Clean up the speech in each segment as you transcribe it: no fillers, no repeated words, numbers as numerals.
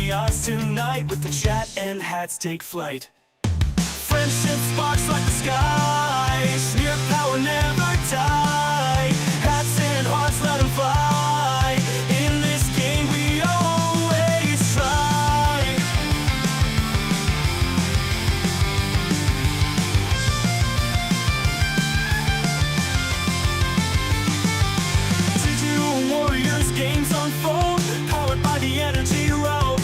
chaos tonight with the chat and hats take flight. Friendship sparks like the sky, sneer power never die. Hats and hearts let them fly. In this game we always try. To warriors games unfold, powered by the energy rope.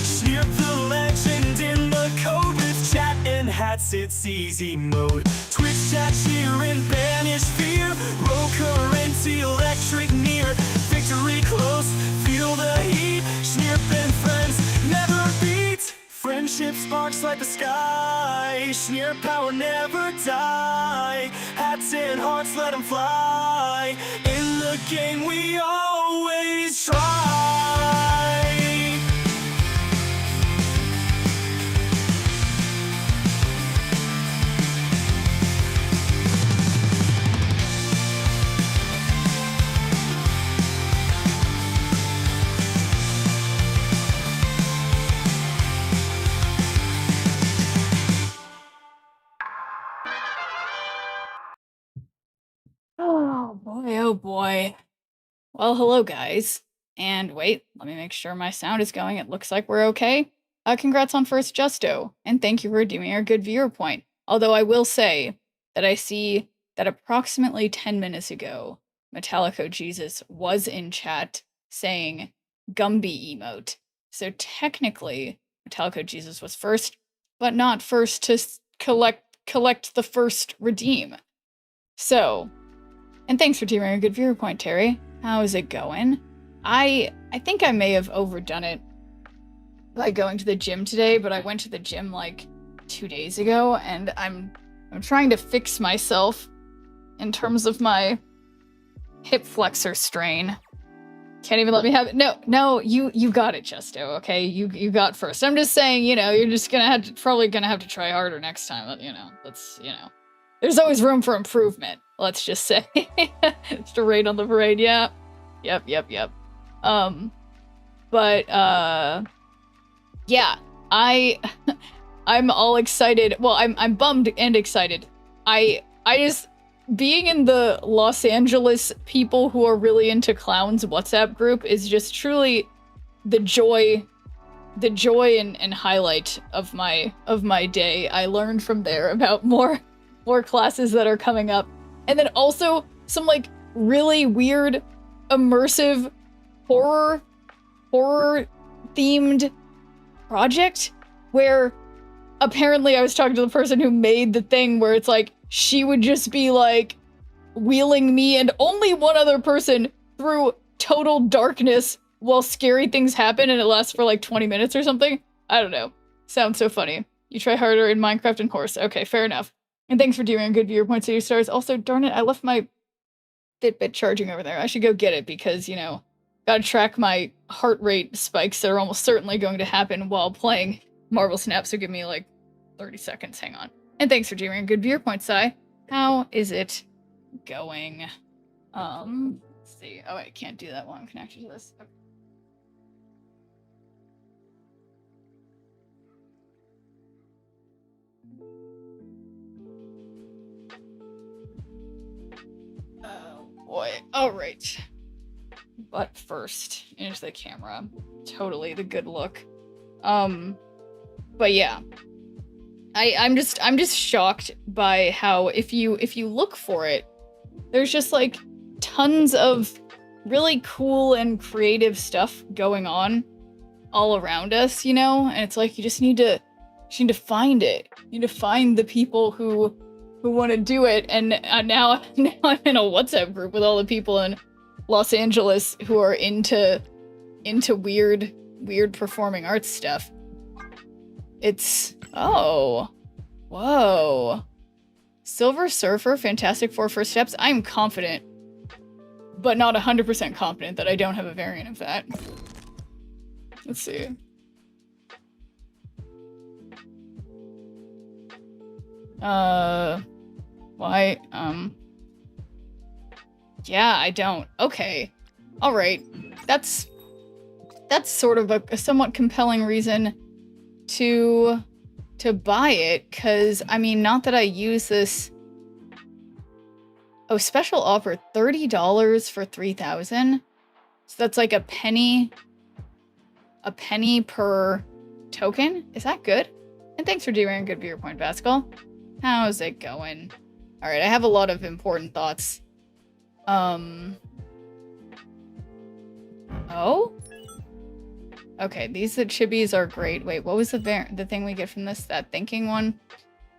Sneer the legend in the code with chat and hats, it's easy mode. Twitch chat cheer and banish fear. Roll current, electric near. Victory close, feel the heat. Sneer and friends never beat. Friendship sparks like the sky. Sneer power never die. Hats and hearts let them fly. In the game we always try. Oh boy, oh boy. Well, hello guys. And wait, let me make sure my sound is going. It looks like we're okay. Congrats on first Justo, and thank you for redeeming our good viewer point. Although I will say that I see that approximately 10 minutes ago, Metallico Jesus was in chat saying Gumby emote. So technically, Metallico Jesus was first, but not first to collect the first redeem. So, and thanks for teaming a good viewer point, Terry. How is it going? I think I may have overdone it by going to the gym today, but I went to the gym like 2 days ago, and I'm trying to fix myself in terms of my hip flexor strain. Can't even let me have it. No, you got it, Justo, okay? You got first. I'm just saying, you're just probably gonna have to try harder next time, There's always room for improvement, let's just say. Just a raid on the parade, yeah. Yep. Yeah, I'm all excited. Well, I'm bummed and excited. I just, being in the Los Angeles people who are really into clowns WhatsApp group is just truly the joy and highlight of my day. I learned from there about more classes that are coming up. And then also some like really weird immersive horror themed project where apparently I was talking to the person who made the thing where it's like she would just be like wheeling me and only one other person through total darkness while scary things happen, and it lasts for like 20 minutes or something. I don't know. Sounds so funny. You try harder in Minecraft and horse. Okay, fair enough. And thanks for doing a good viewer point, City Stars. Also, darn it, I left my Fitbit charging over there. I should go get it because, gotta track my heart rate spikes that are almost certainly going to happen while playing Marvel Snap, so give me like 30 seconds. Hang on. And thanks for doing a good viewer point, Sai. How is it going? Let's see. Oh, I can't do that while I'm connected to this. Okay. Oh boy. Alright. But first, into the camera. Totally the good look. But yeah. I'm just shocked by how if you look for it, there's just like tons of really cool and creative stuff going on all around us, and it's like you just need to find it. You need to find the people who want to do it. And now I'm in a WhatsApp group with all the people in Los Angeles who are into weird performing arts stuff. It's oh, whoa. Silver Surfer, Fantastic Four First Steps. I'm confident, but not 100% confident that I don't have a variant of that. Let's see. Why? Yeah, I don't. Okay. Alright. That's that's sort of a somewhat compelling reason to buy it, because, I mean, not that I use this. Oh, special offer, $30 for 3,000. So that's like a penny per token. Is that good? And thanks for doing a good viewer point, Pascal. How's it going? All right, I have a lot of important thoughts. Oh? Okay, these chibis are great. Wait, what was the thing we get from this? That thinking one?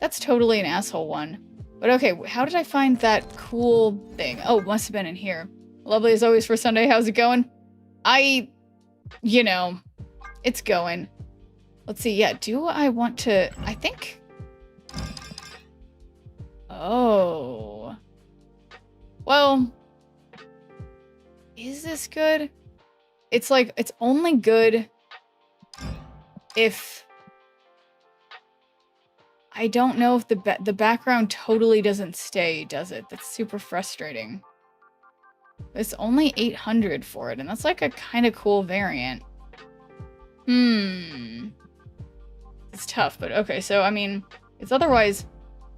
That's totally an asshole one. But okay, how did I find that cool thing? Oh, must have been in here. Lovely as always for Sunday. How's it going? You know, it's going. Let's see. Yeah, do I want to... I think... Oh. Well, is this good? It's like, it's only good if... I don't know if the background totally doesn't stay, does it? That's super frustrating. It's only 800 for it, and that's like a kind of cool variant. It's tough, but okay, so I mean, it's otherwise,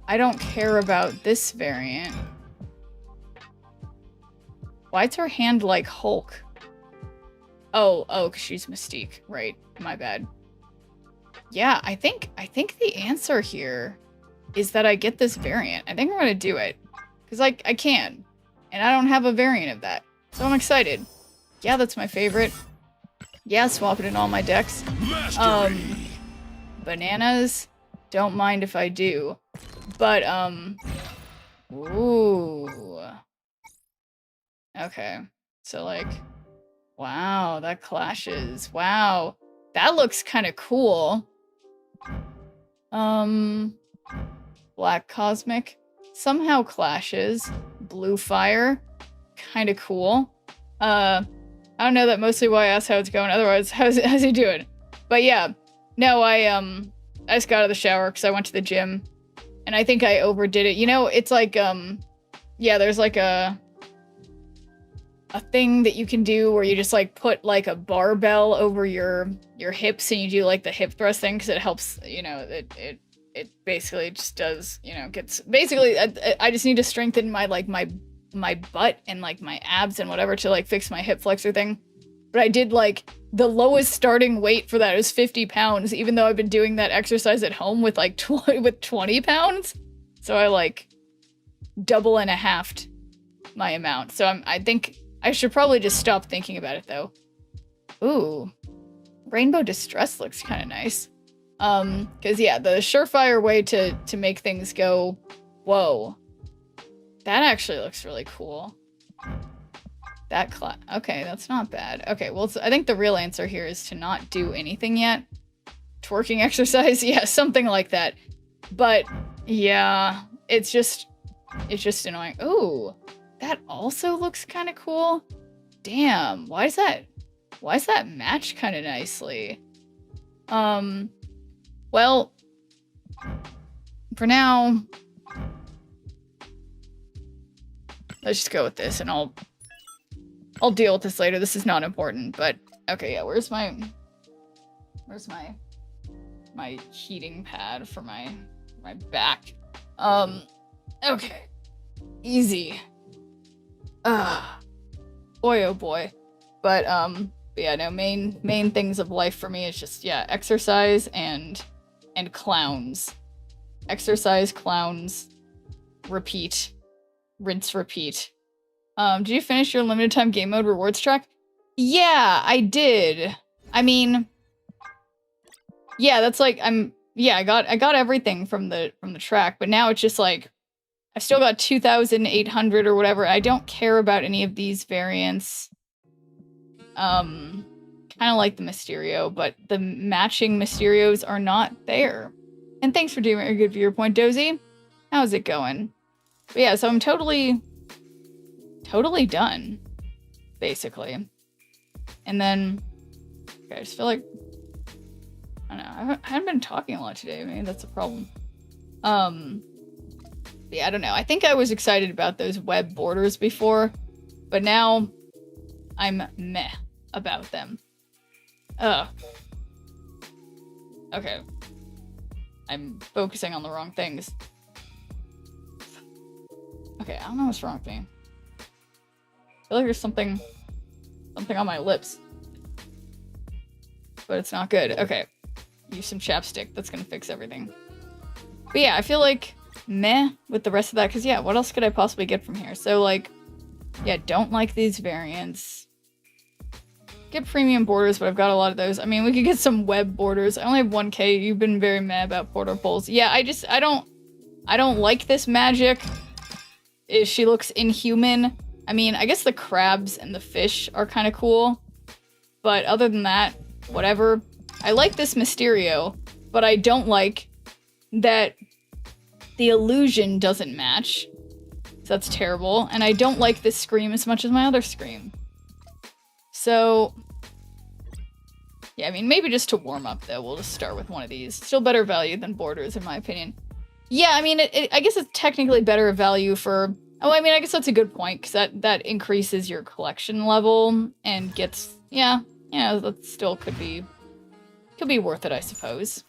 I don't care about this variant. Why's her hand like Hulk? Oh, 'cause she's Mystique, right? My bad. Yeah, I think the answer here is that I get this variant. I think I'm gonna do it. Because I can. And I don't have a variant of that. So I'm excited. Yeah, that's my favorite. Yeah, swap it in all my decks. Bananas. Don't mind if I do. But, ooh. Okay. So, like, wow, that clashes. Wow. That looks kind of cool. Black Cosmic somehow clashes. Blue Fire, kind of cool. I don't know that mostly why I asked how it's going. Otherwise, how's he doing? But yeah, no, I just got out of the shower because I went to the gym, and I think I overdid it. You know, it's like yeah, there's like a thing that you can do where you just like put like a barbell over your hips and you do like the hip thrust thing because it helps, you know, it basically just does, you know, gets basically I just need to strengthen my like my butt and like my abs and whatever to like fix my hip flexor thing. But I did like the lowest starting weight for that was 50 pounds, even though I've been doing that exercise at home with like 20 pounds. So I like double and a halved my amount. So I think I should probably just stop thinking about it, though. Ooh. Rainbow Distress looks kind of nice. Because, yeah, the surefire way to make things go, whoa. That actually looks really cool. That okay, that's not bad. Okay, well, I think the real answer here is to not do anything yet. Twerking exercise? Yeah, something like that. But, yeah, it's just annoying. Ooh. That also looks kind of cool. Damn, why is that match kind of nicely? Well, for now, let's just go with this, and I'll deal with this later. This is not important, but okay, yeah. Where's my heating pad for my back? Okay, easy. Boy, oh boy. But yeah, no, main things of life for me is just, yeah, exercise and clowns. Exercise, clowns, repeat, rinse, repeat. Did you finish your limited time game mode rewards track? Yeah, I did. I mean, yeah, that's like, I got everything from the track, but now it's just like, I've still got 2,800 or whatever. I don't care about any of these variants. Kind of like the Mysterio, but the matching Mysterios are not there. And thanks for doing a good viewer point, Dozy. How's it going? But yeah, so I'm totally done, basically. And then, okay, I just feel like, I don't know, I haven't been talking a lot today. Maybe that's a problem. Yeah, I don't know. I think I was excited about those web borders before, but now I'm meh about them. Ugh. Okay. I'm focusing on the wrong things. Okay, I don't know what's wrong with me. I feel like there's something on my lips. But it's not good. Okay. Use some chapstick. That's gonna fix everything. But yeah, I feel like meh with the rest of that, because yeah, what else could I possibly get from here? So like, yeah, don't like these variants. Get premium borders, but I've got a lot of those. I mean, we could get some web borders. I only have 1k. You've been very mad about porter poles. Yeah, I don't like this magic. She looks inhuman. I mean, I guess the crabs and the fish are kind of cool. But other than that, whatever. I like this Mysterio, but I don't like that the illusion doesn't match. So that's terrible. And I don't like this Scream as much as my other Scream. So, yeah, I mean, maybe just to warm up, though, we'll just start with one of these. Still better value than borders, in my opinion. Yeah, I mean, I guess it's technically better value for... Oh, I mean, I guess that's a good point, because that increases your collection level and gets... Yeah, that still could be worth it, I suppose.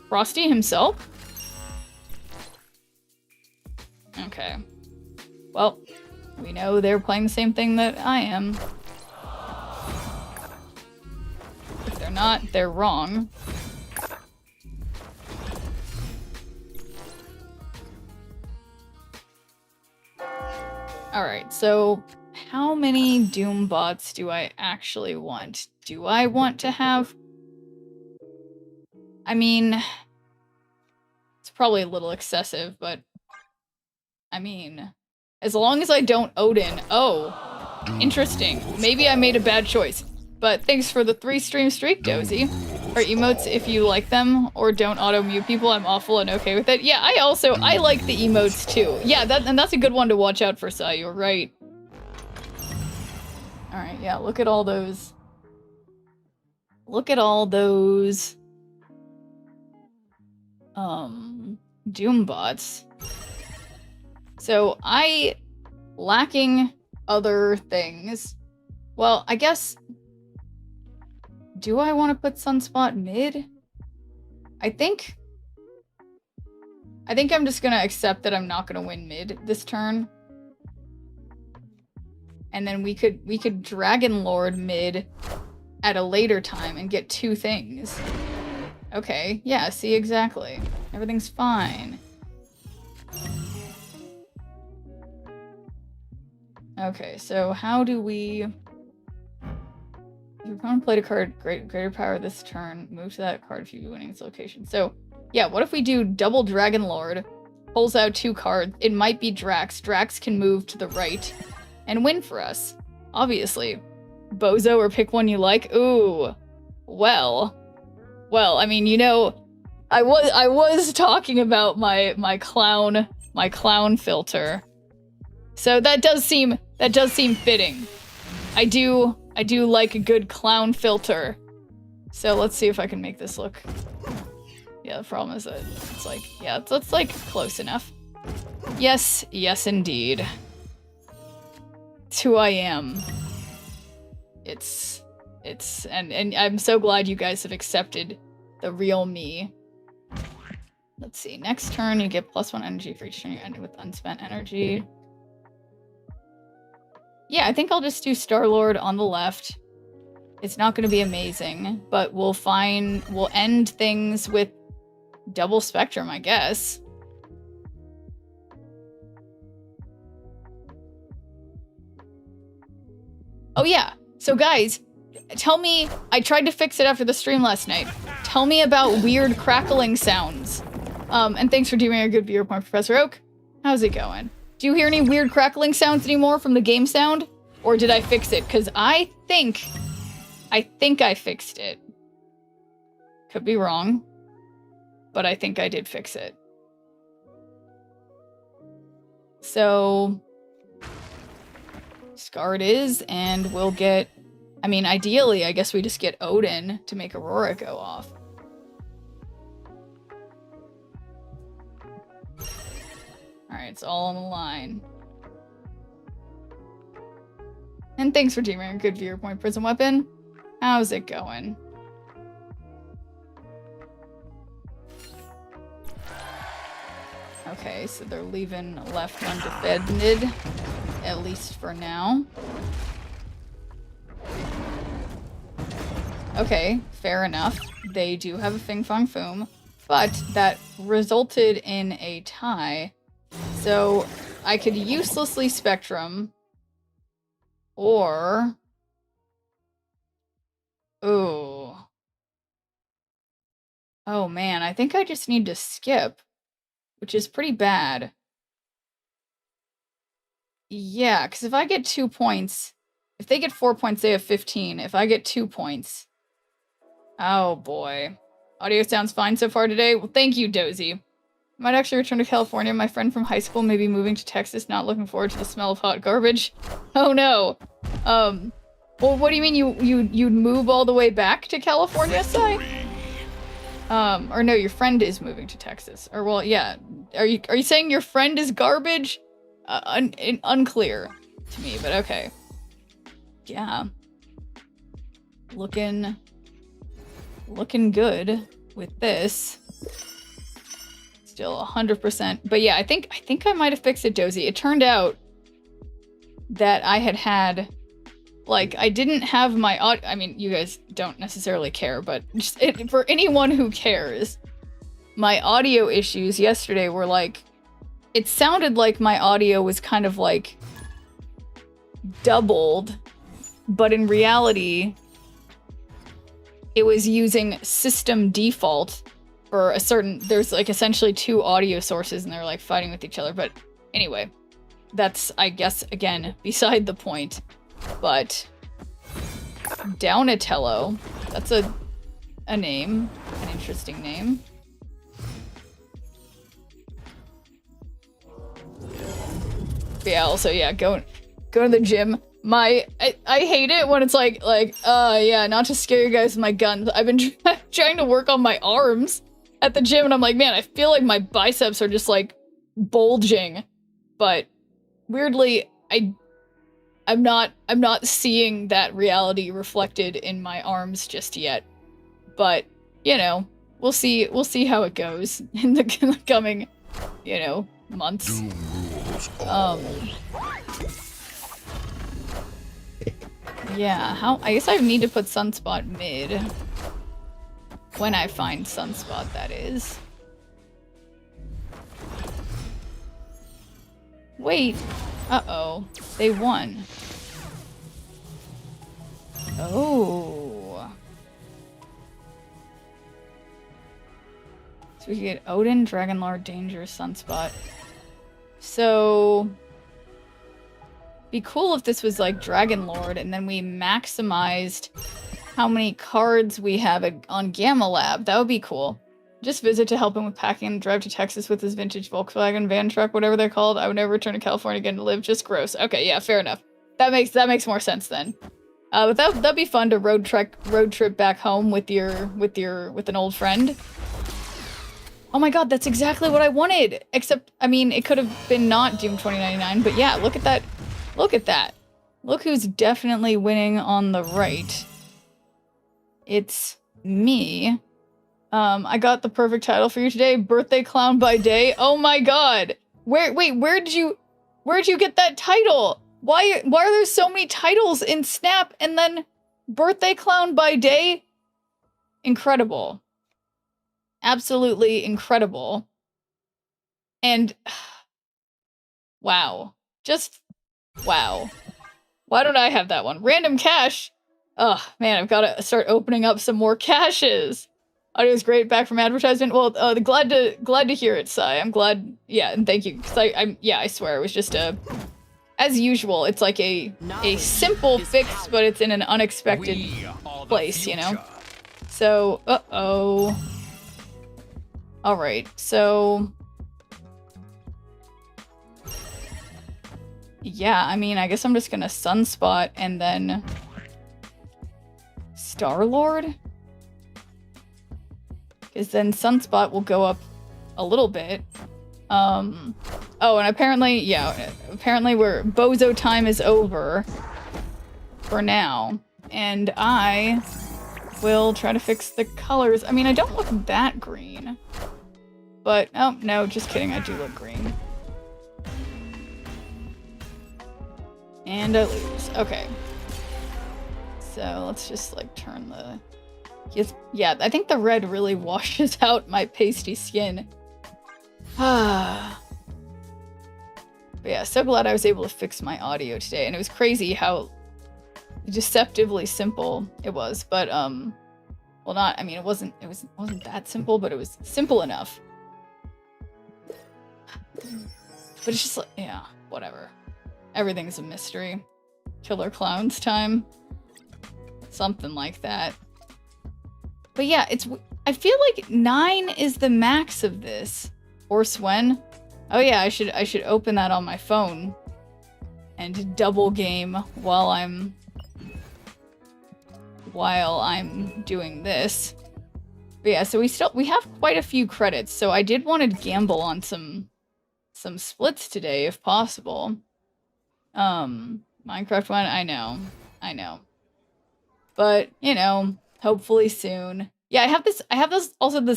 Frosty himself? Okay. Well, we know they're playing the same thing that I am. If they're not, they're wrong. Alright, so how many Doom bots do I actually want? Do I want to have... I mean... It's probably a little excessive, but... I mean... As long as I don't Odin... Oh, interesting. Maybe I made a bad choice. But thanks for the 3-stream streak, Dozy. Or emotes if you like them, or don't auto-mute people. I'm awful and okay with it. Yeah, I like the emotes too. Yeah, that's a good one to watch out for, Sai. You're right. Alright, yeah, look at all those. Look at all those... Doom bots. So, lacking other things. Well, I guess... Do I want to put Sunspot mid? I think I'm just gonna accept that I'm not gonna win mid this turn. And then we could Dragon Lord mid at a later time and get 2 things. Okay, yeah, see, exactly. Everything's fine. Okay, so how do we... Your opponent played a card, greater power this turn. Move to that card if you winning its location. So, yeah, what if we do double Dragon Lord, pulls out 2 cards. It might be Drax. Drax can move to the right and win for us. Obviously. Bozo or pick one you like. Ooh. Well, I mean, you know, I was talking about my clown filter. So that does seem fitting. I do like a good clown filter. So let's see if I can make this look. Yeah, the problem is that it's like, yeah, it's like close enough. Yes, indeed. It's who I am. And I'm so glad you guys have accepted the real me. Let's see, next turn you get +1 energy for each turn you end with unspent energy. Yeah, I think I'll just do Star-Lord on the left. It's not going to be amazing, but we'll end things with double Spectrum, I guess. Oh yeah, so guys, tell me, I tried to fix it after the stream last night. Tell me about weird crackling sounds. And thanks for doing a good viewer point, Professor Oak. How's it going? Do you hear any weird crackling sounds anymore from the game sound? Or did I fix it? Because I think I fixed it. Could be wrong. But I think I did fix it. So... Scar it is, and we'll get... I mean, ideally, I guess we just get Odin to make Aurora go off. Alright, it's all on the line. And thanks for teaming a good viewer point prism weapon. How's it going? Okay, so they're leaving left undefended, at least for now. Okay, fair enough. They do have a Fing Fang Foom, but that resulted in a tie. So I could uselessly Spectrum, or... Ooh. Oh man, I think I just need to skip, which is pretty bad. Yeah, because if I get 2 points, if they get 4 points, they have 15. If I get 2 points... Oh boy. Audio sounds fine so far today. Well, thank you, Dozy. Might actually return to California. My friend from high school may be moving to Texas. Not looking forward to the smell of hot garbage. Oh no. Well, what do you mean you'd move all the way back to California, Sai? Or no, your friend is moving to Texas. Or well, yeah. Are you saying your friend is garbage? Unclear to me, but okay. Yeah. Looking good with this. Still 100%. But yeah, I think I might have fixed it, Dozy. It turned out that I had like, I didn't have my audio. I mean, you guys don't necessarily care, but just for anyone who cares, my audio issues yesterday were like, it sounded like my audio was kind of like doubled, but in reality, it was using system default for a certain, there's like essentially 2 audio sources and they're like fighting with each other. But anyway, that's, I guess, again, beside the point. But Downatello, that's a name, an interesting name. But yeah, also, yeah, go to the gym. I hate it when it's like, yeah, not to scare you guys with my guns. I've been trying to work on my arms at the gym, and I'm like, man, I feel like my biceps are just like bulging. But weirdly, I'm not seeing that reality reflected in my arms just yet. But you know, we'll see how it goes in the coming, you know, months. Yeah, I guess I need to put Sunspot mid. When I find Sunspot, that is. Wait. Uh-oh. They won. Oh. So we get Odin, Dragonlord, Danger, Sunspot. So... be cool if this was like Dragonlord and then we maximized how many cards we have on Gamma Lab. That would be cool. Just visit to help him with packing and drive to Texas with his vintage Volkswagen van truck, whatever they're called. I would never return to California again to live. Just gross. Okay, yeah, fair enough. That makes more sense then. But that'd be fun to road trip back home with an old friend. Oh my god, that's exactly what I wanted. Except, I mean, it could have been not Doom 2099, but yeah, look at that. Look at that. Look who's definitely winning on the right. It's me. I got the perfect title for you today. Birthday Clown by Day. Oh my god. Where'd you get that title? Why are there so many titles in Snap and then Birthday Clown by Day? Incredible. Absolutely incredible. And wow. Just wow. Why don't I have that one? Random cache. Oh man, I've got to start opening up some more caches. Audio's great. Back from advertisement. Well, glad to hear it, Sai. I'm glad. Yeah, and thank you. Cause I swear it was just as usual. It's like a simple fix, but it's in an unexpected place, you know. So, uh-oh. All right. So. Yeah, I mean, I guess I'm just gonna Sunspot and then Star-Lord? Because then Sunspot will go up a little bit. Oh, and apparently, yeah, apparently Bozo time is over. for now. And I will try to fix the colors. I mean, I don't look that green. But, oh, no, just kidding. I do look green. And I lose. Okay. So let's just, like, turn the... Yeah, I think the red really washes out my pasty skin. But yeah, so glad I was able to fix my audio today. And it was crazy how deceptively simple it was. But, well, not... I mean, it wasn't that simple, but it was simple enough. But it's just like, yeah, whatever. Everything's a mystery. Killer clowns time. Something like that. But yeah, I feel like 9 is the max of this. Or Swen. Oh yeah, I should open that on my phone. And double game while I'm doing this. But yeah, so we have quite a few credits, so I did want to gamble on some splits today if possible. Minecraft one, I know. But, you know, hopefully soon. Yeah, I have this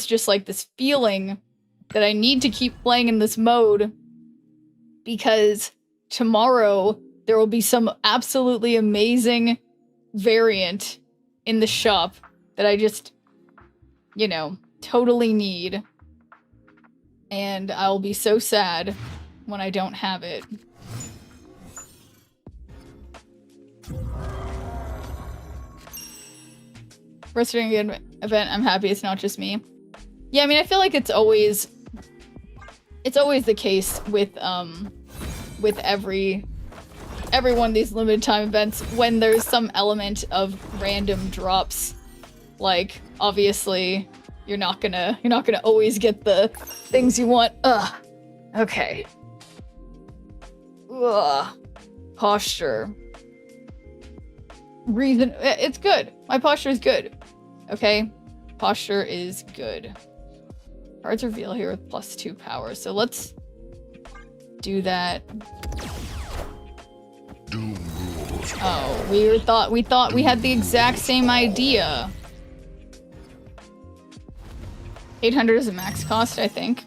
just like this feeling that I need to keep playing in this mode because tomorrow there will be some absolutely amazing variant in the shop that I just, you know, totally need. And I'll be so sad when I don't have it. First event, I'm happy it's not just me. Yeah, I mean, I feel like it's always the case with every one of these limited time events when there's some element of random drops. Like, obviously, you're not gonna always get the things you want. Ugh. Okay. Ugh. Posture. Reason. It's good. My posture is good. Okay? Posture is good. Cards reveal here with +2 power. So let's do that. Oh, we thought we had the exact same idea. 800 is a max cost, I think.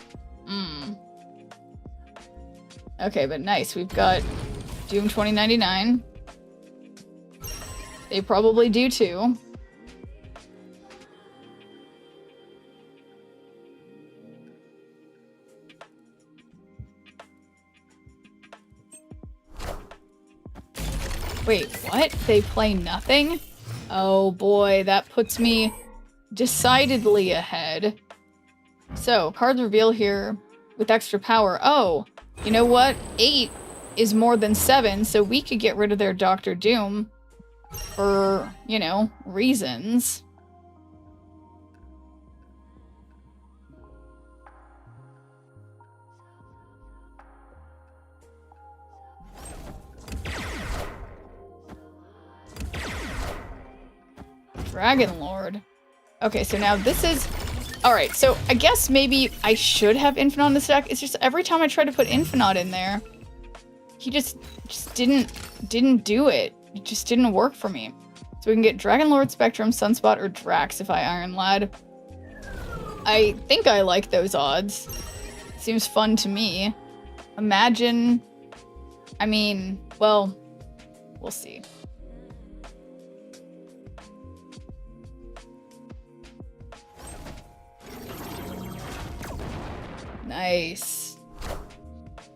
Okay, but nice. We've got Doom 2099. They probably do too. Wait, what? They play nothing? Oh boy, that puts me decidedly ahead. So, cards reveal here with extra power. Oh, you know what? 8 is more than 7, so we could get rid of their Dr. Doom for, you know, reasons. Dragon Lord. Okay, so now this is... Alright, so I guess maybe I should have Infinite on this deck. It's just every time I try to put Infinite in there, he just didn't do it. It just didn't work for me. So we can get Dragon Lord, Spectrum, Sunspot, or Drax if I Iron Lad. I think I like those odds. Seems fun to me. Imagine... I mean, well, we'll see. Nice.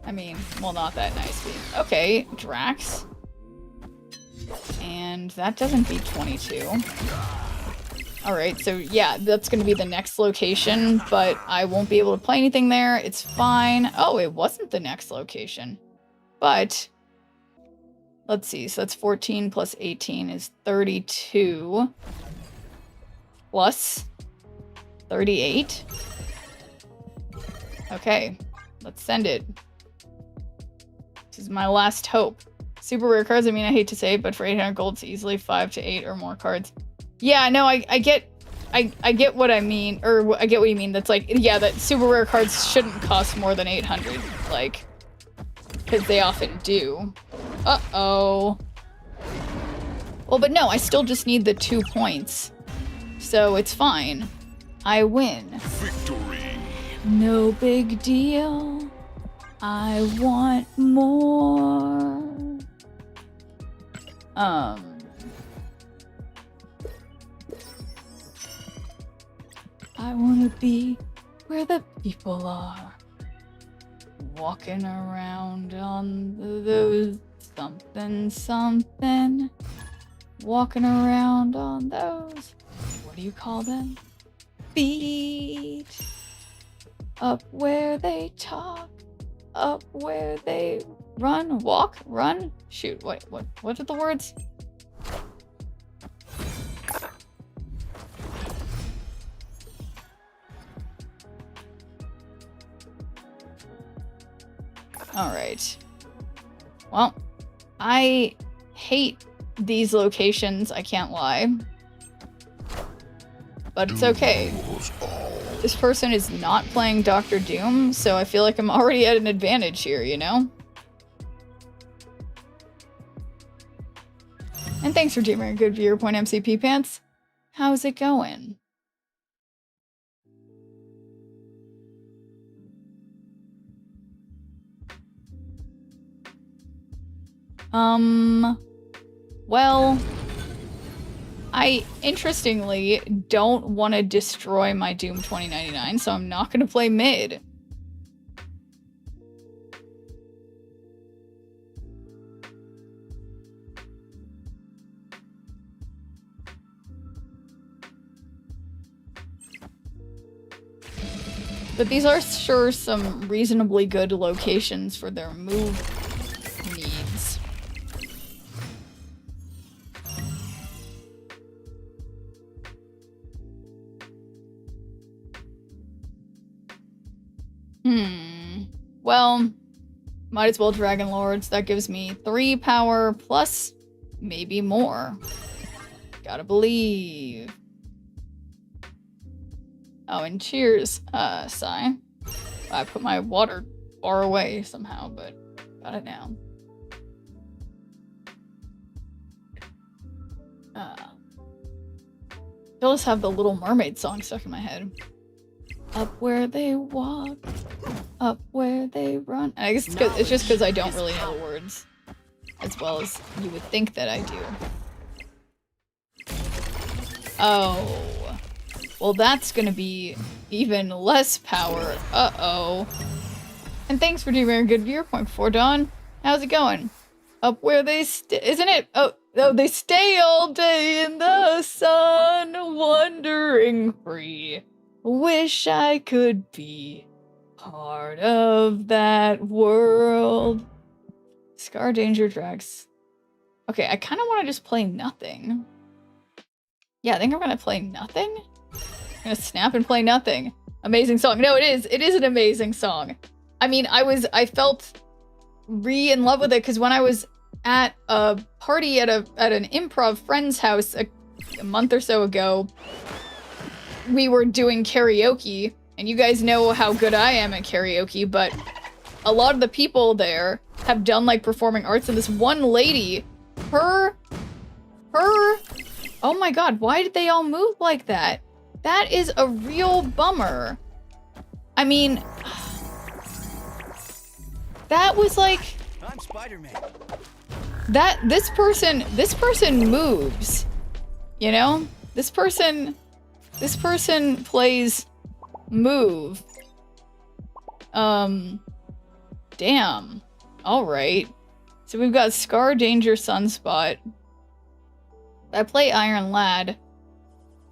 I mean, well, not that nice. Okay, Drax. And that doesn't beat 22. Alright, so yeah, that's gonna be the next location, but I won't be able to play anything there. It's fine. Oh, it wasn't the next location. But, let's see. So that's 14 plus 18 is 32. Plus 38. Okay, let's send it. This is my last hope. Super rare cards, I mean, I hate to say it, but for 800 gold, it's easily 5 to 8 or more cards. Yeah, no, I get what I mean, or I get what you mean. That's like, yeah, that super rare cards shouldn't cost more than 800, like, because they often do. Uh-oh. Well, but no, I still just need the 2 points. So it's fine. I win. Victory. No big deal. I want more. I wanna be where the people are. Walking around on those something. Walking around on those, what do you call them? Feet. Up where they talk. Up where they run, walk, run. Shoot, what are the words? All right. Well, I hate these locations, I can't lie. But it's okay. This person is not playing Doctor Doom, so I feel like I'm already at an advantage here, you know? And thanks for doing a good viewer point, MCP Pants. How's it going? Well, I interestingly don't want to destroy my Doom 2099, so I'm not going to play mid. But these are sure some reasonably good locations for their move needs. Well, might as well Dragon Lords. That gives me 3 power plus maybe more. Gotta believe. Oh, and cheers, Sai. I put my water far away somehow, but got it now. Still just have the Little Mermaid song stuck in my head. Up where they walk, up where they run. I guess it's just because I don't really know the words as well as you would think that I do. Oh. Well, that's gonna be even less power. Uh-oh. And thanks for doing a good viewer point before dawn. How's it going? Up where they isn't it? Oh, they stay all day in the sun, wandering free. Wish I could be part of that world. Scar Danger Drax. Okay, I kind of want to just play nothing. Yeah, I think I'm gonna play nothing. I'm gonna snap and play nothing. Amazing song. No, it is. It is an amazing song. I mean, I felt in love with it because when I was at a party at an improv friend's house a month or so ago, we were doing karaoke, and you guys know how good I am at karaoke, but a lot of the people there have done like performing arts, and this one lady, her, oh my god, why did they all move like that? That is a real bummer. I mean, that was like, I'm Spider-Man. this person moves, you know? This person plays move. Damn. Alright. So we've got Scar, Danger, Sunspot. I play Iron Lad.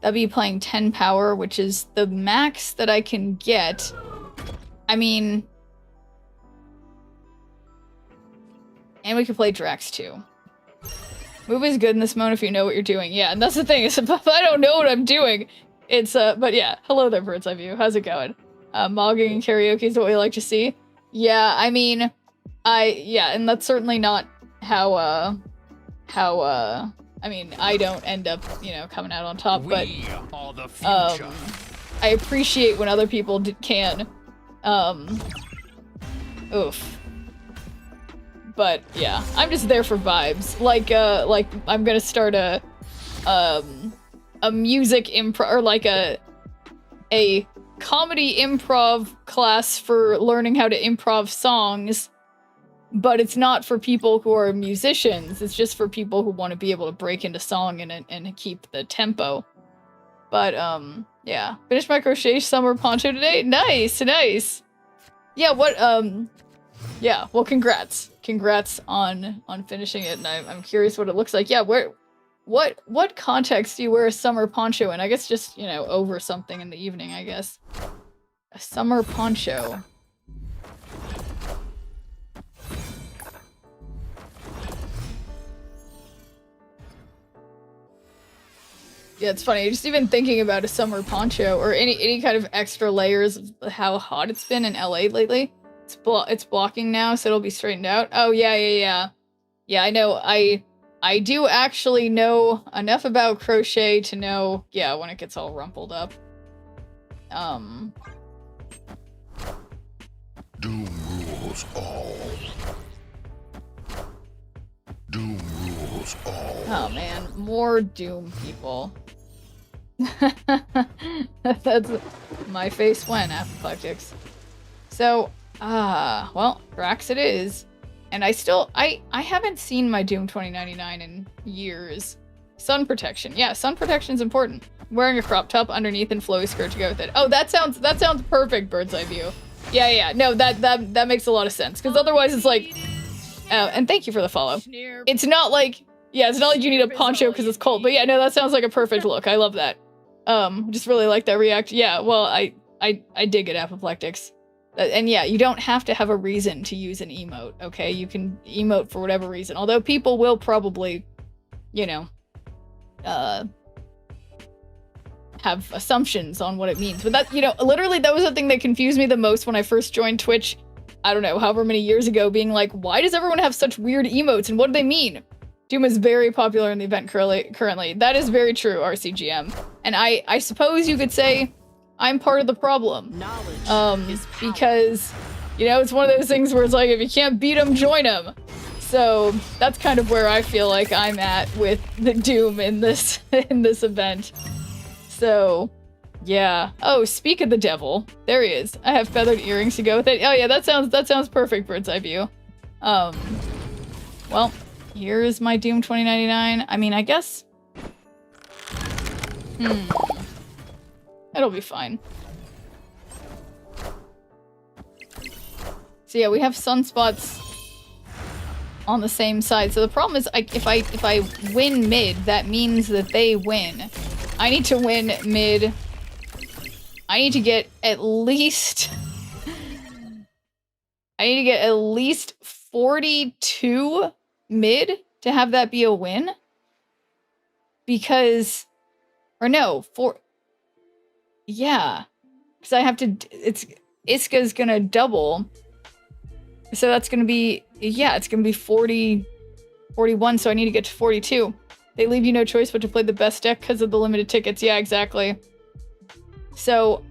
That'd be playing 10 power, which is the max that I can get. I mean... And we could play Drax too. Move is good in this mode if you know what you're doing. Yeah, and that's the thing, is if I don't know what I'm doing, it's, but yeah. Hello there, Bird's Eye View. How's it going? Mogging and karaoke is what we like to see. Yeah, I mean, yeah, and that's certainly not how, I mean, I don't end up, you know, coming out on top, but, I appreciate when other people can. Oof. But yeah, I'm just there for vibes. Like I'm gonna start a music improv, or like a comedy improv class for learning how to improv songs, but it's not for people who are musicians. It's just for people who want to be able to break into song and keep the tempo. But yeah, finished my crochet summer poncho today. Nice. Yeah, what yeah, well, congrats on finishing it, and I'm curious what it looks like. Yeah, what context do you wear a summer poncho in? I guess just, you know, over something in the evening, I guess. A summer poncho. Yeah, it's funny, just even thinking about a summer poncho or any kind of extra layers of how hot it's been in LA lately. It's blocking now, so it'll be straightened out. Oh, yeah. Yeah, I know. I do actually know enough about crochet to know, yeah, when it gets all rumpled up. Doom rules all. Doom rules all. Oh man, more Doom people. That's my face when, apoplectics. So, well, Drax it is. And I haven't seen my Doom 2099 in years. Sun protection. Yeah, sun protection's important. Wearing a crop top underneath and flowy skirt to go with it. Oh, that sounds perfect, bird's eye view. Yeah. No, that makes a lot of sense. Because otherwise it's like, oh, and thank you for the follow. It's not like, yeah, it's not like you need a poncho because it's cold. But yeah, no, that sounds like a perfect look. I love that. Just really like that react. Yeah, well, I dig it, apoplectics. And yeah, you don't have to have a reason to use an emote, okay? You can emote for whatever reason. Although people will probably, you know, have assumptions on what it means. But that, you know, literally that was the thing that confused me the most when I first joined Twitch, I don't know, however many years ago, being like, why does everyone have such weird emotes and what do they mean? Doom is very popular in the event currently. That is very true, RCGM. And I suppose you could say I'm part of the problem. Because, you know, it's one of those things where it's like, if you can't beat them, join them. So that's kind of where I feel like I'm at with the Doom in this event. So, yeah. Oh, speak of the devil. There he is. I have feathered earrings to go with it. Oh yeah, that sounds perfect, bird's eye view. Well, here's my Doom 2099. I mean, I guess... It'll be fine. So yeah, we have sunspots on the same side. So the problem is, if I win mid, that means that they win. I need to win mid. I need to get at least... I need to get at least 42 mid to have that be a win. Because... Or no, yeah, because I have to, Iska's gonna double, so that's gonna be, yeah, it's gonna be 41, so I need to get to 42. They leave you no choice but to play the best deck because of the limited tickets. Yeah, exactly. So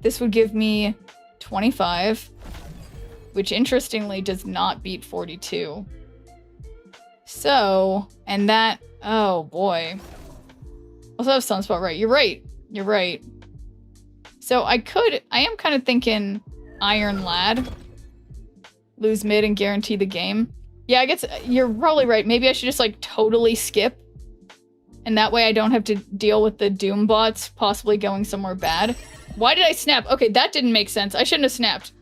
this would give me 25, which interestingly does not beat 42. So, and that, oh boy. Also have Sunspot, right? You're right. So I am kind of thinking Iron Lad. Lose mid and guarantee the game. Yeah, I guess you're probably right. Maybe I should just like totally skip. And that way I don't have to deal with the Doom bots possibly going somewhere bad. Why did I snap? Okay, that didn't make sense. I shouldn't have snapped.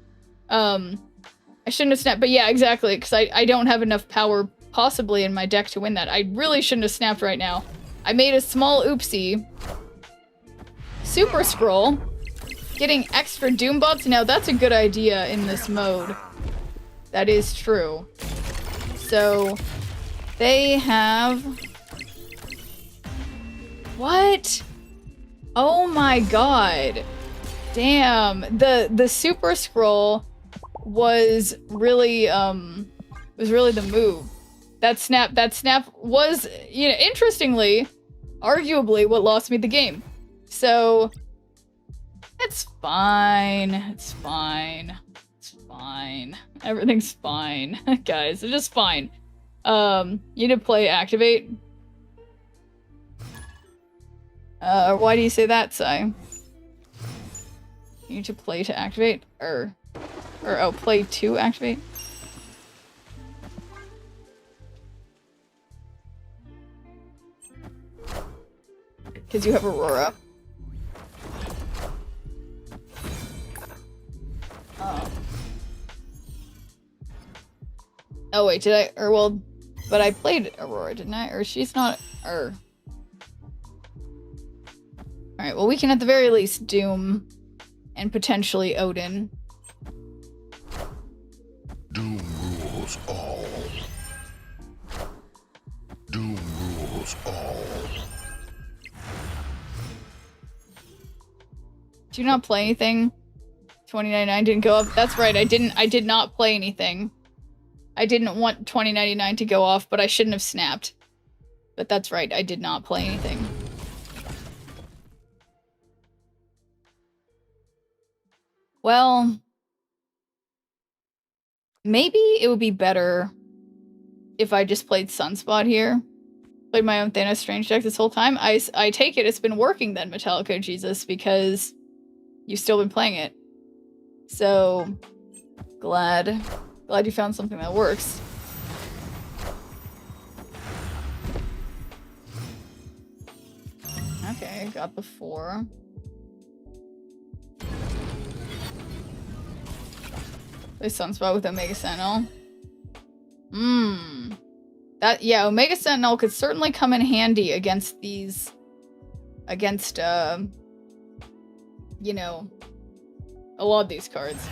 But yeah, exactly. Because I don't have enough power possibly in my deck to win that. I really shouldn't have snapped right now. I made a small oopsie. Super Scroll. Getting extra Doom bots. Now that's a good idea in this mode. That is true. So they have... What? Oh my god. Damn. The Super Scroll was really the move. That snap was, you know, interestingly, arguably what lost me the game. So it's fine. fine. Everything's fine. Guys, it's just fine. You need to play activate. Why do you say that, Sai? You need to play to activate? Or oh, play to activate? Because you have Aurora. Oh. Oh wait, did I? Or well, but I played Aurora, didn't I? Or she's not. Or. Alright, well we can at the very least Doom and potentially Odin. Doom rules all. Doom rules all. Did you not play anything? 2099 didn't go up. That's right, I did not play anything. I didn't want 2099 to go off, but I shouldn't have snapped. But that's right, I did not play anything. Well, maybe it would be better if I just played Sunspot here. Played my own Thanos Strange deck this whole time. I take it it's been working then, Metallica Jesus, because you've still been playing it. So, glad you found something that works. Okay, got the 4. Play Sunspot with Omega Sentinel. That, yeah, Omega Sentinel could certainly come in handy against these, against, you know, a lot of these cards.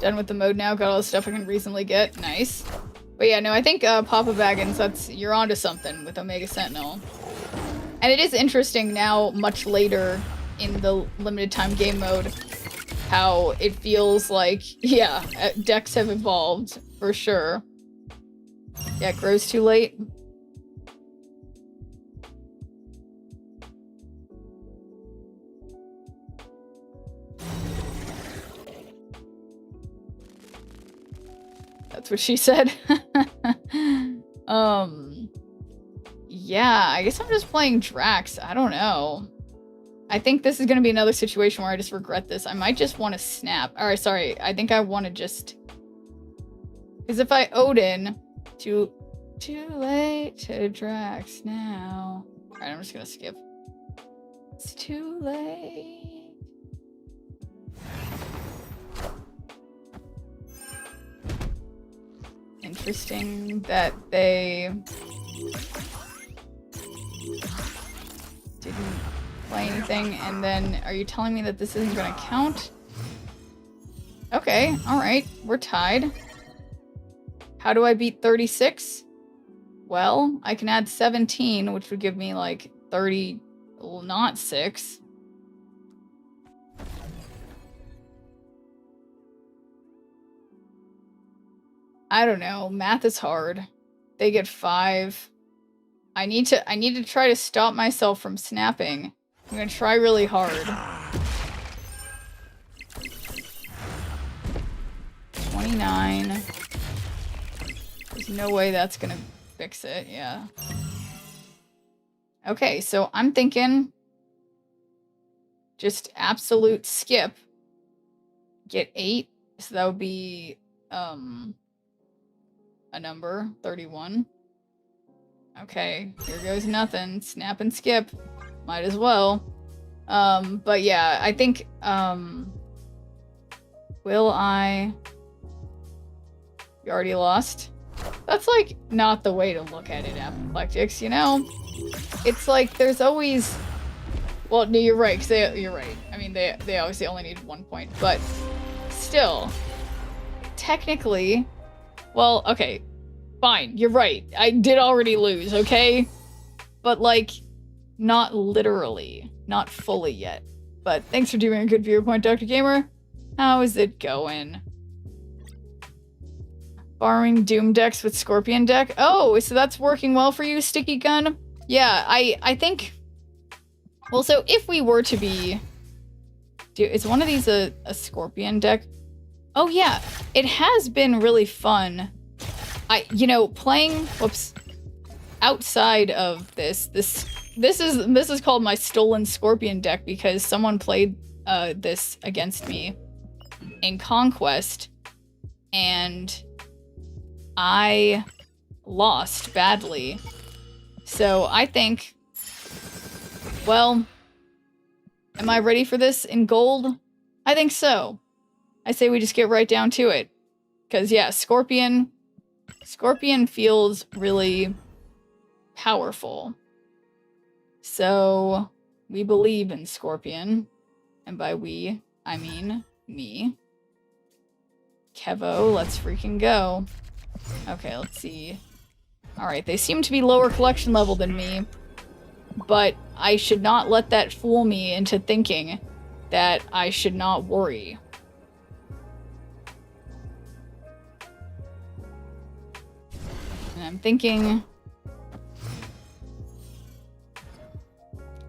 Done with the mode now, got all the stuff I can reasonably get. Nice. But yeah, no, I think Papa Baggins, you're onto something with Omega Sentinel. And it is interesting now, much later in the limited time game mode, how it feels like, yeah, decks have evolved, for sure. Yeah, it grows too late. That's what she said. Yeah, I guess I'm just playing Drax. I don't know. I think this is going to be another situation where I just regret this. I might just want to snap. Alright, sorry. I think I want to just... Because if I Odin... Too late to Drax now. Alright, I'm just going to skip. It's too late. Interesting that they... didn't play anything, and then are you telling me that this isn't gonna count? Okay, alright, we're tied. How do I beat 36? Well, I can add 17, which would give me like 30, not 6. I don't know, math is hard. They get 5. I need to try to stop myself from snapping. I'm gonna try really hard. 29. There's no way that's gonna fix it, yeah. Okay, so I'm thinking just absolute skip. Get 8, so that would be a number, 31. Okay, here goes nothing. Snap and skip. Might as well. But yeah, I think, will I... You already lost? That's like not the way to look at it, Apoplectics, you know? It's like there's always... Well, no, you're right, because you're right. I mean, they obviously only need 1 point, but still, technically, well, okay, fine, you're right. I did already lose, okay? But, like, not literally. Not fully yet. But thanks for doing a good viewer point, Dr. Gamer. How is it going? Borrowing Doom decks with Scorpion deck? Oh, so that's working well for you, Sticky Gun? Yeah, I think... Well, so if we were to be... Is one of these a Scorpion deck? Oh yeah, it has been really fun. Playing, outside of this is called my Stolen Scorpion deck because someone played this against me in Conquest, and I lost badly. So I think, well, am I ready for this in gold? I think so. I say we just get right down to it. Because, yeah, Scorpion feels really powerful. So, we believe in Scorpion. And by we, I mean me. Kevo, let's freaking go. Okay, let's see. Alright, they seem to be lower collection level than me. But I should not let that fool me into thinking that I should not worry. And I'm thinking...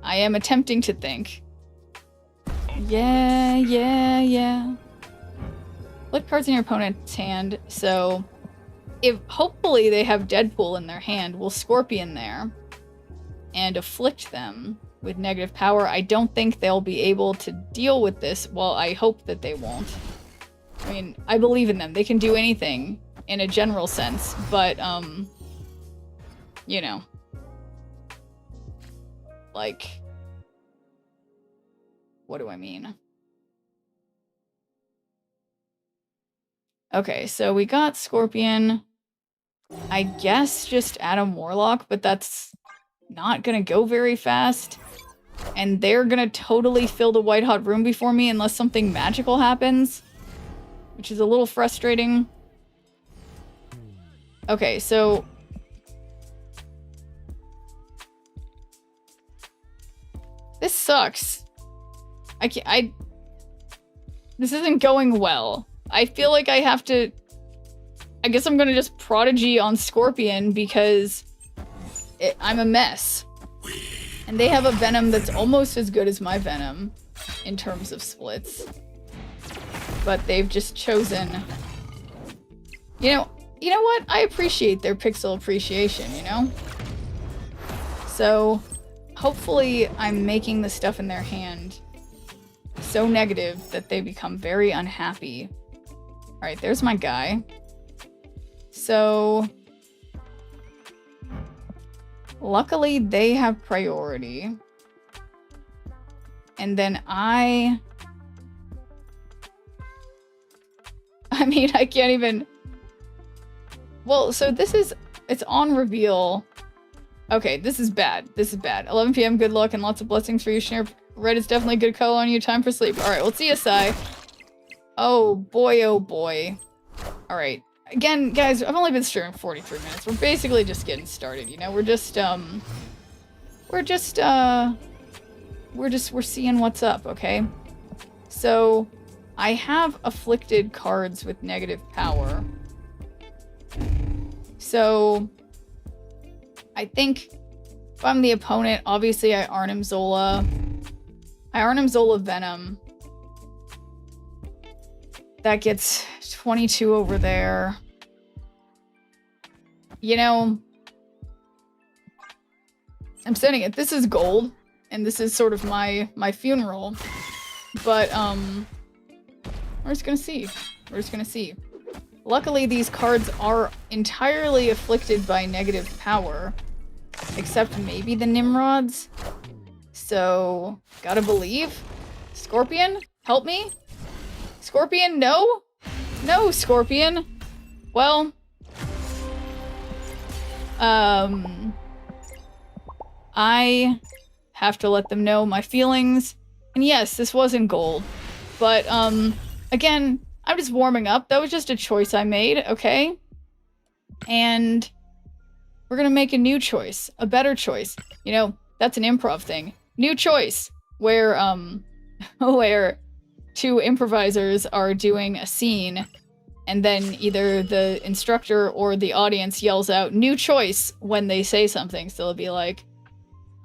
I am attempting to think. Yeah. Put cards in your opponent's hand, so... if hopefully they have Deadpool in their hand, we'll Scorpion there. And afflict them with negative power. I don't think they'll be able to deal with this. Well, I hope that they won't. I mean, I believe in them. They can do anything in a general sense, but, you know. Like, what do I mean? Okay, so we got Scorpion. I guess just Adam Warlock, but that's not gonna go very fast. And they're gonna totally fill the white hot room before me unless something magical happens. Which is a little frustrating. Okay, so... this sucks. This isn't going well. I feel like I have to... I guess I'm gonna just Prodigy on Scorpion because I'm a mess. And they have a Venom that's almost as good as my Venom in terms of splits. But they've just chosen... You know what? I appreciate their pixel appreciation, you know? So, hopefully I'm making the stuff in their hand so negative that they become very unhappy. Alright, there's my guy. So, luckily they have priority. And then I mean, I can't even... Well, so it's on reveal. Okay, this is bad. This is bad. 11 p.m, good luck and lots of blessings for you, Schneer. Red is definitely a good color on you. Time for sleep. Alright, let's see a sigh. Oh boy, oh boy. Alright. Again, guys, I've only been streaming 43 minutes. We're basically just getting started, you know? We're seeing what's up, okay? So, I have afflicted cards with negative power. So, I think if I'm the opponent, obviously I Arnim Zola. I Arnim Zola Venom. That gets 22 over there. You know, I'm saying it. This is gold, and this is sort of my funeral. But we're just gonna see. We're just gonna see. Luckily, these cards are entirely afflicted by negative power, except maybe the Nimrods. So, gotta believe. Scorpion, help me. Scorpion, no? No, Scorpion. Well, I have to let them know my feelings. And yes, this wasn't gold. But, again, I'm just warming up. That was just a choice I made, okay? And we're gonna make a new choice. A better choice. You know, that's an improv thing. New choice. Where, where two improvisers are doing a scene, and then either the instructor or the audience yells out, new choice, when they say something. So it'll be like,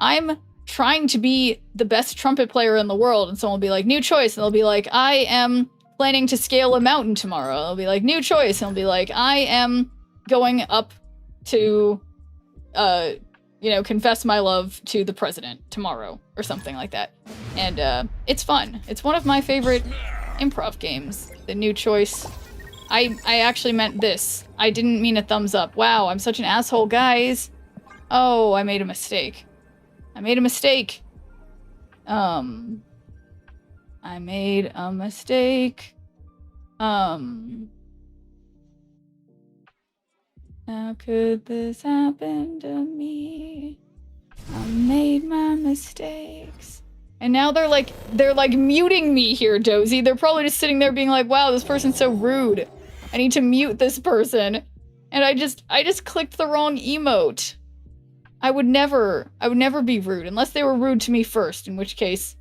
I'm trying to be the best trumpet player in the world, and someone will be like, new choice, and they'll be like, I am planning to scale a mountain tomorrow. I'll be like, new choice. And I'll be like, I am going up to, you know, confess my love to the president tomorrow or something like that. And it's fun. It's one of my favorite improv games. The new choice. I actually meant this. I didn't mean a thumbs up. Wow, I'm such an asshole, guys. Oh, I made a mistake. I made a mistake. I made a mistake. How could this happen to me? I made my mistakes. And now they're like muting me here, Dozy. They're probably just sitting there being like, wow, this person's so rude. I need to mute this person. And I just clicked the wrong emote. I would never be rude unless they were rude to me first, in which case,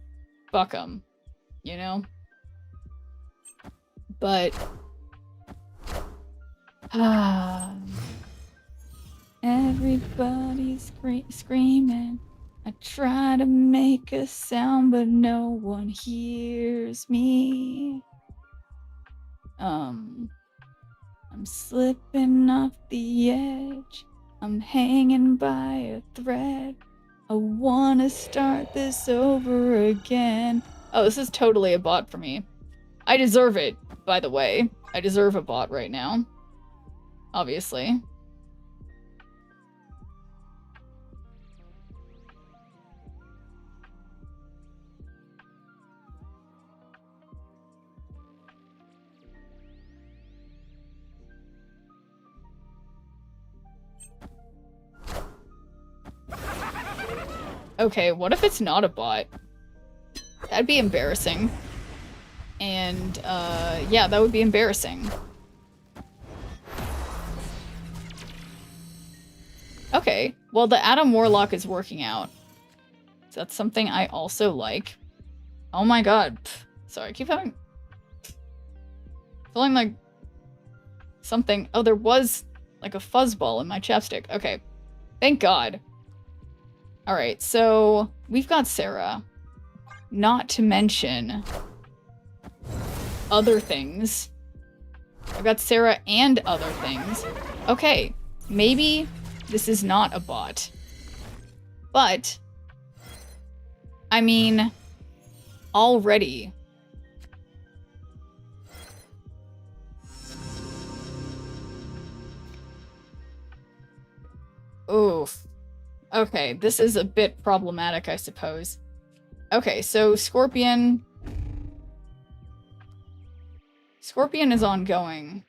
fuck them, you know? But, everybody's screaming. I try to make a sound, but no one hears me. I'm slipping off the edge. I'm hanging by a thread. I wanna start this over again. Oh, this is totally a bot for me. I deserve it, by the way. I deserve a bot right now. Obviously. Okay, what if it's not a bot? That'd be embarrassing. And, yeah, that would be embarrassing. Okay, well, the Adam Warlock is working out. So that's something I also like. Oh my god. Sorry, I keep having... feeling like... something... Oh, there was, like, a fuzzball in my chapstick. Okay. Thank god. Alright, so... we've got Sarah. Not to mention... other things. I've got Sarah and other things. Okay, maybe this is not a bot. But... I mean... already... oof. Okay, this is a bit problematic, I suppose. Okay, so Scorpion... Scorpion is ongoing.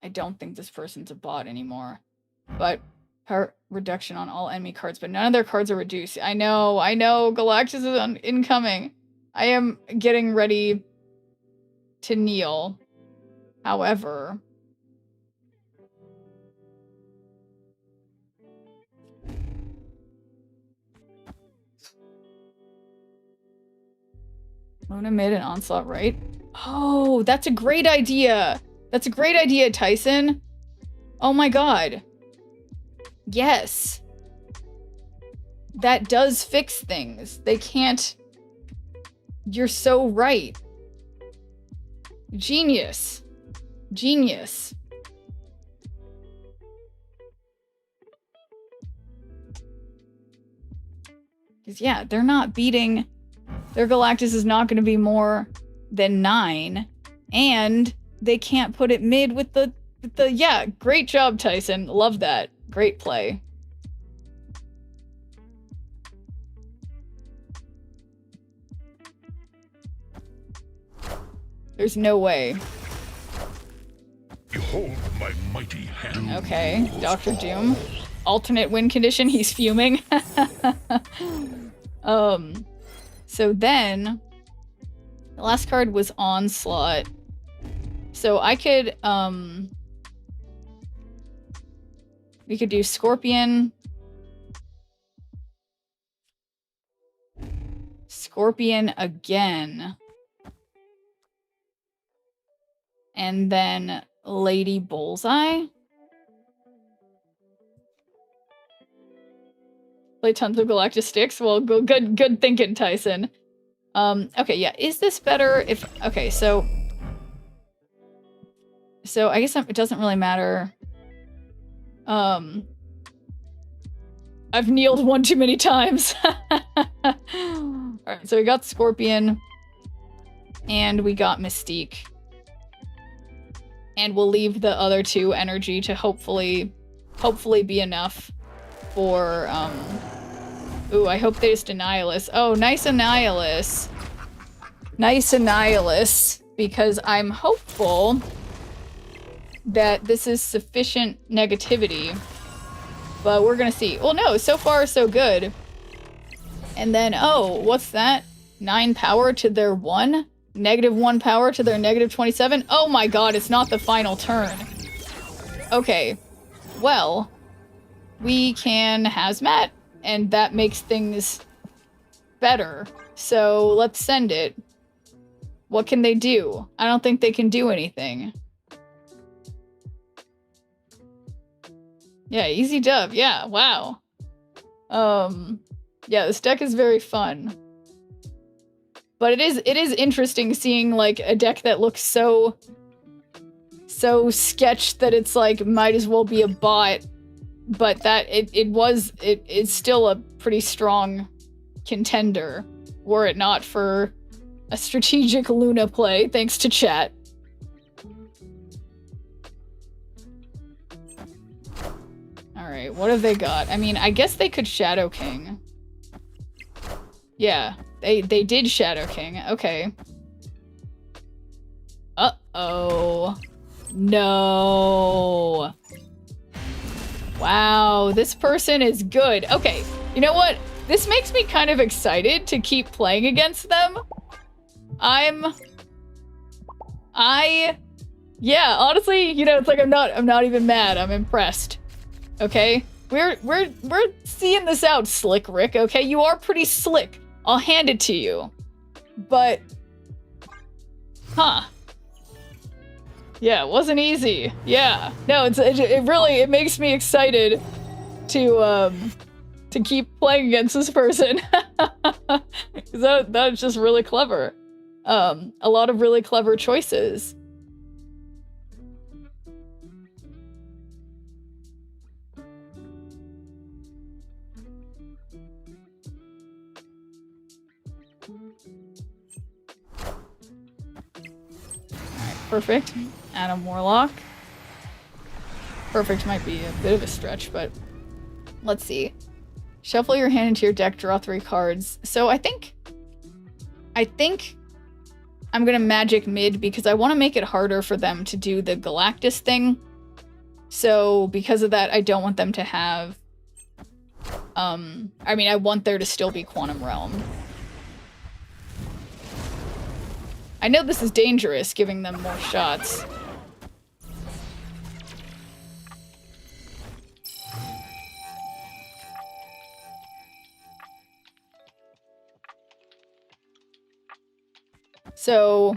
I don't think this person's a bot anymore. But power reduction on all enemy cards, but none of their cards are reduced. I know, Galactus is incoming. I am getting ready to kneel. However... Luna mid and Onslaught right? Oh, that's a great idea! That's a great idea, Tyson! Oh my god. Yes. That does fix things. They can't... You're so right. Genius. Genius. Because, yeah, they're not beating... Their Galactus is not going to be more than 9. And they can't put it mid with the... Yeah, great job, Tyson. Love that. Great play. There's no way. Behold my mighty hand. Okay, Dr. Doom. Alternate win condition, he's fuming. So then, the last card was Onslaught. So I could, we could do Scorpion. Scorpion again. And then Lady Bullseye. Play tons of Galactus sticks. Well, good thinking, Tyson. Okay, yeah. Is this better if... Okay, so I guess it doesn't really matter. I've kneeled one too many times. Alright, so we got Scorpion. And we got Mystique. And we'll leave the other two energy to hopefully be enough for, Ooh, I hope there's Annihilus. Oh, nice Annihilus. Nice Annihilus. Because I'm hopeful that this is sufficient negativity. But we're gonna see. Well, no, so far so good. And then, oh, what's that? 9 power to their 1? -1 power to their -27? Oh my god, it's not the final turn. Okay. Well, we can hazmat, and that makes things better. So let's send it. What can they do? I don't think they can do anything. Yeah, easy dub. Yeah, wow. Yeah, this deck is very fun. But it is interesting seeing like a deck that looks so sketched that it's like might as well be a bot, but that it's still a pretty strong contender were it not for a strategic Luna play, thanks to chat. Alright, what have they got? I mean, I guess they could Shadow King. Yeah, they did Shadow King. Okay. Uh-oh. No. Wow, this person is good. Okay, you know what? This makes me kind of excited to keep playing against them. Yeah, honestly, you know, it's like I'm not even mad. I'm impressed. Okay? We're seeing this out, Slick Rick, okay? You are pretty slick. I'll hand it to you. But huh. Yeah, it wasn't easy. Yeah. No, it really makes me excited to keep playing against this person. That's just really clever. A lot of really clever choices. Perfect. Adam Warlock. Perfect might be a bit of a stretch, but let's see. Shuffle your hand into your deck, draw 3 cards. So I think I'm gonna magic mid because I want to make it harder for them to do the Galactus thing. So because of that, I don't want them to have I mean, I want there to still be Quantum Realm. I know this is dangerous, giving them more shots. So,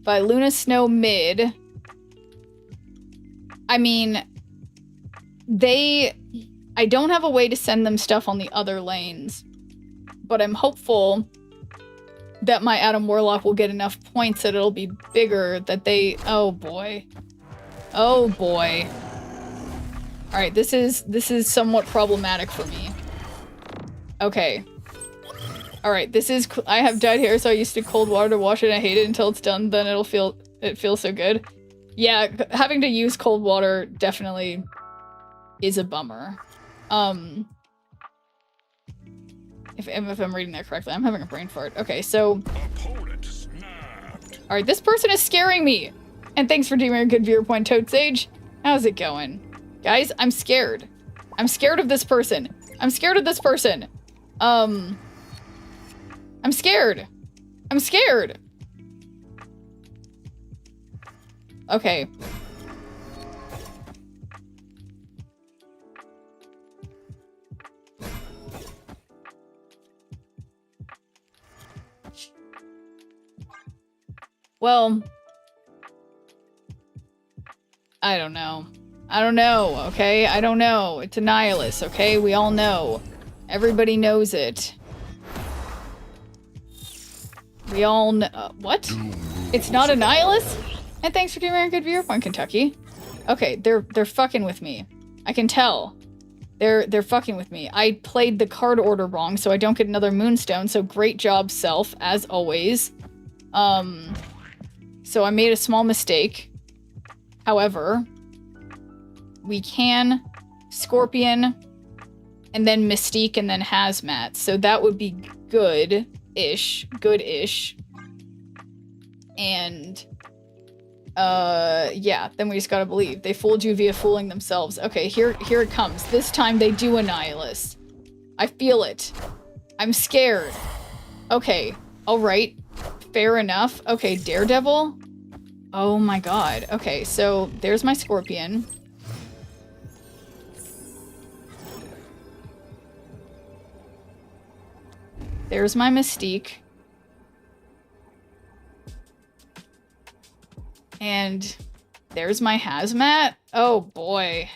by Luna Snow mid, I mean, I don't have a way to send them stuff on the other lanes, but I'm hopeful that my Adam Warlock will get enough points that it'll be bigger that they... Oh boy. Oh boy. Alright, this is somewhat problematic for me. Okay. Alright, this is... I have dyed hair, so I used to cold water to wash it and I hate it until it's done, then it feels so good. Yeah, having to use cold water definitely is a bummer. If I'm reading that correctly, I'm having a brain fart. Okay, so... Alright, this person is scaring me! And thanks for doing a good viewer point, Toad Sage. How's it going? Guys, I'm scared. I'm scared of this person. I'm scared of this person. I'm scared. I'm scared. Okay. Well, I don't know. I don't know, okay? I don't know. It's a nihilist, okay? We all know. Everybody knows it. We all know. What? It's not a nihilist? And thanks for giving me a good viewpoint, Kentucky. Okay, they're fucking with me. I can tell. They're fucking with me. I played the card order wrong, so I don't get another moonstone, so great job, self, as always. So I made a small mistake. However, we can Scorpion, and then Mystique, and then Hazmat. So that would be good-ish. Good-ish. And, yeah, then we just gotta believe. They fooled you via fooling themselves. Okay, here it comes. This time they do a Nihilus. I feel it. I'm scared. Okay, alright. Fair enough. Okay, Daredevil. Oh my god. Okay, so there's my Scorpion. There's my Mystique. And there's my Hazmat. Oh boy.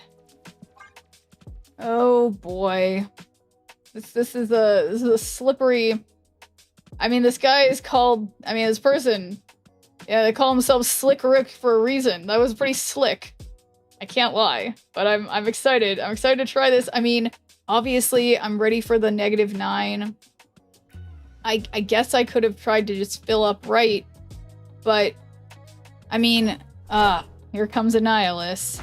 Oh boy. This is a slippery. I mean, this guy is called, I mean, this person, yeah, they call themselves Slick Rick for a reason. That was pretty slick. I can't lie, but I'm excited. I'm excited to try this. I mean, obviously, I'm ready for the -9. I guess I could have tried to just fill up right, but I mean, here comes a Nihilus.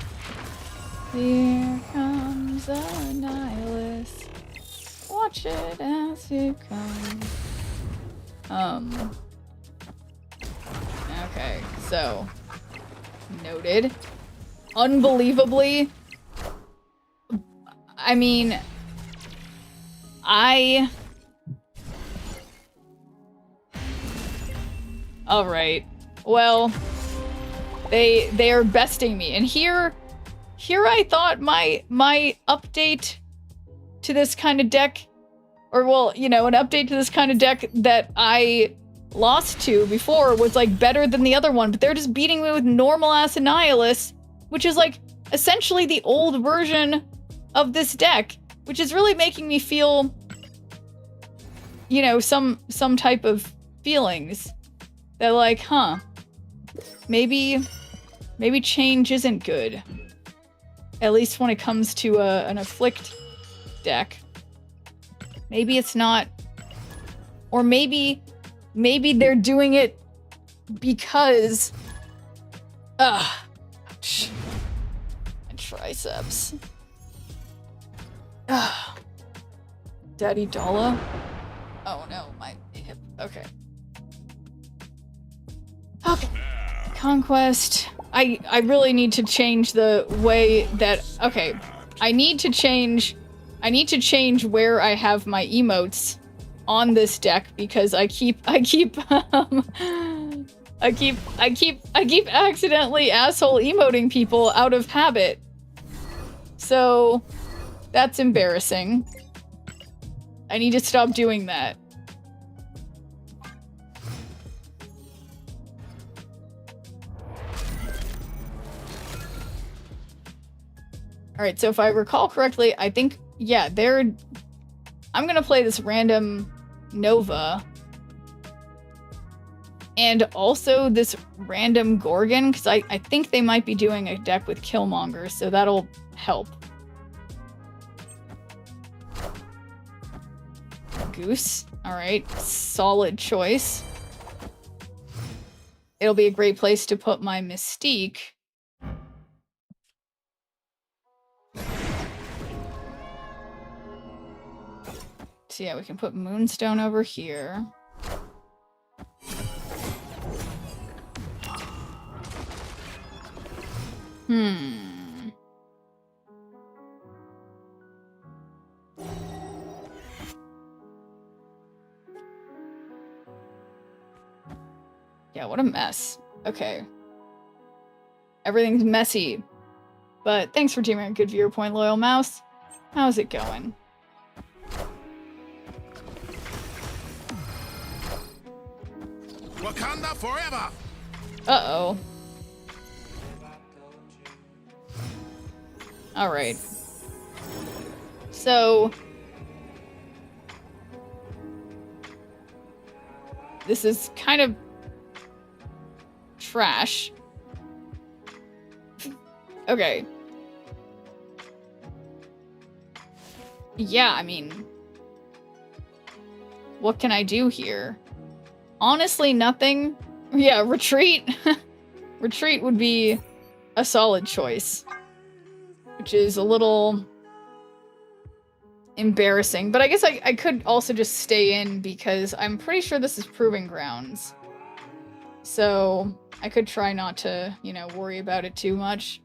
Here comes a Nihilus. Watch it as it comes. Okay, so noted. Unbelievably, I mean, all right. Well, they are besting me, and here I thought my update to this kind of deck, or well, you know, an update to this kind of deck that I lost to before was like better than the other one, but they're just beating me with normal ass Annihilus, which is like essentially the old version of this deck, which is really making me feel, you know, some type of feelings that like, huh, maybe change isn't good. At least when it comes to an Afflict deck. Maybe it's not, or maybe they're doing it because, ouch. My triceps. Daddy Dalla? Oh no, my hip. Okay. Okay. Conquest. I really need to change the way that, okay. I need to change where I have my emotes on this deck because I keep accidentally asshole emoting people out of habit. So that's embarrassing. I need to stop doing that. Alright, so if I recall correctly, I think, yeah, I'm gonna play this random Nova. And also this random Gorgon, because I think they might be doing a deck with Killmonger, so that'll help. Goose. Alright, solid choice. It'll be a great place to put my Mystique. So yeah, we can put Moonstone over here. Yeah, what a mess. Okay. Everything's messy. But thanks for teaming a good viewer point, Loyal Mouse. How's it going? Wakanda forever! Uh-oh. Alright. So... this is kind of... trash. Okay. Yeah, I mean... what can I do here? Honestly, nothing. Yeah, retreat. Retreat would be a solid choice. Which is a little embarrassing. But I guess I could also just stay in because I'm pretty sure this is Proving Grounds. So I could try not to, you know, worry about it too much.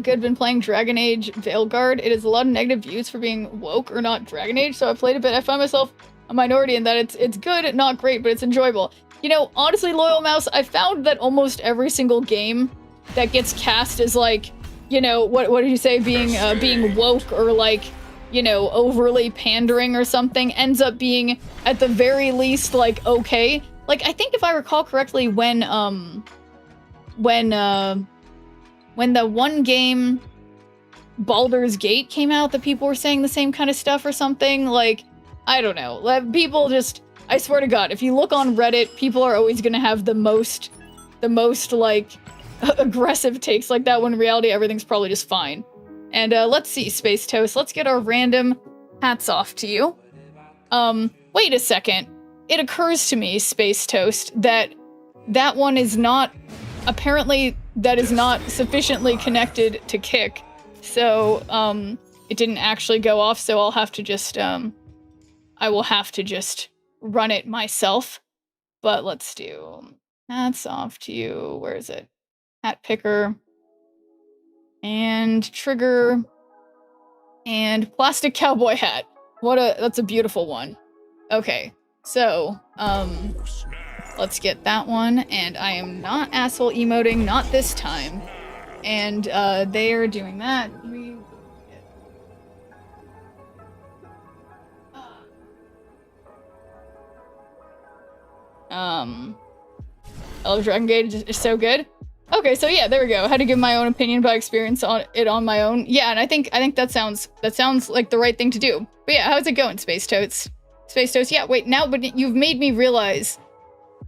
Good, been playing Dragon Age Veilguard. It is a lot of negative views for being woke or not Dragon Age, so I played a bit. I found myself a minority in that it's good, not great, but it's enjoyable. You know, honestly, Loyal Mouse, I found that almost every single game that gets cast as like, you know, what did you say, being woke or like, you know, overly pandering or something ends up being at the very least like okay. Like I think if I recall correctly, when the one game Baldur's Gate came out, that people were saying the same kind of stuff or something. Like, I don't know. Like, people just, I swear to God, if you look on Reddit, people are always gonna have the most like aggressive takes like that, when in reality everything's probably just fine. And let's see, Space Toast, let's get our random hats off to you. Wait a second. It occurs to me, Space Toast, that one is not, apparently that is not sufficiently connected to Kick. So, it didn't actually go off, so I'll have to just, I will have to just run it myself. But let's do hats off to you. Where is it? Hat picker. And trigger. And plastic cowboy hat. That's a beautiful one. Okay, so, let's get that one, and I am not asshole emoting, not this time. And, they are doing that. I love Dragon Gate is so good. Okay, so yeah, there we go. How to give my own opinion by experience on it on my own. Yeah, and I think that sounds like the right thing to do. But yeah, how's it going, Space Totes? Space Totes, yeah, wait, now, but you've made me realize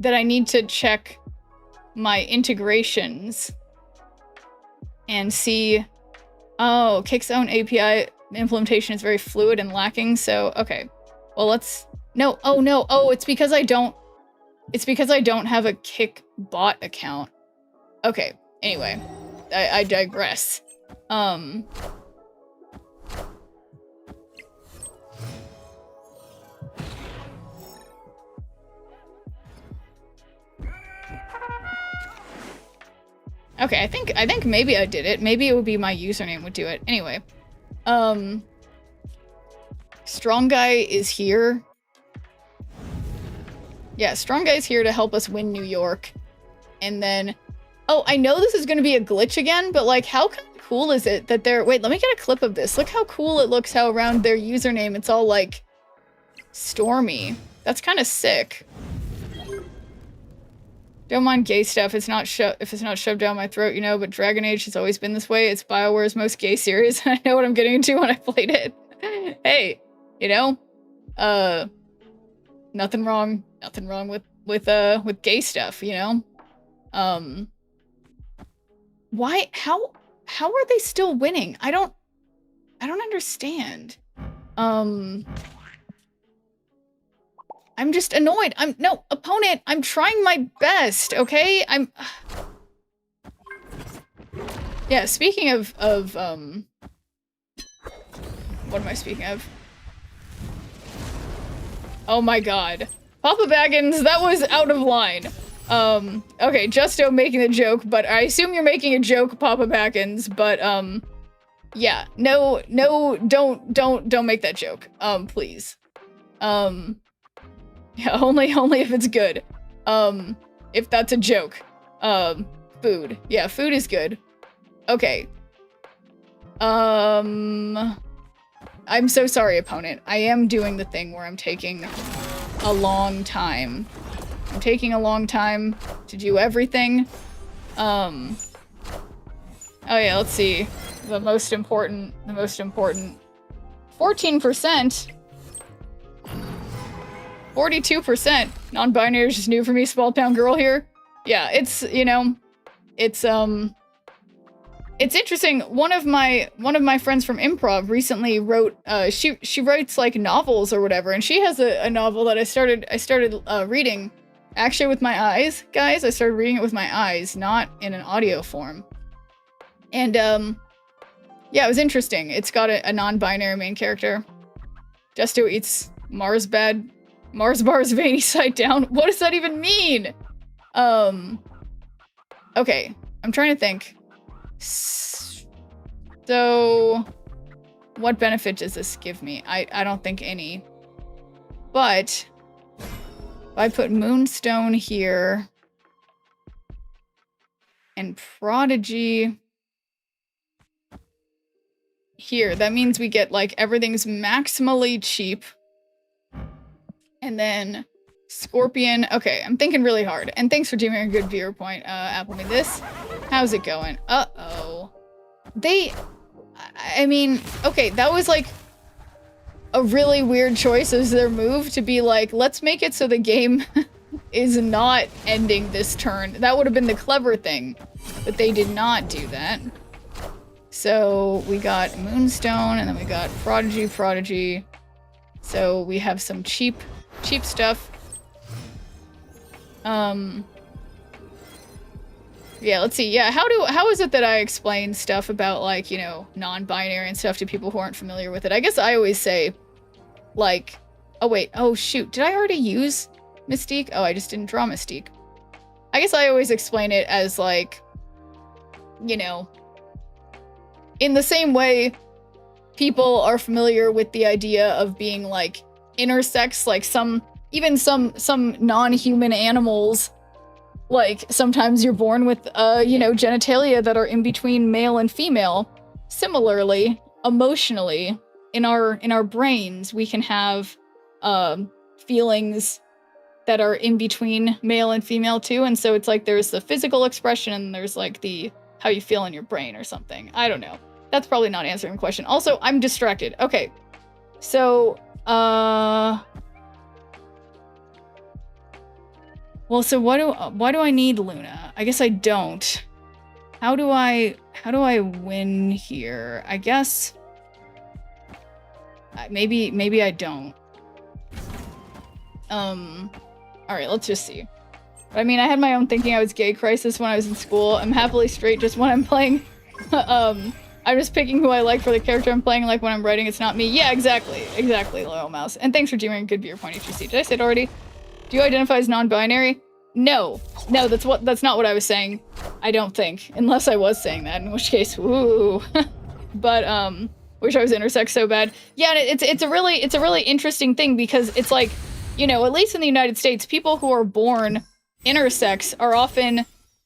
that I need to check my integrations and see, oh, Kick's own API implementation is very fluid and lacking, so, okay. Well, let's, no, it's because I don't have a Kick bot account. Okay, anyway, I digress. Okay, I think maybe I did it. Maybe it would be my username would do it. Anyway. Strong Guy is here. Yeah, Strong Guy is here to help us win New York. And then... oh, I know this is gonna be a glitch again, but like, how cool is it that they're... wait, let me get a clip of this. Look how cool it looks, how around their username it's all like... stormy. That's kind of sick. Don't mind gay stuff, if it's not shoved down my throat, you know, but Dragon Age has always been this way. It's BioWare's most gay series, and I know what I'm getting into when I played it. Hey, you know, nothing wrong with gay stuff, you know? Why, how are they still winning? I don't understand. I'm just annoyed. No, opponent, I'm trying my best, okay? Yeah, speaking of, what am I speaking of? Oh my god. Papa Baggins, that was out of line. Okay, Justo making a joke, but I assume you're making a joke, Papa Baggins, but, Yeah, no, don't make that joke. Please. Yeah, only if it's good. If that's a joke. Food. Yeah, food is good. Okay. I'm so sorry, opponent. I am doing the thing where I'm taking a long time. I'm taking a long time to do everything. Oh yeah, let's see. The most important. 14%. 42%. Non-binary is just new for me, small town girl here. Yeah, it's, you know, it's interesting. One of my friends from improv recently wrote, she writes like novels or whatever, and she has a novel that I started reading actually with my eyes, guys. I started reading it with my eyes, not in an audio form. And, yeah, it was interesting. It's got a non-binary main character. Justo eats Mars bars veiny side down. What does that even mean? Okay, I'm trying to think. So, what benefit does this give me? I don't think any. But, if I put Moonstone here, and Prodigy here, that means we get, like, everything's maximally cheap. And then Scorpion. Okay, I'm thinking really hard. And thanks for doing a good viewer point, Apple Me This. How's it going? Uh-oh. I mean, okay, that was like a really weird choice as their move to be like, let's make it so the game is not ending this turn. That would have been the clever thing, but they did not do that. So we got Moonstone, and then we got Prodigy. So we have some cheap stuff. Yeah, let's see. Yeah, how is it that I explain stuff about, like, you know, non-binary and stuff to people who aren't familiar with it? I guess I always say, like, oh wait, oh shoot, did I already use Mystique? Oh, I just didn't draw Mystique. I guess I always explain it as, like, you know, in the same way people are familiar with the idea of being, like, intersex, like some non-human animals, like sometimes you're born with you know, genitalia that are in between male and female. Similarly, emotionally, in our brains, we can have feelings that are in between male and female too, and so it's like there's the physical expression and there's like the how you feel in your brain or something. I don't know. That's probably not answering the question. Also, I'm distracted. Okay. So, well, so why do I need Luna? I guess I don't. How do I win here? I guess maybe I don't. All right, let's just see. But, I mean, I had my own thinking I was gay crisis when I was in school. I'm happily straight just when I'm playing. I'm just picking who I like for the character I'm playing, like when I'm writing, it's not me. Yeah, exactly, Loyal Mouse. And thanks for doing a good viewer point, HTC. Did I say it already? Do you identify as non-binary? No, that's not what I was saying. I don't think, unless I was saying that, in which case, woo. But wish I was intersex so bad. Yeah, it's a really interesting thing because it's like, you know, at least in the United States, people who are born intersex are often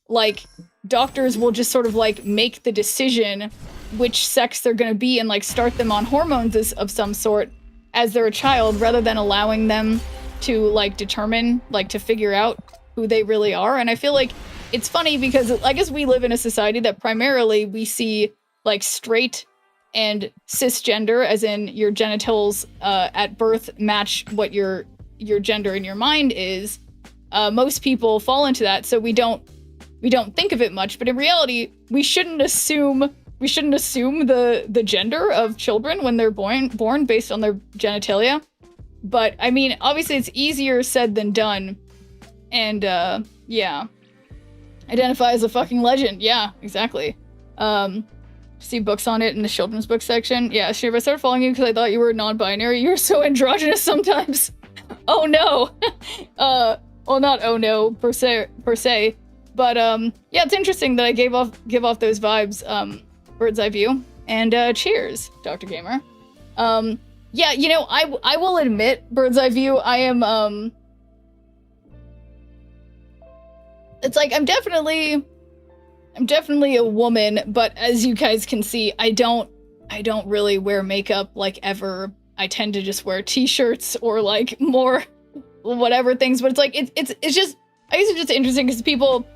like, doctors will just sort of like make the decision which sex they're gonna be and like start them on hormones of some sort as they're a child, rather than allowing them to like determine, like to figure out who they really are. And I feel like it's funny because I guess we live in a society that primarily we see like straight and cisgender, as in your genitals at birth match what your gender in your mind is. Most people fall into that, so we don't think of it much, but in reality, we shouldn't assume the gender of children when they're born based on their genitalia. But I mean, obviously it's easier said than done. And yeah. Identify as a fucking legend. Yeah, exactly. See books on it in the children's book section. Yeah, sure, I started following you because I thought you were non-binary. You're so androgynous sometimes. Oh no. Well, not oh no per se. But yeah, it's interesting that I give off those vibes, bird's eye view. And cheers, Dr. Gamer. Yeah, you know, I will admit, Bird's Eye View, I am, it's like, I'm definitely a woman, but as you guys can see, I don't really wear makeup, like, ever. I tend to just wear t-shirts or, like, more whatever things, but it's like, it's just, I guess it's just interesting because people,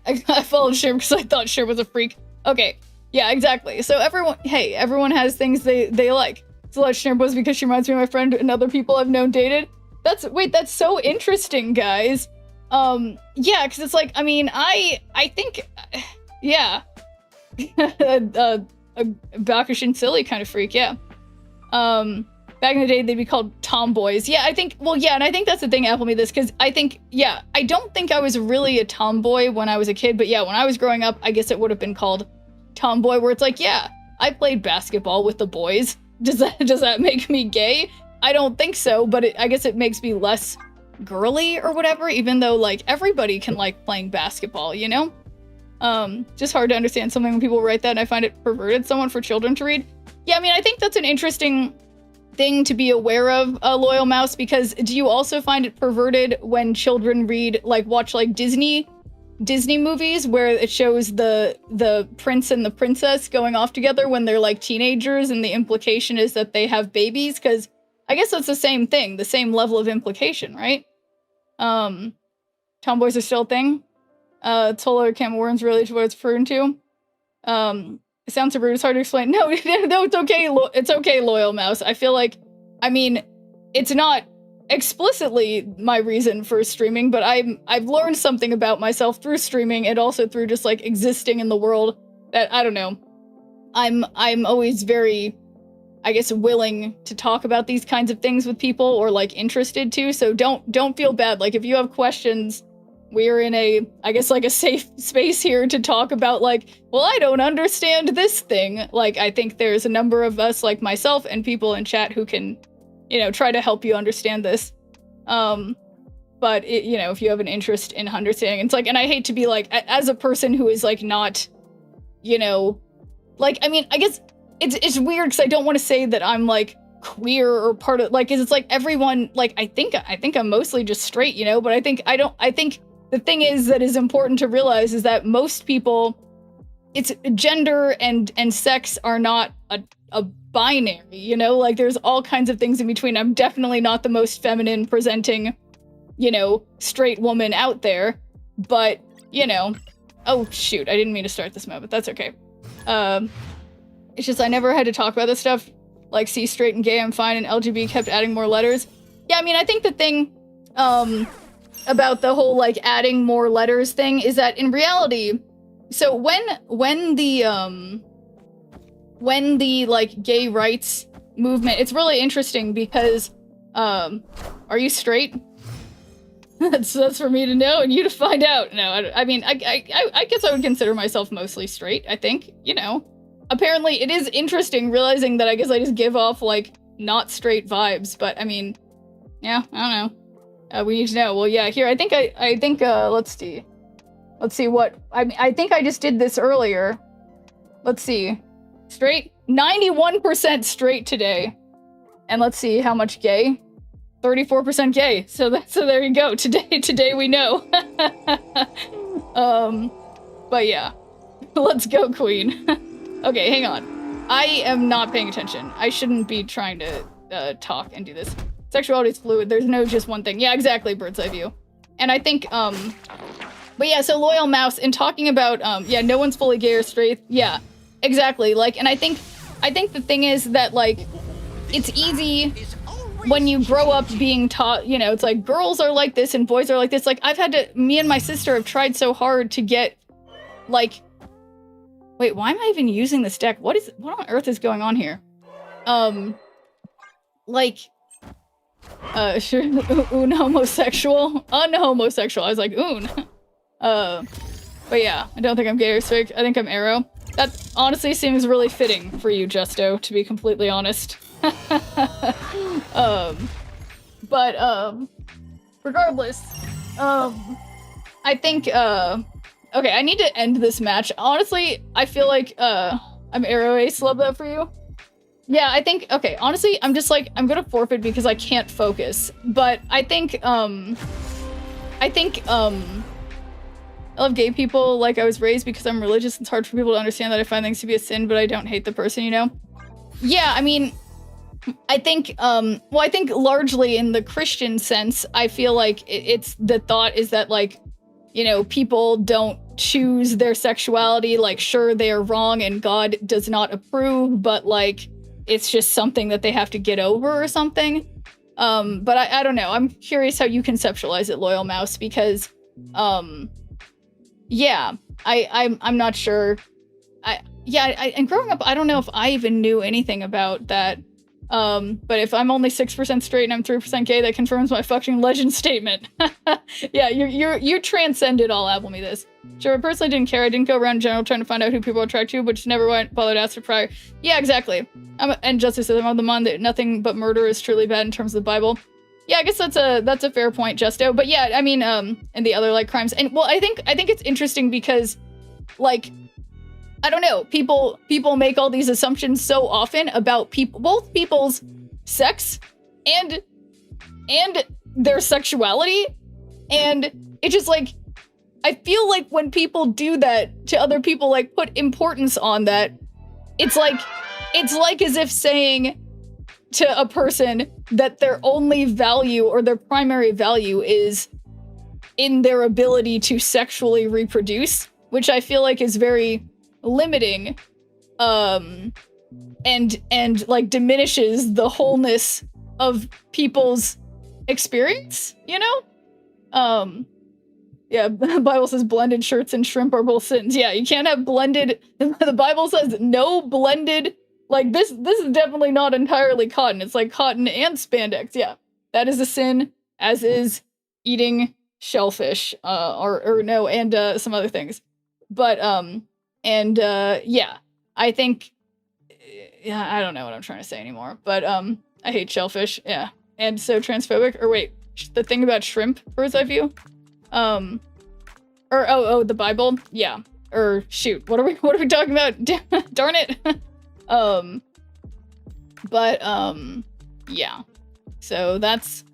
I followed Shrimp because I thought Shrimp was a freak. Okay, yeah, exactly. So everyone has things they like. Celeste Shrimp was because she reminds me of my friend and other people I've known dated. That's so interesting, guys. Yeah, because it's like, I mean, I think, yeah. A backish and silly kind of freak, yeah. Back in the day, they'd be called tomboys. Yeah, I think, well, yeah, and I think that's the thing, Apple me this, because I think, yeah, I don't think I was really a tomboy when I was a kid, but yeah, when I was growing up, I guess it would have been called tomboy, where it's like, yeah, I played basketball with the boys. Does that make me gay? I don't think so, but I guess it makes me less girly or whatever, even though, like, everybody can like playing basketball, you know? Just hard to understand something when people write that, and I find it perverted, someone for children to read. Yeah, I mean, I think that's an interesting thing to be aware of, Loyal Mouse, because do you also find it perverted when children watch like Disney movies where it shows the prince and the princess going off together when they're like teenagers, and the implication is that they have babies? Because I guess that's the same thing, the same level of implication, right? Tomboys are still a thing. Tola Cameron's really what it's referring to. It sounds so rude, it's hard to explain. No, no, it's okay. It's okay, Loyal Mouse. I feel like, I mean, it's not explicitly my reason for streaming, but I've learned something about myself through streaming, and also through just like existing in the world, that, I don't know, I'm always very, I guess, willing to talk about these kinds of things with people, or like interested to. So don't feel bad. Like, if you have questions, we're in a, I guess, like a safe space here to talk about, like, well, I don't understand this thing. Like, I think there's a number of us, like myself and people in chat, who can, you know, try to help you understand this. But you know, if you have an interest in understanding, it's like, and I hate to be like, as a person who is like not, you know, like, I mean, I guess it's weird because I don't want to say that I'm like queer or part of, like, it's like everyone, like, I think I'm mostly just straight, you know, but I think the thing that is important to realize is that most people, it's gender and sex are not a binary, you know, like there's all kinds of things in between. I'm definitely not the most feminine presenting, you know, straight woman out there, but, you know, oh shoot, I didn't mean to start this mode, but that's okay. It's just I never had to talk about this stuff, like, see, straight and gay, I'm fine, and LGB kept adding more letters. Yeah, I mean, I think the thing, about the whole, like, adding more letters thing is that in reality, so when the like gay rights movement, it's really interesting because, are you straight? that's for me to know and you to find out. No, I mean, I guess I would consider myself mostly straight, I think, you know. Apparently it is interesting realizing that I guess I just give off, like, not straight vibes, but I mean, yeah, I don't know. We need to know. Well, yeah, here, I think, let's see what, I mean, I think I just did this earlier. Let's see. Straight? 91% straight today. And let's see how much gay. 34% gay. So there you go. Today we know. But yeah. Let's go, queen. Okay, hang on. I am not paying attention. I shouldn't be trying to talk and do this. Sexuality is fluid. There's no just one thing. Yeah, exactly, Bird's Eye View. And I think, but yeah, so Loyal Mouse, in talking about, yeah, no one's fully gay or straight. Yeah, exactly. Like, and I think the thing is that, like, it's easy when you grow up being taught, you know, it's like girls are like this and boys are like this. Like, me and my sister have tried so hard to get, like, wait, why am I even using this deck? What on earth is going on here? Like, sure, homosexual, unhomosexual. I was like, but yeah, I don't think I'm gay or straight. I think I'm arrow. That honestly seems really fitting for you, Justo, to be completely honest. Regardless, I think, okay, I need to end this match. Honestly, I feel like, I'm Arrow Ace, love that for you. Yeah, I think, okay, honestly, I'm just like, I'm gonna forfeit because I can't focus. But I think, I love gay people like I was raised because I'm religious. It's hard for people to understand that I find things to be a sin, but I don't hate the person, you know? Yeah, I mean, I think, well, I think largely in the Christian sense, I feel like it's the thought is that, like, you know, people don't choose their sexuality. Like, sure, they are wrong and God does not approve, but, like, it's just something that they have to get over or something. But I don't know. I'm curious how you conceptualize it, Loyal Mouse, because, yeah, I'm not sure. And growing up, I don't know if I even knew anything about that. But if I'm only 6% straight and I'm 3% gay, that confirms my fucking legend statement. Yeah, you transcended all Apple me this. Sure, I personally didn't care. I didn't go around in general trying to find out who people attract to, but just never bothered to ask for prior. Yeah, exactly. And Justice says I'm on the mind that nothing but murder is truly bad in terms of the Bible. Yeah, I guess that's a fair point, Justo. But yeah, I mean, and the other like crimes. And well, I think it's interesting because, like, I don't know, people make all these assumptions so often about both people's sex and their sexuality, and it just, like, I feel like when people do that to other people, like, put importance on that, it's like as if saying to a person that their only value or their primary value is in their ability to sexually reproduce, which I feel like is very limiting, and like diminishes the wholeness of people's experience, you know? Yeah, the Bible says blended shirts and shrimp are both sins. Yeah, you can't have blended. The Bible says no blended. Like, this is definitely not entirely cotton. It's like cotton and spandex. Yeah, that is a sin, as is eating shellfish, or no, and some other things. But yeah, I think, yeah, I don't know what I'm trying to say anymore. But I hate shellfish. Yeah, and so transphobic. Or wait, the thing about shrimp, bird's eye view. Or the Bible. Yeah. Or shoot, what are we talking about? Darn it. But yeah. So that's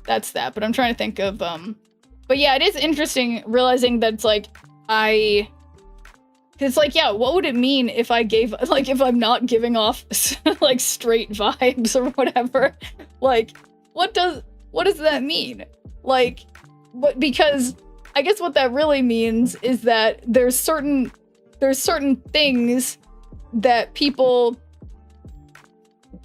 that. But I'm trying to think of but yeah, it is interesting realizing that it's like it's like, yeah, what would it mean if I gave, like, if I'm not giving off like straight vibes or whatever? Like, what does that mean? Like, but because I guess what that really means is that there's certain things that people,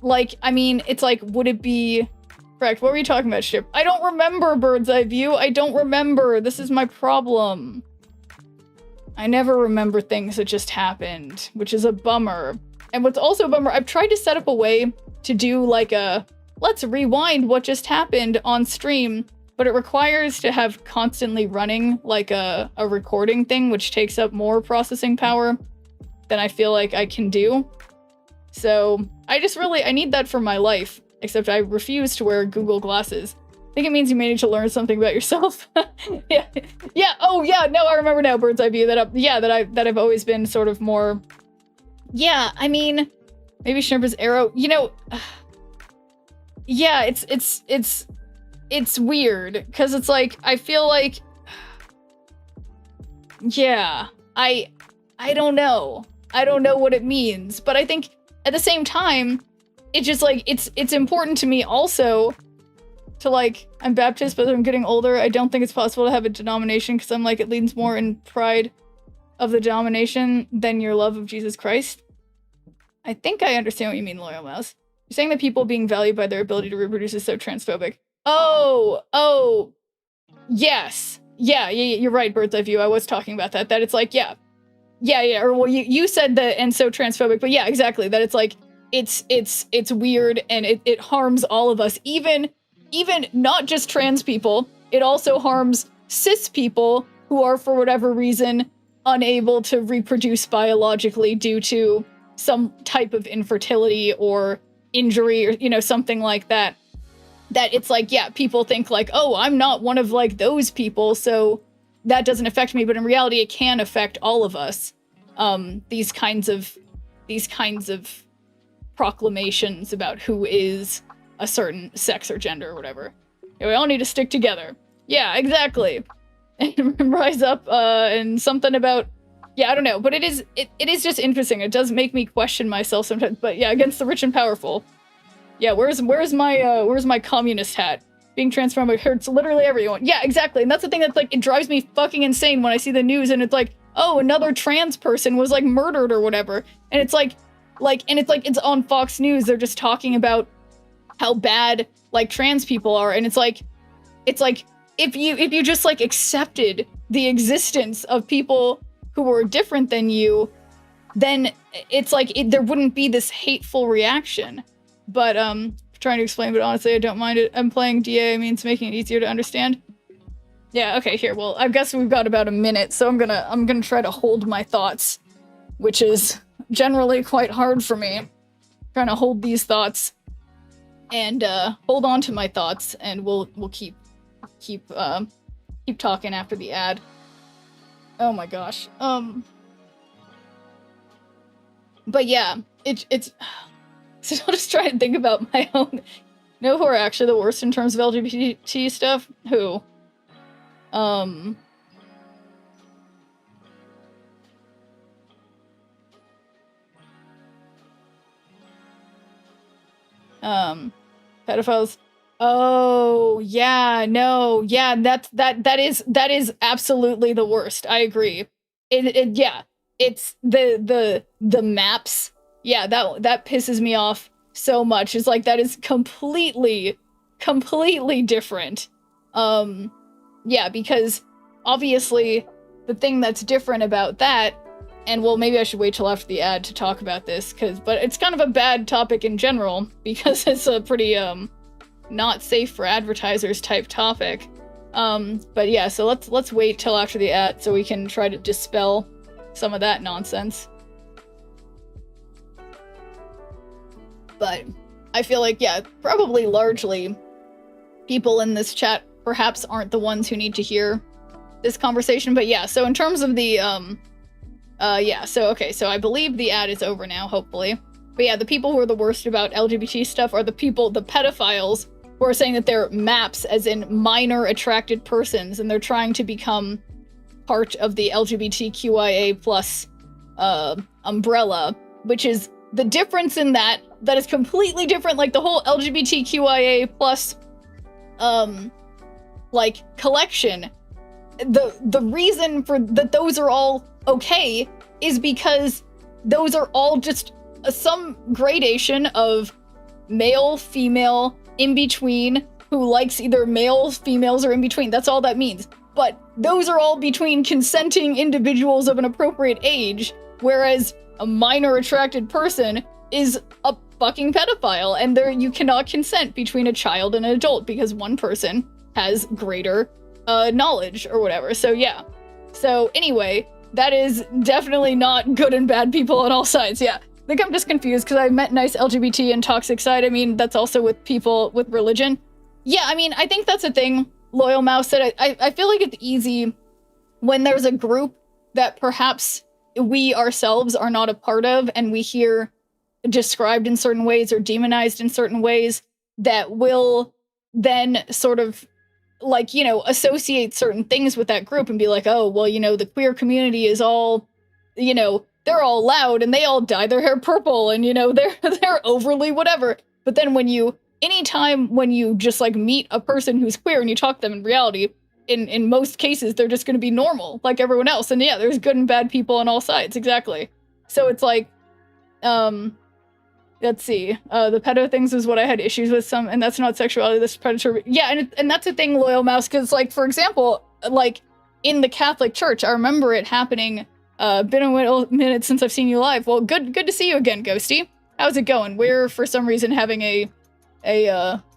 like, I mean, it's like, would it be correct? What were you talking about, Ship? I don't remember, bird's eye view. I don't remember. This is my problem. I never remember things that just happened, which is a bummer. And what's also a bummer, I've tried to set up a way to do like a, let's rewind what just happened on stream, but it requires to have constantly running like a recording thing, which takes up more processing power than I feel like I can do. So I need that for my life, except I refuse to wear Google glasses. I think it means you may need to learn something about yourself. Yeah. Oh yeah. No, I remember now. Bird's eye view that I've always been sort of more. Yeah. I mean, maybe shrimp is arrow. You know. Yeah. It's weird because it's like I feel like. Yeah. I don't know. I don't know what it means, but I think at the same time, it's just like it's important to me also. To like, I'm Baptist, but I'm getting older. I don't think it's possible to have a denomination because I'm like, it leans more in pride of the denomination than your love of Jesus Christ. I think I understand what you mean, Loyal Mouse. You're saying that people being valued by their ability to reproduce is so transphobic. Oh, yes. Yeah, you're right, bird's eye view. I was talking about that it's like, yeah. Or well, you said that, and so transphobic, but yeah, exactly. That it's like, it's weird and it harms all of us, even not just trans people, it also harms cis people who are, for whatever reason, unable to reproduce biologically due to some type of infertility or injury or, you know, something like that. That it's like, yeah, people think like, oh, I'm not one of like those people, so that doesn't affect me. But in reality, it can affect all of us. these kinds of proclamations about who is a certain sex or gender or whatever. Yeah, we all need to stick together. Yeah, exactly. And rise up, and something about, yeah, I don't know, but it is just interesting. It does make me question myself sometimes, but yeah, against the rich and powerful. Yeah, where's my communist hat? Being transformed hurts literally everyone. Yeah, exactly. And that's the thing that's like, it drives me fucking insane when I see the news and it's like, oh, another trans person was like murdered or whatever. And it's like, it's on Fox News. They're just talking about how bad like trans people are. And it's like, if you just like accepted the existence of people who were different than you, then it's like there wouldn't be this hateful reaction. But trying to explain, but honestly I don't mind it. I'm playing DA means making it easier to understand. Yeah, okay, here. Well, I guess we've got about a minute, so I'm gonna try to hold my thoughts, which is generally quite hard for me. Trying to hold these thoughts and hold on to my thoughts, and we'll keep talking after the ad. Oh my gosh. But yeah, it's so I'll just try and think about my own. Know who are actually the worst in terms of LGBT stuff? Who? Pedophiles. Oh, yeah, no, yeah, that is absolutely the worst. I agree. Yeah, it's the maps. Yeah, that pisses me off so much. It's like, that is completely different. Yeah, because obviously the thing that's different about that, and well, maybe I should wait till after the ad to talk about this, but it's kind of a bad topic in general, because it's a pretty, not safe for advertisers type topic. But yeah, so let's wait till after the ad so we can try to dispel some of that nonsense. But I feel like, yeah, probably largely people in this chat perhaps aren't the ones who need to hear this conversation. But yeah, so in terms of the, yeah, so okay, so I believe the ad is over now, hopefully. But yeah, the people who are the worst about LGBT stuff are the pedophiles, who are saying that they're MAPs, as in minor attracted persons, and they're trying to become part of the LGBTQIA plus umbrella, which is the difference in that is completely different. Like, the whole LGBTQIA plus like collection, the reason for that those are all okay is because those are all just some gradation of male, female, in between, who likes either males, females, or in between. That's all that means. But those are all between consenting individuals of an appropriate age, whereas a minor attracted person is a fucking pedophile, and you cannot consent between a child and an adult because one person has greater knowledge or whatever. So yeah. So anyway, that is definitely not good and bad people on all sides. Yeah. I think I'm just confused because I meant nice LGBT and toxic side. I mean, that's also with people with religion. Yeah, I mean, I think that's a thing Loyal Mouse said. I feel like it's easy when there's a group that perhaps we ourselves are not a part of, and we hear described in certain ways or demonized in certain ways, that will then sort of, like, you know, associate certain things with that group and be like, oh, well, you know, the queer community is all, you know, they're all loud and they all dye their hair purple and, you know, they're overly whatever. But then anytime when you just like meet a person who's queer and you talk to them, in reality, in most cases, they're just going to be normal like everyone else. And yeah, there's good and bad people on all sides. Exactly. So it's like, let's see, the pedo things is what I had issues with some, and that's not sexuality, that's predatory. Yeah, and that's a thing, Loyal Mouse, because like, for example, like in the Catholic Church, I remember it happening. Been a minute since I've seen you live. Well, good to see you again, Ghosty. How's it going? We're, for some reason, having a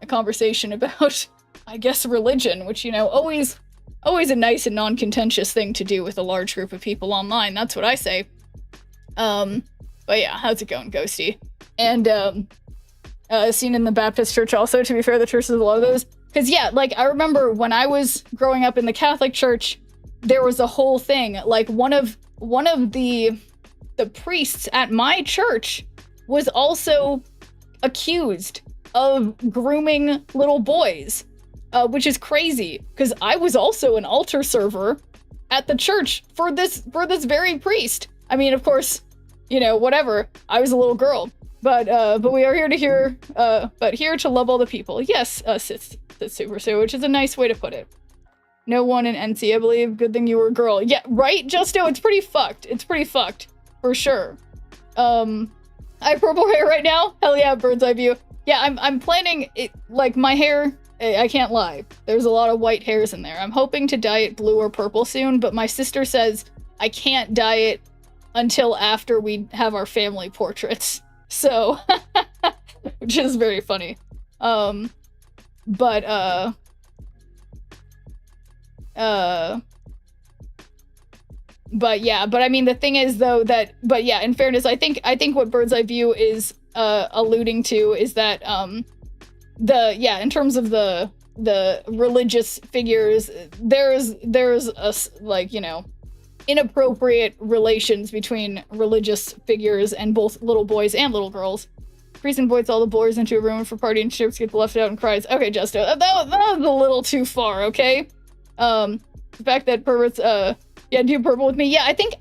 conversation about, I guess, religion, which, you know, always a nice and non-contentious thing to do with a large group of people online. That's what I say. But yeah, how's it going, Ghosty? And, seen in the Baptist church also, to be fair, the church is a lot of those. Because, yeah, like, I remember when I was growing up in the Catholic Church, there was a whole thing, like, one of the the priests at my church was also accused of grooming little boys, which is crazy because I was also an altar server at the church for this very priest. I mean, of course, you know, whatever. I was a little girl, but we are here to here to love all the people. Yes, Sith Super Sue, which is a nice way to put it. No one in NC, I believe. Good thing you were a girl. Yeah, right, Justo? It's pretty fucked. It's pretty fucked. For sure. I have purple hair right now. Hell yeah, bird's eye view. Yeah, I'm planning it, like, my hair, I can't lie. There's a lot of white hairs in there. I'm hoping to dye it blue or purple soon, but my sister says I can't dye it until after we have our family portraits. So, which is very funny. But yeah, but I mean, the thing is though that, but yeah, in fairness, I think what Bird's Eye View is alluding to is that in terms of the religious figures, there's a, like, you know, inappropriate relations between religious figures and both little boys and little girls. Priest invites all the boys into a room for party and ships get left out and cries. Okay, Justo, that was a little too far, okay? The fact that perverts, yeah, do purple with me. Yeah, I think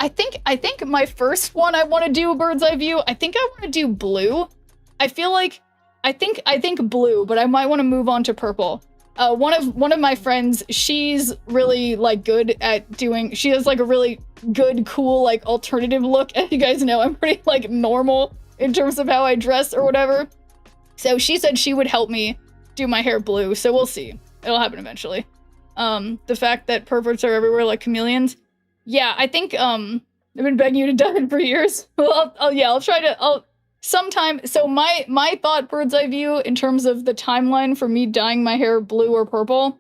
my first one I want to do Bird's Eye View. I think I want to do blue. I feel like, I think blue, but I might want to move on to purple. One of my friends, she's really, like, good at doing, she has, like, a really good, cool, like, alternative look. As you guys know, I'm pretty, like, normal in terms of how I dress or whatever. So she said she would help me do my hair blue, so we'll see. It'll happen eventually. The fact that perverts are everywhere like chameleons. Yeah, I think, I've been begging you to dye it for years. Well, I'll try to, sometime. So my thought, Bird's Eye View, in terms of the timeline for me dyeing my hair blue or purple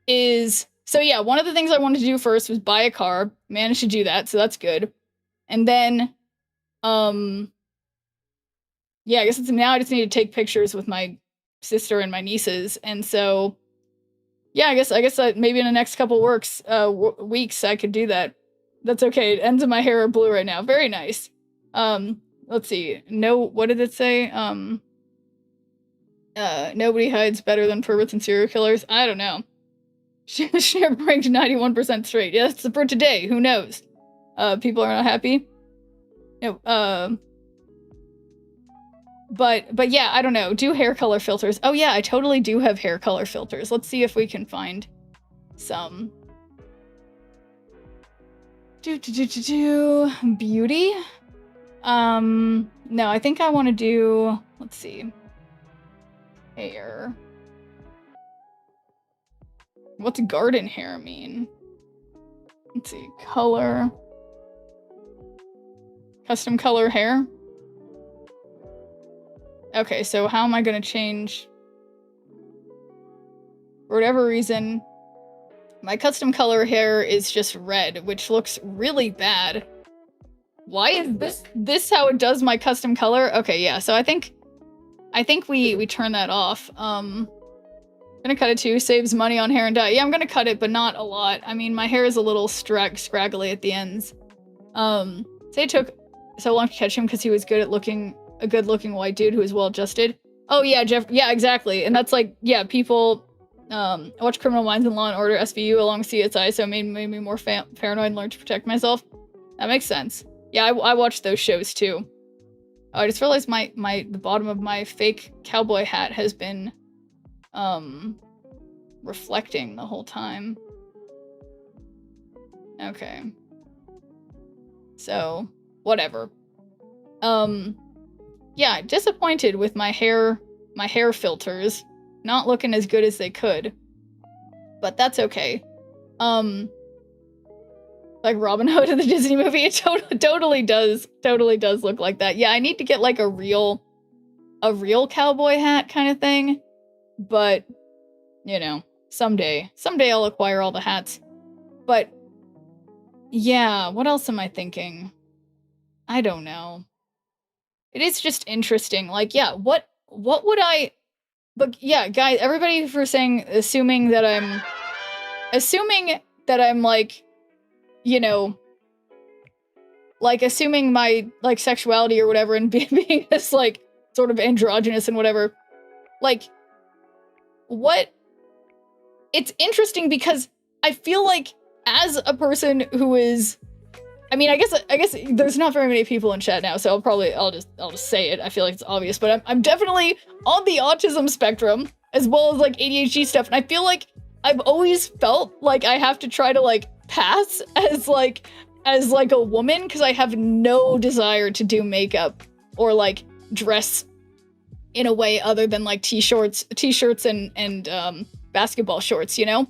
is, so yeah, one of the things I wanted to do first was buy a car. Managed to do that, so that's good. And then, yeah, I guess now I just need to take pictures with my sister and my nieces. And so, yeah, I guess maybe in the next couple weeks I could do that. That's okay. Ends of my hair are blue right now. Very nice. Let's see. No, what did it say? Nobody hides better than perverts and serial killers. I don't know. Share ranked 91% straight. Yeah, that's for today. Who knows? People are not happy. No, but yeah, I don't know. Do hair color filters. Oh yeah, I totally do have hair color filters. Let's see if we can find some. Beauty. No, I think I want to do, let's see. Hair. What's garden hair mean? Let's see. Color. Custom color hair. Okay, so how am I gonna change? For whatever reason, my custom color hair is just red, which looks really bad. Why is this how it does my custom color? Okay, yeah, so I think we turn that off. Gonna cut it too, saves money on hair and dye. Yeah, I'm gonna cut it, but not a lot. I mean, my hair is a little scraggly at the ends. Say it took so long to catch him because he was good at looking, a good looking white dude who was well adjusted. Oh yeah, Jeff, yeah, exactly. And that's like, yeah, people, I watch Criminal Minds and Law and Order SVU along with CSI, so it made me more paranoid and learned to protect myself. That makes sense. Yeah, I watched those shows too. Oh, I just realized the bottom of my fake cowboy hat has been, reflecting the whole time. Okay. So, whatever. Yeah, disappointed with my hair filters. Not looking as good as they could. But that's okay. Like Robin Hood in the Disney movie, it totally does look like that. Yeah, I need to get like a real cowboy hat kind of thing. But, you know, someday I'll acquire all the hats. But yeah, what else am I thinking? I don't know. It is just interesting. Like, yeah, what would I... But yeah, guys, everybody for saying, assuming that I'm like, you know, like, assuming my, like, sexuality or whatever, and being this, like, sort of androgynous and whatever, like, it's interesting because I feel like as a person who is, I mean, I guess there's not very many people in chat now, so I'll just say it. I feel like it's obvious, but I'm definitely on the autism spectrum, as well as, like, ADHD stuff, and I feel like I've always felt like I have to try to, like, pass as a woman, because I have no desire to do makeup or, like, dress in a way other than, like, t-shirts and basketball shorts, you know?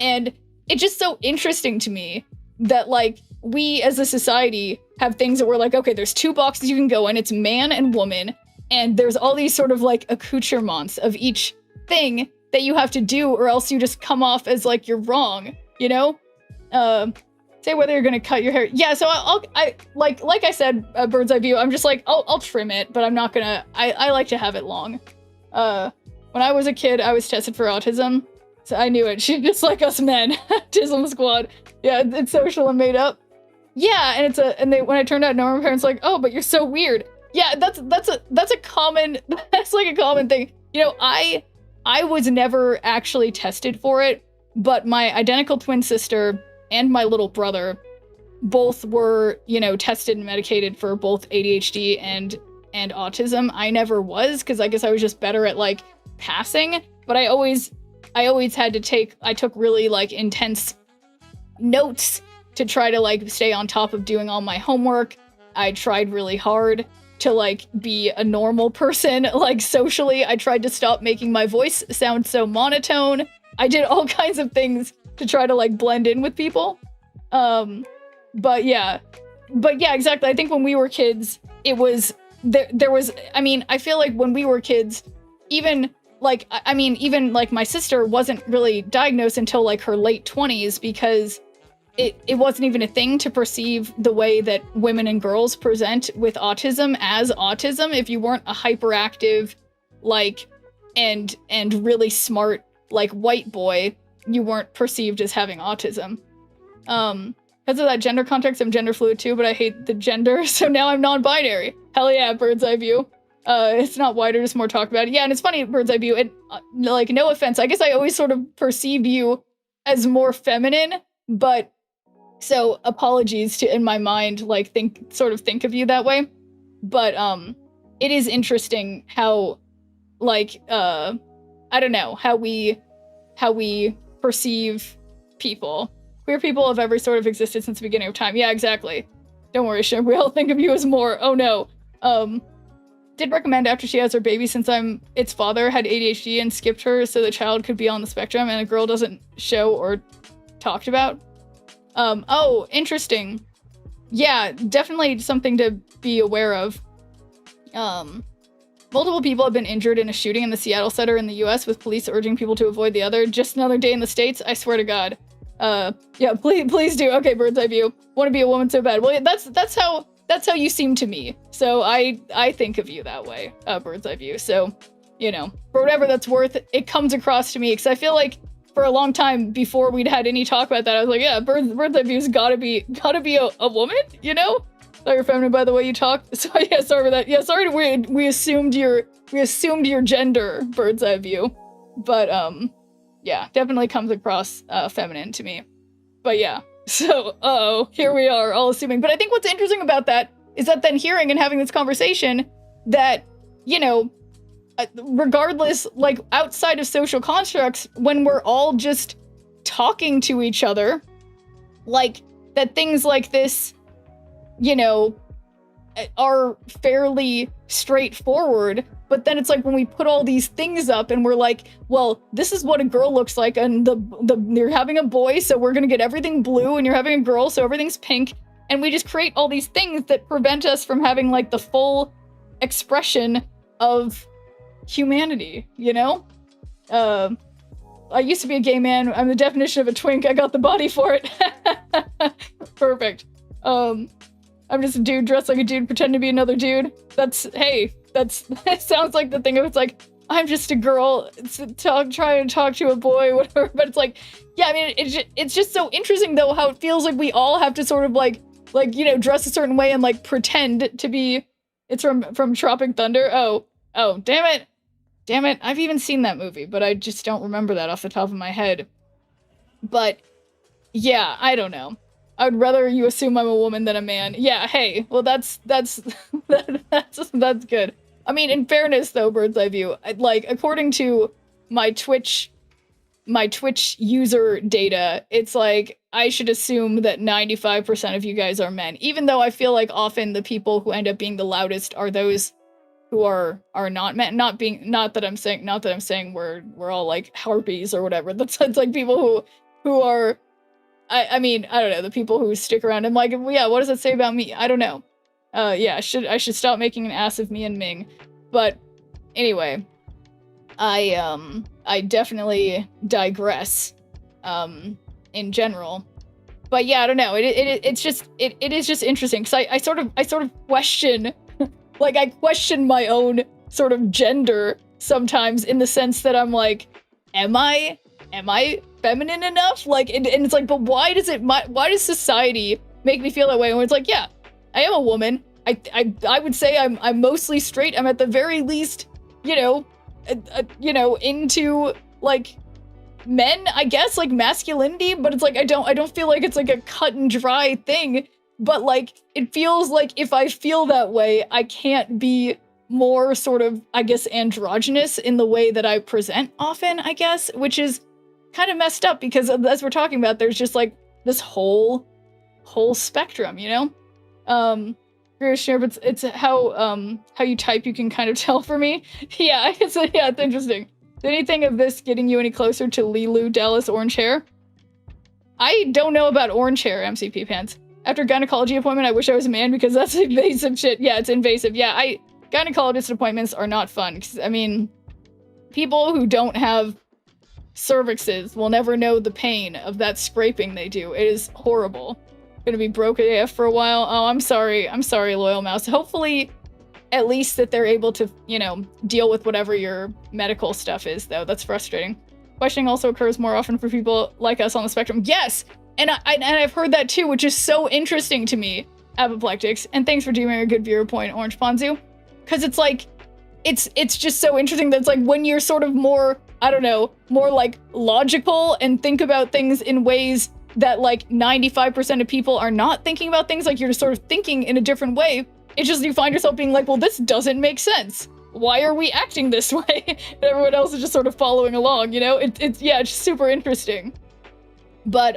And it's just so interesting to me that, like, we as a society have things that we're like, okay, there's 2 boxes you can go in, it's man and woman, and there's all these sort of, like, accoutrements of each thing that you have to do, or else you just come off as, like, you're wrong, you know? Say whether you're gonna cut your hair. Yeah, so I like I said, bird's eye view, I'm just like, I'll trim it, but I'm not gonna, I like to have it long. When I was a kid, I was tested for autism, so I knew it. She's just like us men. Autism squad. Yeah, it's social and made up. Yeah, and when I turned out, no, my parents were like, oh, but you're so weird. Yeah, that's a common, that's like a common thing. You know, I was never actually tested for it, but my identical twin sister and my little brother both were, you know, tested and medicated for both ADHD and autism. I never was, because I guess I was just better at, like, passing, but I always had to I took really, like, intense notes to try to, like, stay on top of doing all my homework. I tried really hard to, like, be a normal person, like, socially. I tried to stop making my voice sound so monotone. I did all kinds of things to try to, like, blend in with people. But yeah, exactly. I think when we were kids, it was, there was, I mean, I feel like when we were kids, even, like, even, like, my sister wasn't really diagnosed until, like, her late 20s, because it wasn't even a thing to perceive the way that women and girls present with autism as autism. If you weren't a hyperactive, like, and really smart, like, white boy, you weren't perceived as having autism. Because of that gender context, I'm gender fluid too, but I hate the gender, so now I'm non-binary. Hell yeah, bird's eye view. It's not wider, just more talk about it. Yeah, and it's funny, bird's eye view, and, like, no offense, I guess I always sort of perceived you as more feminine, but, so apologies to, in my mind, like, think of you that way. But, it is interesting how, like, I don't know, how we perceive people. Queer people have ever sort of existed since the beginning of time. Yeah, exactly. Don't worry, Shim. We all think of you as more. Oh no. Did recommend after she has her baby, since its father had ADHD and skipped her so the child could be on the spectrum and a girl doesn't show or talked about. Oh, interesting. Yeah, definitely something to be aware of. Multiple people have been injured in a shooting in the Seattle Center in the US, with police urging people to avoid the other. Just another day in the States, I swear to God. Yeah, please do. Okay, bird's eye view. Want to be a woman so bad. Well, that's how you seem to me. So I think of you that way, bird's eye view. So, you know, for whatever that's worth, it comes across to me, because I feel like for a long time before we'd had any talk about that, I was like, yeah, bird's eye view's gotta be a woman, you know? Thought you're feminine by the way you talk. So yeah, sorry for that. Yeah, sorry we assumed your gender, bird's eye view. But yeah, definitely comes across feminine to me. But yeah, so here we are, all assuming. But I think what's interesting about that is that then hearing and having this conversation that, you know, regardless, like, outside of social constructs, when we're all just talking to each other, like, that things like this, you know, are fairly straightforward, but then it's like when we put all these things up and we're like, well, this is what a girl looks like, and you're having a boy, so we're gonna get everything blue, and you're having a girl, so everything's pink, and we just create all these things that prevent us from having, like, the full expression of humanity, you know? I used to be a gay man. I'm the definition of a twink. I got the body for it. Perfect. I'm just a dude dressed like a dude, pretend to be another dude. That sounds like the thing of, it's like, I'm just a girl trying to talk to a boy, whatever. But it's like, yeah, I mean, it's just so interesting, though, how it feels like we all have to sort of, like, like, you know, dress a certain way and like pretend to be, it's from Tropic Thunder. Oh, damn it. I've even seen that movie, but I just don't remember that off the top of my head. But yeah, I don't know. I would rather you assume I'm a woman than a man. Yeah, hey, well that's that's good. I mean, in fairness though, Bird's Eye View, like according to my Twitch user data, it's like I should assume that 95% of you guys are men, even though I feel like often the people who end up being the loudest are those who are not men. Not that I'm saying we're all like harpies or whatever. That's like people who are, I mean, I don't know, the people who stick around and like, yeah, what does it say about me? I don't know. Yeah, I should stop making an ass of me and Ming. But anyway, I definitely digress, in general. But yeah, I don't know. It is just interesting because I sort of question, like I question my own sort of gender sometimes in the sense that I'm like, am I feminine enough? Like, and it's like, but why does society make me feel that way? And it's like, yeah, I am a woman. I would say I'm mostly straight. I'm at the very least, you know, into like men, I guess, like masculinity, but it's like I don't feel like it's like a cut and dry thing, but like it feels like if I feel that way, I can't be more sort of, I guess, androgynous in the way that I present often, I guess, which is kind of messed up because as we're talking about, there's just like this whole spectrum, you know? But it's how you type, you can kind of tell for me. Yeah, it's interesting. Is anything of this getting you any closer to Lilu Dallas orange hair? I don't know about orange hair, MCP pants. After gynecology appointment, I wish I was a man because that's invasive shit. Yeah, it's invasive. Yeah, gynecologist appointments are not fun. 'Cause, I mean, people who don't have cervixes will never know the pain of that scraping they do. It is horrible. Gonna be broke AF for a while. Oh, I'm sorry, Loyal Mouse. Hopefully, at least that they're able to, you know, deal with whatever your medical stuff is, though. That's frustrating. Questioning also occurs more often for people like us on the spectrum. Yes! And I've heard that too, which is so interesting to me, Apoplectics. And thanks for doing a good viewer point, Orange Ponzu. Because it's like, it's just so interesting that it's like when you're sort of more, I don't know, more like logical and think about things in ways that like 95% of people are not thinking about things, like you're just sort of thinking in a different way. It's just you find yourself being like, well, this doesn't make sense. Why are we acting this way? And everyone else is just sort of following along, you know? It's just super interesting. But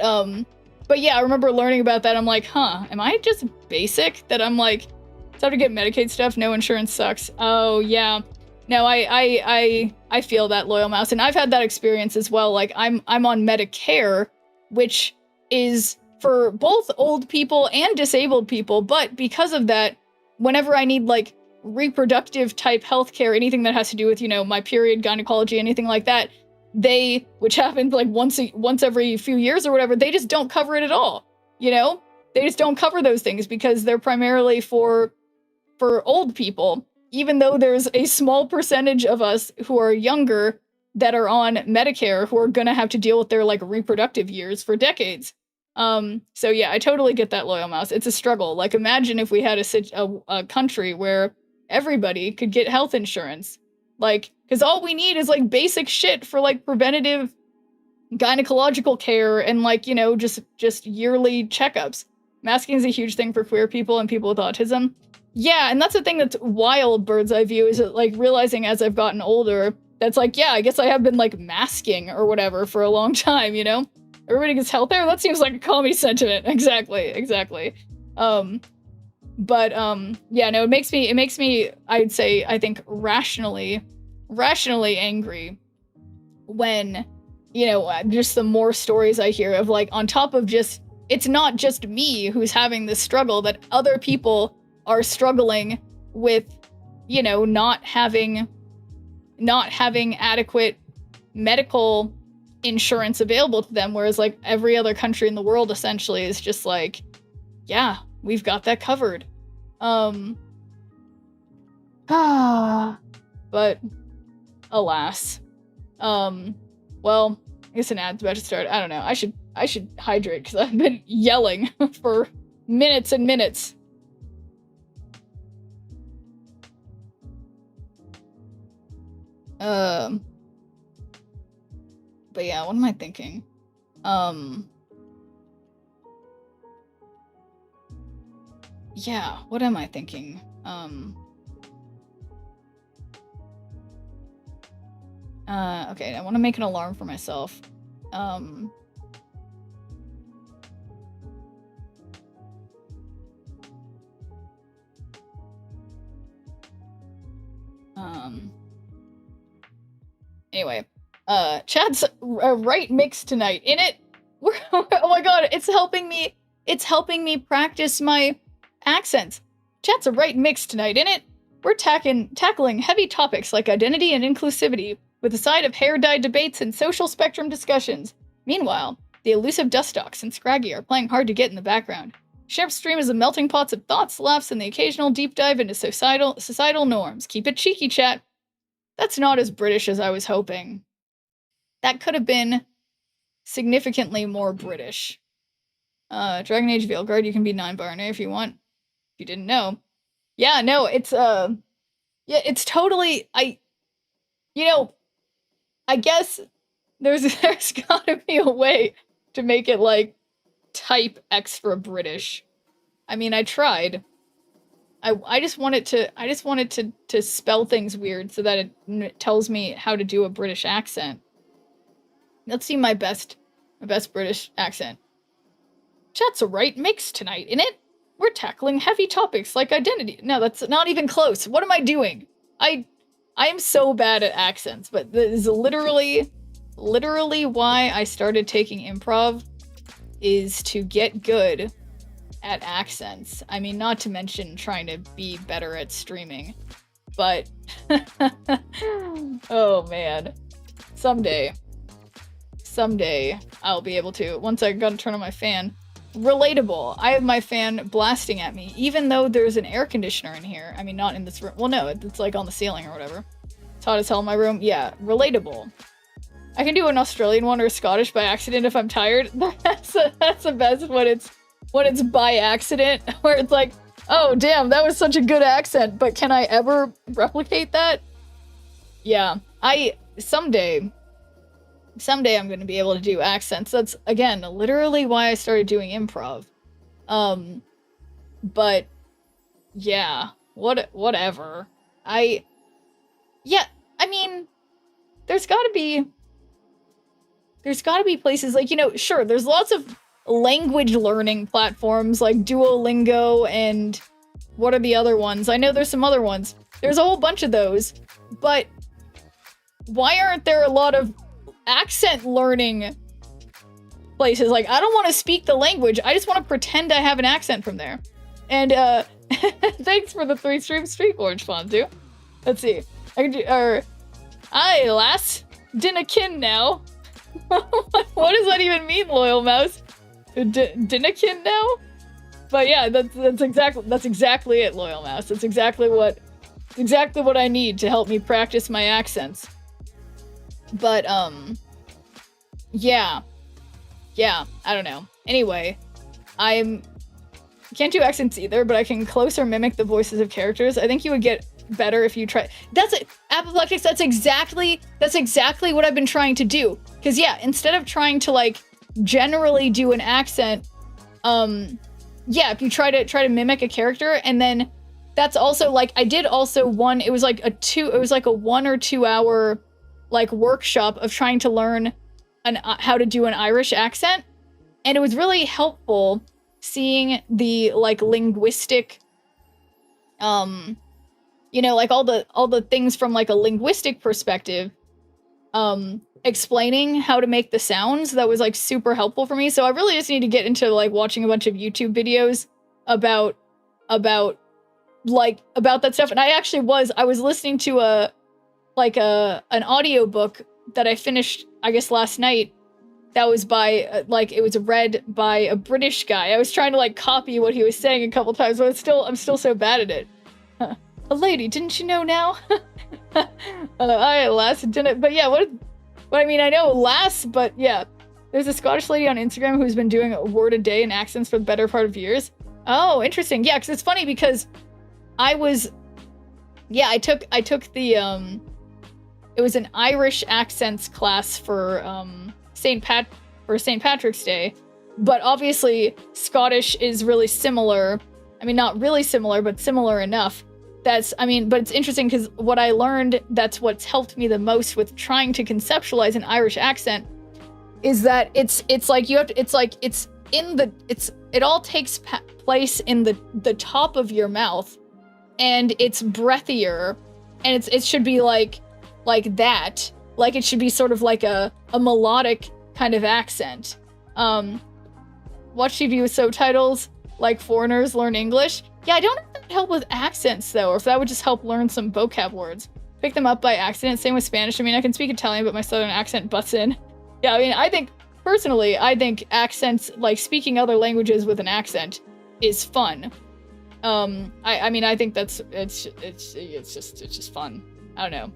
yeah, I remember learning about that. I'm like, huh, am I just basic? That I'm like, it's time to get Medicaid stuff, no insurance sucks. Oh yeah. No, I feel that, Loyal Mouse, and I've had that experience as well. Like I'm on Medicare, which is for both old people and disabled people, but because of that, whenever I need like reproductive type healthcare, anything that has to do with, you know, my period, gynecology, anything like that, which happens like once every few years or whatever, they just don't cover it at all. You know, they just don't cover those things because they're primarily for old people, even though there's a small percentage of us who are younger that are on Medicare who are gonna have to deal with their like reproductive years for decades. So yeah, I totally get that, Loyal Mouse. It's a struggle. Like imagine if we had a country where everybody could get health insurance. Like, cause all we need is like basic shit for like preventative gynecological care and like, you know, just yearly checkups. Masking is a huge thing for queer people and people with autism. Yeah, and that's the thing that's wild, Bird's Eye View, is that like realizing as I've gotten older, that's like, yeah, I guess I have been like masking or whatever for a long time, you know? Everybody gets healthier? That seems like a commie sentiment. Exactly. Yeah, no, it makes me, I'd say, I think rationally angry when, you know, just the more stories I hear of like, on top of just, it's not just me who's having this struggle, that other people are struggling with, you know, not having adequate medical insurance available to them, whereas like every other country in the world essentially is just like, yeah, we've got that covered. But alas. Well, I guess an ad's about to start. I don't know. I should hydrate because I've been yelling for Minutes and minutes. But yeah, what am I thinking? Yeah, what am I thinking? Okay, I want to make an alarm for myself. Anyway, chat's a right mix tonight. In it, oh my god, it's helping me practice my accents. Chat's a right mix tonight. In it, we're tackling heavy topics like identity and inclusivity, with a side of hair-dye debates and social spectrum discussions. Meanwhile, the elusive Dustox and Scraggy are playing hard to get in the background. Sheriff's stream is a melting pots of thoughts, laughs, and the occasional deep dive into societal norms. Keep it cheeky, chat. That's not as British as I was hoping. That could have been significantly more British. Dragon Age Veilguard, you can be non-binary if you want. If you didn't know. Yeah, no, it's, yeah, it's totally, I guess there's gotta be a way to make it, like, type extra British. I mean, I tried. I just wanted to spell things weird so that it tells me how to do a British accent. Let's see my best British accent. Chat's a right mix tonight, innit? We're tackling heavy topics like identity. No, that's not even close. What am I doing? I am so bad at accents, but this is literally why I started taking improv, is to get good at accents. I mean, not to mention trying to be better at streaming, but oh man, someday I'll be able to, once I gotta turn on my fan. Relatable. I have my fan blasting at me, even though there's an air conditioner in here. I mean, not in this room. Well, no, it's like on the ceiling or whatever. It's hot as hell in my room. Yeah, relatable. I can do an Australian one or a Scottish by accident if I'm tired. That's the best when it's by accident, where it's like, oh damn, that was such a good accent, but can I ever replicate that? Yeah, someday I'm gonna be able to do accents. That's, again, literally why I started doing improv. But yeah, whatever. I mean, there's gotta be places, like, sure, there's lots of language learning platforms like Duolingo and what are the other ones? I know there's some other ones. There's a whole bunch of those, but why aren't there a lot of accent learning places? Like, I don't want to speak the language, I just want to pretend I have an accent from there. And thanks for the 3 streams, Street Orange Fonzu. Let's see. I can do, aye lass, dinna kin now. What does that even mean, Loyal Mouse? Dinna kin now? But yeah, that's exactly it, Loyal Mouse. That's exactly what I need to help me practice my accents. But, yeah, I don't know. Anyway, can't do accents either, but I can closer mimic the voices of characters. I think you would get better if you try. That's it, Apoplectics, that's exactly what I've been trying to do. Cause yeah, instead of trying to, like, generally do an accent, yeah, if you try to mimic a character, and then that's also, like, I did also one, it was like a 1 or 2 hour, like, workshop of trying to learn how to do an Irish accent, and it was really helpful seeing the, like, linguistic, like, all the things from, like, a linguistic perspective, explaining how to make the sounds. That was, like, super helpful for me. So I really just need to get into, like, watching a bunch of YouTube videos about that stuff. And I was listening to an audiobook that I finished, I guess, last night. That was by, it was read by a British guy. I was trying to, like, copy what he was saying a couple times, but I'm still so bad at it. A lady, didn't you know now? I lass didn't, but yeah, I mean, I know lass, but yeah. There's a Scottish lady on Instagram who's been doing a word a day in accents for the better part of years. Oh, interesting. Yeah, because it's funny because I took the it was an Irish accents class for St. Patrick's Day, but obviously Scottish is really similar. I mean, not really similar, but similar enough. But it's interesting because what I learned, that's what's helped me the most with trying to conceptualize an Irish accent, is that it all takes place in the top of your mouth, and it's breathier, and it should be like that, like it should be sort of like a melodic kind of accent. Watch TV with subtitles, like foreigners learn English. Yeah, I don't know if that would help with accents though, or if that would just help learn some vocab words. Pick them up by accident. Same with Spanish. I mean, I can speak Italian, but my southern accent butts in. Yeah, I mean, I think accents, like speaking other languages with an accent, is fun. I think it's just fun. I don't know.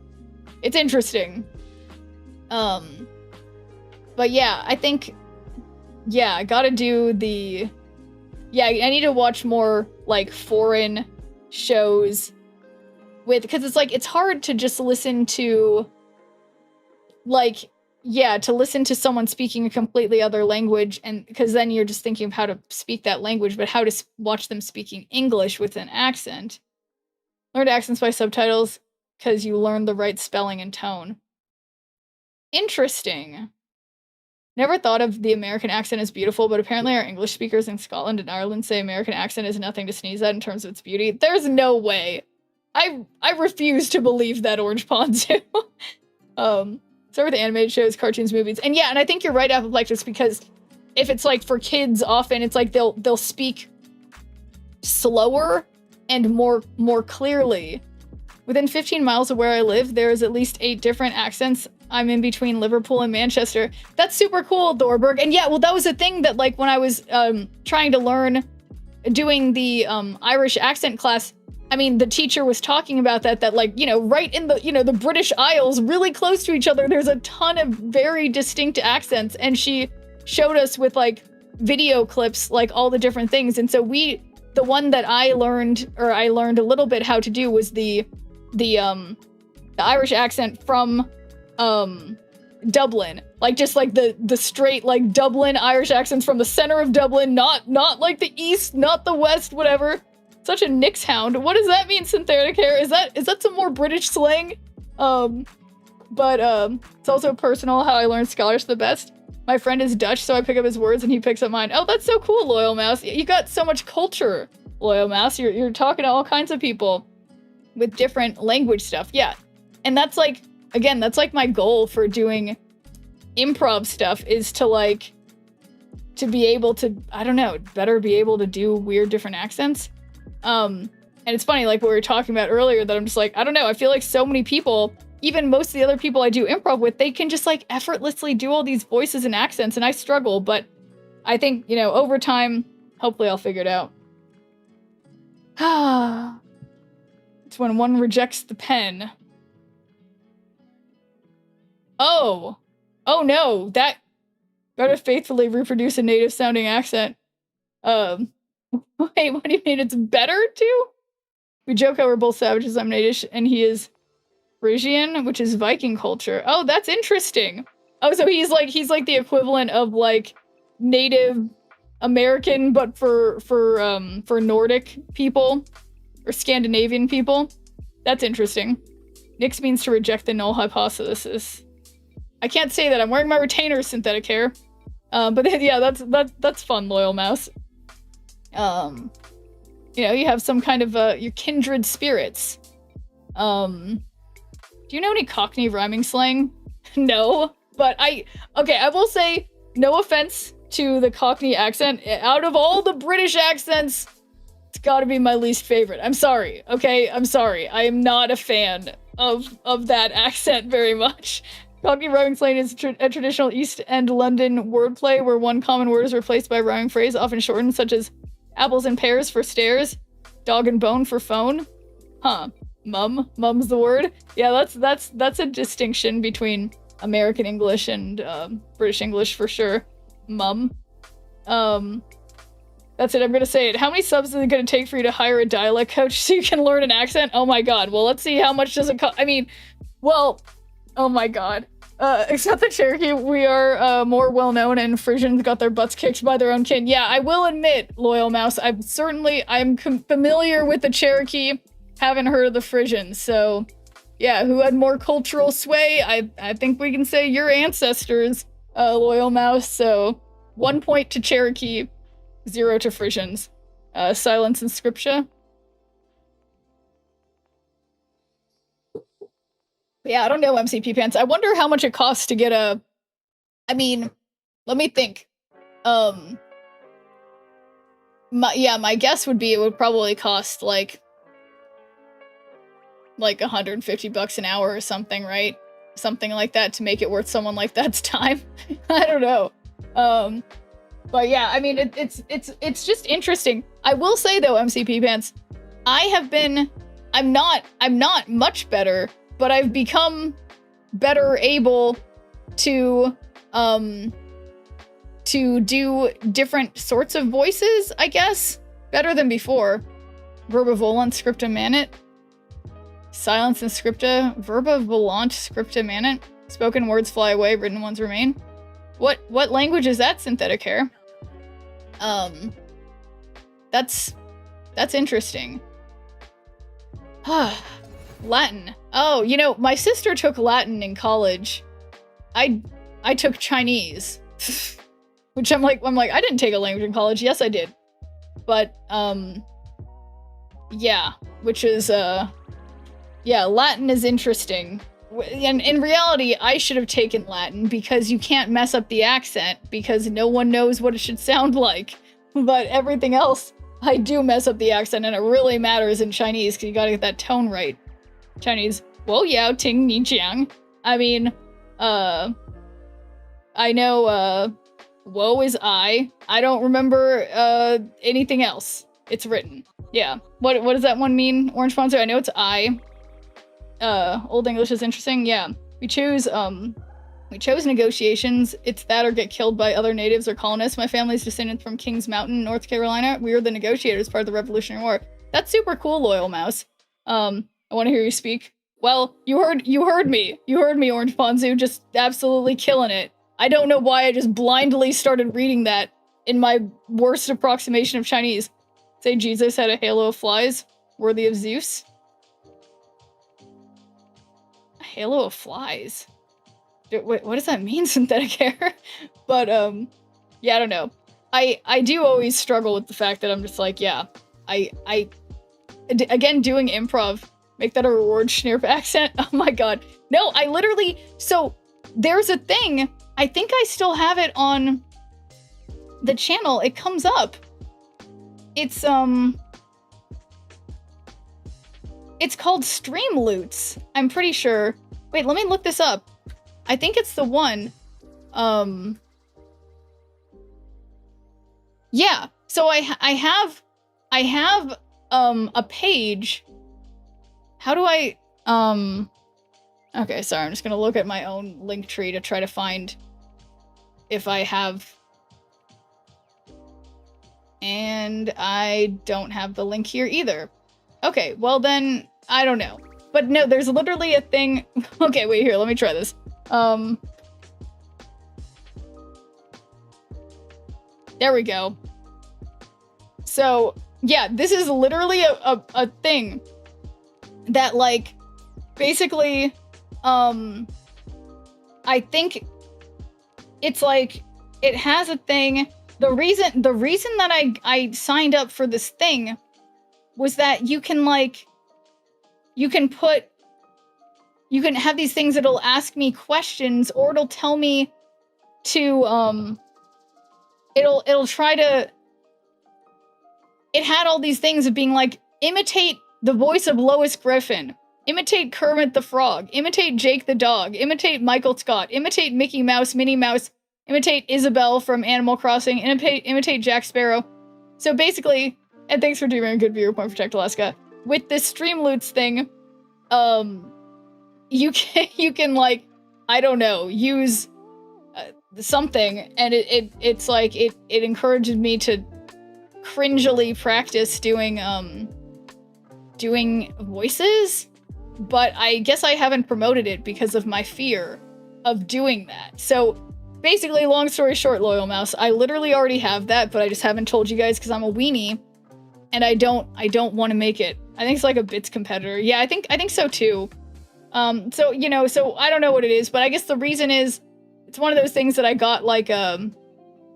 It's interesting. But yeah, I think, yeah, I gotta do the, yeah, I need to watch more like foreign shows because it's hard to just listen to, like, yeah, to listen to someone speaking a completely other language, and because then you're just thinking of how to speak that language, but how to watch them speaking English with an accent. Learn accents by subtitles because you learn the right spelling and tone. Interesting. Never thought of the American accent as beautiful, but apparently our English speakers in Scotland and Ireland say American accent is nothing to sneeze at in terms of its beauty. There's no way. I refuse to believe that, Orange Ponzu. So with animated shows, cartoons, movies. And yeah, and I think you're right, Apoplectus, because if it's like for kids, often it's like they'll speak slower and more clearly. Within 15 miles of where I live, there is at least 8 different accents. I'm in between Liverpool and Manchester. That's super cool, Thorberg. And yeah, well, that was a thing that, like, when I was trying to learn, doing the Irish accent class, I mean, the teacher was talking about that like, you know, right in the, you know, the British Isles, really close to each other, there's a ton of very distinct accents, and she showed us with, like, video clips, like, all the different things. And so the one that I learned a little bit how to do was the Irish accent from Dublin, like, just like the straight, like, Dublin Irish accents from the center of Dublin, not like the east, not the west, whatever. Such a Nix hound. What does that mean, Synthetic Hair? Is that some more British slang? But it's also personal how I learned Scottish the best. My friend is Dutch, so I pick up his words and he picks up mine. Oh, that's so cool, Loyal Mouse. You got so much culture, Loyal Mouse. You're talking to all kinds of people with different language stuff. Yeah. And that's like, again, that's like my goal for doing improv stuff, is to, like, to be able to, I don't know, better be able to do weird different accents. And it's funny, like what we were talking about earlier, that I'm just like, I don't know, I feel like so many people, even most of the other people I do improv with, they can just, like, effortlessly do all these voices and accents, and I struggle, but I think, you know, over time, hopefully I'll figure it out. It's when one rejects the pen. Oh no, that better faithfully reproduce a native sounding accent. Wait, what do you mean it's better to? We joke how we're both savages. I'm Natish and he is Frisian, which is Viking culture. Oh, that's interesting. Oh, so he's like the equivalent of, like, Native American, but for Nordic people or Scandinavian people. That's interesting. Nix means to reject the null hypothesis. I can't say that. I'm wearing my retainers, Synthetic Hair. But yeah, that's fun, Loyal Mouse. You know, you have some kind of your kindred spirits. Do you know any Cockney rhyming slang? No, but I will say, no offense to the Cockney accent, out of all the British accents, it's gotta be my least favorite. I'm sorry, okay? I'm sorry. I am not a fan of that accent very much. Cockney rhyming slang is a traditional East End London wordplay where one common word is replaced by a rhyming phrase, often shortened, such as apples and pears for stairs, dog and bone for phone. Huh. Mum's the word. Yeah, that's a distinction between American English and British English for sure. Mum. That's it, I'm gonna say it. How many subs is it gonna take for you to hire a dialect coach so you can learn an accent? Oh my god, well, let's see how much does it cost. I mean, well, oh my god. Except the Cherokee, we are more well-known and Frisians got their butts kicked by their own kin. Yeah, I will admit, Loyal Mouse, I'm familiar with the Cherokee, haven't heard of the Frisians, so yeah, who had more cultural sway? I think we can say your ancestors, Loyal Mouse, so 1 point to Cherokee, 0 to Frisians. Silence and Scripture. Yeah, I don't know, MCP Pants. I wonder how much it costs to get a... I mean, let me think. My guess would be it would probably cost, like $150 an hour or something, right? Something like that to make it worth someone like that's time. I don't know. But yeah, I mean, it's just interesting. I will say, though, MCP Pants, I'm not much better, but I've become better able to do different sorts of voices, I guess. Better than before. Verba volant scripta manit. Silence and scripta. Verba volant scripta manit. Spoken words fly away, written ones remain. What language is that, Synthetic Hair? That's interesting. Latin. Oh, you know, my sister took Latin in college. I took Chinese. Which I'm like, I didn't take a language in college. Yes, I did. But, yeah. Which is, yeah, Latin is interesting. And in reality, I should have taken Latin because you can't mess up the accent because no one knows what it should sound like. But everything else, I do mess up the accent, and it really matters in Chinese because you gotta get that tone right. Chinese, wo yao ting ni jiang. I mean, I know, woe is I. I don't remember, anything else. It's written. Yeah. What does that one mean, Orange Sponsor? I know it's I. Old English is interesting. Yeah. We chose negotiations. It's that or get killed by other natives or colonists. My family's descended from Kings Mountain, North Carolina. We were the negotiators part of the Revolutionary War. That's super cool, Loyal Mouse. I want to hear you speak. Well, you heard me. You heard me, Orange Ponzu, just absolutely killing it. I don't know why I just blindly started reading that in my worst approximation of Chinese. Say Jesus had a halo of flies, worthy of Zeus. A halo of flies? Wait, what does that mean, Synthetic Hair? But, yeah, I don't know. I do always struggle with the fact that I'm just like, yeah, again, doing improv, make that a reward Schnirp accent. Oh my god. No, I literally, so there's a thing, I think I still have it on the channel. It comes up. It's called Stream Loots, I'm pretty sure. Wait, let me look this up. I think it's the one. Yeah. So I have a page. How do I okay, sorry, I'm just gonna look at my own link tree to try to find if I have. And I don't have the link here either. Okay, well then, I don't know. But no, there's literally a thing. Okay, wait, here, let me try this. There we go. So, yeah, this is literally a thing that, like, basically, I think it's like, it has a thing. The reason that I signed up for this thing was that you can, like, you can have these things that'll ask me questions, or it'll tell me to, it'll try to, it had all these things of being like, imitate the voice of Lois Griffin, imitate Kermit the Frog, imitate Jake the Dog, imitate Michael Scott, imitate Mickey Mouse, Minnie Mouse, imitate Isabelle from Animal Crossing, imitate Jack Sparrow. So basically, and thanks for doing a good viewer point, Protect Alaska, with this Stream Loots thing, you can like, I don't know, use something, and it's like, it encourages me to cringily practice doing voices, but I guess I haven't promoted it because of my fear of doing that. So basically, long story short, Loyal Mouse, I literally already have that, but I just haven't told you guys because I'm a weenie, and I don't want to make it. I think it's like a bits competitor. Yeah, I think so too. So you know, so I don't know what it is, but I guess the reason is it's one of those things that I got like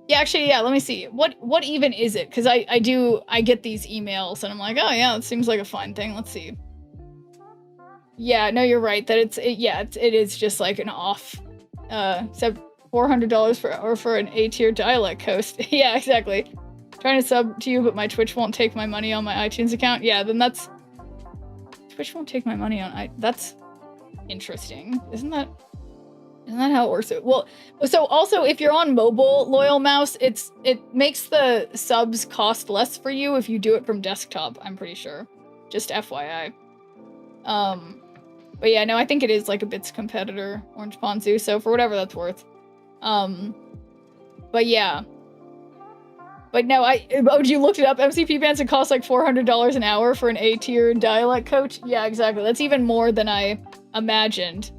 yeah, actually, yeah, let me see. What even is it? Because I get these emails and I'm like, oh yeah, it seems like a fine thing. Let's see. Yeah, no, you're right. That it is just like an off, except $400 for an A-tier dialect host. Yeah, exactly. Trying to sub to you, but my Twitch won't take my money on my iTunes account. Yeah, then that's Twitch won't take my money on that's interesting. Isn't that how it works? Well, so also if you're on mobile, Loyal Mouse, it makes the subs cost less for you if you do it from desktop, I'm pretty sure. Just FYI. But yeah, no, I think it is like a bits competitor, Orange Ponzu, so for whatever that's worth. But yeah. But no, you looked it up. MCP bands, it costs like $400 an hour for an A-tier dialect coach. Yeah, exactly. That's even more than I imagined.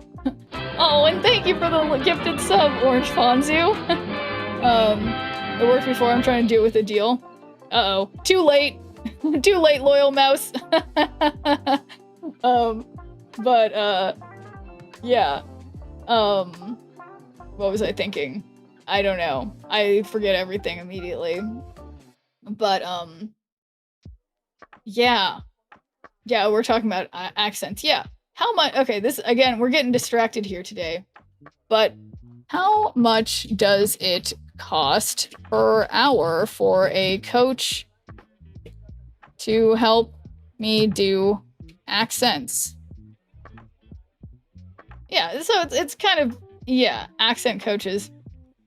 Oh, and thank you for the gifted sub, Orange Ponzu. It worked before. I'm trying to do it with a deal. Uh-oh. Too late. Too late, Loyal Mouse. Yeah. What was I thinking? I don't know. I forget everything immediately. But, yeah. Yeah, we're talking about accents. Yeah. How much? Okay, this, again, we're getting distracted here today. But how much does it cost per hour for a coach to help me do accents? Yeah, so it's kind of, yeah, accent coaches.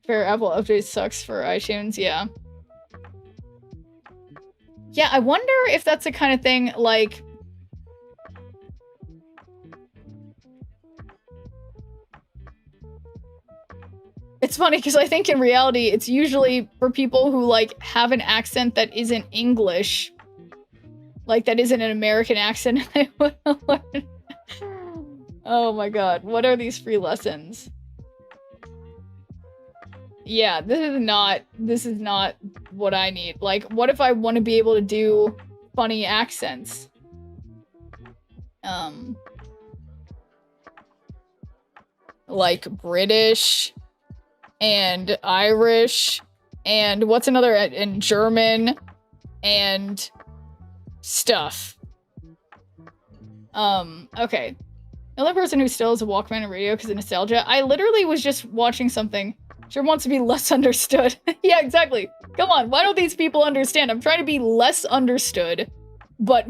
Fair Apple update sucks for iTunes, yeah. Yeah, I wonder if that's the kind of thing, like... It's funny, because I think in reality, it's usually for people who, like, have an accent that isn't English. Like, that isn't an American accent. Oh my god, what are these free lessons? Yeah, this is not what I need. Like, what if I want to be able to do funny accents? Like British and Irish and what's another, and German and stuff. Okay. The only person who still has a Walkman and radio because of nostalgia. I literally was just watching something. Sure wants to be less understood. Yeah, exactly. Come on, why don't these people understand? I'm trying to be less understood, but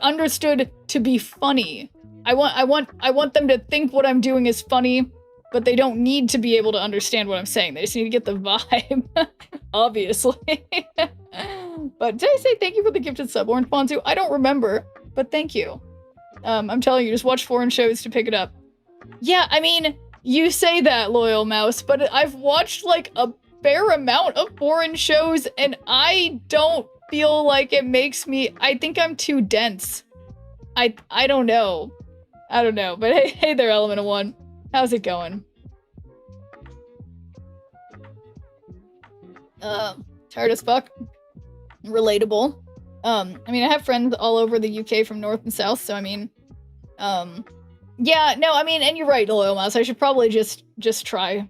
understood to be funny. I want them to think what I'm doing is funny, but they don't need to be able to understand what I'm saying. They just need to get the vibe, obviously. But did I say thank you for the gifted sub, Orange Ponzu? I don't remember, but thank you. I'm telling you, just watch foreign shows to pick it up. Yeah, I mean, you say that, Loyal Mouse, but I've watched, like, a fair amount of foreign shows, and I don't feel like it makes me... I think I'm too dense. I don't know. I don't know, but hey there, Element of One. How's it going? Tired as fuck. Relatable. I mean, I have friends all over the UK from north and south, so I mean, yeah, no, I mean, and you're right, Loyal Mouse, I should probably just try.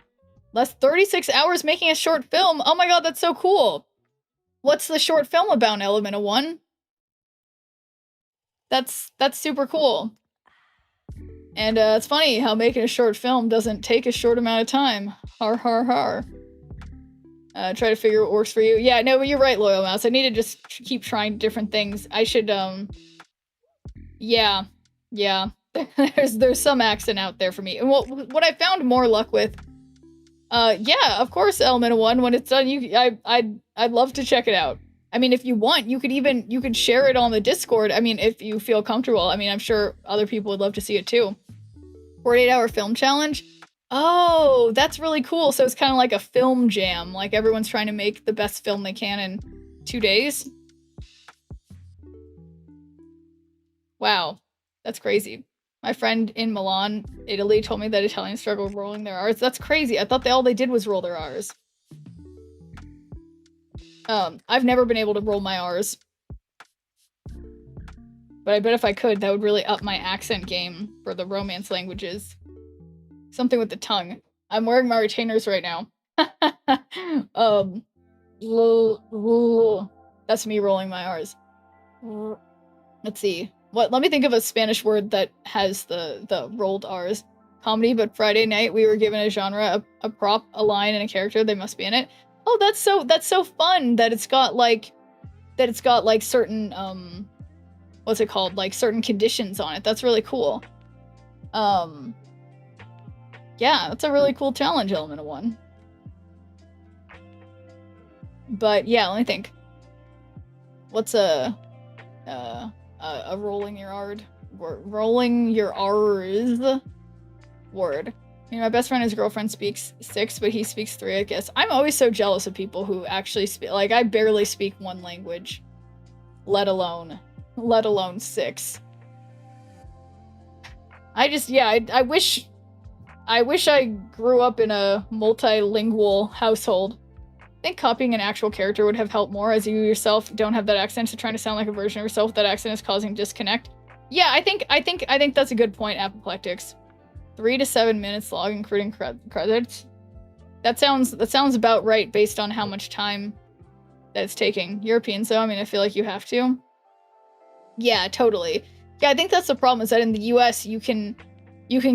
Less 36 hours making a short film. Oh my god, that's so cool. What's the short film about, Element of One? That's super cool. And, it's funny how making a short film doesn't take a short amount of time. Har har har. Try to figure what works for you. Yeah, no, but you're right, Loyal Mouse. I need to just keep trying different things. I should, yeah. there's some accent out there for me. And what I found more luck with, yeah, of course, Element of One, when it's done, I'd love to check it out. I mean, if you want, you could share it on the Discord. I mean, if you feel comfortable. I mean, I'm sure other people would love to see it too. 48-hour film challenge? Oh, that's really cool. So it's kind of like a film jam. Like everyone's trying to make the best film they can in 2 days? Wow, that's crazy. My friend in Milan, Italy, told me that Italians struggle rolling their R's. That's crazy. I thought all they did was roll their R's. I've never been able to roll my R's. But I bet if I could, that would really up my accent game for the Romance languages. Something with the tongue. I'm wearing my retainers right now. That's me rolling my R's. Let's see. Let me think of a Spanish word that has the rolled R's. Comedy, but Friday night we were given a genre, a prop, a line, and a character. They must be in it. Oh, that's so fun that it's got like certain what's it called? Like certain conditions on it. That's really cool. Yeah, that's a really cool challenge, Element of One. But yeah, let me think. What's a rolling your R's word? You know, my best friend, his girlfriend speaks 6, but he speaks 3, I guess. I'm always so jealous of people who actually speak, like, I barely speak 1 language, let alone 6. I wish I grew up in a multilingual household. I think copying an actual character would have helped more, as you yourself don't have that accent, so trying to sound like a version of yourself with that accent is causing disconnect. Yeah, I think that's a good point, Apoplectics. 3 to 7 minutes long, including credits. That sounds about right based on how much time that it's taking. European, so I mean, I feel like you have to. Yeah, totally. Yeah, I think that's the problem, is that in the US you can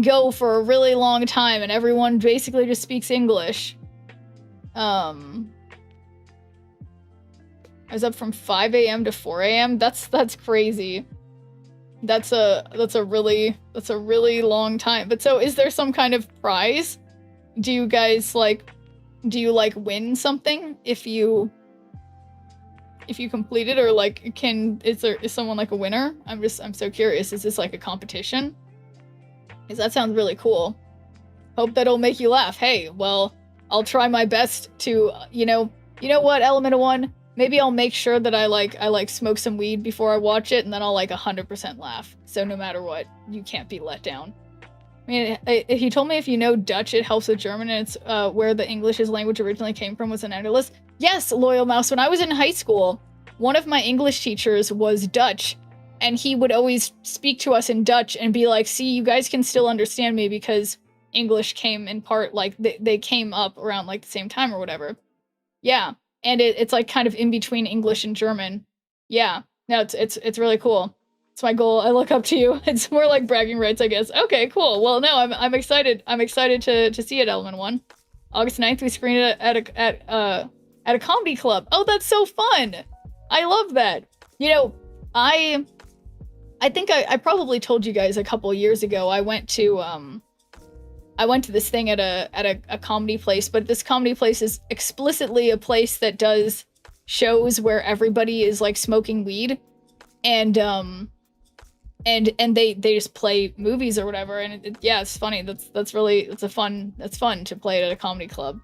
go for a really long time and everyone basically just speaks English. I was up from 5 a.m. to 4 a.m. That's crazy. That's a really long time. But so is there some kind of prize? Do you guys win something if you complete it, or like is someone like a winner? I'm so curious. Is this like a competition? Because that sounds really cool. Hope that'll make you laugh. Hey, well, I'll try my best to, you know what, Element of One? Maybe I'll make sure that I smoke some weed before I watch it, and then I'll 100% laugh. So no matter what, you can't be let down. I mean, he told me if you know Dutch, it helps with German, and it's where the English language originally came from, was an Enderlist. Yes, Loyal Mouse, when I was in high school, one of my English teachers was Dutch, and he would always speak to us in Dutch and be like, see, you guys can still understand me because English came in part, they came up around the same time or whatever. Yeah, and it's kind of in between English and German. Yeah, no, it's really cool. It's my goal. I look up to you. It's more like bragging rights, I guess. Okay, cool. Well, no, I'm excited. I'm excited to see it, Element One. August 9th, we screened it at a comedy club. Oh, that's so fun! I love that. You know, I think I probably told you guys a couple years ago. I went to this thing at a comedy place, but this comedy place is explicitly a place that does shows where everybody is smoking weed, and they just play movies or whatever, and yeah, it's funny. That's fun to play it at a comedy club.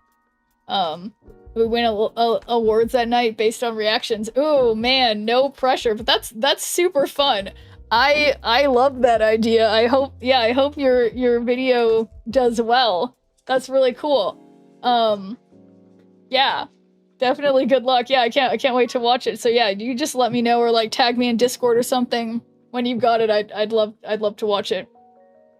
We win awards that night based on reactions. Ooh, man, no pressure, but that's super fun. I love that idea. I hope your video does well. That's really cool. Yeah, definitely good luck. Yeah, I can't wait to watch it. So yeah, you just let me know, or tag me in Discord or something when you've got it. I'd love to watch it.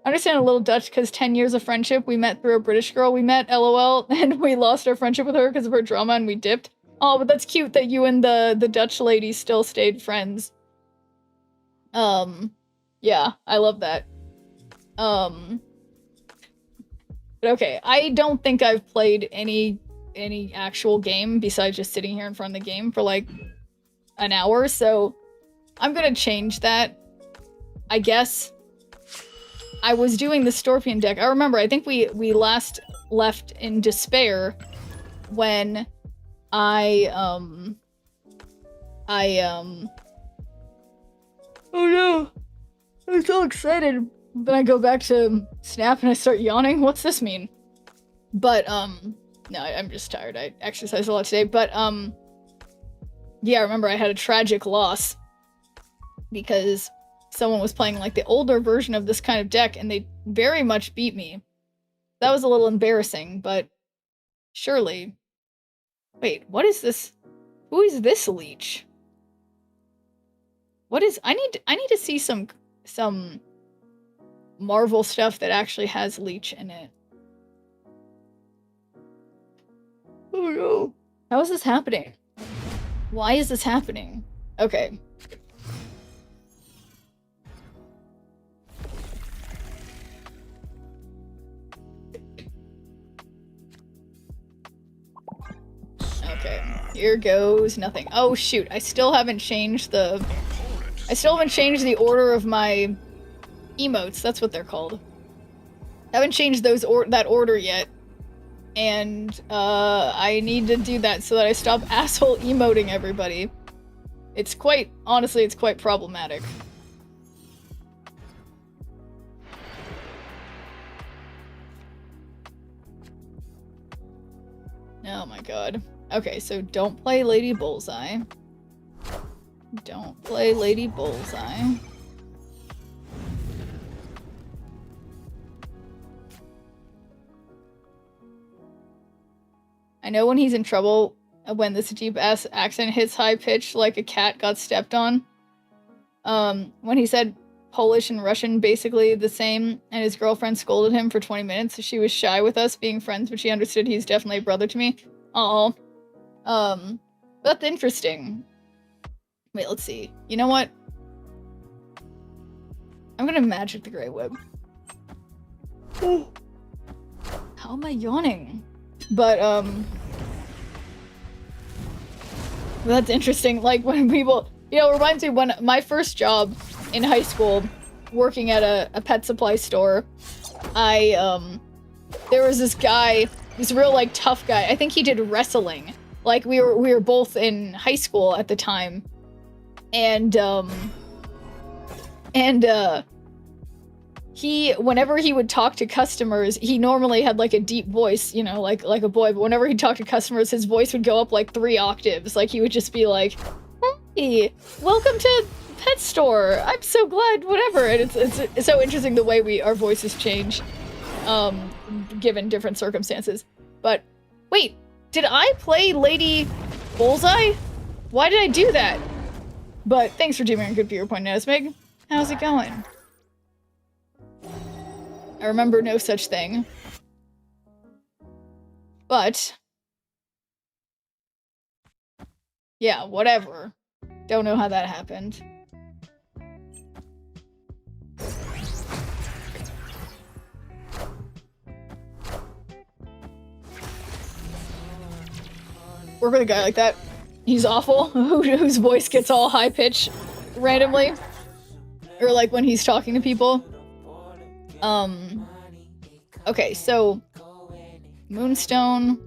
I understand a little Dutch because 10 years of friendship. We met through a British girl we met, LOL, and we lost our friendship with her because of her drama and we dipped. Oh, but that's cute that you and the Dutch lady still stayed friends. Yeah, I love that. But okay, I don't think I've played any actual game besides just sitting here in front of the game for an hour, so I'm gonna change that, I guess. I was doing the Scorpion deck. I remember, I think we last left in despair when oh no, I'm so excited. Then I go back to Snap and I start yawning. What's this mean? But, no, I'm just tired. I exercised a lot today, but, Yeah, I remember I had a tragic loss because someone was playing like the older version of this kind of deck and they very much beat me. That was a little embarrassing, but surely. Wait, what is this? Who is this leech? What is I need to see some Marvel stuff that actually has leech in it. Oh no. How is this happening? Why is this happening? Okay. Okay, here goes nothing. Oh shoot, I still haven't changed the order of my emotes. That's what they're called. I haven't changed that order yet. And I need to do that so that I stop asshole emoting everybody. Honestly, it's quite problematic. Oh my god. Okay, so don't play Lady Bullseye. Don't play Lady Bullseye. I know when he's in trouble, when this deep-ass accent hits high pitch like a cat got stepped on. When he said Polish and Russian basically the same, and his girlfriend scolded him for 20 minutes. She was shy with us being friends, but she understood he's definitely a brother to me. Oh. That's interesting. Wait, let's see. You know what? I'm gonna magic the Grey Web. How am I yawning? But, that's interesting. Like, when people... You know, it reminds me when my first job in high school, working at a pet supply store, there was this guy, this real, like, tough guy. I think he did wrestling. Like, we were both in high school at the time. And, whenever he would talk to customers, he normally had, like, a deep voice, you know, like a boy, but whenever he'd talk to customers, his voice would go up, like, 3 octaves. Like, he would just be like, "Hey, welcome to Pet Store. I'm so glad," whatever. And it's so interesting the way our voices change, given different circumstances. But, wait, did I play Lady Bullseye? Why did I do that? But thanks for doing a good viewer point, Nesmig. How's it going? I remember no such thing. But... yeah, whatever. Don't know how that happened. Work with a guy like that. He's awful. Whose voice gets all high-pitched randomly. Or like when he's talking to people. Okay, so... Moonstone...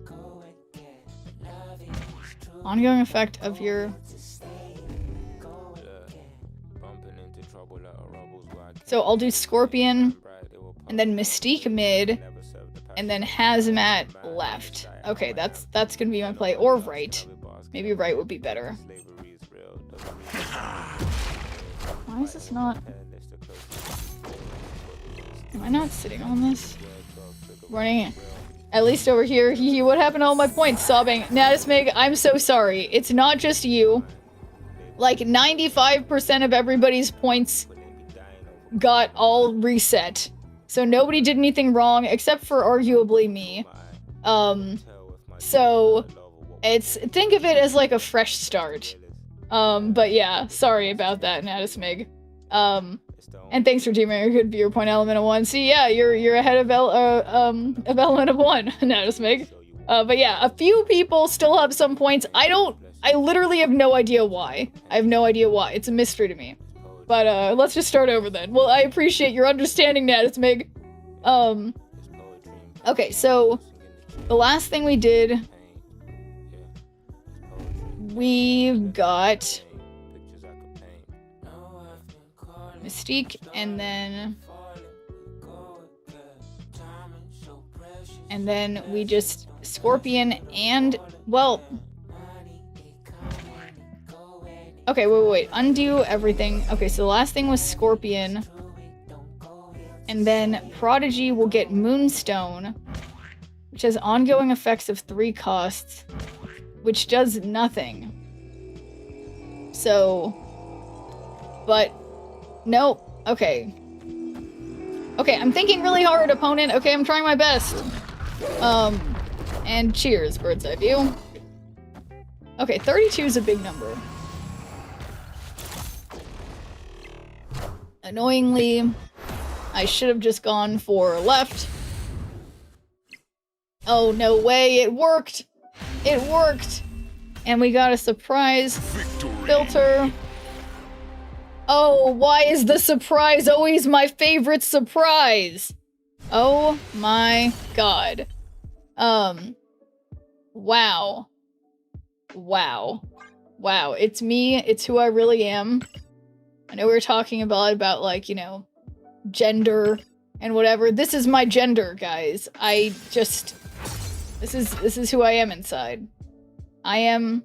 Ongoing effect of your... So I'll do Scorpion, and then Mystique mid, and then Hazmat left. Okay, that's gonna be my play. Or right. Maybe right would be better. Why is this not... Am I not sitting on this? Running... At least over here, what happened to all my points? Sobbing. Natismig, I'm so sorry. It's not just you. Like, 95% of everybody's points got all reset. So nobody did anything wrong, except for arguably me. So, think of it as like a fresh start. But yeah, sorry about that, Natismig. And thanks for doing a good viewer point, Element of 1. See, yeah, you're ahead of Element of 1, Natismig. But yeah, a few people still have some points. I literally have no idea why. I have no idea why. It's a mystery to me. But, let's just start over then. Well, I appreciate your understanding, Natismig. Okay, so, the last thing we did... We got... Mystique, and then we just Scorpion and, well, Okay, wait. Undo everything. Okay, so the last thing was Scorpion. And then Prodigy will get Moonstone, which has ongoing effects of 3 costs, which does nothing. So, but, nope. Okay. Okay, I'm thinking really hard, opponent. Okay, I'm trying my best. And cheers, bird's eye view. Okay, 32 is a big number. Annoyingly, I should have just gone for left. Oh, no way, it worked! It worked! And we got a surprise filter. Oh, why is the surprise always my favorite surprise? Oh my god. Wow. Wow, it's me, it's who I really am. I know we were talking about like, you know, gender and whatever. This is my gender, guys. This is who I am inside. I am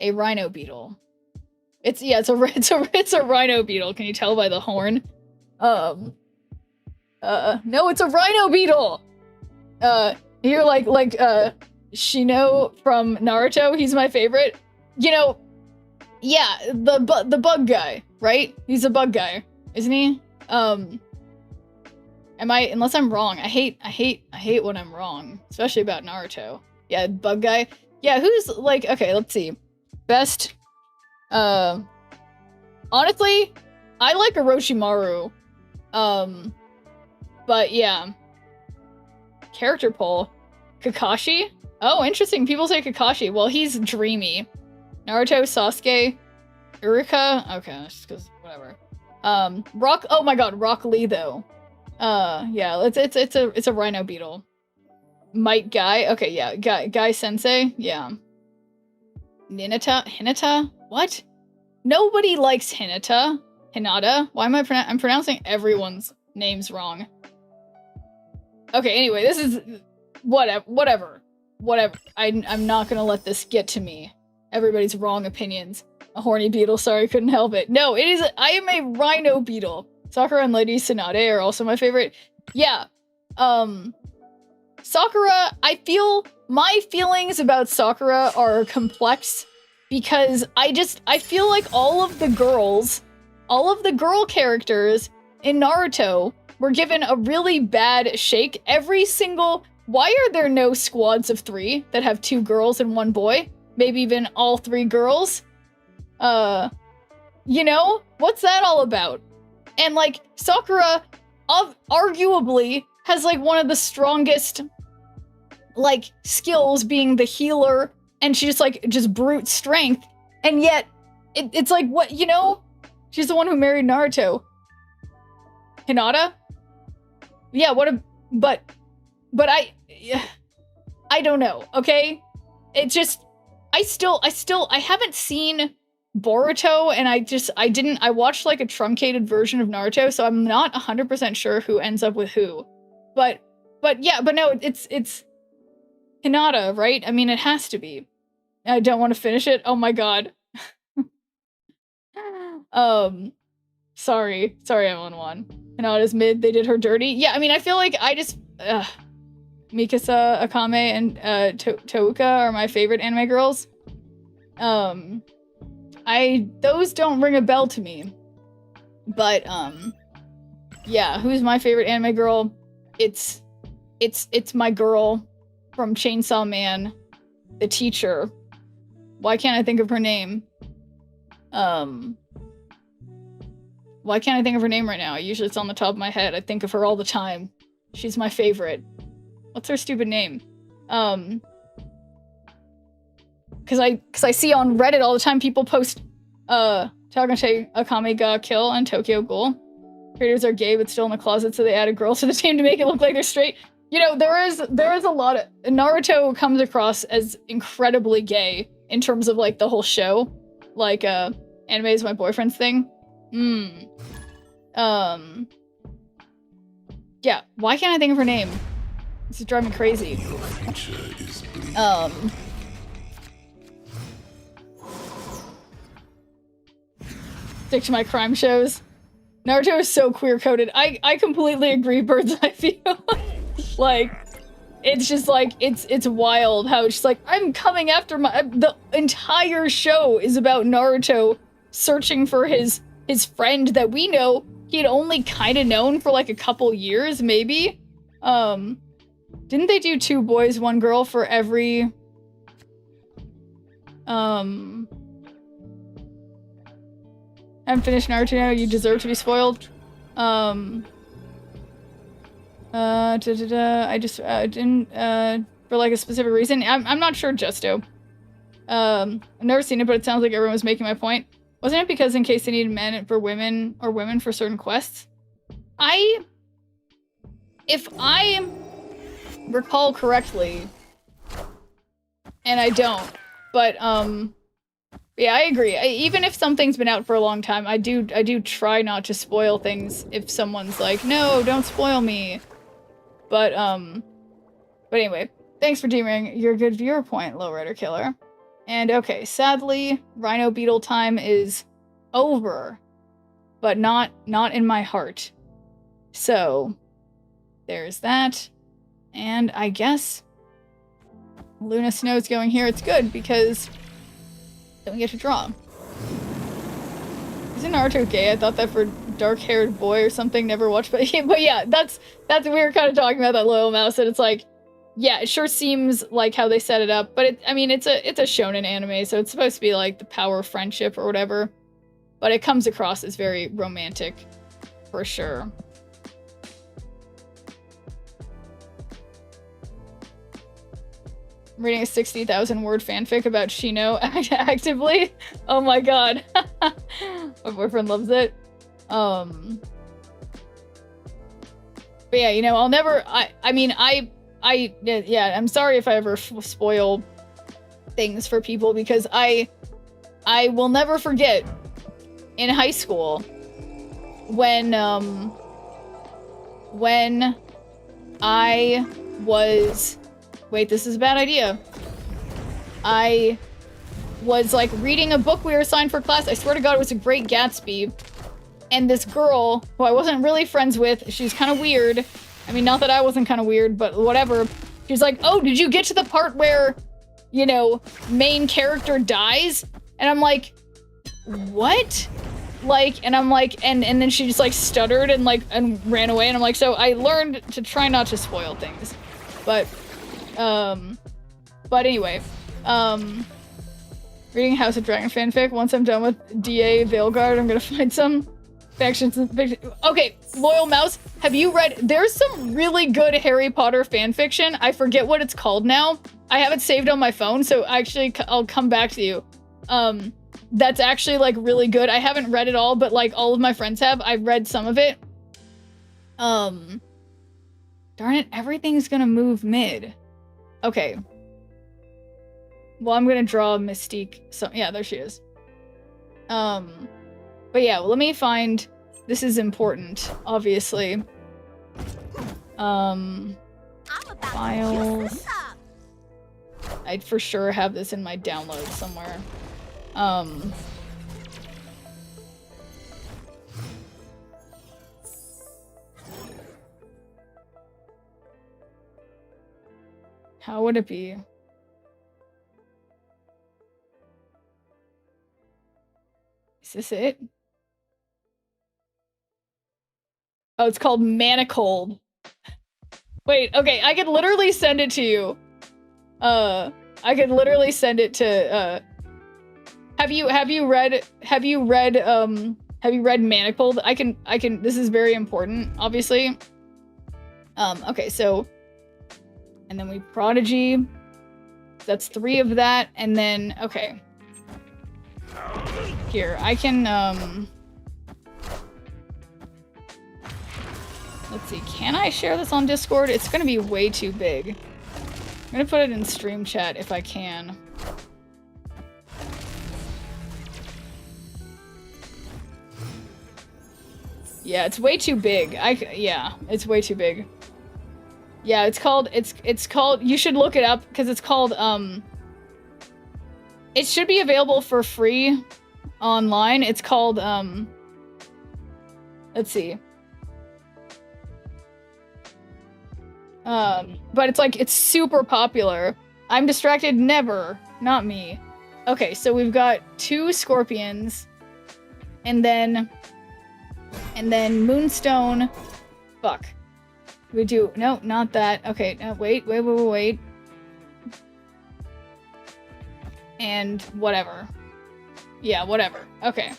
a rhino beetle. It's a rhino beetle. Can you tell by the horn? No, it's a rhino beetle. You're like Shino from Naruto. He's my favorite. You know, yeah, the bug guy, right? He's a bug guy, isn't he? Unless I'm wrong. I hate when I'm wrong, especially about Naruto. Yeah, bug guy. Yeah, who's like, okay, let's see. Best, honestly, I like Orochimaru. But yeah. Character poll. Kakashi? Oh, interesting. People say Kakashi. Well, he's dreamy. Naruto, Sasuke, Urika. Okay, that's just because whatever. Rock. Oh my God, Rock Lee though. Yeah, it's a rhino beetle. Might Guy. Okay, yeah, Guy Sensei. Yeah. Hinata. What? Nobody likes Hinata. Why am I'm pronouncing everyone's names wrong. Okay, anyway, this is whatever. I'm not gonna let this get to me. Everybody's wrong opinions. A horny beetle, sorry, couldn't help it. No, I am a rhino beetle. Sakura and Lady Tsunade are also my favorite. Yeah. Sakura, my feelings about Sakura are complex because I feel like all of the girl characters in Naruto were given a really bad shake. Why are there no squads of 3 that have 2 girls and 1 boy? Maybe even all 3 girls? You know? What's that all about? And like, Sakura, arguably, has like one of the strongest, like, skills being the healer, and she just brute strength, and yet, it's like, what, you know? She's the one who married Naruto. Hinata? Yeah, but I don't know, okay? It just, I haven't seen Boruto, and I watched like a truncated version of Naruto, so I'm not 100% sure who ends up with who. But no, it's Hinata, right? I mean, it has to be. I don't want to finish it. Oh my god. Sorry, Evelyn won. Hinata's mid, they did her dirty. Yeah, I mean, I feel like Mikasa, Akame, and Touka are my favorite anime girls. Those don't ring a bell to me. But, yeah, who's my favorite anime girl? It's my girl from Chainsaw Man, the teacher. Why can't I think of her name? Why can't I think of her name right now? Usually it's on the top of my head. I think of her all the time. She's my favorite. What's her stupid name? Cause I see on Reddit all the time people post, Takanoe Akame ga Kill and Tokyo Ghoul. Creators are gay but still in the closet, so they added girls to the team to make it look like they're straight. You know, there is a lot of, Naruto comes across as incredibly gay in terms of like the whole show. Like, anime is my boyfriend's thing. Yeah, why can't I think of her name? This is driving me crazy. Stick to my crime shows. Naruto is so queer-coded. I completely agree, Bird's Eye View. Like, it's just like, it's wild how it's just like, I'm coming after my- the entire show is about Naruto searching for his friend that we know he'd only kind of known for like a couple years, maybe. Didn't they do 2 boys, 1 girl for every... Haven't finished Naruto now, you deserve to be spoiled. I just didn't, for like a specific reason. I'm not sure, Justo. I've never seen it, but it sounds like everyone was making my point. Wasn't it because in case they needed men for women, or women for certain quests? If I recall correctly, and I don't, but, yeah, I agree. Even if something's been out for a long time, I do try not to spoil things if someone's like, no, don't spoil me. But anyway, thanks for deeming your good viewer point, Lowrider Killer. And okay, sadly, Rhino Beetle time is over, but not in my heart. So, there's that. And I guess Luna Snow's going here. It's good because then we get to draw. Isn't Naruto gay? I thought that for dark-haired boy or something. Never watched, but yeah, that's we were kind of talking about that Loyal Mouse, and it's like, yeah, it sure seems like how they set it up, but I mean, it's a shonen anime, so it's supposed to be like the power of friendship or whatever, but it comes across as very romantic, for sure. I'm reading a 60,000 word fanfic about Shino actively. Oh my god. My boyfriend loves it. But yeah, you know, I'll never, yeah, I'm sorry if I ever spoil things for people, because I will never forget in high school when I was, wait, this is a bad idea. I was like reading a book we were assigned for class. I swear to God, it was a Great Gatsby. And this girl, who I wasn't really friends with, she was kind of weird. I mean, not that I wasn't kind of weird, but whatever. She was like, oh, did you get to the part where, you know, main character dies? And I'm like, what? Like, and I'm like, and then she just like stuttered and like, and ran away. And I'm like, so I learned to try not to spoil things. But anyway, reading House of Dragon fanfic. Once I'm done with DA Veilguard, I'm gonna find some factions. Okay, Loyal Mouse, have you read, there's some really good Harry Potter fanfiction. I forget what it's called now. I have it saved on my phone, so actually I'll come back to you. That's actually like really good. I haven't read it all, but like all of my friends have. I've read some of it. Darn it, everything's gonna move mid. Okay. Well, I'm gonna draw Mystique. So yeah, there she is. But yeah, well, let me find, this is important, obviously. Files. I'd for sure have this in my downloads somewhere. How would it be? Is this it? Oh, it's called Manacled. Wait, okay, I could literally send it to you. I could literally send it to, have you read Manacled? I can, this is very important, obviously. Okay, so, and then we Prodigy. That's 3 of that, and then, okay. Here, I can, let's see, can I share this on Discord? It's gonna be way too big. I'm gonna put it in stream chat if I can. Yeah, it's way too big. Yeah, it's way too big. Yeah, it's called, you should look it up, because it's called, it should be available for free online. It's called, let's see. But it's like, it's super popular. I'm distracted, never. Not me. Okay, so we've got 2 scorpions. And then Moonstone. Fuck. We do, no, not that. Okay, no, wait. And whatever. Yeah, whatever. Okay.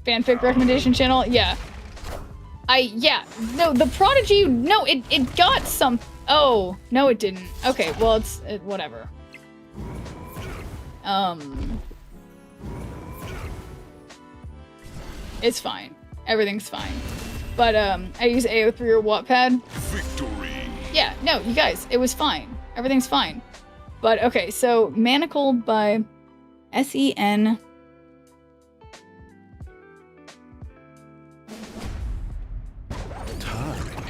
Fanfic recommendation channel, yeah. No, the Prodigy, no, it got some, oh, no it didn't. Okay, well, whatever. It's fine. Everything's fine. But, I use AO3 or Wattpad. Victory. Yeah, no, you guys, it was fine. Everything's fine. But, okay, so, Manacled by SEN.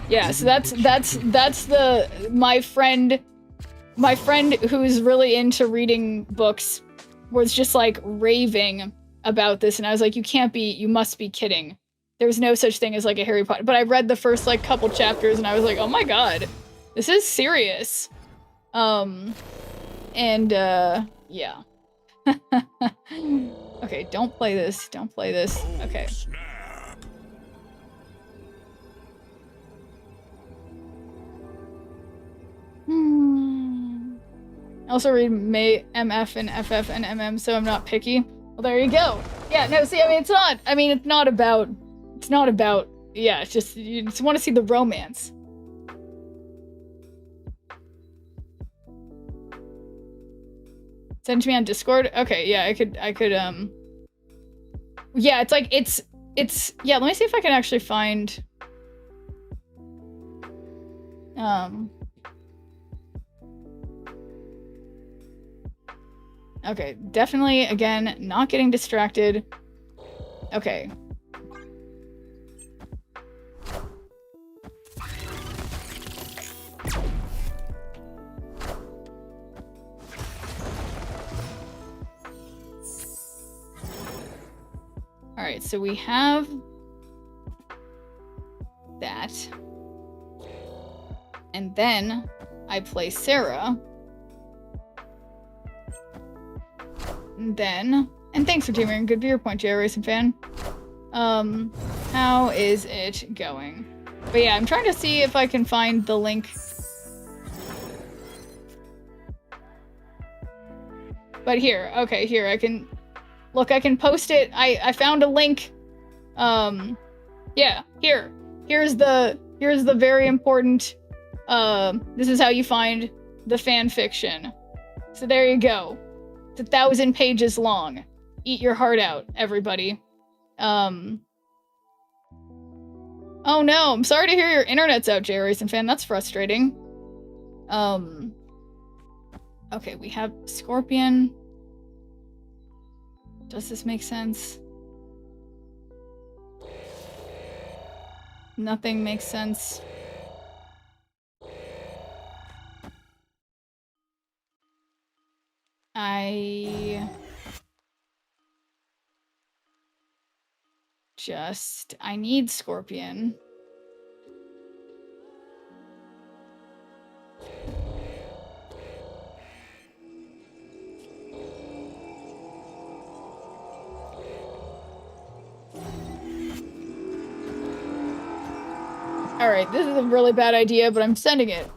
Yeah, so that's my friend who's really into reading books was just like raving about this, and I was like, you must be kidding. There's no such thing as like a Harry Potter. But I read the first like couple chapters and I was like, oh my god, this is serious. Yeah. Okay, don't play this. Okay. I also read MF and FF and MM, so I'm not picky. Well, there you go. Yeah, no, see, I mean, it's not about, yeah, it's just, you just want to see the romance. Send to me on Discord? Okay, yeah, I could, yeah, it's like, it's, yeah, let me see if I can actually find, okay, definitely, again, not getting distracted. Okay. Alright, so we have that. And then I play Sarah. And then, and thanks for teaming. Good beer point, J Racing fan. How is it going? But yeah, I'm trying to see if I can find the link. But here, okay, here, I can, look, I can post it. I found a link. Yeah, here's the very important, this is how you find the fan fiction. So there you go. It's 1,000 pages long. Eat your heart out, everybody. Oh no, I'm sorry to hear your internet's out, J Racing fan. That's frustrating. Okay, we have Scorpion. Does this make sense? Nothing makes sense. I need Scorpion. Alright, this is a really bad idea, but I'm sending it.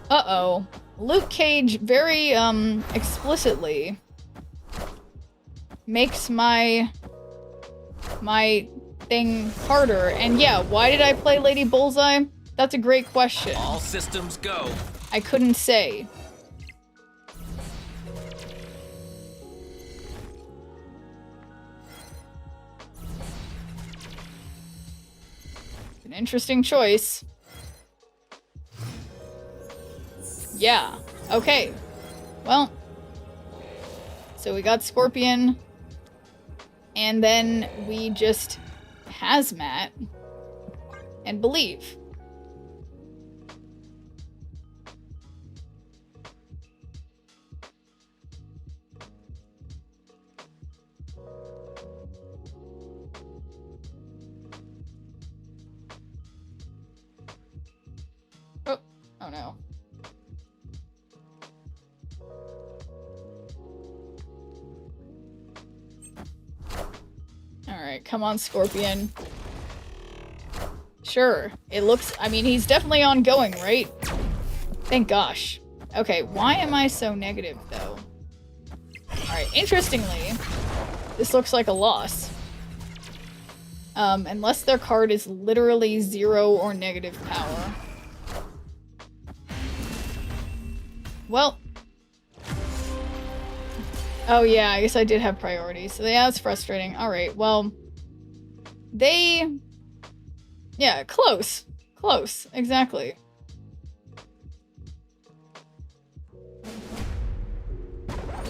Uh-oh. Luke Cage very, explicitly makes my thing harder. And yeah, why did I play Lady Bullseye? That's a great question. All systems go. I couldn't say. An interesting choice. Yeah. Okay. Well. So we got Scorpion. And then we just Hazmat. And Believe. know. Alright, come on, Scorpion. Sure, it looks... I mean, he's definitely ongoing, right? Thank gosh. Okay, why am I so negative, though? Alright, interestingly, this looks like a loss. Unless their card is literally 0 or negative power. Well. Oh yeah, I guess I did have priorities. So yeah, that's frustrating. Alright, well. They... Yeah, close. Close, exactly.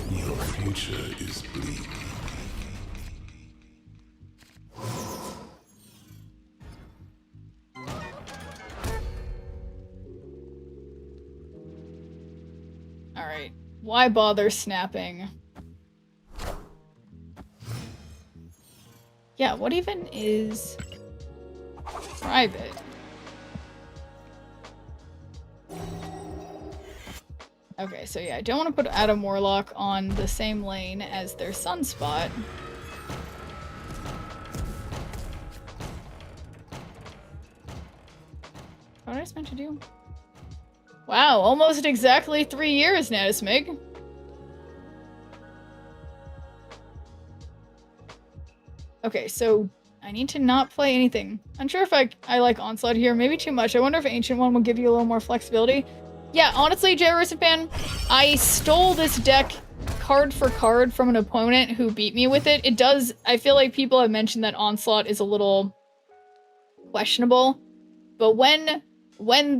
Your future is bleak. Alright, why bother snapping? Yeah, what even is private? Okay, so yeah, I don't want to put Adam Warlock on the same lane as their Sunspot. What was I meant to do? Wow, almost exactly 3 years, Natismig. Okay, so I need to not play anything. Unsure if I like Onslaught here. Maybe too much. I wonder if Ancient One will give you a little more flexibility. Yeah, honestly, Fan, I stole this deck card for card from an opponent who beat me with it. It does... I feel like people have mentioned that Onslaught is a little questionable. But when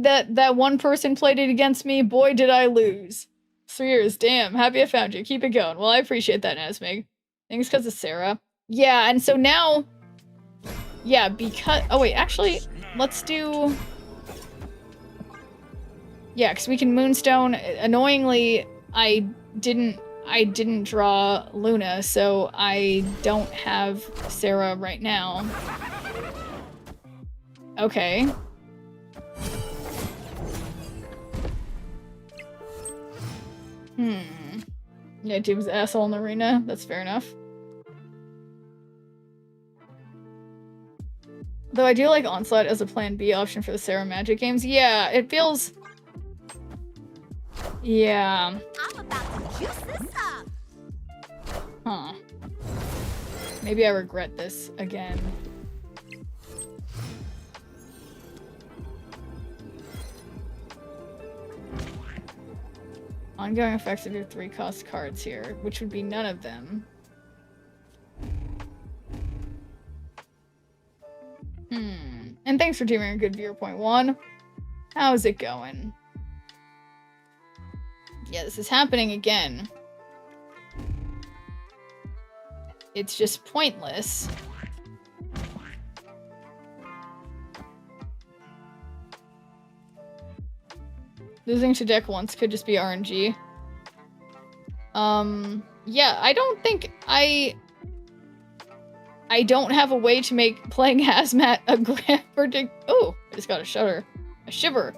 that one person played it against me, boy, did I lose. 3 years, damn. Happy I found you. Keep it going. Well, I appreciate that, Nasmig. I think it's because of Sarah. Yeah, and so now... Yeah, because... Oh, wait, actually, let's do... Yeah, because we can Moonstone. Annoyingly, I didn't draw Luna, so I don't have Sarah right now. Okay. Yeah, Doom's asshole in the arena. That's fair enough. Though I do like Onslaught as a plan B option for the Sarah Magic games. Yeah, it feels... Yeah. I'm about to juice this up. Huh. Maybe I regret this again. Ongoing effects of your 3-cost cards here, which would be none of them. And thanks for teaming a good viewer, point 1. How's it going? Yeah, this is happening again. It's just pointless. Losing to deck once could just be RNG. Yeah, I don't think I don't have a way to make playing Hazmat a grand Oh, I just got a shudder. A shiver.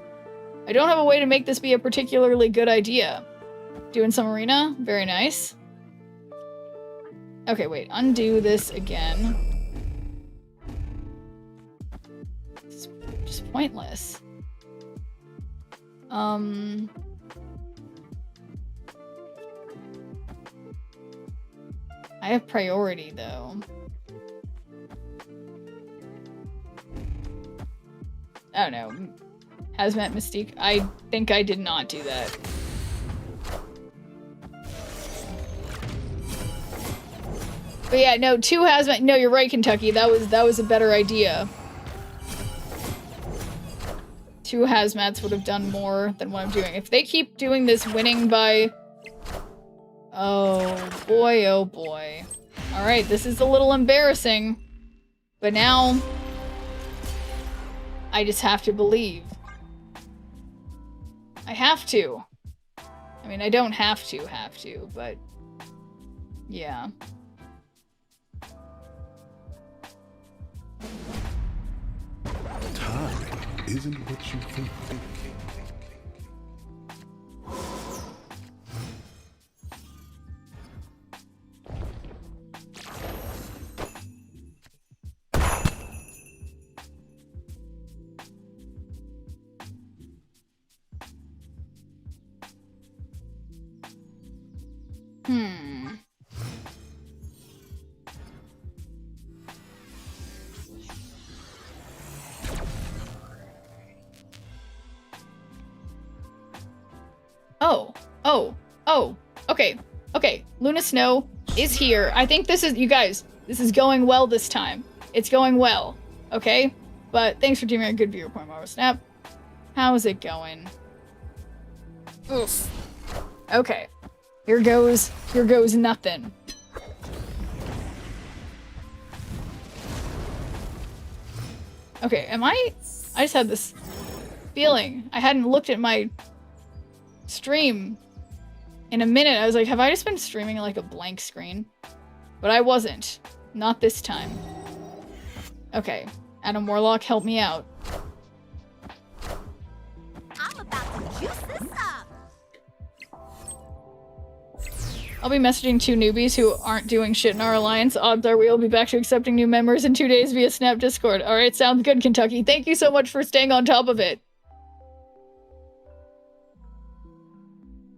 I don't have a way to make this be a particularly good idea. Doing some arena? Very nice. Okay, wait. Undo this again. It's just pointless. I have priority, though. I don't know. Hazmat Mystique. I think I did not do that. But yeah, no, 2 Hazmat. No, you're right, Kentucky. That was a better idea. 2 Hazmats would have done more than what I'm doing. If they keep doing this winning by... Oh boy, oh boy. Alright, this is a little embarrassing. But now... I just have to believe. I have to. I mean, I don't have to, but... Yeah. Time isn't what you think. Oh, oh, oh, okay, okay. Luna Snow is here. I think this is, you guys, this is going well this time. It's going well, okay? But thanks for giving me a good viewer point, Marvel Snap. How's it going? Oof. Okay. Here goes nothing. Okay, I just had this feeling. I hadn't looked at my stream in a minute. I was like, have I just been streaming like a blank screen? But I wasn't. Not this time. Okay. Adam Warlock, help me out. I'm about to juice this up. I'll be messaging 2 newbies who aren't doing shit in our alliance. Odds are we'll be back to accepting new members in 2 days via Snap Discord. Alright, sounds good, Kentucky. Thank you so much for staying on top of it.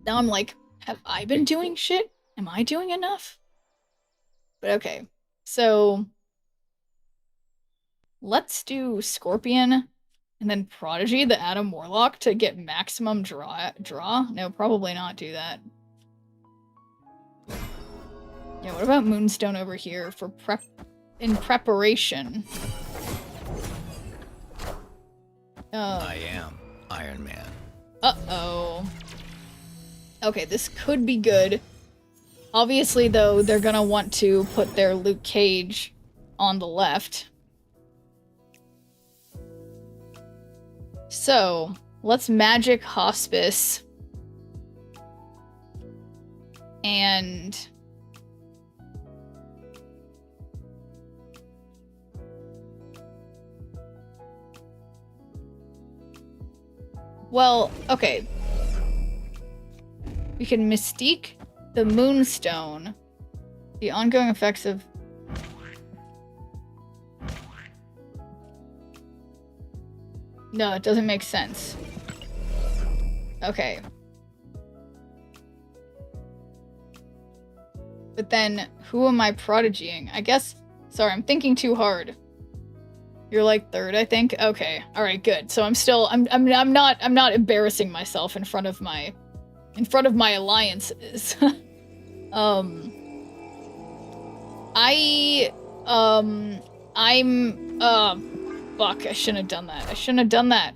Now I'm like, have I been doing shit? Am I doing enough? But okay. So let's do Scorpion and then Prodigy, the Adam Warlock, to get maximum draw. No, probably not do that. Yeah, what about Moonstone over here for preparation? I am Iron Man. Uh-oh. Okay, this could be good. Obviously, though, they're gonna want to put their Luke Cage on the left. So, let's Magic Hospice. And... well, okay. We can Mystique the Moonstone. The ongoing effects of... no, it doesn't make sense. Okay. But then, who am I prodigying? I guess... sorry, I'm thinking too hard. You're like 3rd, I think? Okay. Alright, good. So I'm still... I'm not embarrassing myself in front of my alliances. Fuck, I shouldn't have done that. I shouldn't have done that.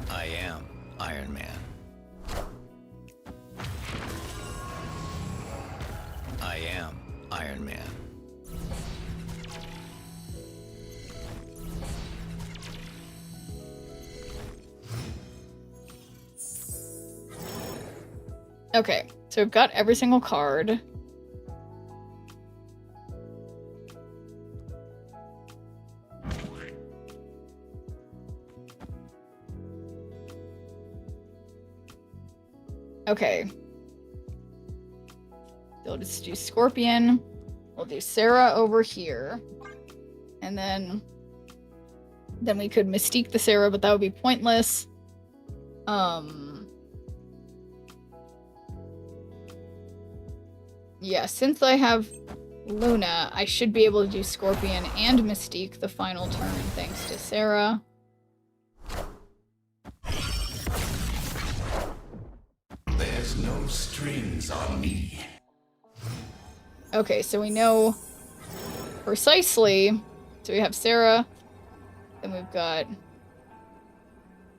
I am Iron Man. I am Iron Man. Okay, so we've got every single card. Okay. We'll just do Scorpion. We'll do Sarah over here. And then we could Mystique the Sarah, but that would be pointless. Yeah, since I have Luna, I should be able to do Scorpion and Mystique the final turn, thanks to Sarah. There's no strings on me. Okay, so we know precisely. So we have Sarah, then we've got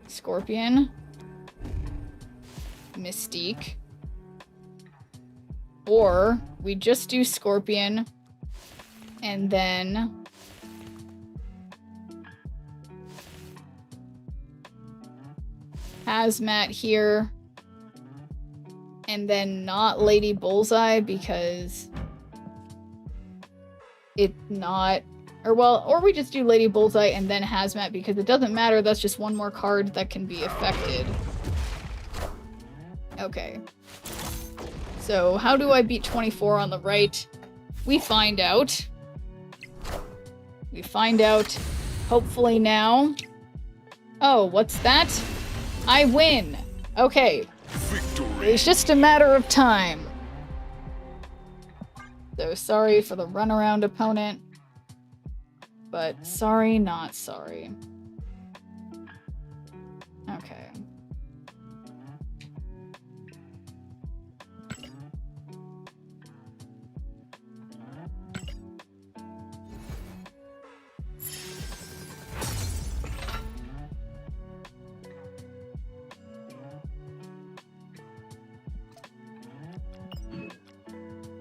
Scorpion, Mystique, or we just do Scorpion and then Hazmat here, and then not Lady Bullseye because it's not, or we just do Lady Bullseye and then Hazmat because it doesn't matter, that's just one more card that can be affected. Okay. So how do I beat 24 on the right? We find out. We find out hopefully now. Oh, what's that? I win. Okay. Victory. It's just a matter of time. So sorry for the runaround opponent. But sorry, not sorry. Okay.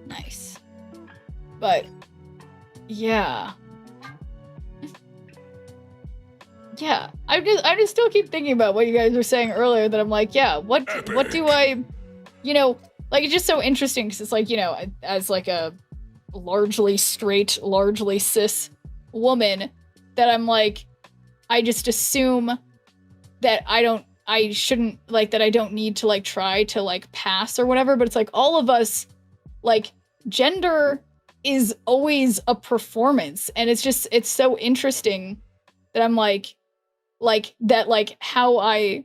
Nice. But yeah. Yeah, I just still keep thinking about what you guys were saying earlier, that I'm like, yeah, what do I, you know, like, it's just so interesting, because it's like, you know, as like a largely straight, largely cis woman, that I'm like, I just assume that I shouldn't, like, that I don't need to, like, try to, like, pass or whatever, but it's like, all of us, like, gender is always a performance, and it's so interesting that I'm like that, like, how I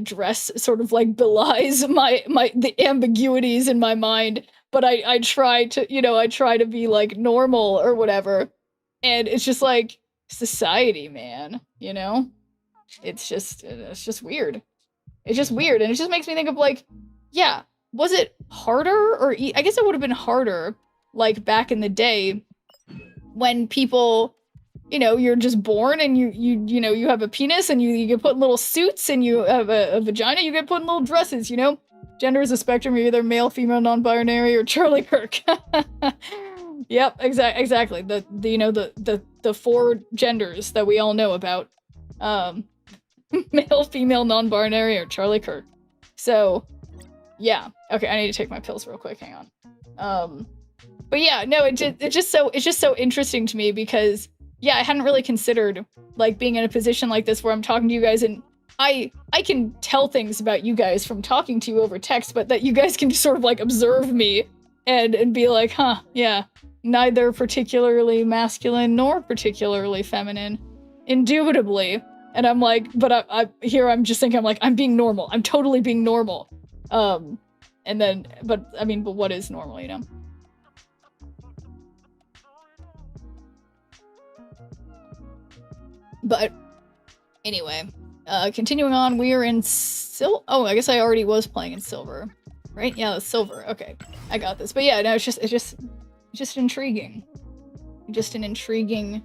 dress sort of like belies the ambiguities in my mind, but I try to, you know, I try to be like normal or whatever, and it's just like society, man, you know? It's just weird. It's just weird, and it just makes me think of, like, yeah, was it harder, or I guess it would have been harder, like, back in the day when people, you know, you're just born and you know, you have a penis and you get put in little suits, and you have a vagina, you get put in little dresses, you know? Gender is a spectrum, you're either male, female, non-binary, or Charlie Kirk. Yep, exactly. The you know, the four genders that we all know about. Male, female, non-binary, or Charlie Kirk. So, yeah. Okay, I need to take my pills real quick, hang on. But yeah, no, it's just so interesting to me, because yeah, I hadn't really considered, like, being in a position like this where I'm talking to you guys, and I can tell things about you guys from talking to you over text, but that you guys can just sort of, like, observe me and be like, huh, yeah, neither particularly masculine nor particularly feminine, indubitably. And I'm like, but I'm just thinking, I'm like, I'm being normal. I'm totally being normal. And then, but I mean, but what is normal, you know? But anyway, continuing on, we are in oh, I guess I already was playing in silver, right? Yeah, that's silver. Okay, I got this. But yeah, no, it's just intriguing. Just an intriguing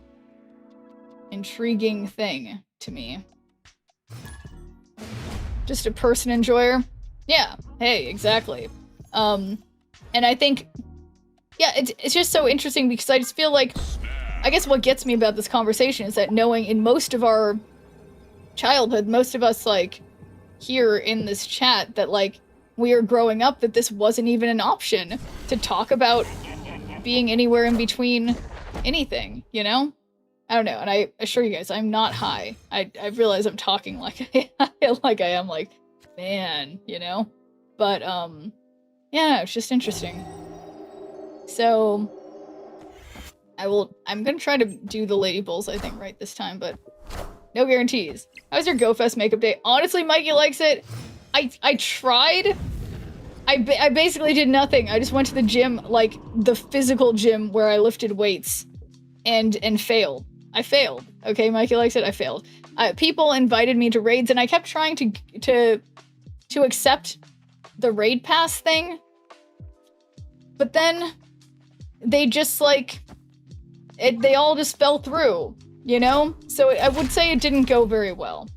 thing to me. Just a person enjoyer. Yeah, hey, exactly. And I think, yeah, it's just so interesting, because I just feel like, I guess what gets me about this conversation is that knowing in most of our childhood, most of us, like, here in this chat, that, like, we are growing up, that this wasn't even an option to talk about being anywhere in between anything, you know? I don't know, and I assure you guys, I'm not high. I realize I'm talking like like I am, like, man, you know? But, yeah, it's just interesting. So, I'm gonna try to do the Lady Bullseye thing right this time, but no guarantees. How's your GoFest makeup day? Honestly, Mikey likes it. I tried. I basically did nothing. I just went to the gym, like, the physical gym where I lifted weights, and failed. I failed. Okay, Mikey likes it, I failed. People invited me to raids, and I kept trying to accept the raid pass thing, but then they just, like, they all just fell through, you know? So I would say it didn't go very well.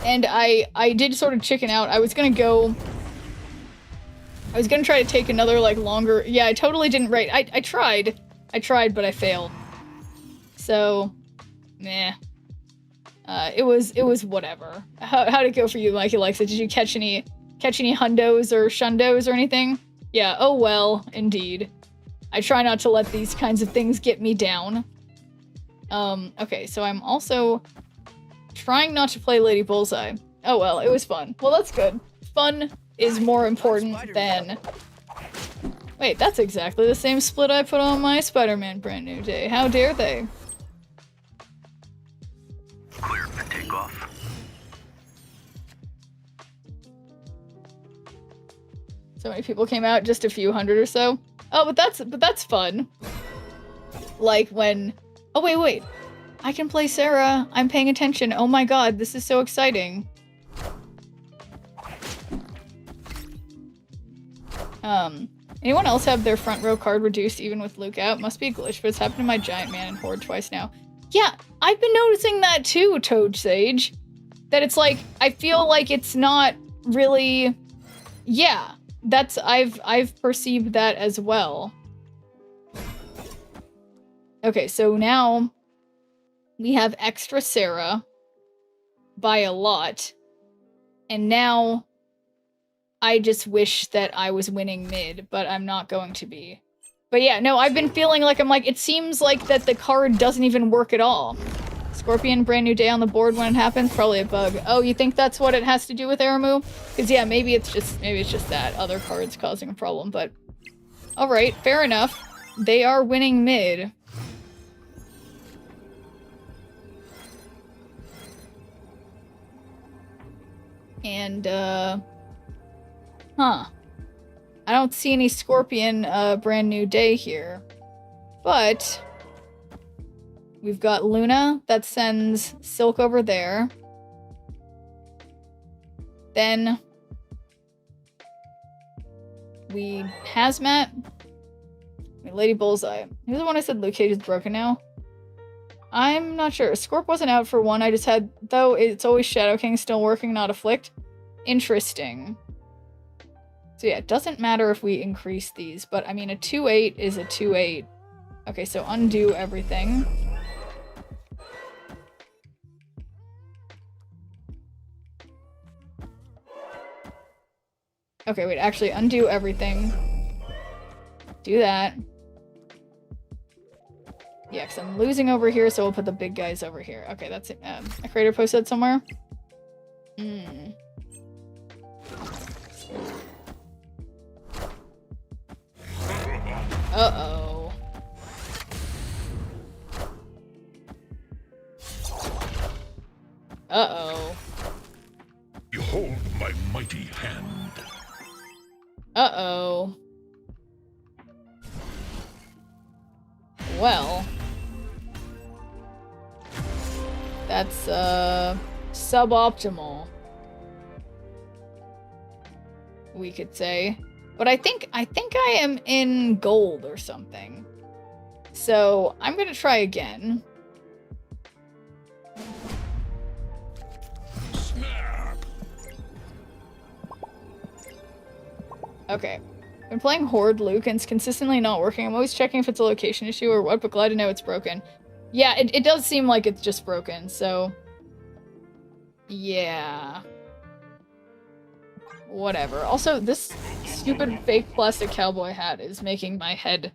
And I did sort of chicken out. I was gonna try to take another, like, longer... Yeah, I totally didn't raid. I tried, but I failed. So, meh. It was whatever. How'd it go for you, Mikey likes it? Did you catch any hundos or shundos or anything? Yeah, oh well, indeed. I try not to let these kinds of things get me down. Okay, so I'm also trying not to play Lady Bullseye. Oh well, it was fun. Well, that's good. Fun is more important than... Wait, that's exactly the same split I put on my Spider-Man Brand New Day. How dare they? Clear for takeoff. So many people came out, just a few hundred or so. Oh, but that's fun. Like when... Oh, wait. I can play Sarah. I'm paying attention. Oh my god, this is so exciting. Anyone else have their front row card reduced even with Luke out? Must be a glitch, but it's happened to my Giant Man and Horde twice now. Yeah, I've been noticing that too, Toad Sage. That it's like, I feel like it's not really... Yeah, that's... I've perceived that as well. Okay, so now we have extra Sarah by a lot. And now I just wish that I was winning mid, but I'm not going to be. But yeah, no, I've been feeling like it seems like that the card doesn't even work at all. Scorpion, brand new day on the board when it happens, probably a bug. Oh, you think that's what it has to do with Aramu? Because yeah, maybe it's just that other card's causing a problem, but alright, fair enough. They are winning mid. And, huh. I don't see any Scorpion, brand new day here. But we've got Luna that sends Silk over there. Then we Hazmat. Lady Bullseye. Who's the one I said Luke Cage is broken now? I'm not sure. Scorp wasn't out for one. I just had, though it's always Shadow King still working, not Afflict. Interesting. So yeah, it doesn't matter if we increase these, but I mean a 2-8 is a 2-8. Okay, so undo everything. Okay, wait, actually undo everything. Do that. Yeah, because I'm losing over here, so we'll put the big guys over here. Okay, that's it. A creator posted somewhere? Uh-oh. Uh-oh. Behold my mighty hand. Uh-oh. Well. That's, suboptimal. We could say. But I think I am in gold or something. So, I'm gonna try again. Snap. Okay. Been playing Horde Luke and it's consistently not working. I'm always checking if it's a location issue or what, but glad to know it's broken. Yeah, it does seem like it's just broken, so... Yeah. Whatever. Also, this stupid fake plastic cowboy hat is making my head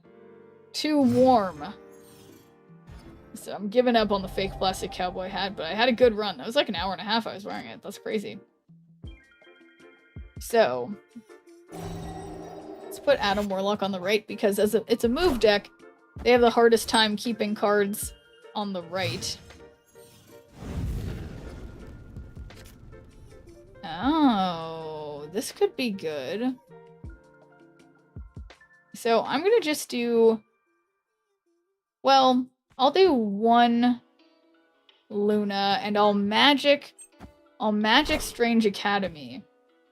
too warm. So I'm giving up on the fake plastic cowboy hat, but I had a good run. That was like an hour and a half I was wearing it. That's crazy. So... let's put Adam Warlock on the right, because as it's a move deck, they have the hardest time keeping cards on the right. Oh, this could be good. So I'm gonna just do... Well, I'll do one Luna, and I'll magic Strange Academy.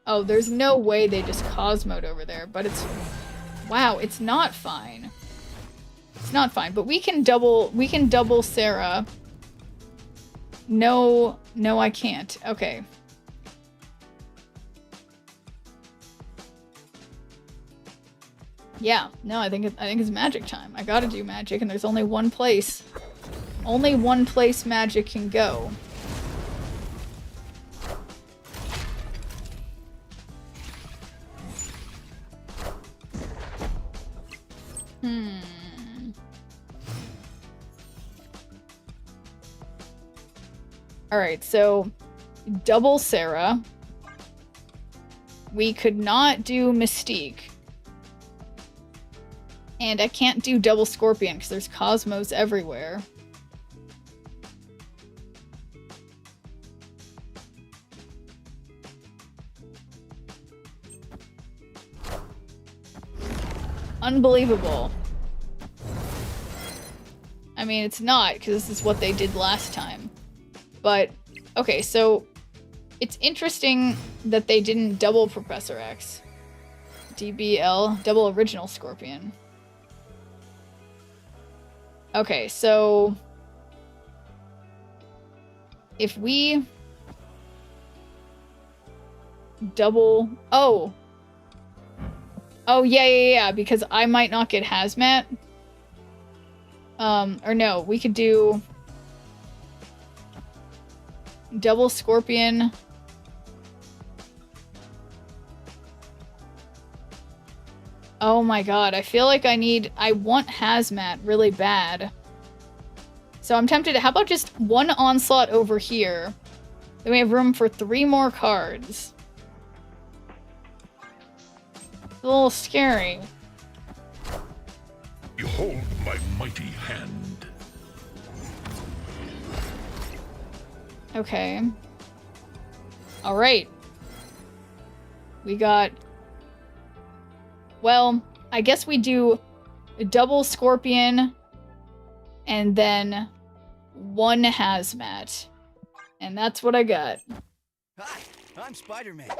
Oh, there's no way they just Cosmoed over there, but it's... Wow, it's not fine. It's not fine, but we can double Sarah. No, I can't. Okay. Yeah, no, I think it's magic time. I gotta do magic, and there's only one place. Only one place magic can go. Alright, so double Sarah. We could not do Mystique. And I can't do double Scorpion because there's Cosmos everywhere. unbelievable. I mean, it's not, because this is what they did last time. But, okay, so it's interesting that they didn't double Professor X. DBL, double original Scorpion. Okay, so if we double... Oh, yeah, because I might not get Hazmat. Or no, we could do double Scorpion. Oh my god, I feel like I want Hazmat really bad. So I'm tempted to, how about just one Onslaught over here? Then we have room for 3 more cards. It's a little scary. Behold my mighty hand. Okay. Alright. We got... Well, I guess we do a double Scorpion and then 1 Hazmat. And that's what I got. Hi, I'm Spider-Man.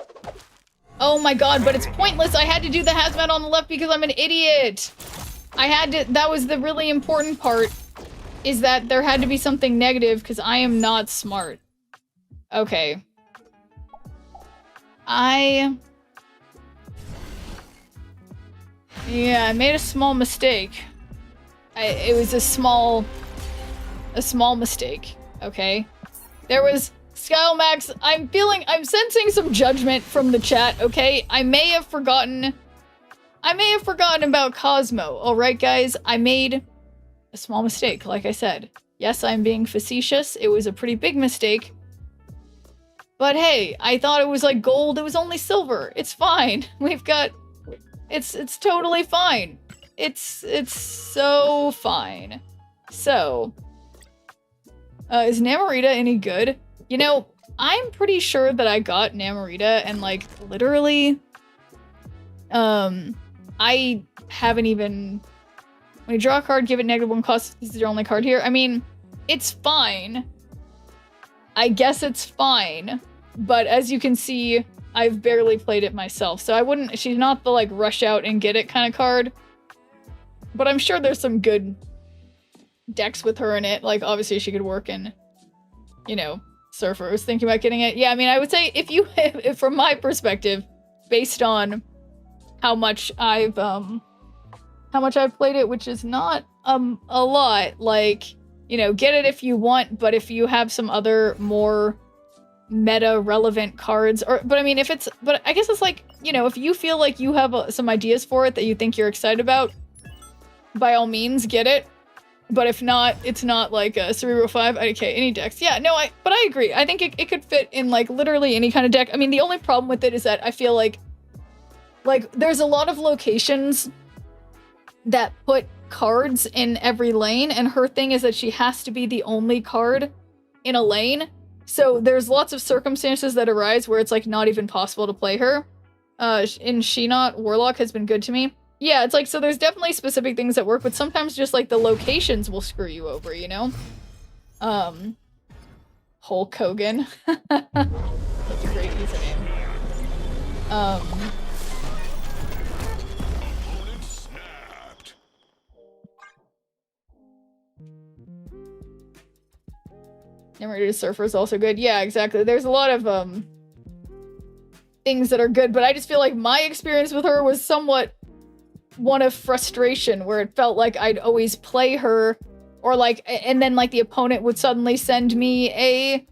Oh my god, but it's pointless. I had to do the Hazmat on the left because I'm an idiot. I had to... That was the really important part, is that there had to be something negative because I am not smart. Okay. Yeah, I made a small mistake. It was a small mistake, okay? There was... Skylmax, I'm sensing some judgment from the chat, okay? I may have forgotten about Cosmo, alright guys? I made a small mistake, like I said. Yes, I'm being facetious. It was a pretty big mistake. But hey, I thought it was like gold. It was only silver. It's fine. We've got... It's totally fine. It's so fine. So... is Namorita any good? You know, I'm pretty sure that I got Namorita and, like, literally... I haven't even... When you draw a card, give it -1 cost. This is your only card here. I mean, it's fine. I guess it's fine. But as you can see, I've barely played it myself. So I wouldn't... She's not the, like, rush out and get it kind of card. But I'm sure there's some good decks with her in it. Like, obviously she could work in, you know, Surfer. I was thinking about getting it. Yeah, I mean, I would say if from my perspective, based on how much I've played it, which is not a lot, like, you know, get it if you want, but if you have some other more meta relevant cards, but I mean, but I guess it's like, you know, if you feel like you have some ideas for it that you think you're excited about, by all means get it. But if not, it's not like a Cerebro 5. Okay, any decks. Yeah, no, but I agree. I think it could fit in, like, literally any kind of deck. I mean, the only problem with it is that I feel like there's a lot of locations that put cards in every lane, and her thing is that she has to be the only card in a lane. So there's lots of circumstances that arise where it's, like, not even possible to play her. In She-Not, Warlock has been good to me. Yeah, it's like, so there's definitely specific things that work, but sometimes just, like, the locations will screw you over, you know? Hulk Hogan. That's a great username. Opponent snapped. Namorita Surfer is also good. Yeah, exactly. There's a lot of, things that are good, but I just feel like my experience with her was somewhat one of frustration, where it felt like I'd always play her, or like, and then like the opponent would suddenly send me a,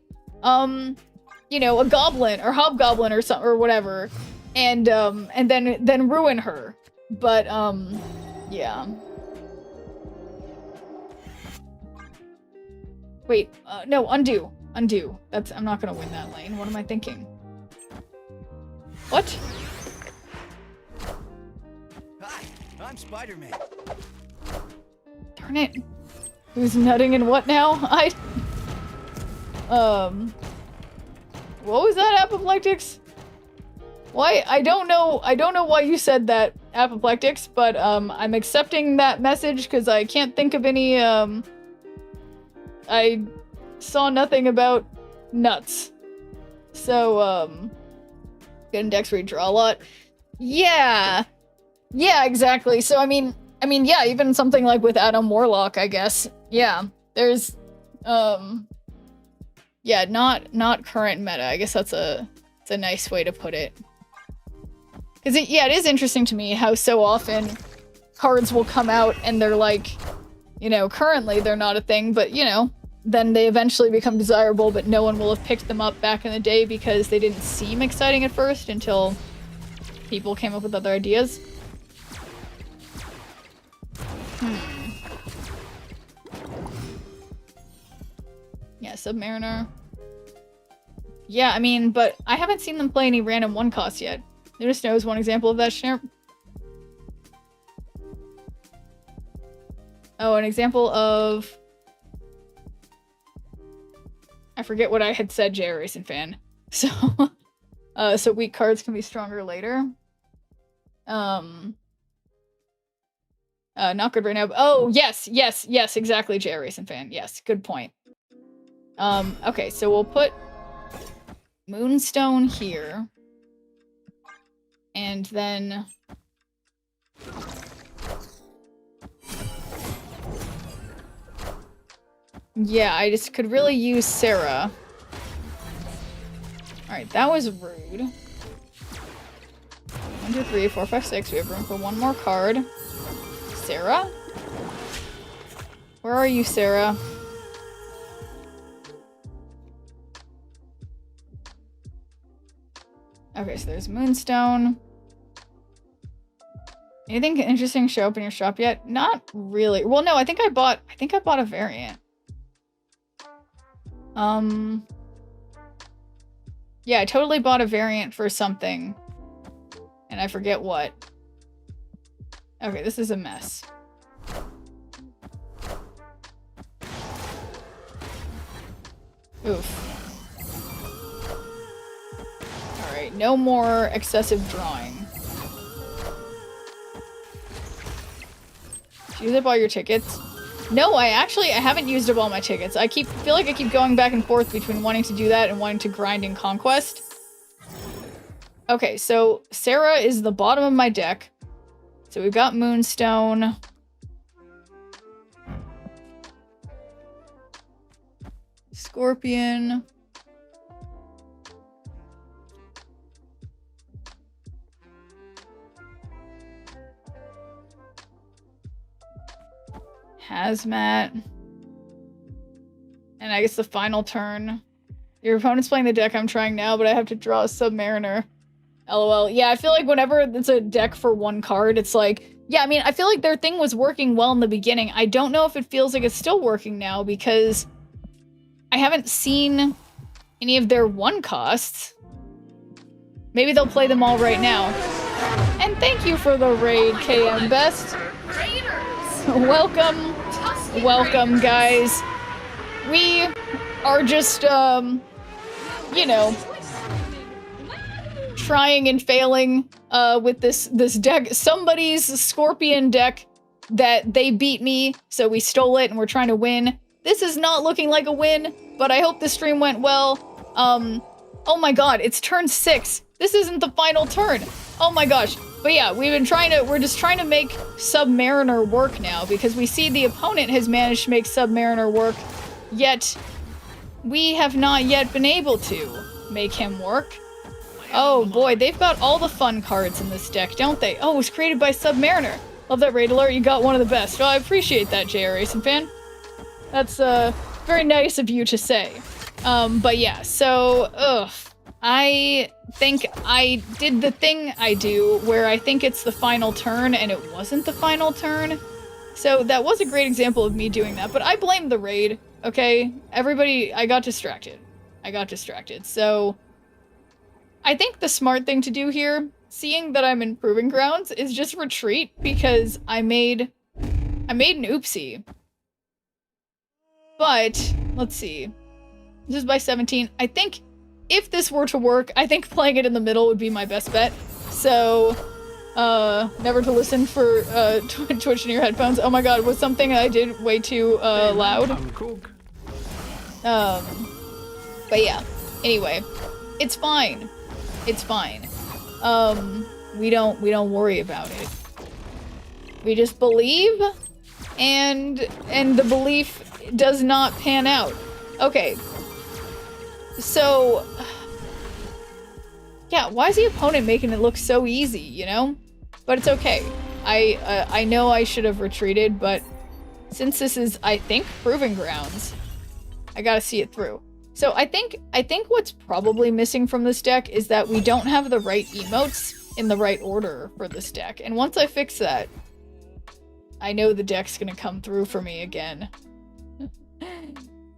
you know, a goblin or hobgoblin or something or whatever, and then ruin her. But yeah. Wait, no, undo. I'm not gonna win that lane. What am I thinking? What? Hi, I'm Spider-Man. Darn it. Who's nutting and what now? What was that, Apoplectics? Why? I don't know why you said that, Apoplectics, but I'm accepting that message because I can't think of any I saw nothing about nuts. So good index where you draw a lot. Yeah. Yeah, exactly. So I mean yeah, even something like with Adam Warlock, I guess. Yeah. There's yeah, not current meta. I guess that's a nice way to put it. Because it is interesting to me how so often cards will come out and they're like, you know, currently they're not a thing, but you know, then they eventually become desirable, but no one will have picked them up back in the day because they didn't seem exciting at first until people came up with other ideas. Yeah, Submariner. Yeah, I mean, but I haven't seen them play any random one cost yet. There just knows one example of that, Schnurp. Oh, an example of... I forget what I had said, J. Racing Fan. So, so weak cards can be stronger later. Not good right now. Oh, yes, exactly, J. Racing Fan. Yes, good point. Okay, so we'll put Moonstone here. And then... yeah, I just could really use Sarah. Alright, that was rude. 1, 2, 3, 4, 5, 6. We have room for one more card. Sarah? Where are you, Sarah? Okay, so there's Moonstone. Anything interesting show up in your shop yet? Not really. Well, no, I think I bought a variant. Yeah, I totally bought a variant for something. And I forget what. Okay, this is a mess. Oof. Alright, no more excessive drawing. Did you use up all your tickets? No, I haven't used up all my tickets. I feel like I keep going back and forth between wanting to do that and wanting to grind in Conquest. Okay, so Sarah is the bottom of my deck. So we've got Moonstone. Scorpion. Hazmat. And I guess the final turn. Your opponent's playing the deck I'm trying now, but I have to draw a Submariner. LOL. Yeah, I feel like whenever it's a deck for one card, it's like... yeah, I mean, I feel like their thing was working well in the beginning. I don't know if it feels like it's still working now, because I haven't seen any of their one costs. Maybe they'll play them all right now. And thank you for the raid, KM Best. Welcome. Welcome, guys. We are just, you know, trying and failing with this deck. Somebody's Scorpion deck that they beat me, so we stole it and we're trying to win. This is not looking like a win, but I hope the stream went well. Oh my god, it's turn 6. This isn't the final turn. Oh my gosh. But yeah, we're just trying to make Submariner work now, because we see the opponent has managed to make Submariner work, yet we have not yet been able to make him work. Oh boy, they've got all the fun cards in this deck, don't they? Oh, it was created by Submariner. Love that raid alert, you got one of the best. Well, I appreciate that, JR Racing Fan. That's very nice of you to say. But yeah, so, I think I did the thing I do where I think it's the final turn and it wasn't the final turn. So that was a great example of me doing that, but I blame the raid, okay? Everybody, I got distracted. So I think the smart thing to do here, seeing that I'm in Proving Grounds, is just retreat, because I made an oopsie. But, let's see. This is by 17. I think if this were to work, I think playing it in the middle would be my best bet. So, never to listen for Twitch in your headphones. Oh my god, was something I did way too loud? But yeah. Anyway, it's fine. It's fine. We don't worry about it. We just believe, and the belief does not pan out. Okay. So, yeah, why is the opponent making it look so easy, you know? But it's okay. I know I should have retreated, but since this is, I think, Proving Grounds, I gotta see it through. So I think what's probably missing from this deck is that we don't have the right emotes in the right order for this deck. And once I fix that, I know the deck's gonna come through for me again.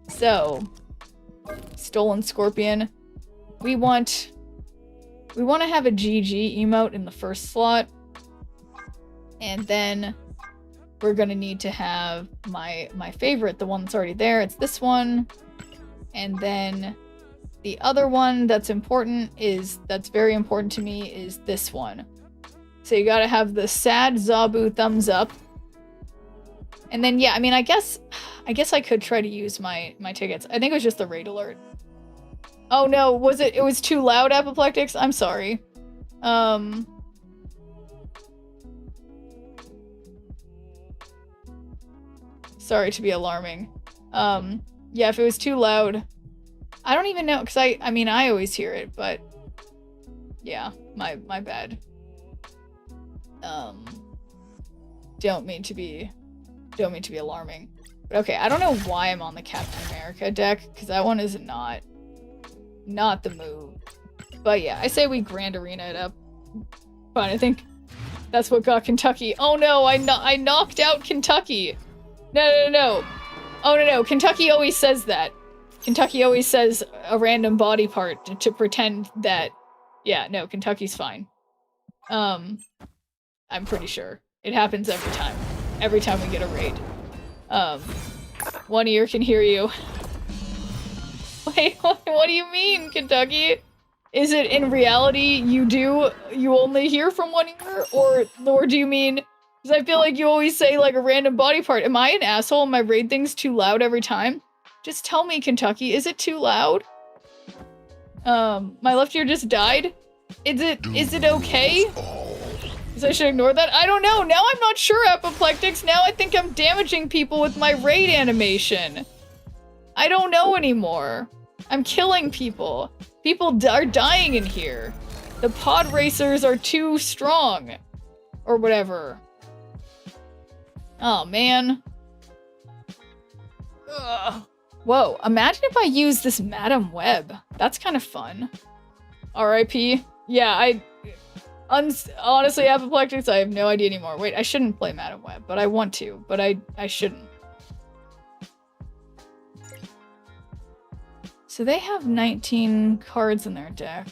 So, Stolen Scorpion. We want to have a GG emote in the first slot. And then we're gonna need to have my favorite, the one that's already there. It's this one. And then the other one that's very important to me is this one. So you gotta have the sad Zabu thumbs up. And then, yeah, I mean, I guess I could try to use my tickets. I think it was just the raid alert. Oh no, it was too loud, Apoplectics? I'm sorry. Sorry to be alarming. Yeah, if it was too loud, I don't even know, because I mean, I always hear it, but yeah, my bad. Don't mean to be alarming. But okay, I don't know why I'm on the Captain America deck, because that one is not the move. But yeah, I say we Grand Arena it up. Fine, I think that's what got Kentucky. Oh no, I knocked out Kentucky. No. Oh no, Kentucky always says that. Kentucky always says a random body part to pretend that, yeah, no, Kentucky's fine. I'm pretty sure. It happens every time. Every time we get a raid. One ear can hear you. Wait, what do you mean, Kentucky? Is it in reality you only hear from one ear? Or do you mean, because I feel like you always say like a random body part. Am I an asshole and my raid thing's too loud every time? Just tell me, Kentucky, is it too loud? My left ear just died? Is it okay? So I should ignore that? I don't know. Now I'm not sure, Apoplectics. Now I think I'm damaging people with my raid animation. I don't know anymore. I'm killing people. People are dying in here. The pod racers are too strong. Or whatever. Oh, man. Ugh. Whoa, imagine if I use this Madam Web. That's kind of fun. R.I.P. Yeah, honestly, Apoplectics, I have no idea anymore. Wait, I shouldn't play Madam Web, but I want to. But I shouldn't. So they have 19 cards in their deck.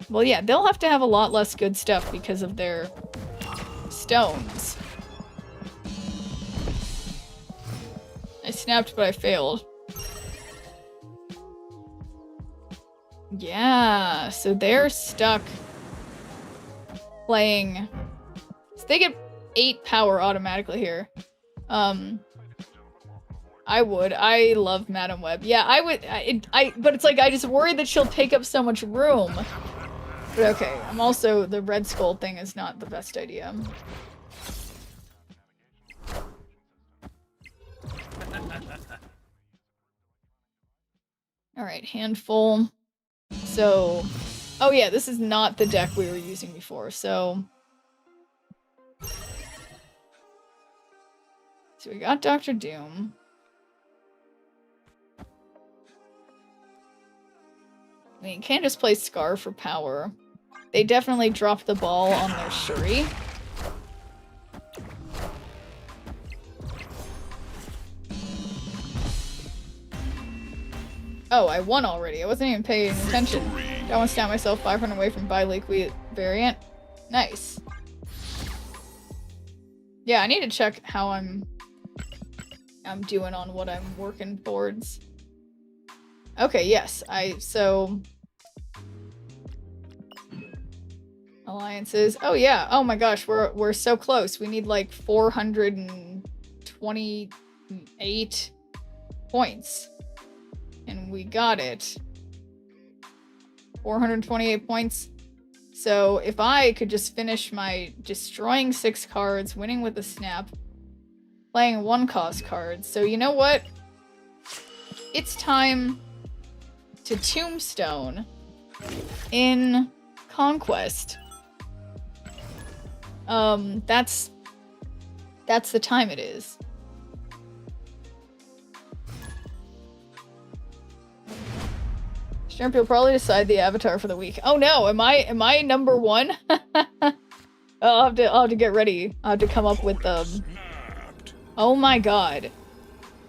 Well, yeah, they'll have to have a lot less good stuff because of their stones. I snapped, but I failed. Yeah, so they're stuck playing. So they get 8 power automatically here. I love Madam Web. Yeah, I would. But it's like I just worry that she'll take up so much room. But okay, I'm also the Red Skull thing is not the best idea. All right, handful. So, oh yeah, this is not the deck we were using before. So we got Dr. Doom. I mean, you can't just play Scar for power. They definitely dropped the ball on their Shuri. Oh, I won already. I wasn't even paying attention. I want to stand myself 500 away from bi-liquid variant. Nice. Yeah, I need to check how I'm doing on what I'm working towards. Okay, yes. So alliances. Oh yeah. Oh my gosh, we're so close. We need like 428 points. And we got it. 428 points. So if I could just finish my destroying 6 cards, winning with a snap, playing 1-cost cards. So you know what? It's time to Tombstone in Conquest. That's the time it is. Shrimp, you'll probably decide the avatar for the week. Oh no, am I number 1? I'll have to get ready. I'll have to come up with Oh my god.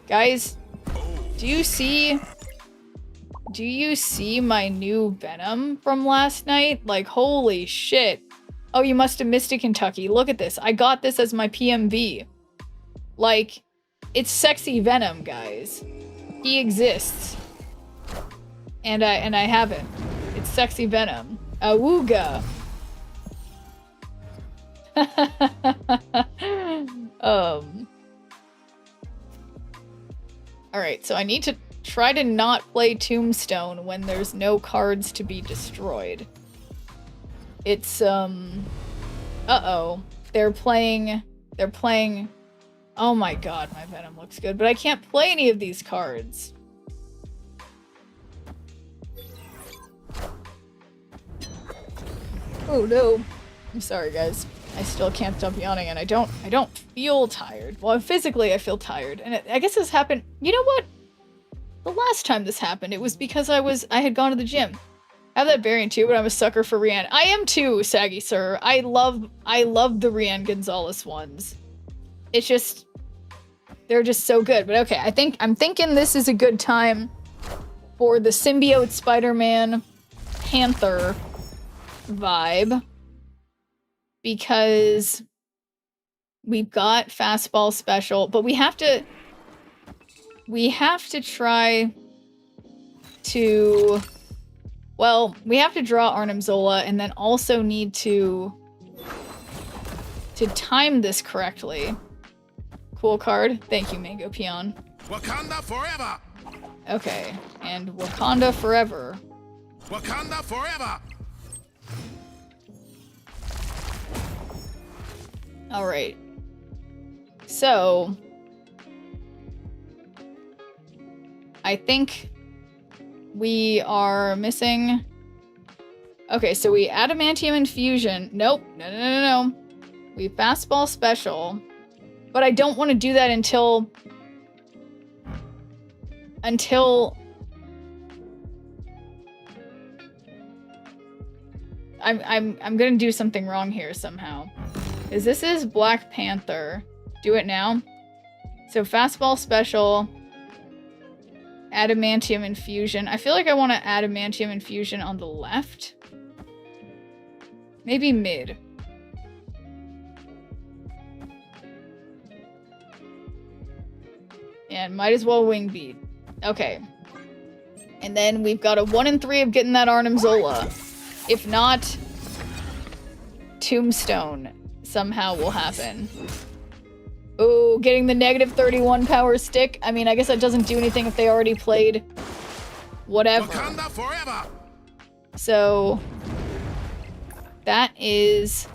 Guys, do you see my new Venom from last night? Like, holy shit. Oh, you must have missed it, Kentucky. Look at this. I got this as my PMV. Like, it's sexy Venom, guys. He exists. And I haven't. It's sexy Venom. Awooga. Alright, so I need to try to not play Tombstone when there's no cards to be destroyed. It's, uh-oh. They're playing... Oh my god, my Venom looks good, but I can't play any of these cards. Oh no. I'm sorry, guys. I still can't stop yawning, and I don't feel tired. Well, physically I feel tired, and I guess this happened... You know what? The last time this happened, it was because I had gone to the gym. I have that variant too, but I'm a sucker for Rian. I am too, Saggy Sir. I love the Rian Gonzalez ones. It's just... They're just so good. But okay, I'm thinking this is a good time for the Symbiote Spider-Man Panther vibe. Because we've got Fastball Special, but we have to try to... Well, we have to draw Arnim Zola and then also need to time this correctly. Cool card. Thank you, Mango Peon. Wakanda forever! Okay, and Wakanda Forever. Wakanda forever! Alright. So... I think we are missing... Okay, so we Adamantium Infusion. Nope. No. We Fastball Special. But I don't want to do that until... I'm gonna do something wrong here somehow. Because this is Black Panther. Do it now. So Fastball Special... Adamantium Infusion. I feel like I want to Adamantium Infusion on the left. Maybe mid. And might as well Wing Beat. Okay. And then we've got a 1 in 3 of getting that Arnim Zola. If not, Tombstone somehow will happen. Ooh, getting the -31 power stick. I mean, I guess that doesn't do anything if they already played whatever. Wakanda forever! So that is...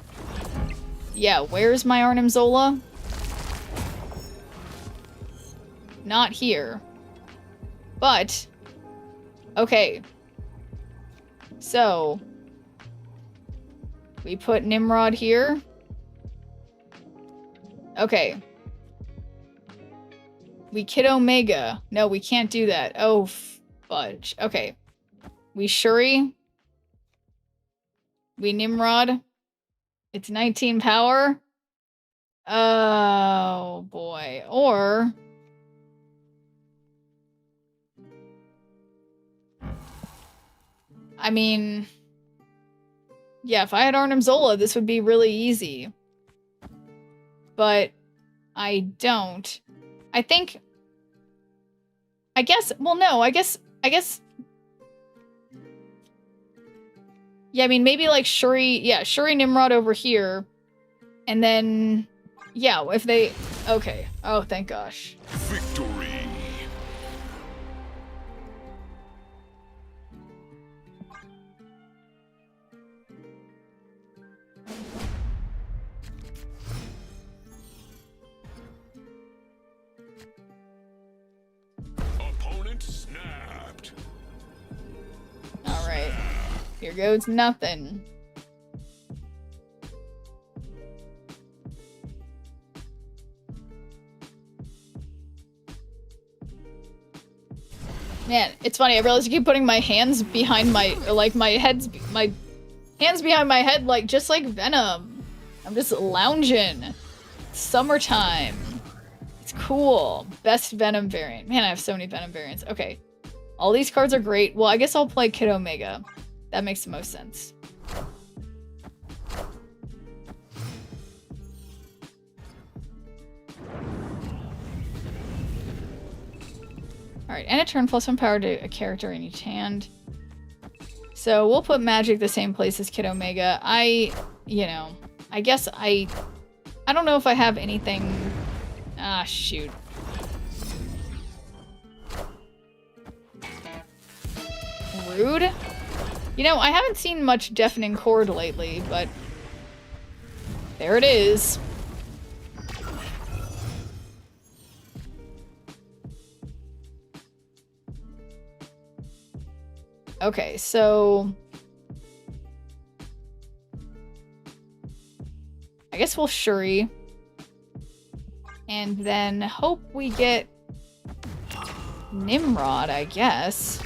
Yeah, where's my Arnim Zola? Not here. But, okay. So, we put Nimrod here. Okay. We Kid Omega. No, we can't do that. Oh, fudge. Okay. We Shuri. We Nimrod. It's 19 power. Oh, boy. Or... I mean... Yeah, if I had Arnim Zola, this would be really easy. But I don't. I think... I guess... Well, no, I guess Yeah, I mean, maybe like Shuri, yeah, Shuri Nimrod over here. And then, yeah, if they, okay. Oh, thank gosh. Victory. Opponent snapped. Alright. Here goes nothing. Man, it's funny, I realize I keep putting my hands behind my, like, my hands behind my head, like, just like Venom. I'm just lounging. It's summertime. It's cool. Best Venom variant. Man, I have so many Venom variants. Okay. All these cards are great. Well, I guess I'll play Kid Omega. That makes the most sense. Alright, and a turn plus 1 power to a character in each hand. So we'll put Magic the same place as Kid Omega. You know, I guess I don't know if I have anything... Ah, shoot. Rude? You know, I haven't seen much Deafening Chord lately, but... there it is. Okay, so... I guess we'll Shuri. And then hope we get... Nimrod, I guess.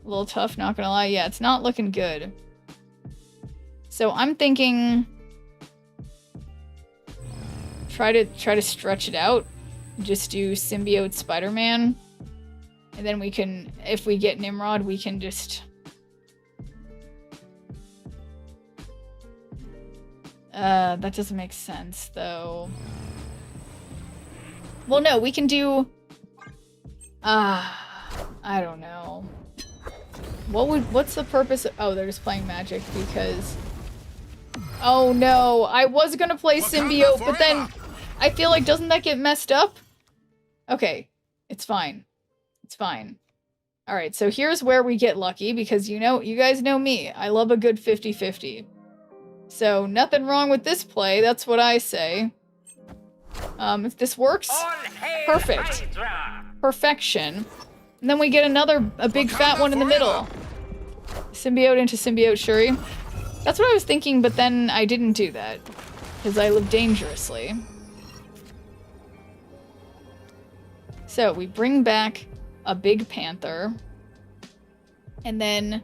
A little tough, not gonna lie. Yeah, it's not looking good. So I'm thinking... Try to stretch it out. Just do Symbiote Spider-Man. And then we can, if we get Nimrod, we can just... that doesn't make sense, though. Well, no, we can do... I don't know. What's the purpose of... Oh, they're just playing Magic because... Oh, no. I was gonna play Symbiote, but then... I feel like, doesn't that get messed up? Okay. It's fine. It's fine. Alright, so here's where we get lucky, because you guys know me. I love a good 50-50. So, nothing wrong with this play, that's what I say. If this works, perfect. Perfection. And then we get a big fat one in the middle. Symbiote into Symbiote Shuri. That's what I was thinking, but then I didn't do that. Because I live dangerously. So, we bring back a big panther, and then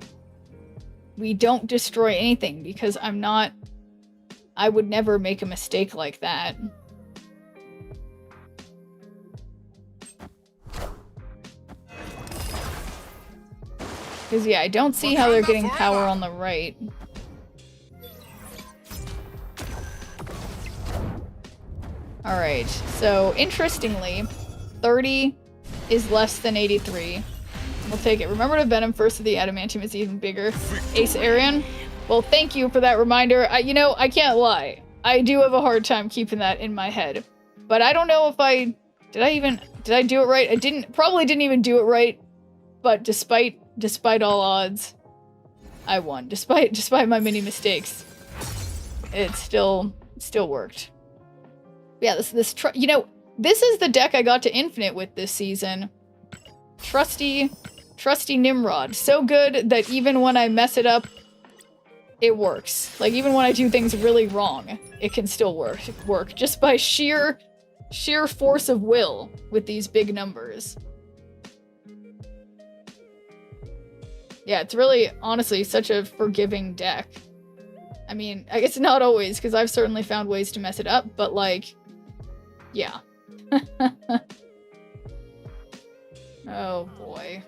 we don't destroy anything because I would never make a mistake like that. Because yeah, I don't see how they're getting power on the right. Alright, so interestingly, 30 is less than 83. We'll take it. Remember to Venom first, so the adamantium is even bigger. Ace Arian? Well, thank you for that reminder. I can't lie. I do have a hard time keeping that in my head. But I don't know if did I do it right? I probably didn't even do it right. But despite all odds, I won. Despite my many mistakes, it still worked. Yeah, this is the deck I got to Infinite with this season. Trusty Nimrod. So good that even when I mess it up, it works. Like, even when I do things really wrong, it can still work. Just by sheer force of will with these big numbers. Yeah, it's really, honestly, such a forgiving deck. I mean, I guess not always, because I've certainly found ways to mess it up, but, like, yeah. Oh, boy.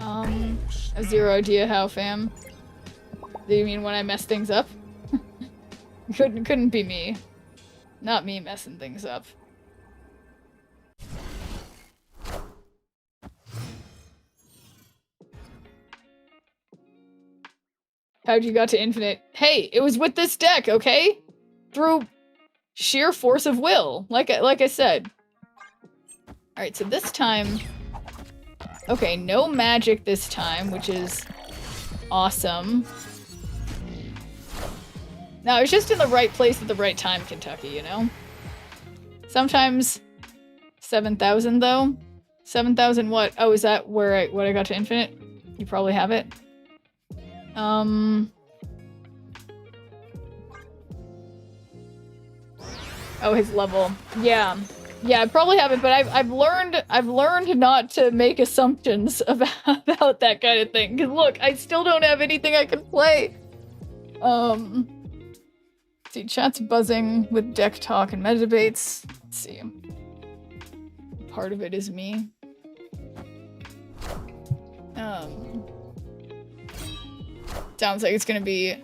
I have zero idea how, fam. Do you mean when I mess things up? Couldn't be me. Not me messing things up. How'd you got to infinite? Hey, it was with this deck, okay? Through sheer force of will, like I said. All right, so this time, okay, no magic this time, which is awesome. No, I was just in the right place at the right time, Kentucky, you know? Sometimes 7,000 though. 7,000 what? Oh, is that where I got to infinite? You probably have it. Oh, his level. Yeah. Yeah, I probably have it, but I've learned not to make assumptions about that kind of thing. Cause look, I still don't have anything I can play. See, chat's buzzing with deck talk and meta debates. Let's see. Part of it is me. Sounds like it's gonna be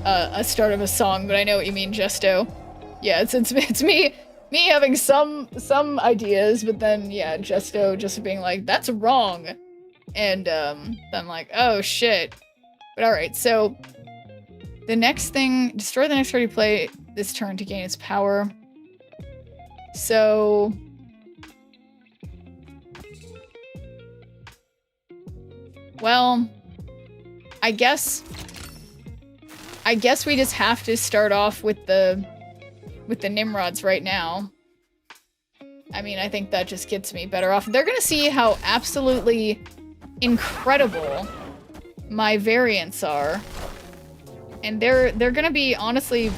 a start of a song, but I know what you mean, Justo. Yeah, it's me having some ideas, but then yeah, Justo just being like, that's wrong. And I'm like, oh shit. But alright, so the next thing, destroy the next card you play this turn to gain its power. So well, I guess we just have to start off with the Nimrods right now. I mean, I think that just gets me better off. They're gonna see how absolutely incredible my variants are. And they're gonna be honestly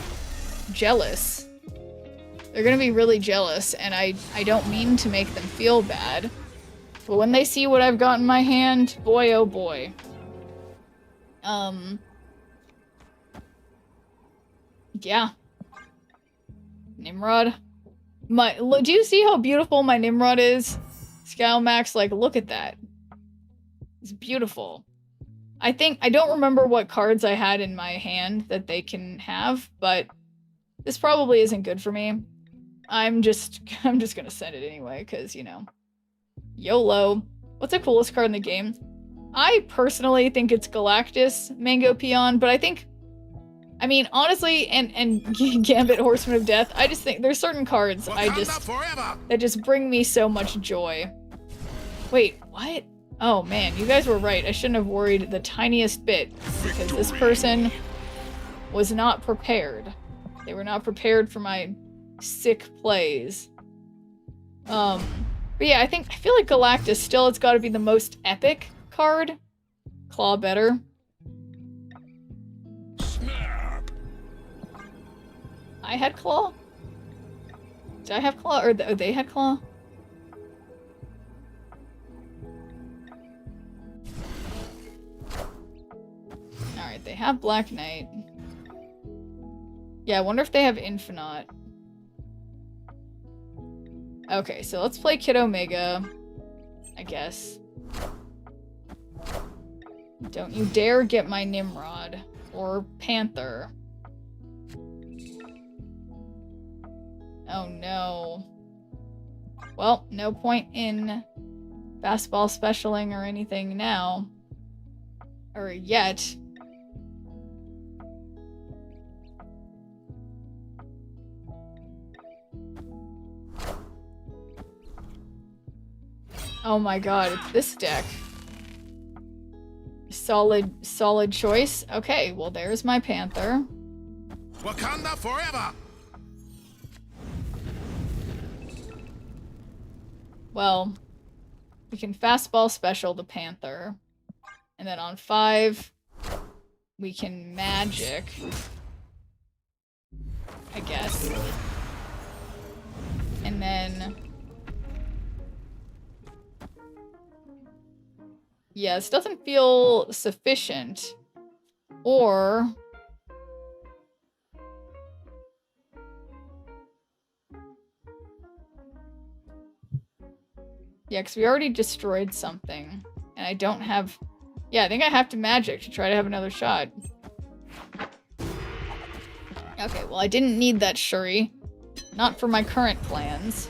jealous. They're gonna be really jealous, and I don't mean to make them feel bad. But when they see what I've got in my hand, boy oh boy. Yeah. Nimrod. Do you see how beautiful my Nimrod is? Scalmax, like, look at that. It's beautiful. I don't remember what cards I had in my hand that they can have, but this probably isn't good for me. I'm just gonna send it anyway, because, you know, YOLO. What's the coolest card in the game? I personally think it's Galactus, Mango Peon, but I mean, honestly, and Gambit, Horseman of Death, I just think there's certain cards that just bring me so much joy. Wait, what? Oh man, you guys were right. I shouldn't have worried the tiniest bit, because this person was not prepared. They were not prepared for my sick plays. But yeah, I feel like Galactus still has got to be the most epic card. Claw better. Snap. I had Claw? Did I have Claw? Or they had Claw? Alright, they have Black Knight. Yeah, I wonder if they have Infinite. Okay, so let's play Kid Omega, I guess. Don't you dare get my Nimrod or Panther. Oh no. Well, no point in fastball specialing or anything now. Or yet. Oh my god, it's this deck. Solid choice. Okay, well there's my Panther. Wakanda forever. Well, we can fastball special the Panther. And then on 5, we can magic. I guess. And then... yeah, this doesn't feel sufficient. Or... yeah, because we already destroyed something. And I don't have... yeah, I think I have to magic to try to have another shot. Okay, well, I didn't need that Shuri. Not for my current plans.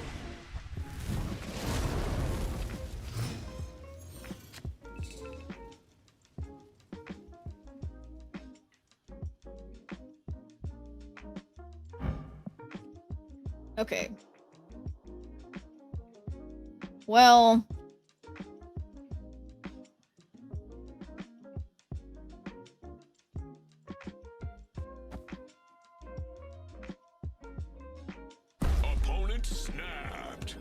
Okay. Well... Opponent snapped.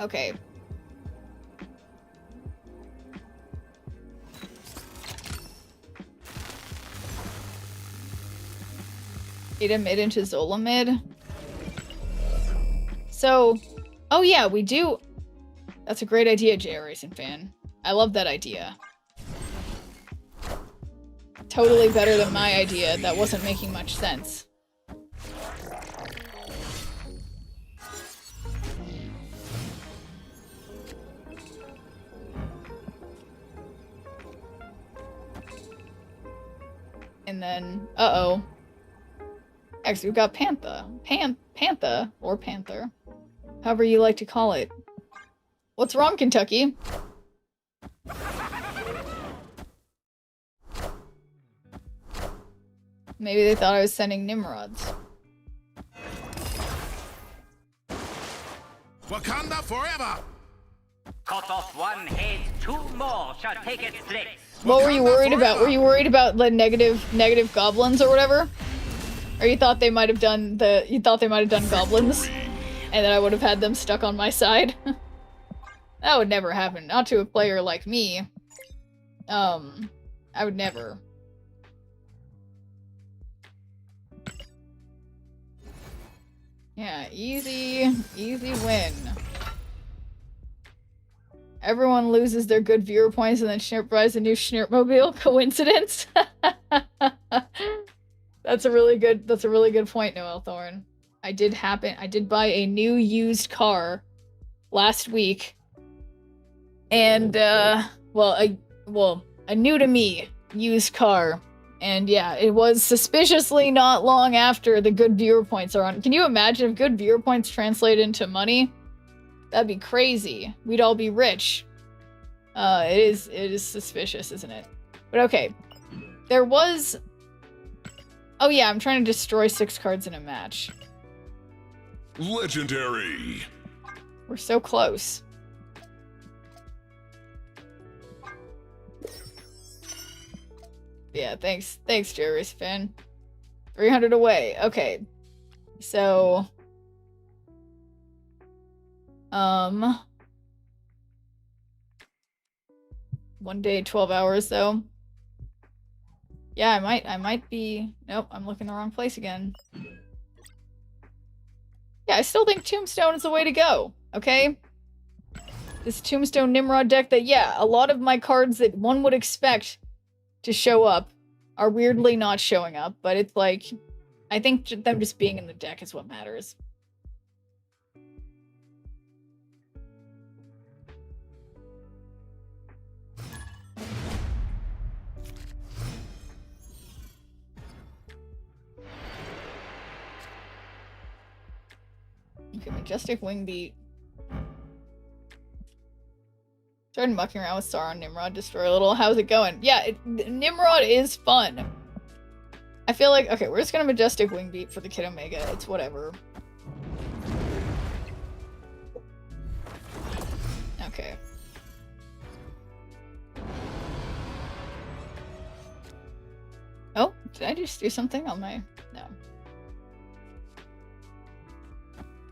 Okay. Ada mid into Zola mid. So, oh yeah, we do. That's a great idea, J.R. Racing Fan. I love that idea. Totally better than my idea that wasn't making much sense. And then, uh-oh. Actually, we've got Panther. Panther, or Panther. However you like to call it. What's wrong, Kentucky? Maybe they thought I was sending Nimrods. Wakanda forever! Cut off one head, two more shall take its place. What were you Wakanda worried about? forever! Were you worried about the negative goblins or whatever? Or you thought they might have done goblins? And then I would have had them stuck on my side? That would never happen. Not to a player like me. I would never. Yeah, easy win. Everyone loses their good viewer points and then Schnurp buys a new Schnurpmobile. Coincidence? That's a really good point, Noel Thorne. I did buy a new used car last week. And a new to me used car. And yeah, it was suspiciously not long after the good viewer points are on. Can you imagine if good viewer points translate into money? That'd be crazy. We'd all be rich. It is suspicious, isn't it? But okay. There was... Oh yeah, I'm trying to destroy 6 cards in a match. Legendary! We're so close. Yeah, thanks, Jerry's fan. 300 away. Okay. So... 1 day, 12 hours, though. Yeah, I might be... Nope, I'm looking the wrong place again. Yeah, I still think Tombstone is the way to go, okay? This Tombstone Nimrod deck that, yeah, a lot of my cards that one would expect to show up are weirdly not showing up, but it's like... I think them just being in the deck is what matters. Okay, Majestic Wingbeat. Started mucking around with Sauron Nimrod, destroy a little. How's it going? Yeah, Nimrod is fun. I feel like, okay, we're just gonna Majestic Wingbeat for the Kid Omega. It's whatever. Okay. Oh, did I just do something on my... No.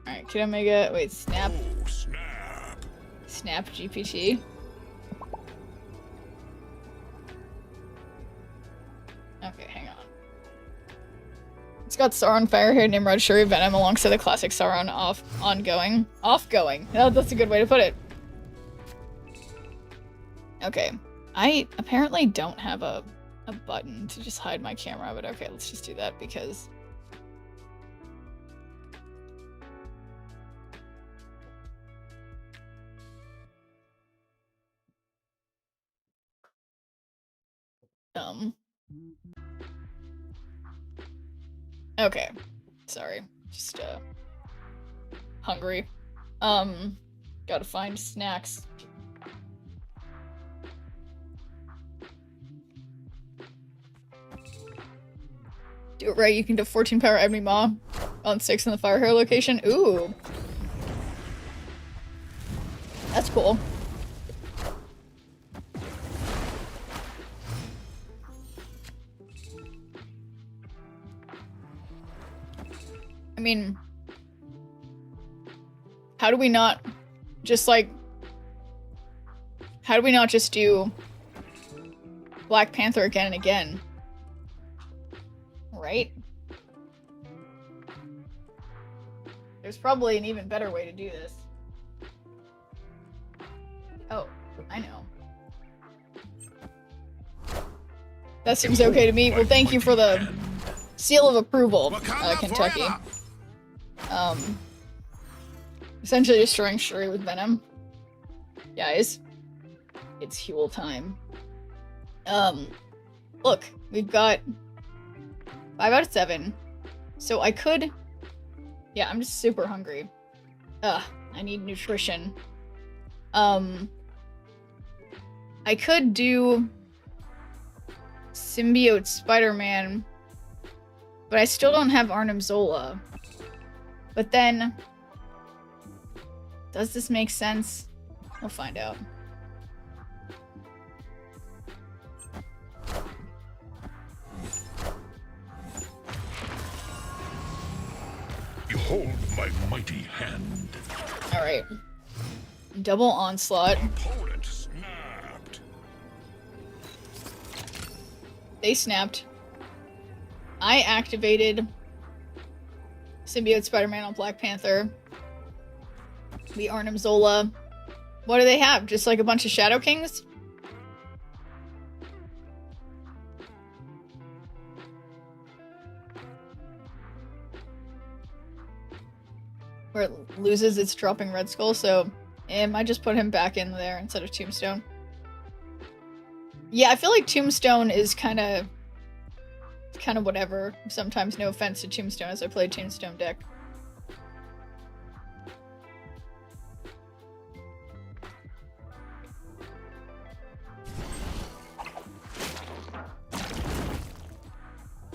Alright, Kid Omega, wait, Snap. Oh, snap! Snap GPT. Okay, hang on. It's got Sauron, Firehair, Nimrod, Shuri, Venom alongside the classic Sauron ongoing. Offgoing. Oh, that's a good way to put it. Okay. I apparently don't have a button to just hide my camera, but okay, let's just do that because... Okay. Sorry. Just, hungry. Gotta find snacks. Do it right, you can do 14 power enemy maw on 6 in the fire hero location. Ooh. That's cool. I mean, how do we not just do Black Panther again and again? Right? There's probably an even better way to do this. Oh, I know. That seems okay to me. Well, thank you for the seal of approval, Kentucky. Essentially destroying Shuri with Venom. Guys, it's HUEL time. Look, we've got 5 out of 7. So I could... Yeah, I'm just super hungry. I need nutrition. I could do Symbiote Spider-Man, but I still don't have Arnim Zola. But then, does this make sense? We'll find out. Behold my mighty hand. Alright. Double onslaught. Opponent snapped. They snapped. I activated Symbiote Spider-Man on Black Panther. The Arnim Zola. What do they have? Just like a bunch of Shadow Kings? Where it loses its dropping Red Skull, so I just put him back in there instead of Tombstone. Yeah, I feel like Tombstone is kind of whatever. Sometimes, no offense to Tombstone, as I played Tombstone deck.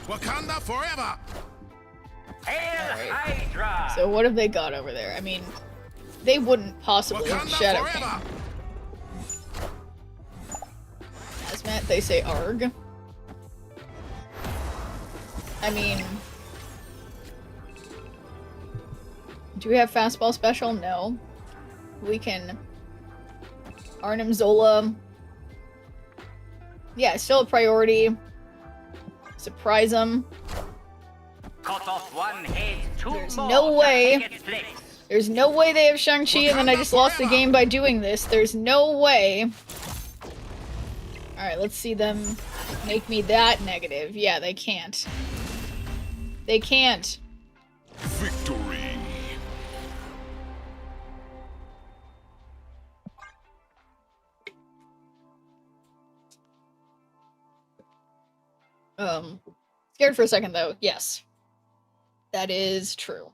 Wakanda forever! Hail Hydra! So what have they got over there? I mean, they wouldn't possibly Wakanda Shadow forever! King. Hazmat, they say ARG. I mean... Do we have fastball special? No. We can... Arnim Zola. Yeah, still a priority. Surprise them. Cut off one head, two There's more no shall way. take its place. There's no way they have Shang-Chi and then I just lost the game by doing this. There's no way. Alright, let's see them make me that negative. Yeah, they can't. They can't. Victory! Scared for a second though. Yes. That is true.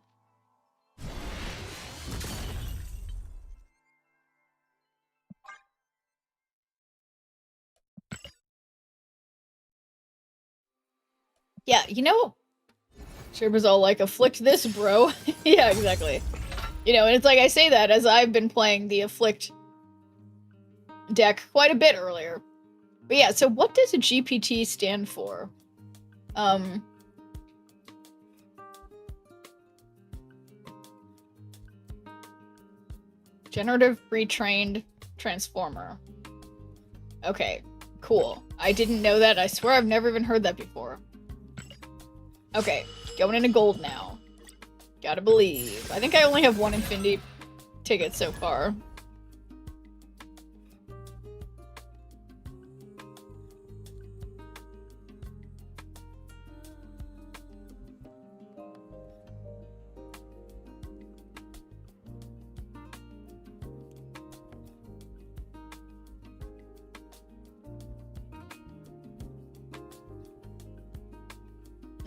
Yeah, you know, Sherba's all like, afflict this, bro. Yeah, exactly. You know, and it's like I say that as I've been playing the afflict deck quite a bit earlier. But yeah, so what does a GPT stand for? Generative Pre-Trained Transformer. Okay, cool. I didn't know that. I swear I've never even heard that before. Okay, going into gold now. Gotta believe. I think I only have 1 Infinity ticket so far.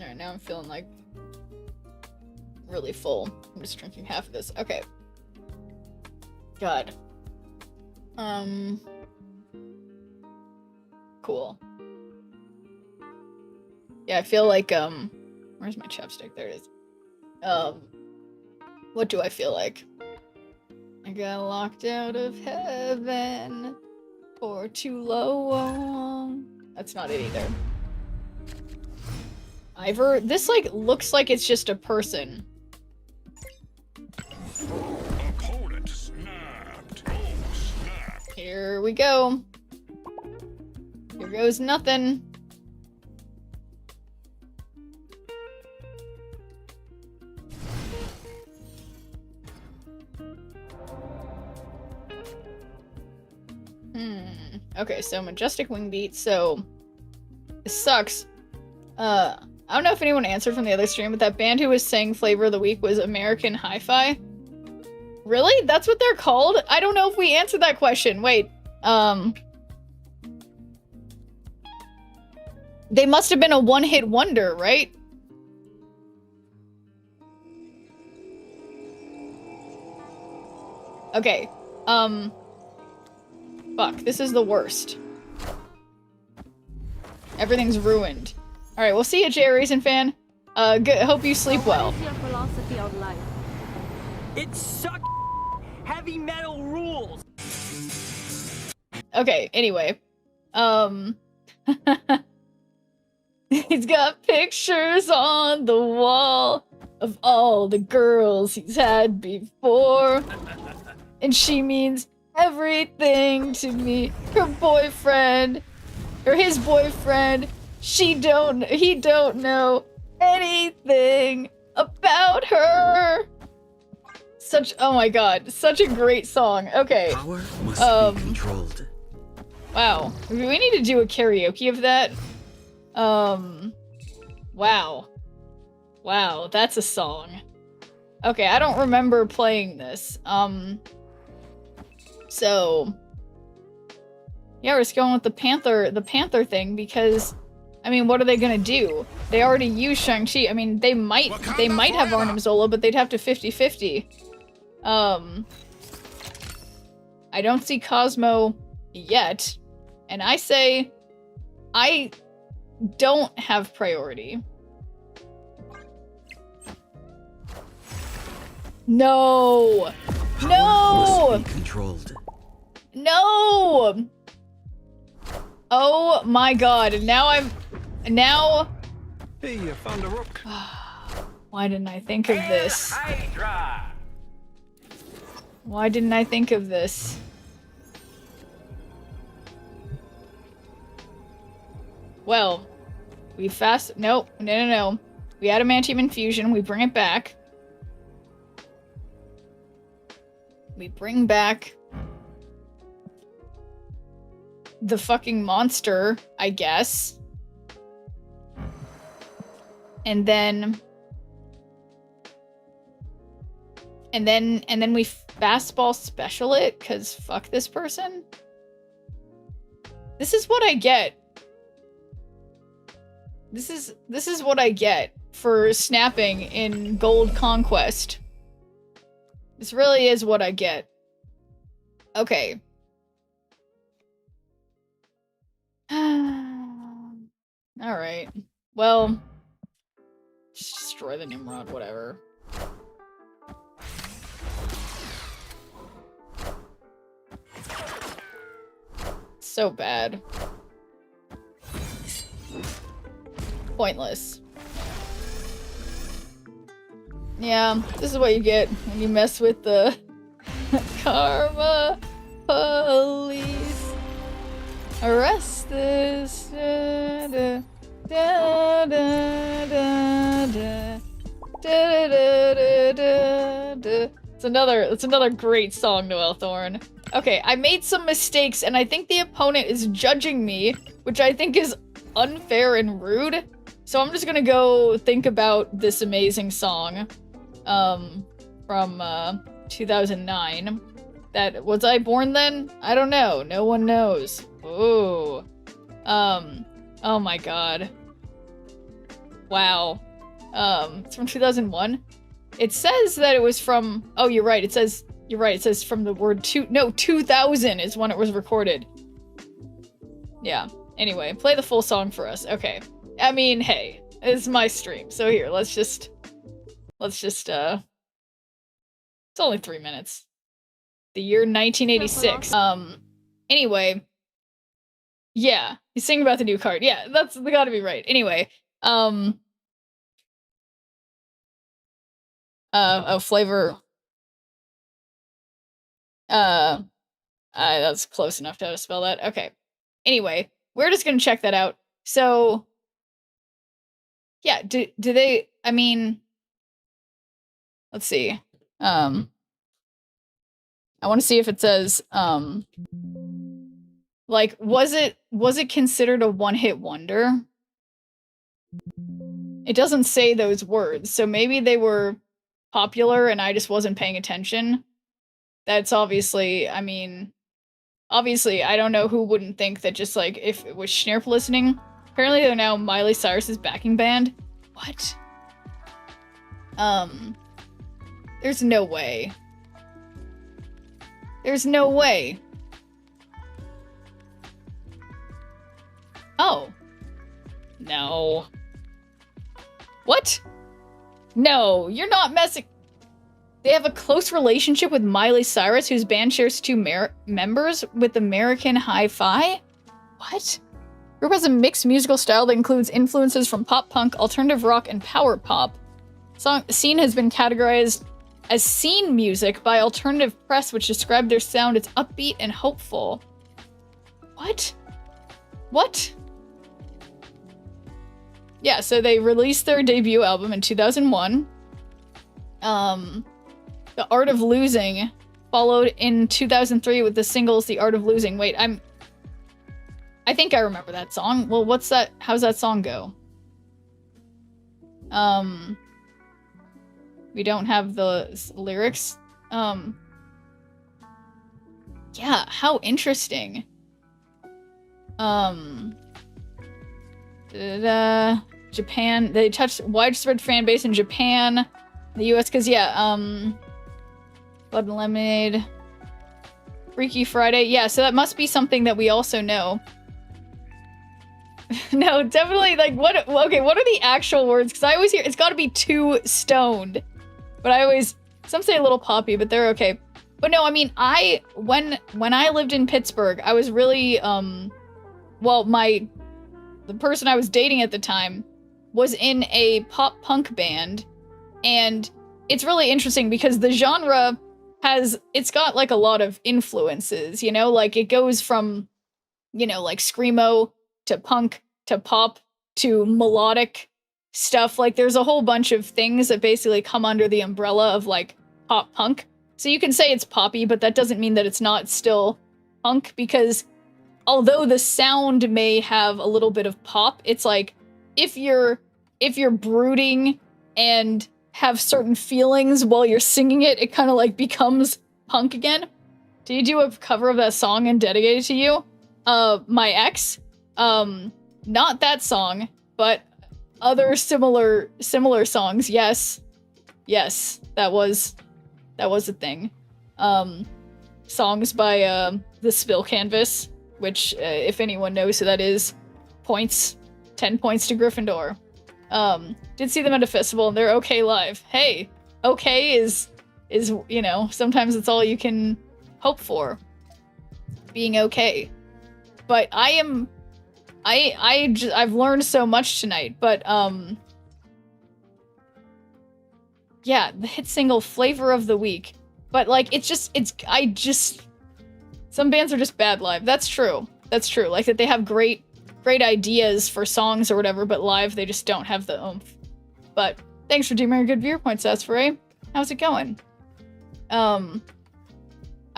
Alright, now I'm feeling like really full. I'm just drinking half of this. Okay. God. Cool. Yeah, I feel like, where's my chapstick? There it is. What do I feel like? I got locked out of heaven for too long. That's not it either. Ivor, this, like, looks like it's just a person. Opponent snapped. Oh, snap. Here we go. Here goes nothing. Okay, so Majestic Wing Beat, so this sucks. I don't know if anyone answered from the other stream, but that band who was saying Flavor of the Week was American Hi-Fi. Really? That's what they're called? I don't know if we answered that question. Wait, they must have been a one-hit wonder, right? Okay, fuck, this is the worst. Everything's ruined. Alright, we'll see you, Jay Raisin fan. Good. Hope you sleep well. What is your philosophy of life? It sucks. Heavy metal rules. Okay, anyway. He's got pictures on the wall of all the girls he's had before. And she means everything to me. Her boyfriend, or his boyfriend, he don't know anything about her. Oh my god, such a great song. Okay. Power must be controlled. Wow. We need to do a karaoke of that. Wow. Wow, that's a song. Okay, I don't remember playing this. So yeah, we're just going with the Panther thing because, I mean, what are they gonna do? They already used Shang-Chi. I mean, they might have Arnim Zola, but they'd have to 50-50. I don't see Cosmo yet, and I say I don't have priority. No! Power No! must be controlled. No! Oh my god, now Hey, you found a rook. why didn't I think of this? Hydra. Why didn't I think of this? Well, we nope, no. We adamantium infusion, we bring it back. We bring back the fucking monster, I guess. And then we fastball special it, cause fuck this person. This is what I get. This is what I get for snapping in Gold Conquest. This really is what I get. Okay. Alright. Well, just destroy the Nimrod, whatever. So bad. Pointless. Yeah, this is what you get when you mess with the karma police. Arrest this. Da, da, da, da, da, da. Da, da, da, da, da. It's another great song, Noel Thorne. Okay, I made some mistakes and I think the opponent is judging me, which I think is unfair and rude. So I'm just gonna go think about this amazing song from 2009. Was I born then? I don't know. No one knows. Ooh. Oh my god. Wow. It's from 2001. It says that it was from... Oh, you're right. It says from the word 2000 is when it was recorded. Yeah. Anyway, play the full song for us. Okay. I mean, hey, it's my stream. So here, let's just, it's only 3 minutes. The year 1986. Anyway. Yeah, he's singing about the new card. Yeah, that's gotta be right. Anyway, flavor. That's close enough to how to spell that. Okay. Anyway, we're just gonna check that out. So, yeah, do they, I mean, let's see. I want to see if it says, like, was it considered a one-hit wonder? It doesn't say those words, so maybe they were popular and I just wasn't paying attention. That's obviously, I mean, obviously, I don't know who wouldn't think that just, like, if it was Schnirp listening. Apparently they're now Miley Cyrus's backing band. What? There's no way. There's no way. Oh. No. What? No, you're not messing. They have a close relationship with Miley Cyrus, whose band shares two members with American Hi-Fi? What? Group has a mixed musical style that includes influences from pop punk, alternative rock, and power pop. Scene has been categorized as scene music by alternative press, which described their sound as upbeat and hopeful. What? What? Yeah, so they released their debut album in 2001. The Art of Losing followed in 2003 with the singles The Art of Losing. Wait, I think I remember that song. Well, what's that? How's that song go? We don't have the lyrics. Yeah, how interesting. Japan, they touched widespread fan base in Japan, the US, because yeah, Blood and Lemonade, Freaky Friday, yeah, so that must be something that we also know. No, definitely, like, what are the actual words? Because I always hear, it's gotta be too stoned, but I always, some say a little poppy, but they're okay. But no, I mean, when I lived in Pittsburgh, I was really, well, the person I was dating at the time was in a pop punk band, and it's really interesting because the genre it's got like a lot of influences, you know, like it goes from, you know, like screamo to punk to pop to melodic stuff. Like there's a whole bunch of things that basically come under the umbrella of like pop punk. So you can say it's poppy, but that doesn't mean that it's not still punk, because although the sound may have a little bit of pop, it's like if you're brooding and have certain feelings while you're singing it, it kind of like becomes punk again. Did you do a cover of that song and dedicate it to you? My ex? Not that song, but other similar songs. Yes. Yes, that was a thing. Songs by the Spill Canvas, which, if anyone knows who that is, 10 points to Gryffindor. Did see them at a festival, and they're okay live. Hey, okay is, you know, sometimes it's all you can hope for. Being okay. But I've learned so much tonight, but, yeah, the hit single Flavor of the Week. But, like, some bands are just bad live. That's true. That's true. Like, that they have great ideas for songs or whatever, but live they just don't have the oomph. But thanks for doing my good viewer points, Asfaray. How's it going? I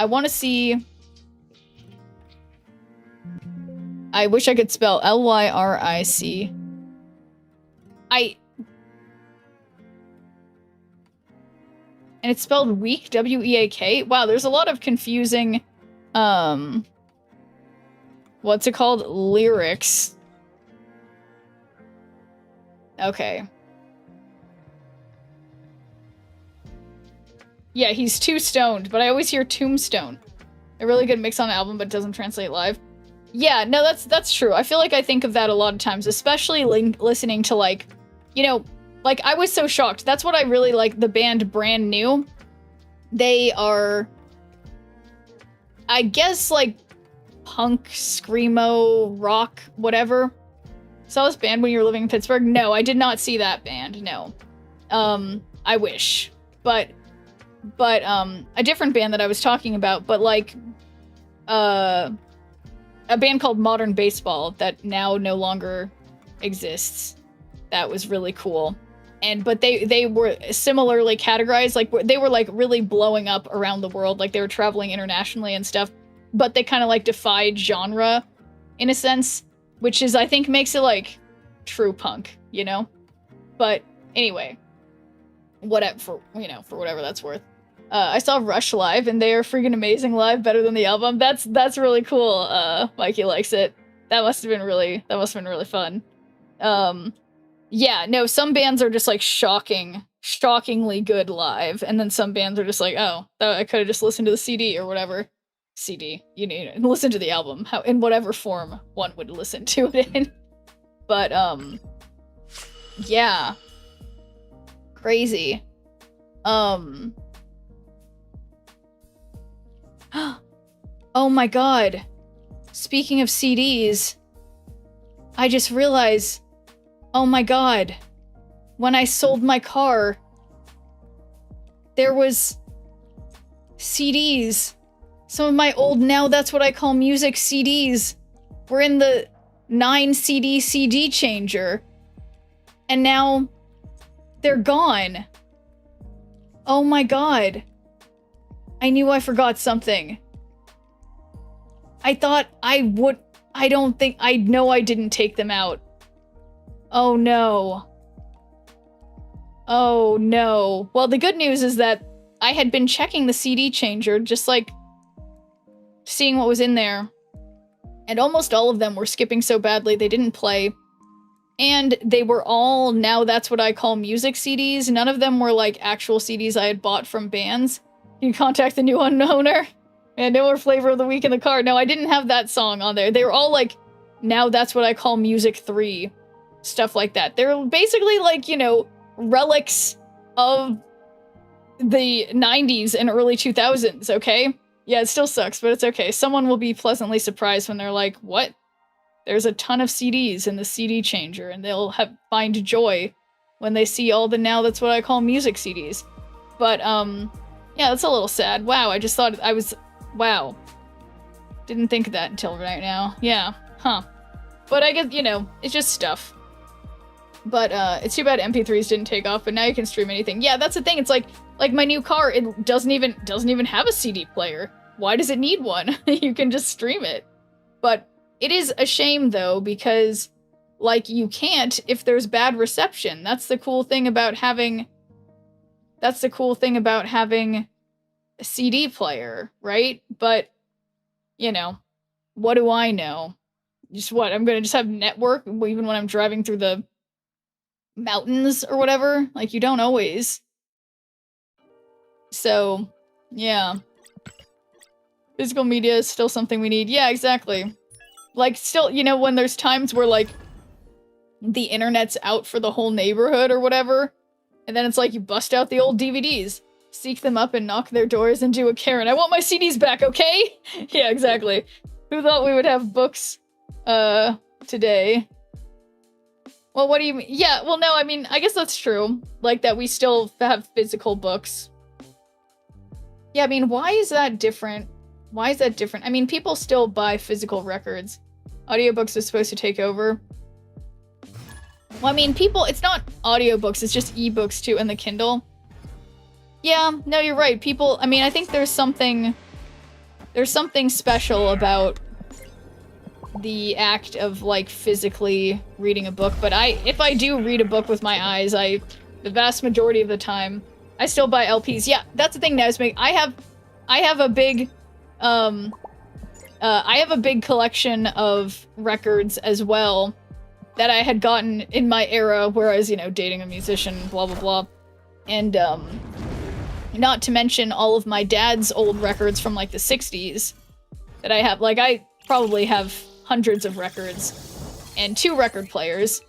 want to see... I wish I could spell Lyric. And it's spelled weak, W-E-A-K. Wow, there's a lot of confusing, what's it called? Lyrics. Okay. Yeah, he's too stoned, but I always hear Tombstone. A really good mix on the album, but doesn't translate live. Yeah, no, that's true. I feel like I think of that a lot of times, especially listening to, like, you know, like, I was so shocked. That's what I really like, the band Brand New. They are, I guess, like, punk, screamo, rock, whatever. Saw this band when you were living in Pittsburgh? No, I did not see that band, no. I wish. But, a different band that I was talking about, but, like, a band called Modern Baseball that now no longer exists. That was really cool. But they were similarly categorized, like, they were, like, really blowing up around the world, like, they were traveling internationally and stuff, but they kind of, like, defied genre, in a sense, which is, I think, makes it, like, true punk, you know? But, anyway, whatever, for whatever that's worth. I saw Rush live, and they are freaking amazing live, better than the album. That's really cool. Mikey likes it. That must have been really fun. Yeah, no, some bands are just, like, shockingly good live, and then some bands are just like, oh, I could have just listened to the CD or whatever. CD, you need to listen to the album, in whatever form one would listen to it in. But, yeah. Crazy. Oh my god. Speaking of CDs, I just realized, oh my god, when I sold my car, there was CDs. Some of my old Now That's What I Call Music CDs were in the 9 CD changer, and now they're gone. Oh my god. I knew I forgot something. I thought I would. I know I didn't take them out. Oh no. Oh no. Well, the good news is that I had been checking the CD changer, just like seeing what was in there. And almost all of them were skipping so badly they didn't play. And they were all Now That's What I Call Music CDs. None of them were like actual CDs I had bought from bands. You contact the new owner. And no more Flavor of the Week in the car. No, I didn't have that song on there. They were all like, Now That's What I Call Music 3. Stuff like that. They're basically like, you know, relics of the 90s and early 2000s, okay? Yeah, it still sucks, but it's okay. Someone will be pleasantly surprised when they're like, what? There's a ton of CDs in the CD changer, and they'll find joy when they see all the Now That's What I Call Music CDs. But, yeah, that's a little sad. Wow, I just thought wow. Didn't think of that until right now. Yeah, huh. But I guess, you know, it's just stuff. But, it's too bad MP3s didn't take off, but now you can stream anything. Yeah, that's the thing. It's like my new car, it doesn't even have a CD player. Why does it need one? You can just stream it. But it is a shame, though, because, like, you can't if there's bad reception. That's the cool thing about having a CD player, right? But, you know, what do I know? Just what? I'm gonna just have network even when I'm driving through the mountains or whatever? Like, you don't always. So, yeah. Physical media is still something we need. Yeah, exactly. Like, still, you know, when there's times where, like, the internet's out for the whole neighborhood or whatever, and then it's like you bust out the old DVDs, seek them up and knock their doors and do a Karen. I want my CDs back, okay? Yeah, exactly. Who thought we would have books, today? Well, what do you mean? Yeah, well, no, I mean, I guess that's true. Like, that we still have physical books. Yeah, I mean, why is that different? Why is that different? I mean, people still buy physical records. Audiobooks are supposed to take over. Well, I mean, it's not audiobooks, it's just ebooks too, and the Kindle. Yeah, no, you're right. People, I mean, I think there's something special about the act of, like, physically reading a book, but if I do read a book with my eyes, the vast majority of the time, I still buy LPs. Yeah, that's the thing, Nesmith. I have a big collection of records as well that I had gotten in my era where I was, you know, dating a musician, blah, blah, blah. And, Not to mention all of my dad's old records from like the 60s that I have. Like, I probably have hundreds of records and 2 record players.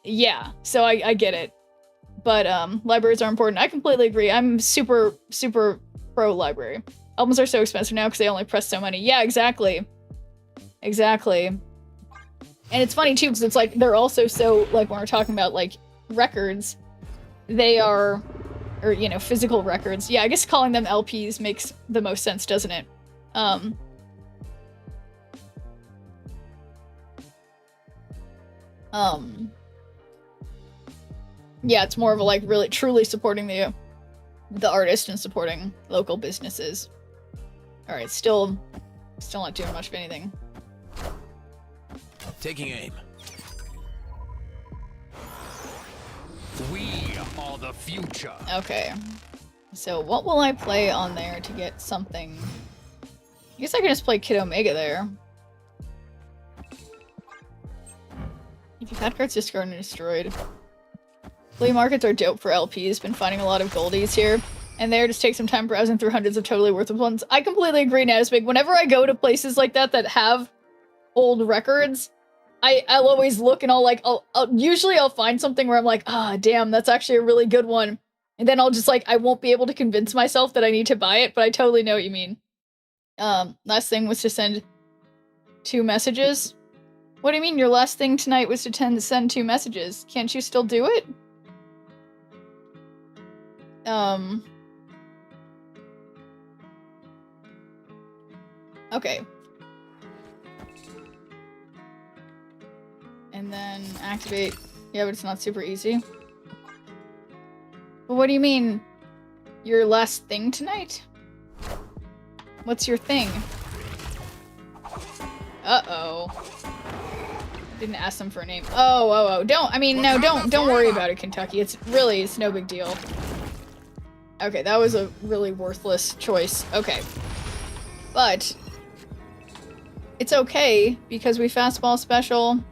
Yeah, so I get it. But libraries are important. I completely agree. I'm super, super pro library. Albums are so expensive now because they only press so many. Yeah, exactly. Exactly. And it's funny too, because it's like, they're also so, like, when we're talking about, like, records, they are, or, you know, physical records. Yeah, I guess calling them LPs makes the most sense, doesn't it? Yeah, it's more of a, like, really, truly supporting the artist and supporting local businesses. Alright, still not doing much of anything. Taking aim. We are the future. Okay. So what will I play on there to get something? I guess I can just play Kid Omega there. If you've had cards discarded and destroyed. Flea markets are dope for LPs. Been finding a lot of goldies here. And there, just take some time browsing through hundreds of totally worthless ones. I completely agree, Natisbig. Whenever I go to places like that that have old records, I'll always look and usually I'll find something where I'm like, ah, damn, that's actually a really good one. And then I'll just like, I won't be able to convince myself that I need to buy it, but I totally know what you mean. Last thing was to send 2 messages. What do you mean your last thing tonight was to send 2 messages? Can't you still do it? Okay. And then activate. Yeah, but it's not super easy. But what do you mean? Your last thing tonight? What's your thing? Uh-oh. Didn't ask them for a name. Oh. Don't worry about it, Kentucky. It's no big deal. Okay, that was a really worthless choice. Okay. But it's okay, because we fastball special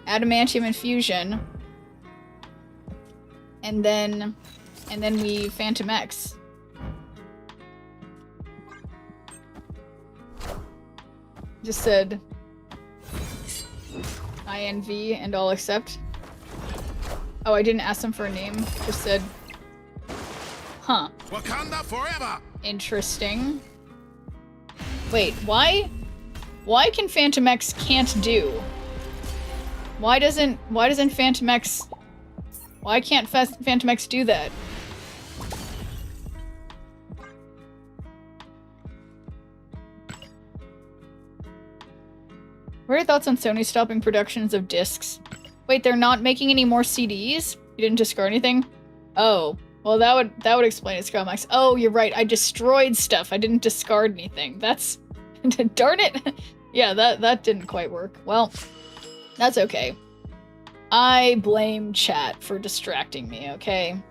Adamantium Infusion, and then we Phantom X. Just said INV and I'll accept. Oh, I didn't ask them for a name. Just said, huh. Wakanda forever. Interesting. Wait, why can Phantom X can't do? Why doesn't Phantom X... Why can't Phantom X do that? What are your thoughts on Sony stopping productions of discs? Wait, they're not making any more CDs? You didn't discard anything? Oh. Well, that would explain it, Scummax. Oh, you're right. I destroyed stuff. I didn't discard anything. That's... Darn it! Yeah, that didn't quite work. Well, that's okay. I blame chat for distracting me, okay?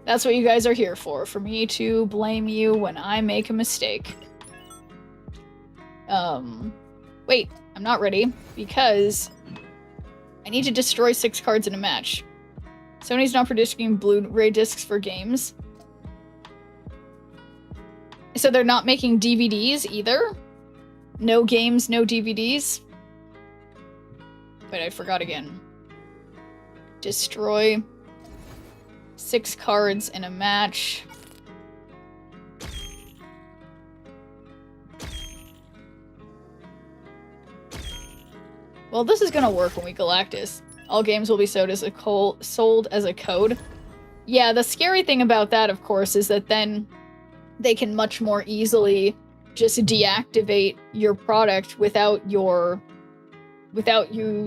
That's what you guys are here for me to blame you when I make a mistake. Wait, I'm not ready, because I need to destroy 6 cards in a match. Sony's not producing Blu-ray discs for games. So they're not making DVDs either? No games, no DVDs? Wait, I forgot again. Destroy 6 cards in a match. Well, this is gonna work when we Galactus. All games will be sold as a code. Yeah, the scary thing about that, of course, is that then they can much more easily just deactivate your product without you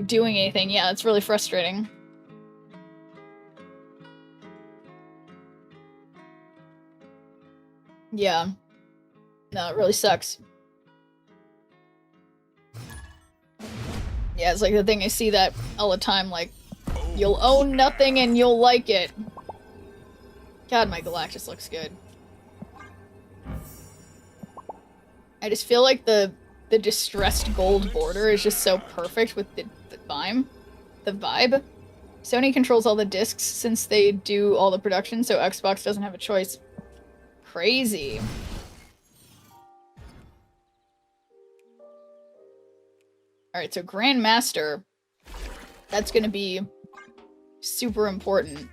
doing anything. Yeah, it's really frustrating. Yeah. No, it really sucks. Yeah, it's like the thing, I see that all the time, like, you'll own nothing and you'll like it. God, my Galactus looks good. I just feel like the distressed gold border is just so perfect with the vibe. Sony controls all the discs since they do all the production, so Xbox doesn't have a choice. Crazy. Alright, so Grandmaster. That's gonna be super important,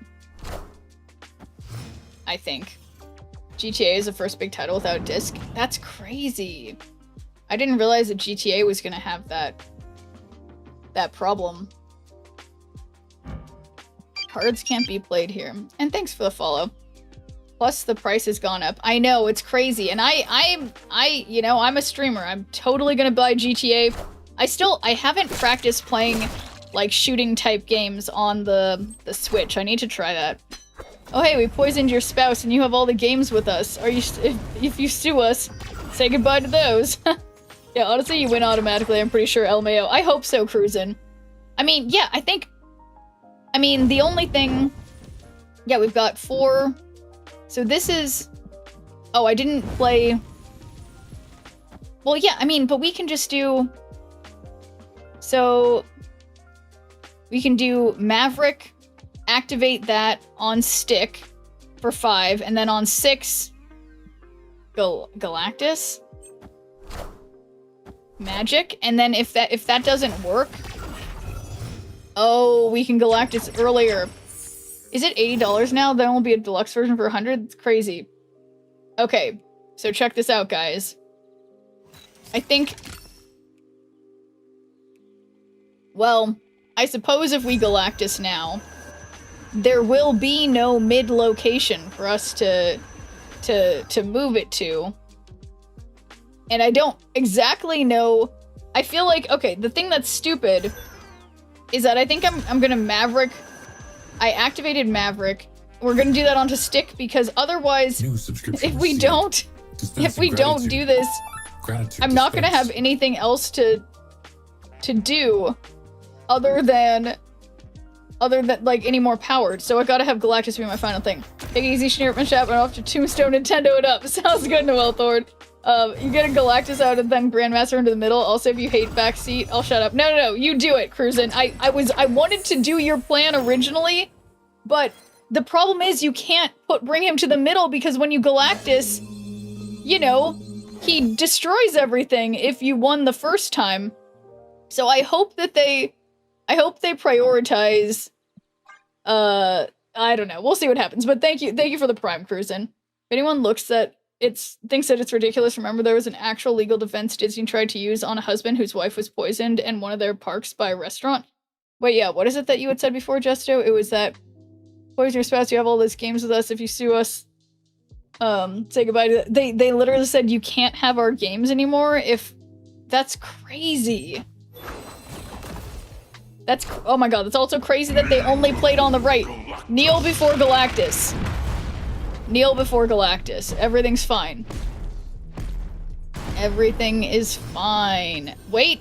I think. GTA is the first big title without disc. That's crazy. I didn't realize that GTA was gonna have that problem. Cards can't be played here. And thanks for the follow. Plus the price has gone up. I know, it's crazy. And you know, I'm a streamer. I'm totally gonna buy GTA. I haven't practiced playing like shooting type games on the Switch. I need to try that. Oh hey, we poisoned your spouse and you have all the games with us. Are you if you sue us, say goodbye to those. Yeah, honestly, you win automatically. I'm pretty sure, LMAO. I hope so, Cruisin'. I mean, yeah, I mean, the only thing... Yeah, we've got 4... So this is... Oh, I didn't play... Well, yeah, I mean, but we can just do... So... We can do Maverick, activate that on stick for 5, and then on 6... Galactus? Magic, and then if that doesn't work... Oh, we can Galactus earlier. Is it $80 now? There won't be a deluxe version for 100? It's crazy. Okay, so check this out, guys. I think... Well, I suppose if we Galactus now, there will be no mid-location for us to move it to. And I don't exactly know... I feel like, okay, the thing that's stupid is that I think I'm gonna Maverick... I activated Maverick. We're gonna do that onto stick because otherwise, if we don't do this, I'm not gonna have anything else to do other than like any more powered. So I gotta have Galactus be my final thing. Take it easy, Schneerman Shap, and off to Tombstone Nintendo it up. Sounds good, Noel Thord. You get a Galactus out and then Grandmaster into the middle. Also, if you hate backseat, I'll shut up. No, you do it, Cruisin'. I wanted to do your plan originally, but the problem is you can't bring him to the middle because when you Galactus, you know, he destroys everything if you won the first time. So I hope they prioritize, I don't know. We'll see what happens, but thank you for the Prime, Cruisin'. If anyone thinks that it's ridiculous, remember there was an actual legal defense Disney tried to use on a husband whose wife was poisoned in one of their parks by a restaurant. Wait, yeah, what is it that you had said before, Justo? It was that poison your spouse, you have all those games with us, if you sue us, say goodbye to they literally said you can't have our games anymore if... That's crazy. Oh my god, that's also crazy that they only played on the right. Kneel before Galactus. Kneel before Galactus. Everything's fine. Everything is fine. Wait!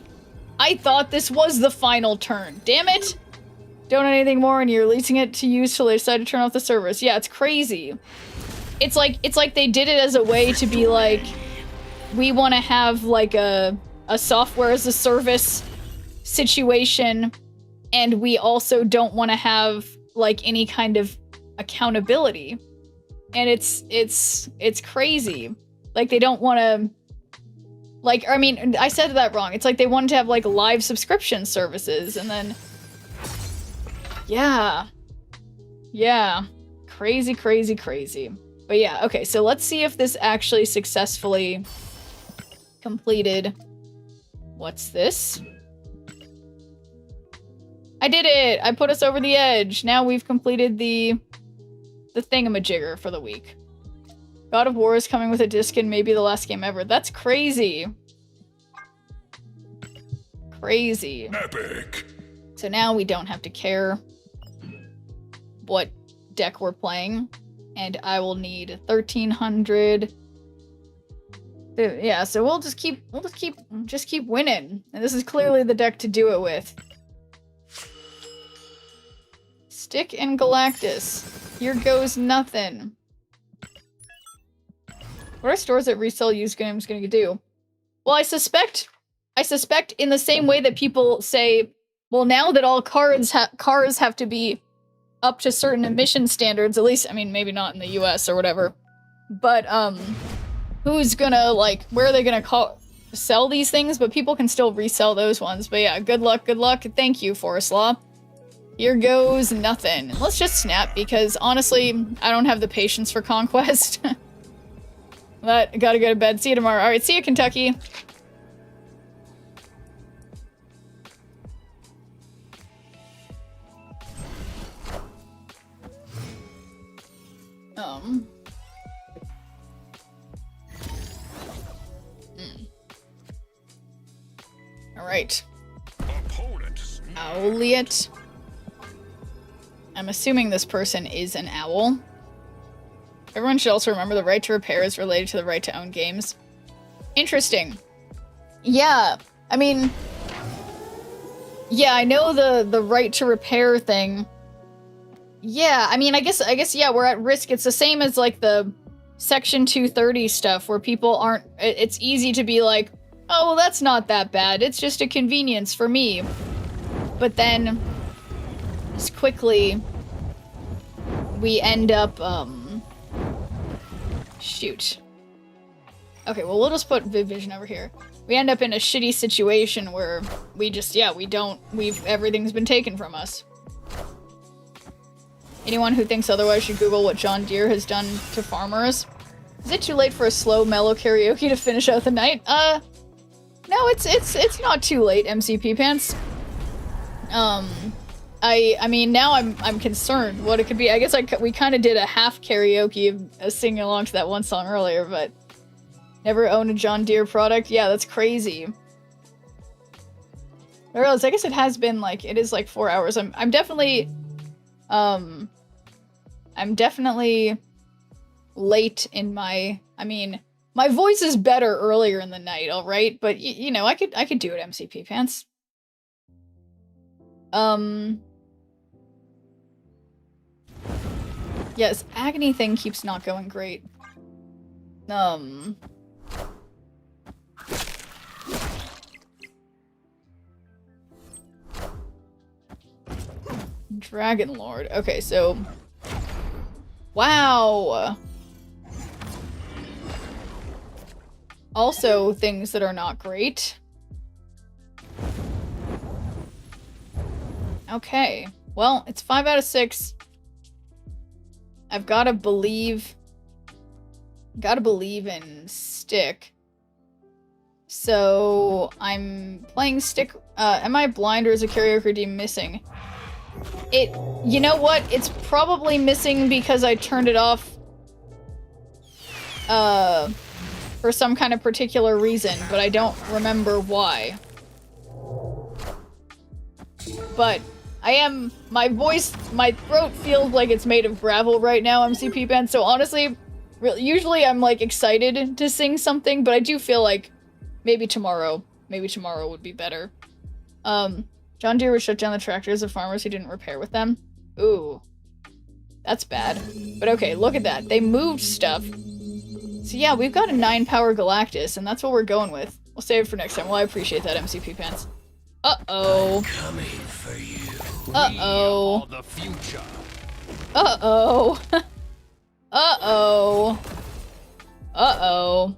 I thought this was the final turn. Damn it! Don't know anything more and you're releasing it to use till they decide to turn off the servers. Yeah, it's crazy. It's like they did it as a way to be like, we want to have like a software as a service situation, and we also don't want to have like any kind of accountability. And it's crazy. Like, they don't want to... Like, I mean, I said that wrong. It's like they wanted to have, like, live subscription services, and then... Yeah. Yeah. Crazy, crazy, crazy. But yeah, okay, so let's see if this actually successfully completed. What's this? I did it! I put us over the edge. Now we've completed the thingamajigger for the week. God of War is coming with a disc and maybe the last game ever. That's crazy. Crazy. Epic. So now we don't have to care what deck we're playing. And I will need 1,300. Yeah, so we'll just keep winning. And this is clearly the deck to do it with. Stick and Galactus. Here goes nothing. What are stores that resell used games gonna do? Well, I suspect in the same way that people say well, now that all cars have to be up to certain emission standards, at least, I mean, maybe not in the US or whatever, but, who's gonna, like, where are they gonna sell these things? But people can still resell those ones. But yeah, good luck, good luck. Thank you, Forest Law. Here goes nothing. Let's just snap, because honestly, I don't have the patience for Conquest. But gotta go to bed. See you tomorrow. Alright, see you, Kentucky. Alright. Owliet. I'm assuming this person is an owl. Everyone should also remember the right to repair is related to the right to own games. Interesting. Yeah, I mean... Yeah, I know the right to repair thing. Yeah, I mean, I guess, yeah, we're at risk. It's the same as, like, the Section 230 stuff, where people aren't... It's easy to be like, oh, well, that's not that bad. It's just a convenience for me. But then, as quickly, we end up, shoot. Okay, well, we'll just put Vision over here. We end up in a shitty situation where we just, yeah, everything's been taken from us. Anyone who thinks otherwise should Google what John Deere has done to farmers. Is it too late for a slow, mellow karaoke to finish out the night? No, it's not too late, MCP Pants. I mean, now I'm concerned what it could be. I guess we kind of did a half karaoke of singing along to that one song earlier, but never owned a John Deere product. Yeah, that's crazy. I realize, I guess it has been like, it is like 4 hours. I'm definitely late in my, I mean, my voice is better earlier in the night, alright? But, you know, I could do it, MCP Pants. Yes, agony thing keeps not going great. Dragon Lord. Okay, so... Wow! Also, things that are not great. Okay. Well, it's 5 out of 6. I've gotta believe in Stick. So, I'm playing Stick. Am I blind or is a karaoke redeem missing? You know what? It's probably missing because I turned it off, for some kind of particular reason, but I don't remember why. But my throat feels like it's made of gravel right now, MCP Band, so honestly, usually I'm like excited to sing something, but I do feel like maybe tomorrow would be better. John Deere would shut down the tractors of farmers who didn't repair with them. Ooh. That's bad. But okay, look at that. They moved stuff. So yeah, we've got a 9-power Galactus, and that's what we're going with. We'll save it for next time. Well, I appreciate that, MCP Pants. Uh-oh. I'm coming for you. Uh-oh. The future. Uh-oh. Uh-oh. Uh-oh.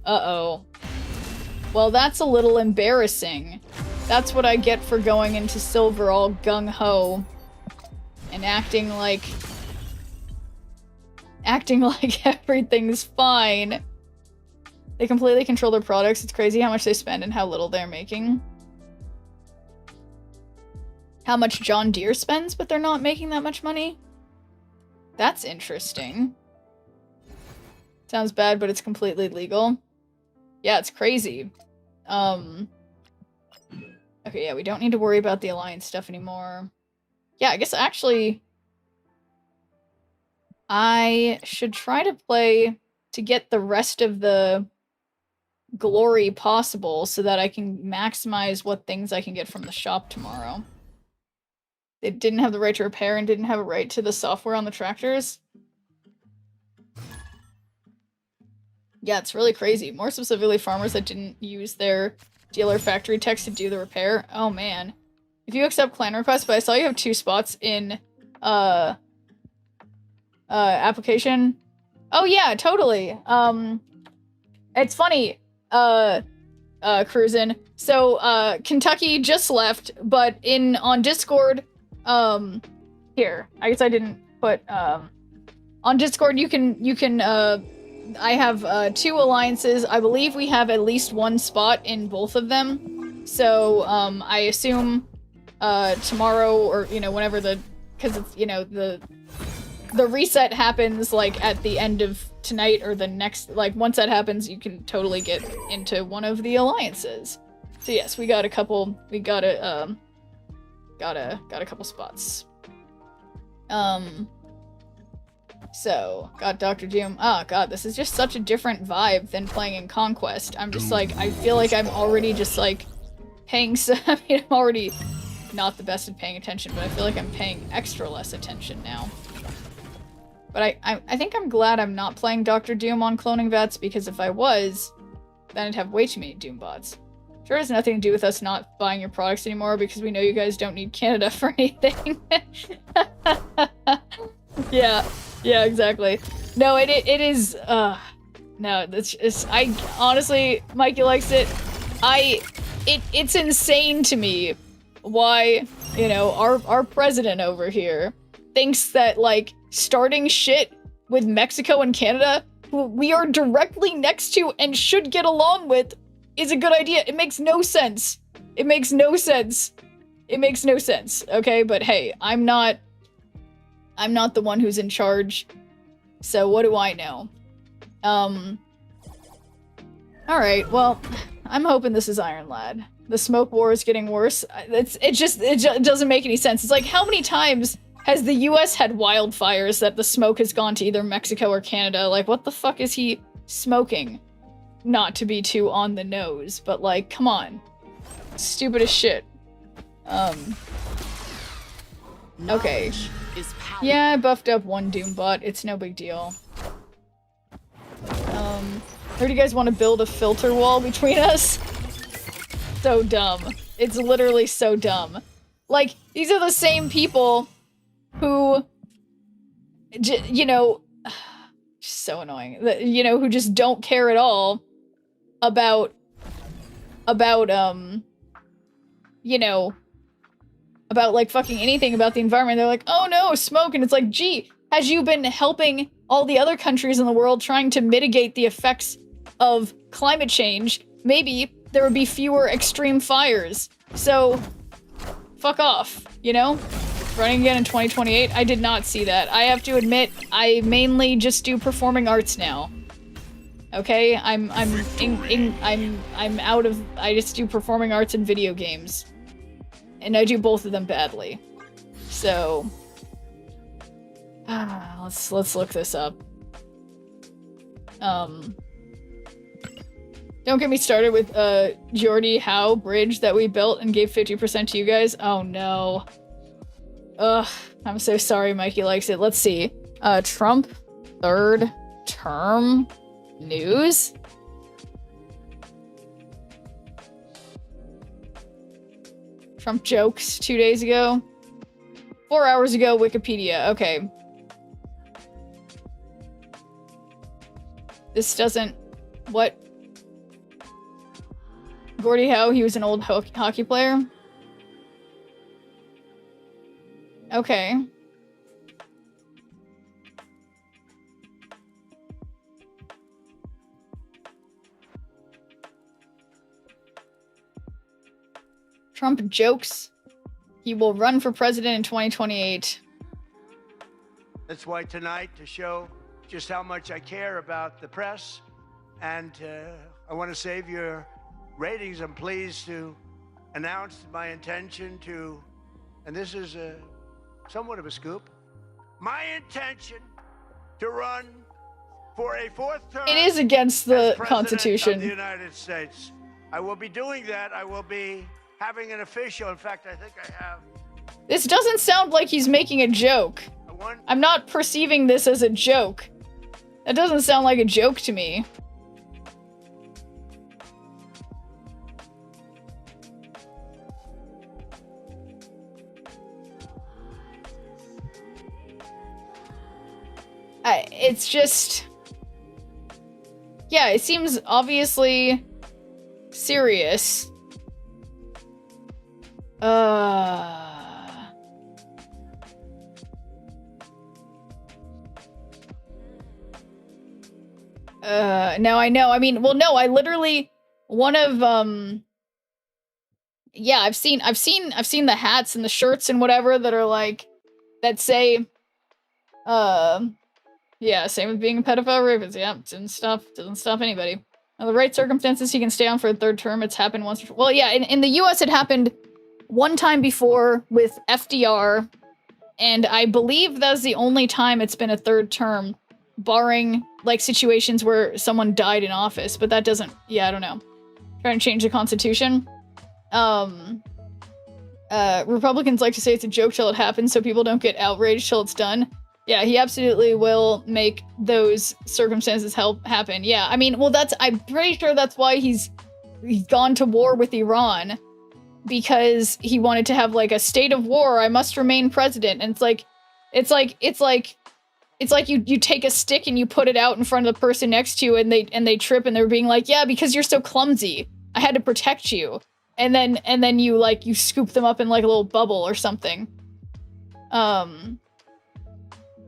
Uh-oh. Well, that's a little embarrassing. That's what I get for going into Silver all gung-ho. And acting like everything's fine. They completely control their products. It's crazy how much they spend and how little they're making. How much John Deere spends, but they're not making that much money? That's interesting. Sounds bad, but it's completely legal. Yeah, it's crazy. Okay, yeah, we don't need to worry about the Alliance stuff anymore. Yeah, I guess actually I should try to play to get the rest of the glory possible so that I can maximize what things I can get from the shop tomorrow. They didn't have the right to repair and didn't have a right to the software on the tractors. Yeah, it's really crazy. More specifically, farmers that didn't use their dealer factory text to do the repair. Oh man. If you accept clan requests, but I saw you have 2 spots in application. Oh yeah, totally. It's funny, Cruisin'. So, Kentucky just left, but on Discord, here, I guess I didn't put, on Discord you can, I have, 2 alliances. I believe we have at least 1 spot in both of them. So, I assume, tomorrow or, you know, whenever cause it's, you know, the reset happens, like, at the end of tonight or the next, like, once that happens, you can totally get into one of the alliances. So yes, we got a couple spots. So, got Dr. Doom. Oh god, this is just such a different vibe than playing in Conquest. I'm just like, I feel like I'm already just like paying I mean, I'm already not the best at paying attention, but I feel like I'm paying extra less attention now. But I think I'm glad I'm not playing Dr. Doom on cloning vets, because if I was, then I'd have way too many Doom bots. Sure has nothing to do with us not buying your products anymore, because we know you guys don't need Canada for anything. Yeah, exactly. No, it is, no, it's, I honestly, Mikey likes it. It's insane to me why, you know, our president over here thinks that, like, starting shit with Mexico and Canada, who we are directly next to and should get along with, is a good idea. It makes no sense. It makes no sense. It makes no sense, okay? But hey, I'm not the one who's in charge, so what do I know? Alright, well, I'm hoping this is Iron Lad. The smoke war is getting worse. It just doesn't make any sense. It's like, how many times has the US had wildfires that the smoke has gone to either Mexico or Canada? Like, what the fuck is he smoking? Not to be too on the nose, but like, come on. Stupid as shit. Okay. Yeah, I buffed up 1 Doombot. It's no big deal. Heard you guys want to build a filter wall between us? So dumb. It's literally so dumb. Like, these are the same people who, you know, so annoying. You know, who just don't care at all about, you know, about, like, fucking anything about the environment. They're like, oh no, smoke, and it's like, gee, has you been helping all the other countries in the world trying to mitigate the effects of climate change? Maybe there would be fewer extreme fires. So, fuck off, you know? Running again in 2028? I did not see that. I have to admit, I mainly just do performing arts now. Okay? I'm out of, I just do performing arts and video games. And I do both of them badly. So, let's look this up. Don't get me started with Geordie Howe bridge that we built and gave 50% to you guys. Oh no. Ugh, I'm so sorry Mikey likes it. Let's see. Trump third term news? Trump jokes 2 days ago. 4 hours ago, Wikipedia. Okay. This doesn't... What? Gordie Howe, he was an old hockey player? Okay. Trump jokes he will run for president in 2028. That's why tonight, to show just how much I care about the press, and I want to save your ratings, I'm pleased to announce my intention to, and this is somewhat of a scoop, my intention to run for a 4th term. It is against the Constitution of the United States. I will be doing that. I will be having an official, in fact, I think I have. This doesn't sound like he's making a joke. I'm not perceiving this as a joke. That doesn't sound like a joke to me. it's just... Yeah, it seems obviously serious. No, I know. I mean, well, no, I literally, one of, yeah, I've seen the hats and the shirts and whatever that are like, that say, yeah, same with being a pedophile rapist. Yeah, doesn't stop anybody. Now, the right circumstances, he can stay on for a third term. It's happened once before. Well, yeah, in the US, it happened one time before with FDR, and I believe that was the only time it's been a third term, barring, like, situations where someone died in office, but that doesn't, yeah, I don't know. Trying to change the Constitution. Republicans like to say it's a joke till it happens, so people don't get outraged till it's done. Yeah, he absolutely will make those circumstances happen. Yeah, I mean, well, I'm pretty sure that's why he's gone to war with Iran, because he wanted to have, like, a state of war. I must remain president. And it's like you take a stick and you put it out in front of the person next to you, and they trip, and they're being like, yeah, because you're so clumsy, I had to protect you. And then you scoop them up in, like, a little bubble or something.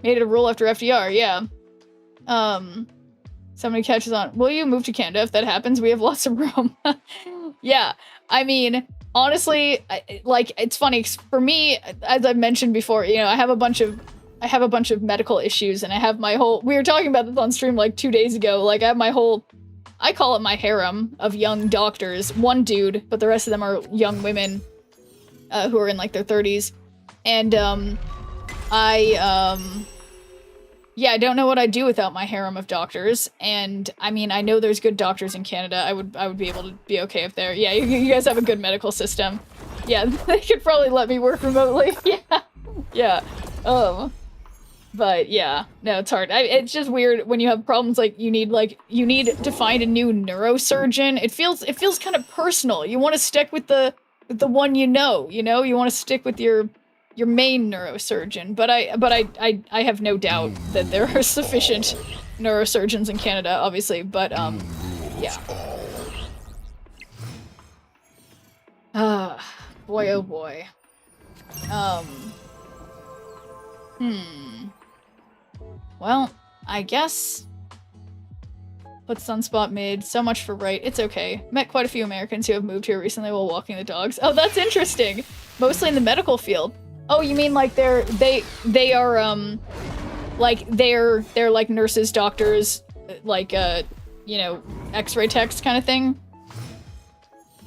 Made it a rule after FDR, yeah. Somebody catches on. Will you move to Canada? If that happens, we have lots of room. Yeah, I mean, honestly, it's funny, 'cause for me, as I've mentioned before, you know, I have a bunch of medical issues, and I have my whole, we were talking about this on stream like 2 days ago, like, I have my whole, I call it my harem of young doctors. One dude, but the rest of them are young women who are in, like, their 30s. And, yeah, I don't know what I'd do without my harem of doctors, and I mean, I know there's good doctors in Canada. I would be able to be okay if they're, yeah, you guys have a good medical system. Yeah, they could probably let me work remotely. Yeah, but yeah, no, it's hard. It's just weird when you have problems like you need to find a new neurosurgeon. It feels kind of personal. You want to stick with the one you know, you want to stick with your main neurosurgeon, but I have no doubt that there are sufficient neurosurgeons in Canada, obviously, but yeah. Boy, oh boy. Well, I guess put Sunspot mid. So much for right. It's okay. Met quite a few Americans who have moved here recently while walking the dogs. Oh, that's interesting. Mostly in the medical field. Oh, you mean like they're like nurses, doctors, like you know, X-ray techs kind of thing?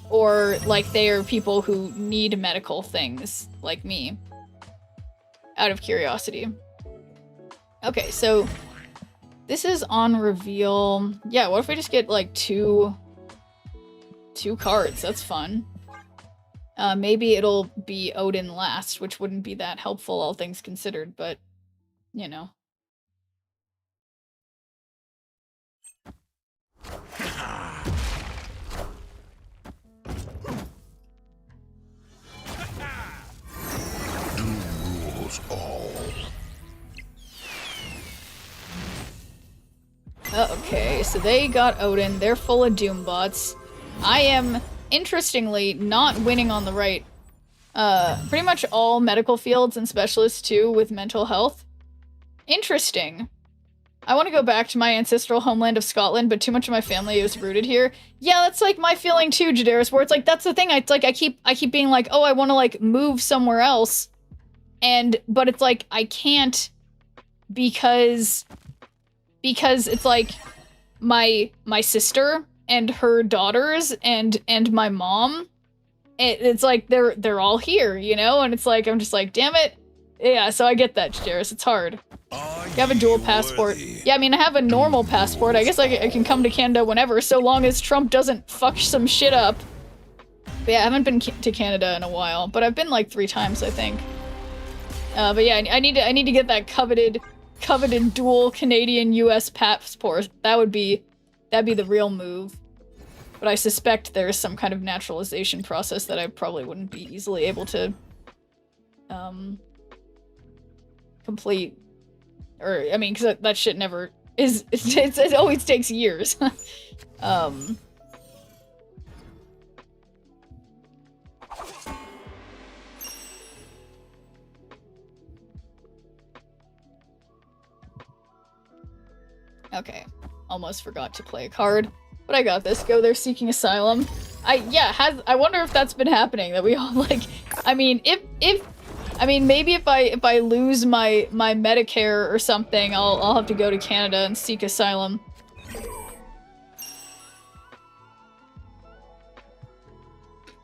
Or like they are people who need medical things, like me? Out of curiosity. Okay, so this is on reveal. Yeah, what if we just get like two cards? That's fun. Maybe it'll be Odin last, which wouldn't be that helpful, all things considered, but, you know. Rules all. Okay, so they got Odin. They're full of Doombots. I am, interestingly, not winning on the right. Pretty much all medical fields and specialists, too, with mental health. Interesting. I want to go back to my ancestral homeland of Scotland, but too much of my family is rooted here. Yeah, that's, like, my feeling, too, Jaderis, where it's, like, that's the thing. It's, like, I keep being like, oh, I want to, like, move somewhere else. But it's, like, I can't because it's, like, my sister and her daughters and my mom, it's like they're all here, you know, and it's like I'm just like, damn it. Yeah, so I get that, Jairus. It's hard. You have a dual passport. Yeah, I mean, I have a normal passport. I guess I can come to Canada whenever, so long as Trump doesn't fuck some shit up. But yeah, I haven't been to Canada in a while, but I've been like 3 times, I think. But yeah, I need to get that coveted dual Canadian-US passport. That'd be the real move. But I suspect there's some kind of naturalization process that I probably wouldn't be easily able to complete. Or, I mean, because that shit never is, it always takes years. Okay, almost forgot to play a card, but I got this. Go there seeking asylum. I wonder if that's been happening, that we all, like, I mean, maybe if I lose my Medicare or something, I'll have to go to Canada and seek asylum.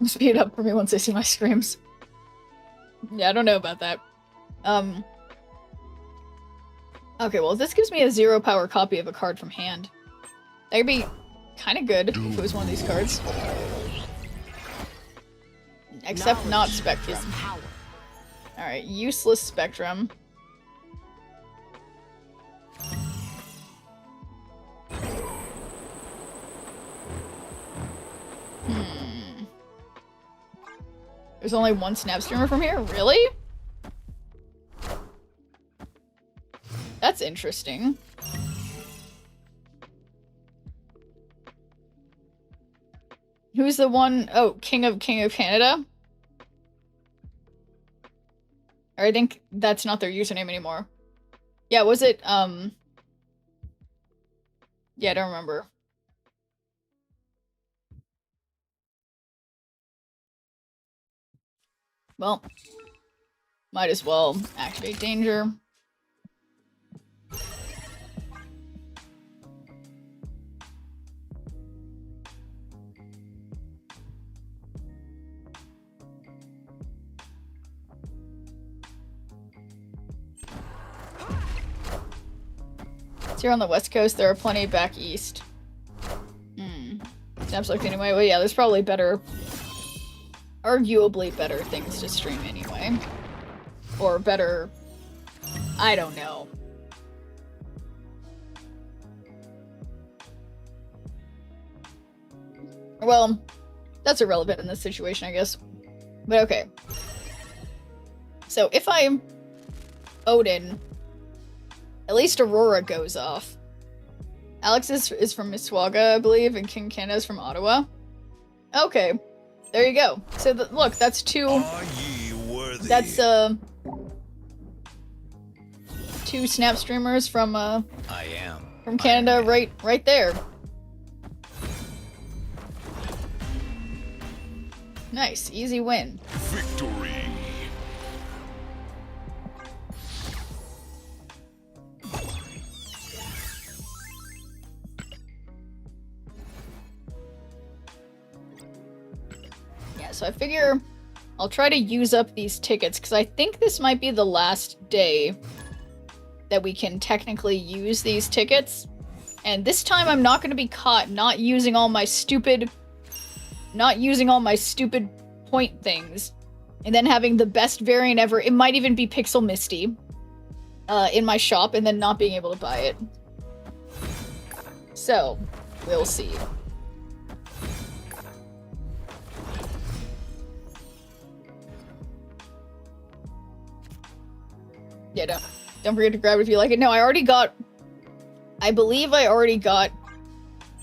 Speed up for me once I see my screams. Yeah, I don't know about that. Okay, well, this gives me a 0 power copy of a card from hand. That could be kind of good if it was one of these cards. Except not Spectrum. Alright, useless Spectrum. There's only one Snap Streamer from here? Really? That's interesting. Who's the one? Oh, King of Canada? Or I think that's not their username anymore. Yeah, was it, yeah, I don't remember. Well, might as well activate danger. Here on the west coast, there are plenty back east. Snaps looked anyway. Well, yeah, there's probably better, arguably better things to stream anyway. Or better, I don't know. Well, that's irrelevant in this situation, I guess. But okay. So if I Odin, at least Aurora goes off. Alex is from Mississauga, I believe, and King Canada is from Ottawa. Okay, there you go. So look, that's two. Are ye worthy? That's two Snap streamers from from Canada, right there. Nice, easy win. Victory. So I figure I'll try to use up these tickets, because I think this might be the last day that we can technically use these tickets. And this time I'm not going to be caught not using all my stupid point things. And then having the best variant ever, it might even be Pixel Misty, in my shop, and then not being able to buy it. So, we'll see. Yeah, don't forget to grab it if you like it. No, I believe I already got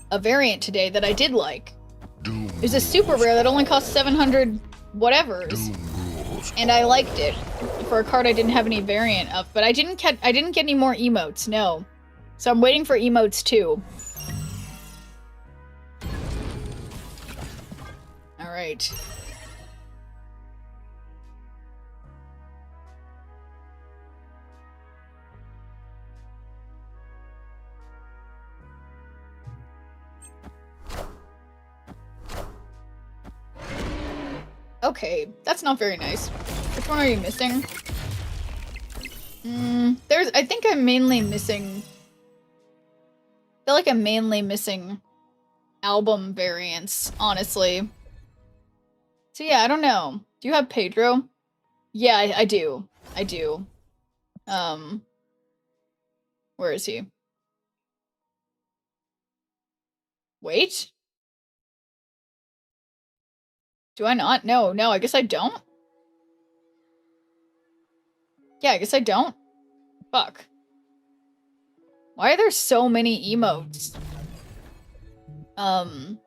a variant today that I did like. It was a super rare that only cost 700 whatevers. And I liked it for a card I didn't have any variant of, but I didn't get any more emotes, no. So I'm waiting for emotes too. All right. Okay, that's not very nice. Which one are you missing? I think I'm mainly missing... I feel like I'm mainly missing album variants, honestly. So yeah, I don't know. Do you have Pedro? Yeah, I do. I do. Where is he? Wait? Do I not? No, I guess I don't. Yeah, I guess I don't. Fuck. Why are there so many emotes? Oh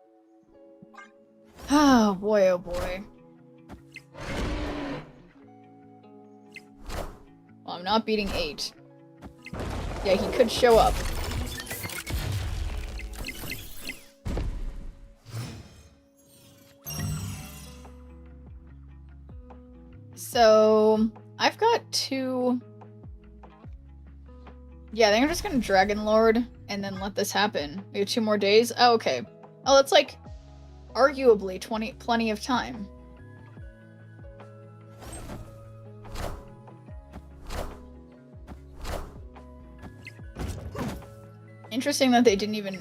boy, oh boy. Well, I'm not beating 8. Yeah, he could show up. So, I've got 2... Yeah, I think I'm just gonna Dragon Lord and then let this happen. We have 2 more days? Oh, okay. Oh, that's like, arguably plenty of time. Interesting that they didn't even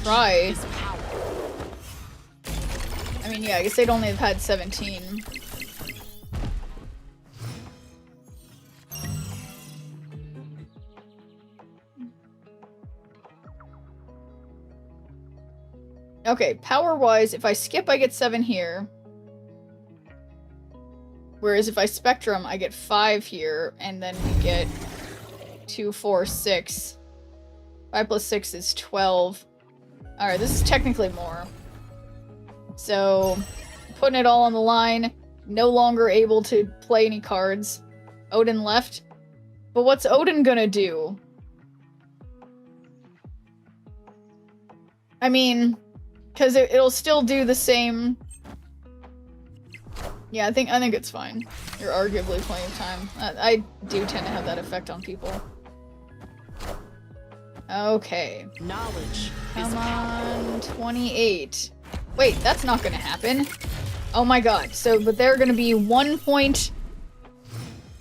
try. I mean, yeah, I guess they'd only have had 17. Okay, power-wise, if I skip, I get 7 here. Whereas if I Spectrum, I get 5 here, and then we get 2, 4, 6. 5 plus 6 is 12. Alright, this is technically more. So, putting it all on the line. No longer able to play any cards. Odin left. But what's Odin gonna do? I mean, because it'll still do the same... Yeah, I think it's fine. You're arguably plenty of time. I do tend to have that effect on people. Okay. Knowledge. Come on, 28. Wait, that's not gonna happen. Oh my god. So, but they're gonna be 1 point...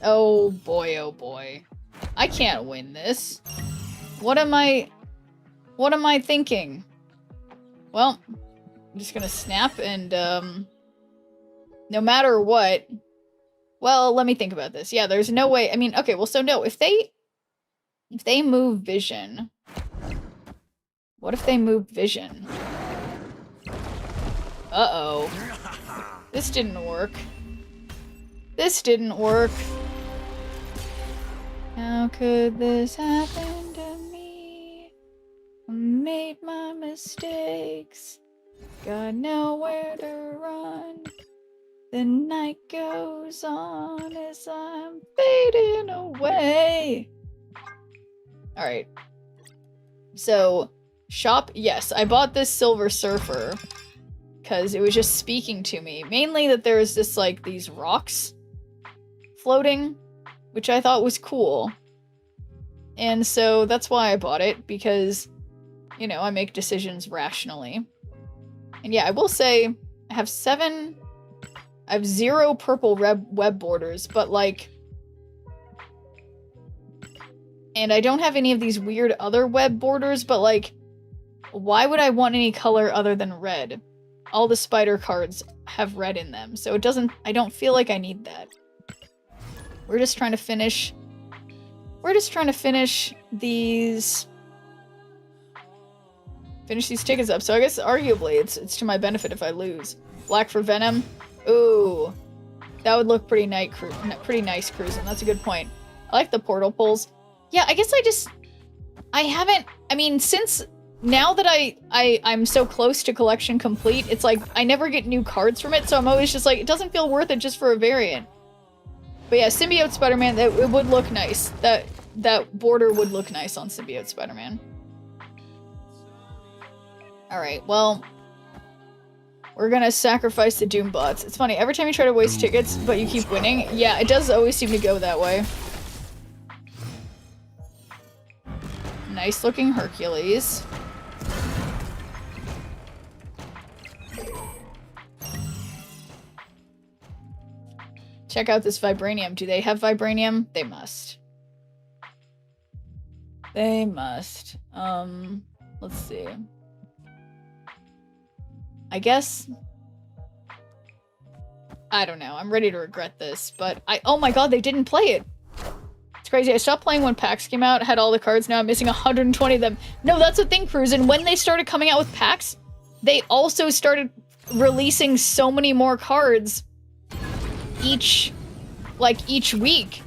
Oh boy, oh boy. I can't win this. What am I thinking? Well, I'm just gonna snap and, no matter what... Well, let me think about this. Yeah, there's no way... I mean, okay, well, so no, if they move Vision... What if they move Vision? Uh-oh. This didn't work. This didn't work. How could this happen to me? I made my mistakes. Got nowhere to run. The night goes on as I'm fading away. Alright. So, shop, yes, I bought this Silver Surfer because it was just speaking to me. Mainly that there's this, like, these rocks floating, which I thought was cool. And so that's why I bought it, because, you know, I make decisions rationally. And yeah, I will say, I have 0 purple web borders, but, like... And I don't have any of these weird other web borders, but, like, why would I want any color other than red? All the spider cards have red in them, so I don't feel like I need that. We're just trying to finish these tickets up. So I guess arguably it's to my benefit if I lose. Black for Venom. Ooh. That would look pretty nice cruising. That's a good point. I like the portal pulls. Yeah, I guess I mean, since now that I'm so close to collection complete, it's like I never get new cards from it, so I'm always just like, it doesn't feel worth it just for a variant. But yeah, Symbiote Spider-Man, it would look nice. That border would look nice on Symbiote Spider-Man. Alright, well, we're gonna sacrifice the Doom bots. It's funny, every time you try to waste tickets, but you keep winning, yeah, it does always seem to go that way. Nice looking Hercules. Check out this Vibranium. Do they have Vibranium? They must. They must. Let's see. I guess... I don't know. I'm ready to regret this, but oh my god, they didn't play it! It's crazy. I stopped playing when packs came out, had all the cards, now I'm missing 120 of them. No, that's the thing, Cruz, and when they started coming out with packs, they also started releasing so many more cards each week.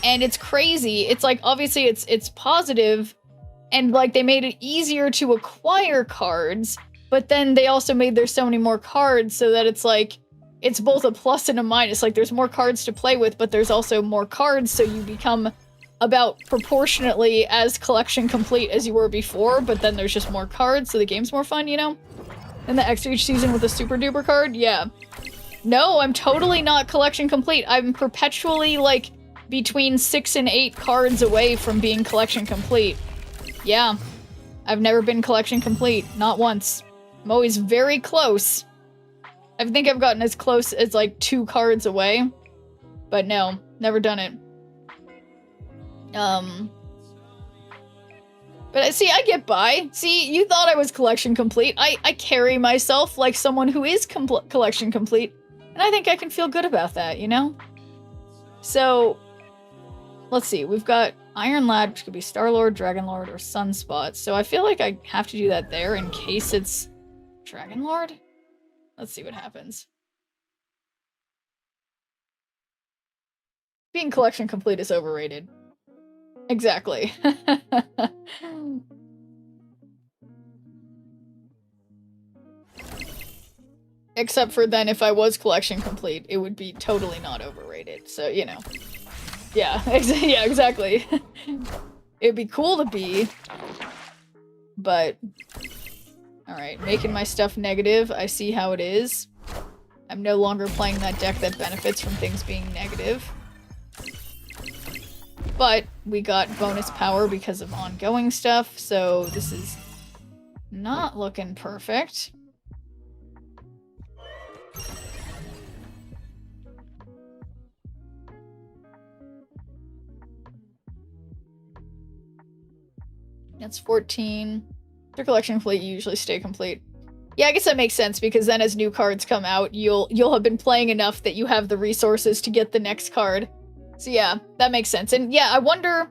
And it's crazy. It's like, obviously it's positive And like they made it easier to acquire cards, but then they also made there's so many more cards so that it's like it's both a plus and a minus. Like there's more cards to play with, but there's also more cards, so you become about proportionately as collection complete as you were before, but then there's just more cards, so the game's more fun, you know? And the extra each season with a super duper card? Yeah. No, I'm totally not collection complete. I'm perpetually like between 6 and 8 cards away from being collection complete. Yeah. I've never been collection complete. Not once. I'm always very close. I think I've gotten as close as like 2 cards away. But no, never done it. But see, I get by. See, you thought I was collection complete. I carry myself like someone who is collection complete. And I think I can feel good about that, you know? So, let's see. We've got Iron Lad, which could be Star-Lord, Dragon-Lord, or Sunspot. So I feel like I have to do that there in case it's Dragon-Lord? Let's see what happens. Being collection complete is overrated. Exactly. Except for then if I was collection complete, it would be totally not overrated. So, you know. Yeah, yeah, exactly. It'd be cool to be, but alright, making my stuff negative. I see how it is. I'm no longer playing that deck that benefits from things being negative. But we got bonus power because of ongoing stuff, so this is not looking perfect. That's 14. Your collection complete, you usually stay complete. Yeah, I guess that makes sense, because then as new cards come out, you'll have been playing enough that you have the resources to get the next card. So yeah, that makes sense. And yeah, I wonder,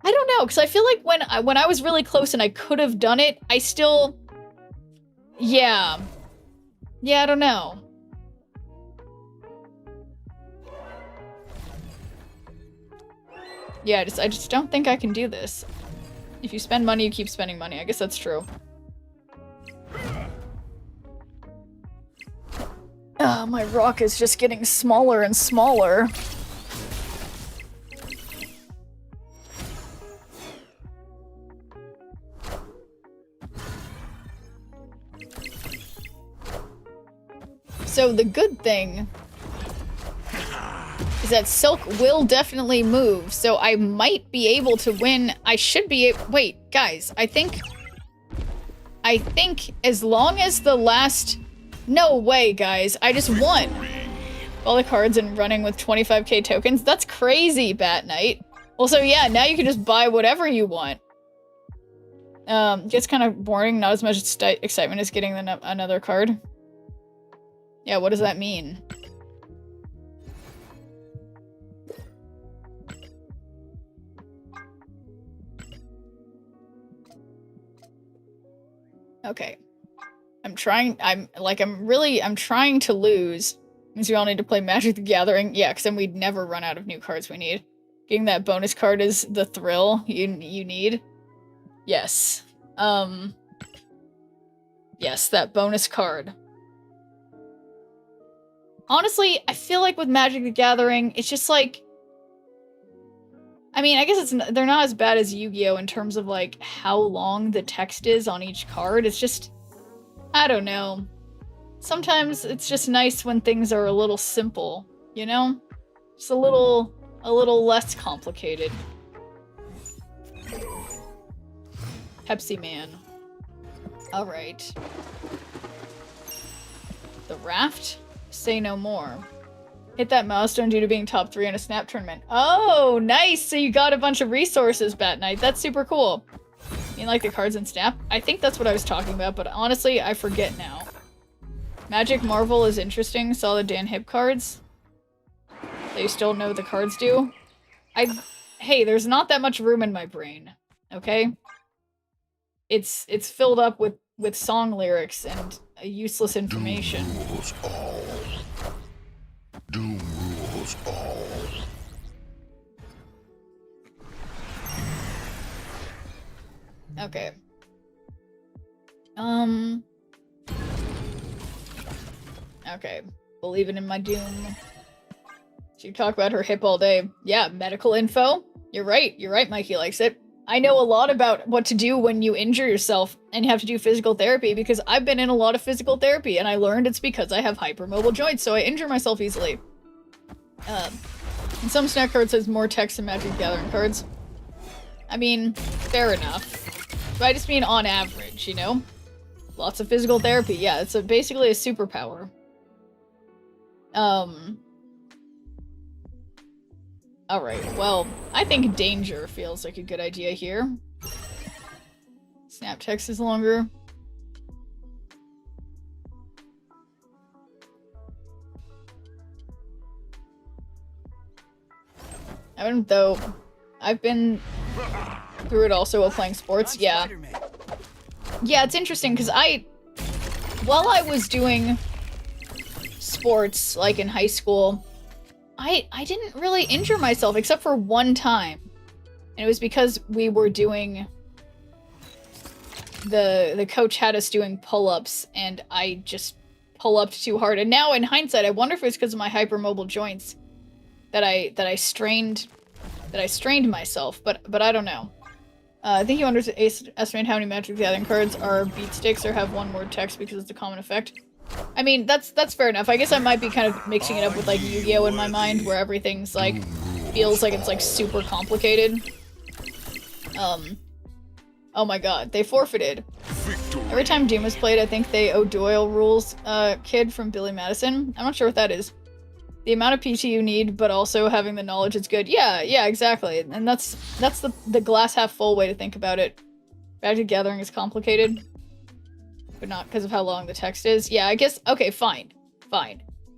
I don't know, because I feel like when I was really close and I could have done it, I still, yeah, I don't know. Yeah, I just don't think I can do this. If you spend money, you keep spending money. I guess that's true. My rock is just getting smaller and smaller. So the good thing is that Silk will definitely move, so I might be able to win. I should be wait, guys, I think as long as the last... No way, guys, I just won all the cards and running with 25k tokens. That's crazy, Bat Knight. Well, so yeah, now you can just buy whatever you want. Gets kind of boring, not as much excitement as getting another card. Yeah, what does that mean? Okay. I'm trying to lose. Means we all need to play Magic the Gathering. Yeah, because then we'd never run out of new cards we need. Getting that bonus card is the thrill you need. Yes. Yes, that bonus card. Honestly, I feel like with Magic the Gathering, it's just like... I mean, I guess they're not as bad as Yu-Gi-Oh! In terms of, like, how long the text is on each card. It's just... I don't know. Sometimes it's just nice when things are a little simple, you know? Just a little less complicated. Pepsi Man. Alright. The Raft? Say no more. Hit that milestone due to being top 3 in a Snap tournament. Oh, nice! So you got a bunch of resources, Bat Knight. That's super cool. You mean like the cards in Snap? I think that's what I was talking about, but honestly, I forget now. Magic Marvel is interesting. Saw the Dan Hip cards. They still know the cards do. Hey, there's not that much room in my brain. Okay? It's filled up with song lyrics and useless information. Doom rules all. Doom rules all. Okay. Okay. Believing in my doom. She talk about her hip all day. Yeah, medical info. You're right, Mikey likes it. I know a lot about what to do when you injure yourself and you have to do physical therapy because I've been in a lot of physical therapy and I learned it's because I have hypermobile joints, so I injure myself easily. And some snack cards has more text than Magic the Gathering cards. I mean, fair enough. But I just mean on average, you know? Lots of physical therapy, yeah, it's basically a superpower. Alright, well, I think danger feels like a good idea here. Snap text is longer. I haven't, though. I've been through it also while playing sports, yeah. Yeah, it's interesting, because while I was doing sports, like in high school, I didn't really injure myself except for one time. And it was because we were doing... The coach had us doing pull-ups, and I just pull-upped too hard. And now, in hindsight, I wonder if it's because of my hypermobile joints that I strained myself, but I don't know. I think you underestimate how many Magic the Gathering cards are beat sticks or have one-word text because it's a common effect. I mean, that's fair enough. I guess I might be kind of mixing it up with, like, Yu-Gi-Oh! In my mind, where everything's, like, feels like it's, like, super complicated. Oh my god, they forfeited. Every time Doom is played, I think they O'Doyle rules kid from Billy Madison. I'm not sure what that is. The amount of PT you need, but also having the knowledge it's good. Yeah, exactly. And that's the glass half full way to think about it. Magic the Gathering is complicated. But not because of how long the text is. Yeah, I guess, okay, fine.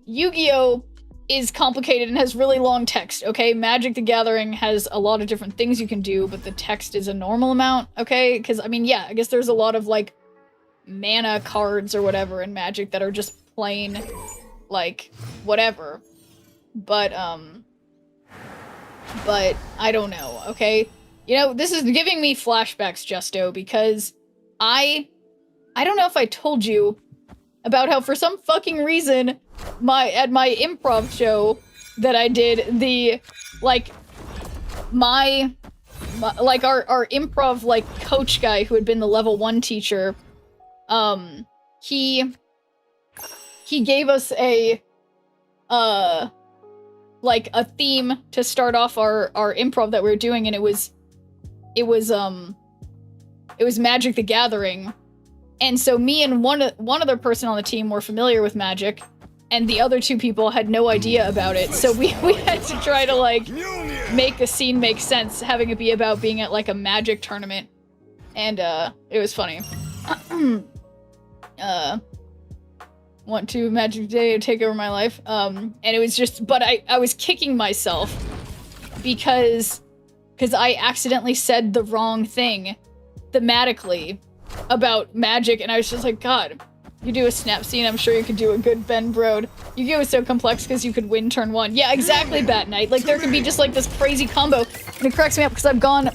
Yu-Gi-Oh! Is complicated and has really long text, okay? Magic the Gathering has a lot of different things you can do, but the text is a normal amount, okay? Because, I mean, yeah, I guess there's a lot of, like, mana cards or whatever in Magic that are just plain, like, whatever. But I don't know, okay? You know, this is giving me flashbacks, Justo, because I don't know if I told you about how for some fucking reason at my improv show that I did, the like our improv like coach guy who had been the level 1 teacher, he gave us a like a theme to start off our improv that we were doing, and it was Magic the Gathering. And so me and one other person on the team were familiar with Magic, and the other 2 people had no idea about it. So we had to try to, like, make a scene make sense, having it be about being at, like, a Magic tournament. And, it was funny. Want to Magic Day take over my life. And it was just, but I was kicking myself because I accidentally said the wrong thing thematically about Magic, and I was just like, God, you do a snap scene, I'm sure you could do a good Ben Brode. Yu-Gi-Oh! Is so complex because you could win turn 1. Yeah, exactly, Bat Knight. Like, there could be just, like, this crazy combo, and it cracks me up because I've gone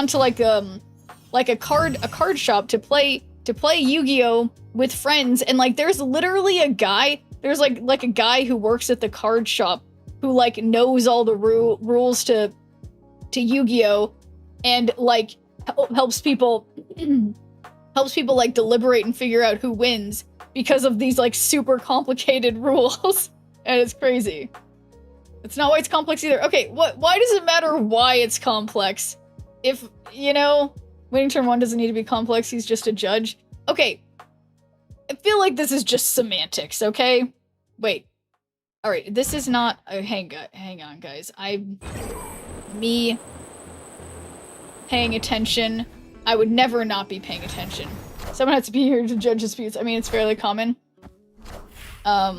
to, like a card shop to play Yu-Gi-Oh! With friends, and, like, there's literally a guy, there's, like a guy who works at the card shop who, like, knows all the rules to Yu-Gi-Oh! And, like, helps people like deliberate and figure out who wins because of these like super complicated rules. And it's crazy. It's not why it's complex either. Okay, why does it matter why it's complex? If, you know, winning turn 1 doesn't need to be complex, he's just a judge. Okay. I feel like this is just semantics, okay? Wait. Alright, this is not hang on, guys. Me paying attention. I would never not be paying attention. Someone has to be here to judge disputes. I mean, it's fairly common. But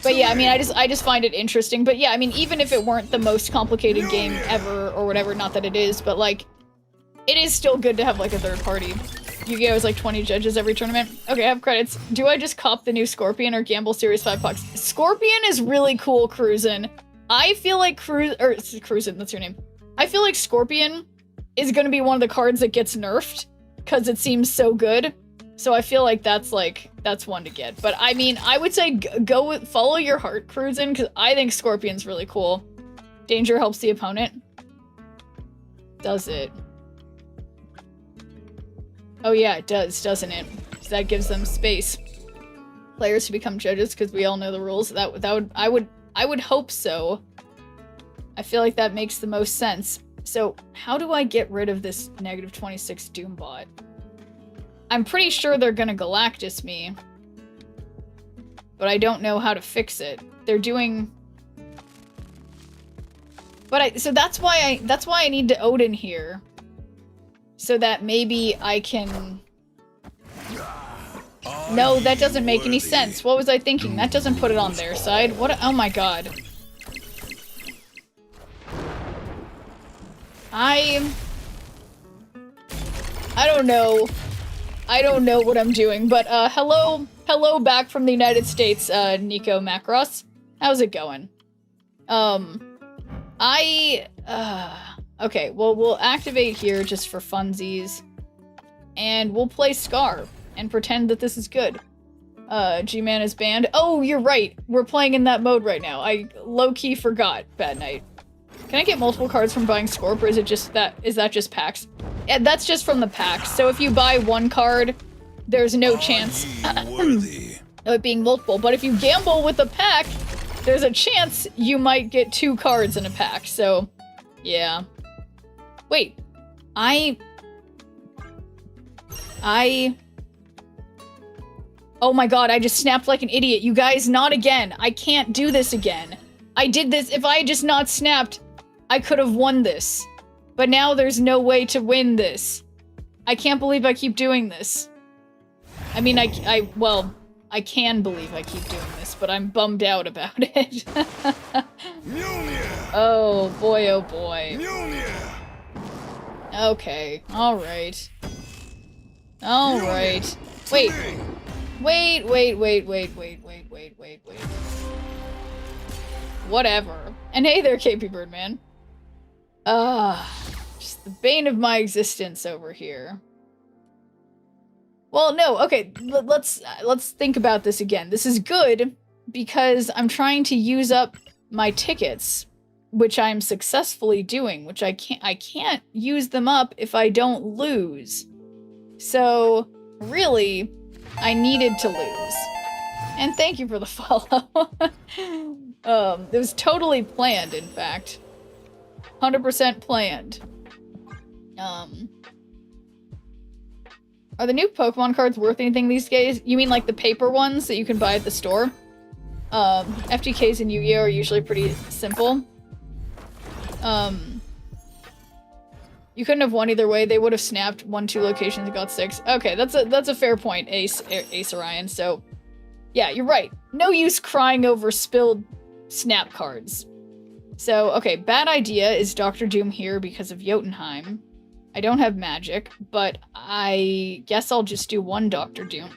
yeah, I mean, I just find it interesting. But yeah, I mean, even if it weren't the most complicated game ever or whatever, not that it is, but like, it is still good to have like a third party. Yu-Gi-Oh! Is like 20 judges every tournament. Okay, I have credits. Do I just cop the new Scorpion or gamble Series 5 pucks? Scorpion is really cool, Cruisin'. I feel like Cruisin', that's your name. I feel like Scorpion is going to be one of the cards that gets nerfed because it seems so good. So I feel like that's one to get. But I mean, I would say follow your heart cruising because I think Scorpion's really cool. Danger helps the opponent. Does it? Oh yeah, it does, doesn't it? So that gives them space. Players to become judges because we all know the rules. I would hope so. I feel like that makes the most sense. So how do I get rid of this -26 Doombot? I'm pretty sure they're gonna Galactus me, but I don't know how to fix it. They're doing, so that's why I need to Odin here, so that maybe I can. No, that doesn't make any sense. What was I thinking? That doesn't put it on their side. What? Oh my god. I don't know. I don't know what I'm doing, but hello back from the United States, Nico Macross. How's it going? Okay, well, we'll activate here just for funsies, and we'll play Scar and pretend that this is good. G-Man is banned. Oh, you're right. We're playing in that mode right now. I low-key forgot. Bad night. Can I get multiple cards from buying Scorp, or is it just that? Is that just packs? Yeah, that's just from the packs. So if you buy one card, there's no chance of it being multiple. But if you gamble with a pack, there's a chance you might get 2 cards in a pack. So, yeah. Wait, oh my god, I just snapped like an idiot. You guys, not again. I can't do this again. I did this. If I had just not snapped, I could have won this. But now there's no way to win this. I can't believe I keep doing this. I mean, well, I can believe I keep doing this, but I'm bummed out about it. Oh boy, oh boy. Okay, alright. Alright. Wait. Wait. Whatever. And hey there, KP Birdman. Just the bane of my existence over here. Well, no, okay, let's think about this again. This is good because I'm trying to use up my tickets, which I'm successfully doing, which I can't use them up if I don't lose. So, really, I needed to lose. And thank you for the follow. It was totally planned, in fact. 100% planned. Are the new Pokemon cards worth anything these days? You mean like the paper ones that you can buy at the store? FTKs and Yu-Gi-Oh! Are usually pretty simple. You couldn't have won either way. They would have snapped 1-2 locations and got 6. Okay, that's a fair point, Ace Orion. So, yeah, you're right. No use crying over spilled snap cards. So, okay, bad idea is Dr. Doom here because of Jotunheim. I don't have magic, but I guess I'll just do 1 Dr. Doom.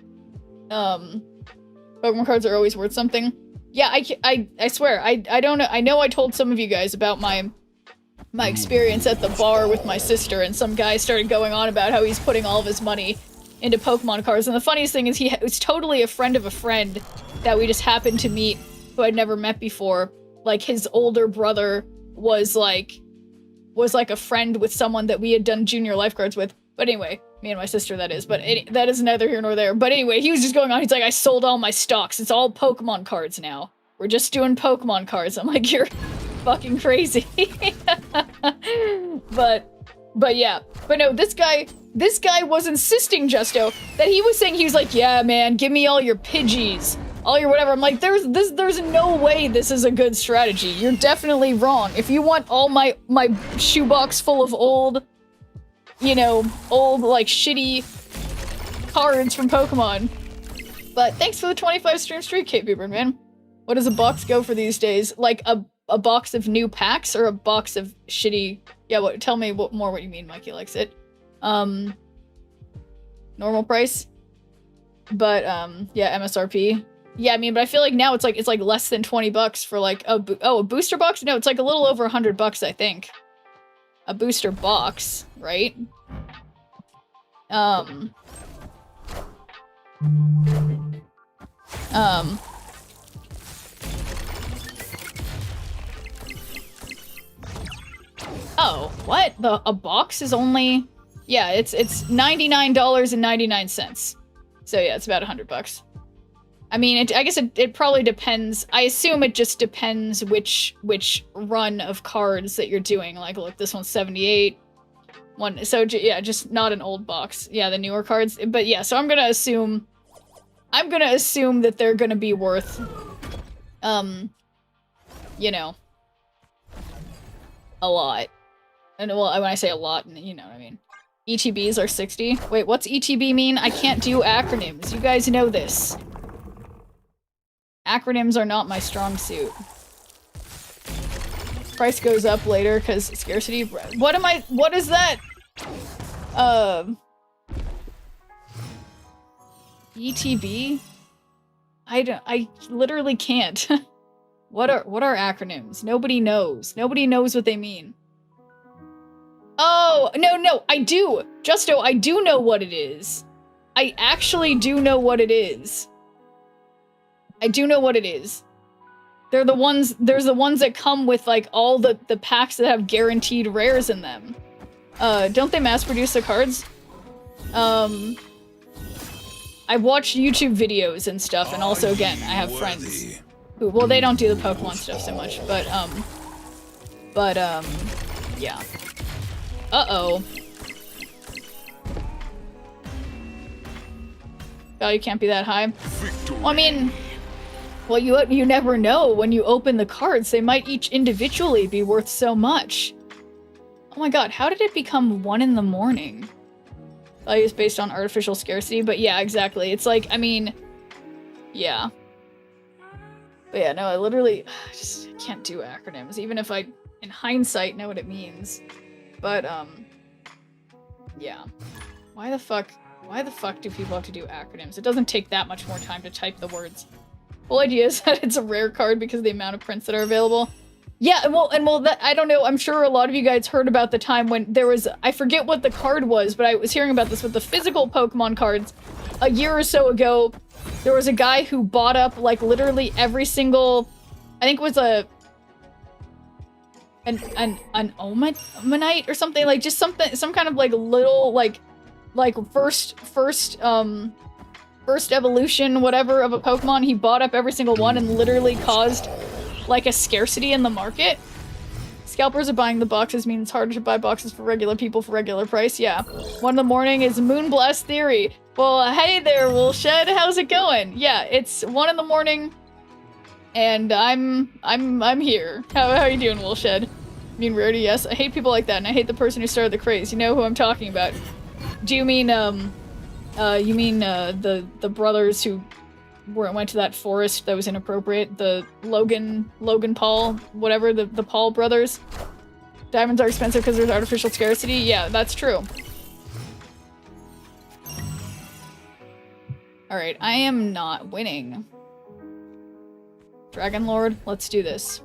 Pokemon cards are always worth something. Yeah, I swear, I don't know. I know I told some of you guys about my experience at the bar with my sister, and some guy started going on about how he's putting all of his money into Pokemon cards. And the funniest thing is he was totally a friend of a friend that we just happened to meet, who I'd never met before. Like, his older brother was like a friend with someone that we had done junior lifeguards with. But anyway, me and my sister, that is. But that is neither here nor there. But anyway, he was just going on. He's like, I sold all my stocks. It's all Pokemon cards now. We're just doing Pokemon cards. I'm like, you're fucking crazy. But yeah. But no, this guy was insisting, Justo, that he was saying, he was like, yeah, man, give me all your Pidgeys. All your whatever. I'm like, there's no way this is a good strategy. You're definitely wrong. If you want all my shoebox full of old, like shitty cards from Pokemon. But thanks for the 25 streak, Kate Bieber, man. What does a box go for these days? Like a box of new packs or a box of shitty? Yeah, tell me what you mean, Mikey likes it. Normal price. But yeah, MSRP. Yeah, I mean, but I feel like now it's like less than $20 for like a booster box? No, it's like a little over $100, I think. a booster box, right? Oh, what? A box is only... Yeah, it's $99.99. So yeah, it's about $100. I mean, I guess it probably depends. I assume it just depends which run of cards that you're doing. Like, look, this one's 78. So yeah, just not an old box. Yeah, the newer cards. But yeah, so I'm gonna assume that they're gonna be worth, you know, a lot. And well, when I say a lot, you know what I mean. ETBs are 60. Wait, what's ETB mean? I can't do acronyms. You guys know this. Acronyms are not my strong suit. Price goes up later because scarcity. What is that? ETB? I literally can't. What are acronyms? Nobody knows. Nobody knows what they mean. Oh, no, I do. Justo, I do know what it is. I actually do know what it is. I do know what it is. There's the ones that come with, like, all the packs that have guaranteed rares in them. Don't they mass produce the cards? I watch YouTube videos and stuff, and also, again, I have friends who, well, they don't do the Pokemon stuff so much, but, yeah. Uh-oh. Value can't be that high. Well, I mean, well, you never know when you open the cards. They might each individually be worth so much. Oh my god, how did it become 1 in the morning? Value is based on artificial scarcity, but yeah, exactly. It's like, I mean, yeah. But yeah, no, I literally just can't do acronyms, even if I, in hindsight, know what it means. But, yeah. Why the fuck do people have to do acronyms? It doesn't take that much more time to type the words. Whole idea is that it's a rare card because of the amount of prints that are available. Yeah, well, that, I don't know, I'm sure a lot of you guys heard about the time when there was, I forget what the card was, but I was hearing about this with the physical Pokemon cards. A year or so ago, there was a guy who bought up, like, literally every single, I think it was an Omanite or something, like, just some kind of, like, little, like first evolution, whatever, of a Pokemon. He bought up every single one and literally caused, like, a scarcity in the market. Scalpers are buying the boxes means it's harder to buy boxes for regular people for regular price. Yeah. 1 in the morning is Moonblast Theory. Well, hey there, Woolshed. How's it going? Yeah, it's 1 in the morning, and I'm here. How are you doing, Woolshed? I mean, Rarity, yes. I hate people like that, and I hate the person who started the craze. You know who I'm talking about. Do you mean, the brothers who went to that forest that was inappropriate? The Logan Paul, whatever, the Paul brothers? Diamonds are expensive because there's artificial scarcity? Yeah, that's true. Alright, I am not winning. Dragon Lord, let's do this.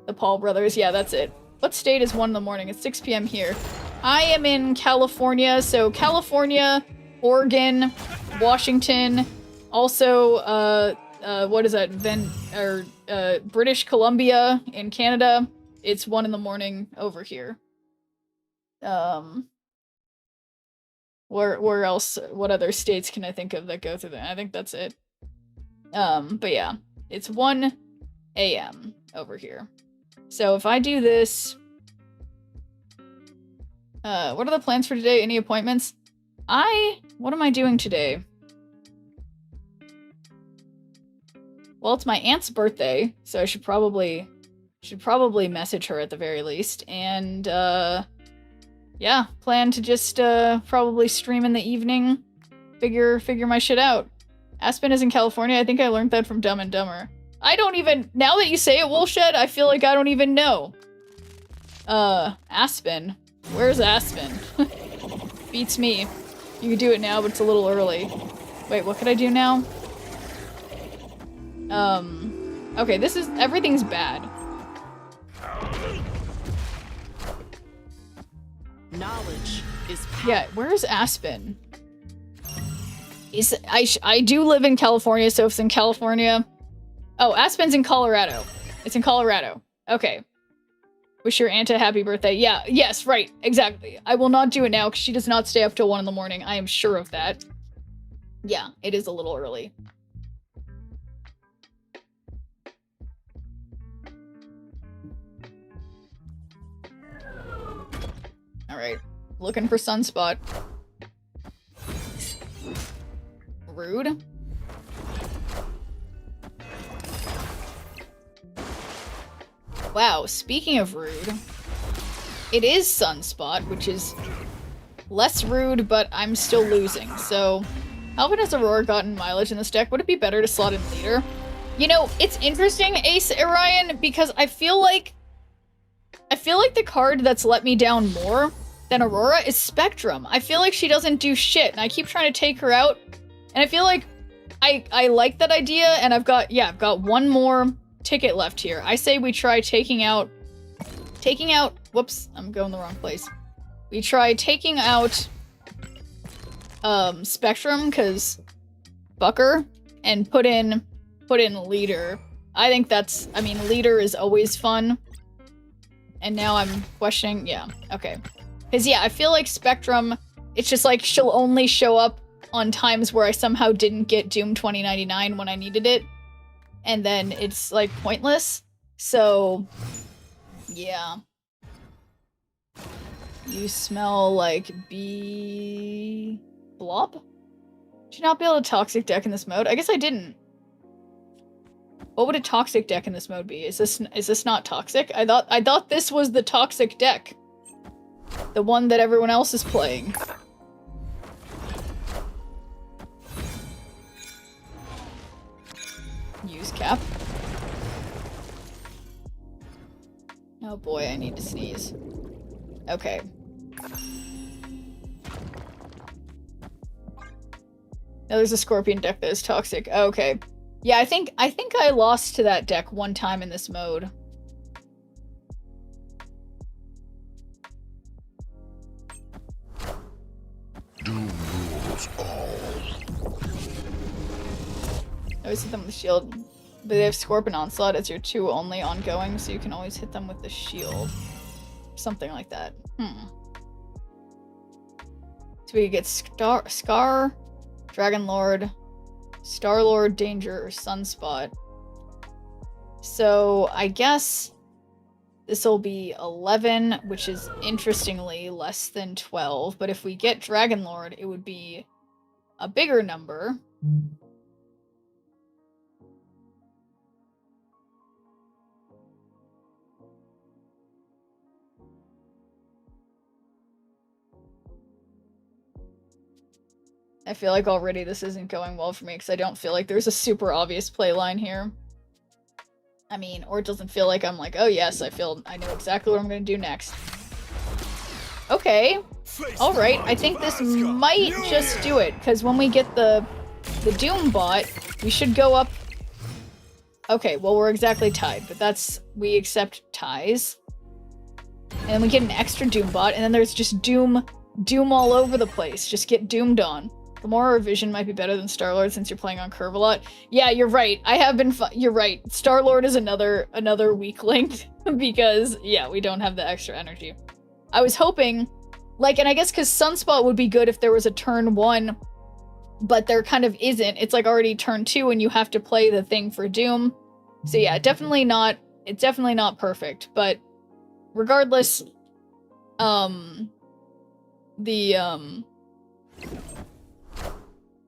The Paul brothers, yeah, that's it. What state is 1 in the morning? It's 6 p.m. here. I am in California, so California, Oregon, Washington, also, what is that? British Columbia in Canada. It's 1 in the morning over here. Where else? What other states can I think of that go through that? I think that's it. But yeah, it's 1 a.m. over here. So if I do this, what are the plans for today? Any appointments? What am I doing today? Well, it's my aunt's birthday, so I should probably message her at the very least. And, yeah, plan to just, probably stream in the evening, figure my shit out. Aspen is in California. I think I learned that from Dumb and Dumber. I don't even, now that you say it, Woolshed, I feel like I don't even know. Aspen. Where's Aspen? Beats me. You can do it now, but it's a little early. Wait, what could I do now? Okay, everything's bad. Knowledge is power. Yeah, where's Aspen? I do live in California, so if it's in California... Oh, Aspen's in Colorado. It's in Colorado. Okay. Wish your aunt a happy birthday. Yeah, yes, right, exactly. I will not do it now because she does not stay up till 1 in the morning. I am sure of that. Yeah, it is a little early. Alright, looking for Sunspot. Rude. Wow, speaking of rude, it is Sunspot, which is less rude, but I'm still losing. So, how has Aurora gotten mileage in this deck? Would it be better to slot in leader? You know, it's interesting, Ace Orion, because I feel like the card that's let me down more than Aurora is Spectrum. I feel like she doesn't do shit, and I keep trying to take her out, and I feel like I like that idea, and I've got one more ticket left here. I say we try taking out, whoops, I'm going the wrong place. We try taking out, Spectrum, because Bucker, and put in Leader. I think that's, I mean, Leader is always fun. And now I'm questioning, yeah, okay. Because, yeah, I feel like Spectrum, it's just like she'll only show up on times where I somehow didn't get Doom 2099 when I needed it. And then it's, like, pointless. So, yeah. You smell like bee... Blob? Did you not be able to toxic deck in this mode? I guess I didn't. What would a toxic deck in this mode be? Is this not toxic? I thought this was the toxic deck. The one that everyone else is playing. Use cap. Oh boy, I need to sneeze. Okay. No, there's a Scorpion deck that is toxic. Okay. Yeah, I think I lost to that deck one time in this mode. Doom rules all. I always hit them with the shield. But they have Scorpion Onslaught as your 2 only ongoing, so you can always hit them with the shield. Something like that. So we get Scar, Dragon Lord, Star-Lord, Danger, or Sunspot. So I guess this will be 11, which is interestingly less than 12. But if we get Dragon Lord, it would be a bigger number. I feel like already this isn't going well for me because I don't feel like there's a super obvious play line here. I mean, or it doesn't feel like I'm like, oh yes, I know exactly what I'm gonna do next. Okay. Alright, I think this might just do it, because when we get the Doom bot, we should go up. Okay, well we're exactly tied, but we accept ties. And then we get an extra Doom bot, and then there's just Doom all over the place. Just get doomed on. Gamora Vision might be better than Star-Lord since you're playing on Curve a lot. Yeah, you're right. I have been you're right. Star-Lord is another weak link because, yeah, we don't have the extra energy. I was hoping, like, and I guess because Sunspot would be good if there was a turn 1, but there kind of isn't. It's like already turn 2 and you have to play the thing for Doom. So yeah, it's definitely not perfect, but regardless,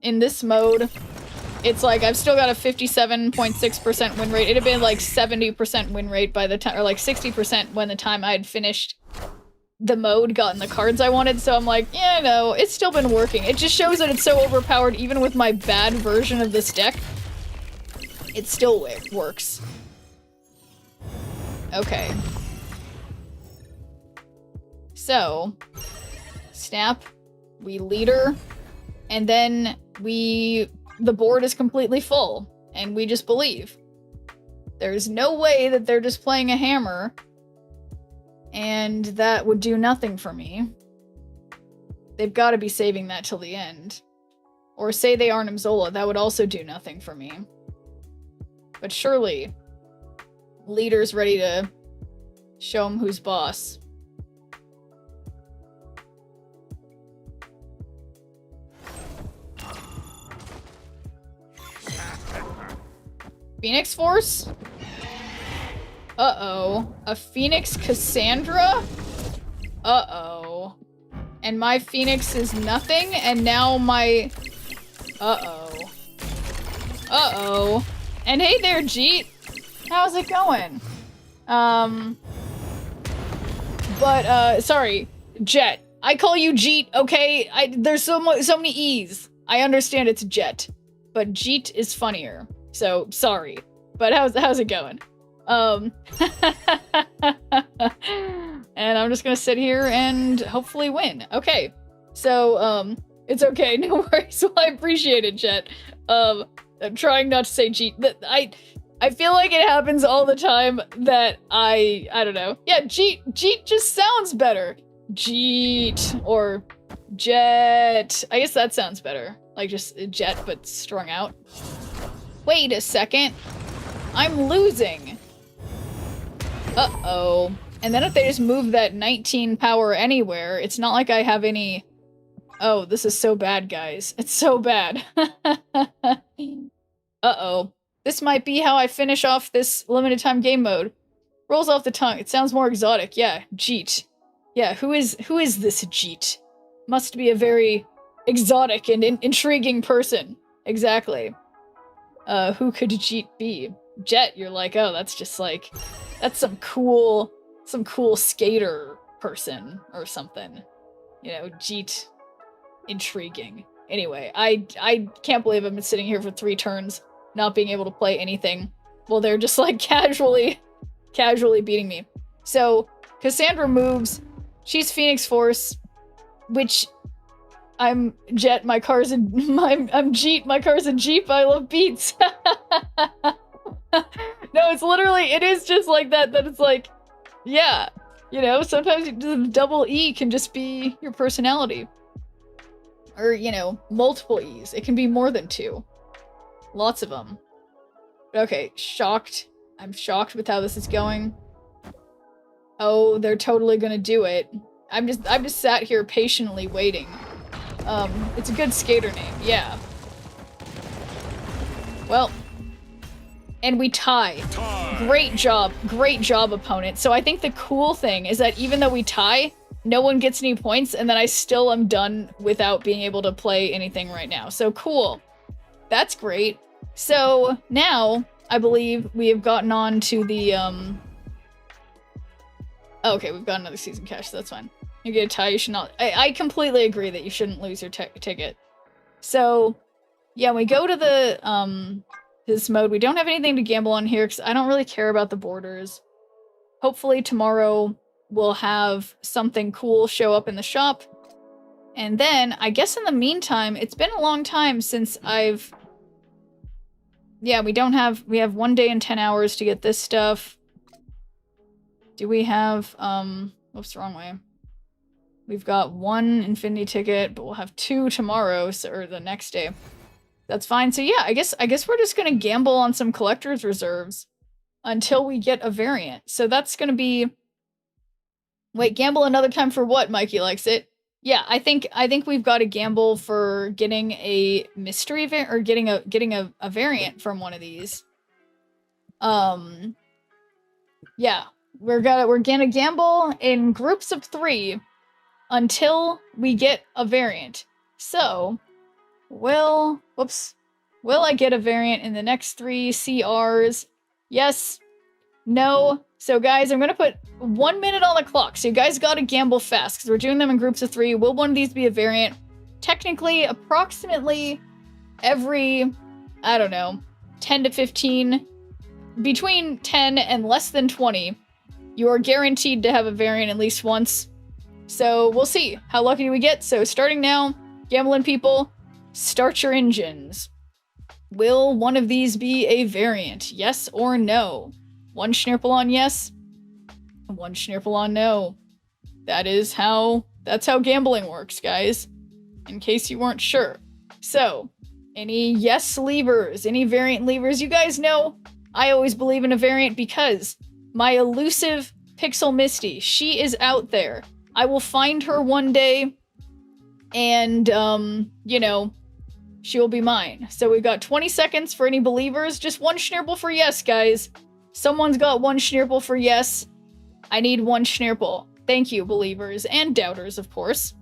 in this mode, it's like I've still got a 57.6% win rate. It had been like 70% win rate by the time, or like 60% when the time I had finished the mode, gotten the cards I wanted, so I'm like, yeah, no, it's still been working. It just shows that it's so overpowered, even with my bad version of this deck. It still works. Okay. So, snap, we leader, and then the board is completely full, and we just believe. There's no way that they're just playing a hammer, and that would do nothing for me. They've got to be saving that till the end. Or say they Arnim Zola, that would also do nothing for me. But surely, leader's ready to show him who's boss. Phoenix Force? Uh-oh. A Phoenix Cassandra? Uh-oh. And my Phoenix is nothing, and now my... Uh-oh. Uh-oh. And hey there, Jeet! How's it going? Sorry. Jet. I call you Jeet, okay? There's so many E's. I understand it's Jet. But Jeet is funnier. So, sorry. But how's it going? And I'm just gonna sit here and hopefully win. Okay. So, it's okay. No worries. Well, I appreciate it, Jet. I'm trying not to say Jeet. I feel like it happens all the time that I don't know. Yeah, Jeet just sounds better. Jeet or Jet. I guess that sounds better. Like just Jet, but strung out. Wait a second. I'm losing. Uh-oh. And then if they just move that 19 power anywhere, it's not like I have any... Oh, this is so bad, guys. It's so bad. Uh-oh. This might be how I finish off this limited time game mode. Rolls off the tongue. It sounds more exotic. Yeah, Jeet. Yeah, who is this Jeet? Must be a very exotic and intriguing person. Exactly. Who could Jeet be? Jet, you're like, oh, that's just like, that's some cool skater person or something. You know, Jeet. Intriguing. Anyway, I can't believe I've been sitting here for 3 turns, not being able to play anything. Well, they're just like casually beating me. So, Cassandra moves. She's Phoenix Force, which I'm Jet, my car's I'm Jeet, my car's a Jeep, I love beats. No, it is just like that it's like, yeah, you know, sometimes the double E can just be your personality. Or, you know, multiple E's. It can be more than 2. Lots of them. Okay, shocked. I'm shocked with how this is going. Oh, they're totally gonna do it. I'm just sat here patiently waiting. It's a good skater name, yeah. Well, and we tie. Great job, opponent. So I think the cool thing is that even though we tie, no one gets any points, and then I still am done without being able to play anything right now. So cool. That's great. So now, I believe we have gotten on to the, oh, okay, we've got another season cash, so that's fine. You get a tie, you should not... I completely agree that you shouldn't lose your ticket. So, yeah, we go to the, this mode. We don't have anything to gamble on here, because I don't really care about the borders. Hopefully tomorrow we'll have something cool show up in the shop. And then, I guess in the meantime, it's been a long time since I've... Yeah, we have 1 day and 10 hours to get this stuff. Do we have, whoops, wrong way. We've got 1 Infinity ticket, but we'll have 2 tomorrow, or the next day. That's fine. So yeah, I guess we're just gonna gamble on some collector's reserves until we get a variant. So that's gonna be... Wait, gamble another time for what? Mikey likes it. Yeah, I think we've got to gamble for getting a mystery or getting a variant from one of these. Yeah, we're gonna gamble in groups of 3 until we get a variant. So, will I get a variant in the next 3 CRs? Yes. No. So guys, I'm gonna put 1 minute on the clock. So you guys gotta gamble fast, because we're doing them in groups of 3. Will one of these be a variant? Technically, approximately every, I don't know, 10 to 15, between 10 and less than 20, you are guaranteed to have a variant at least once. So we'll see. How lucky do we get? So starting now, gambling people, start your engines. Will one of these be a variant? Yes or no? 1 Schnirple on yes, 1 Schnirple on no. That is how That's how gambling works, guys. In case you weren't sure. So, any yes levers, any variant levers? You guys know I always believe in a variant because my elusive Pixel Misty, she is out there. I will find her one day and, you know, she will be mine. So we've got 20 seconds for any believers. Just one Schnirple for yes, guys. Someone's got one Schnirple for yes. I need one Schnirple. Thank you, believers and doubters, of course.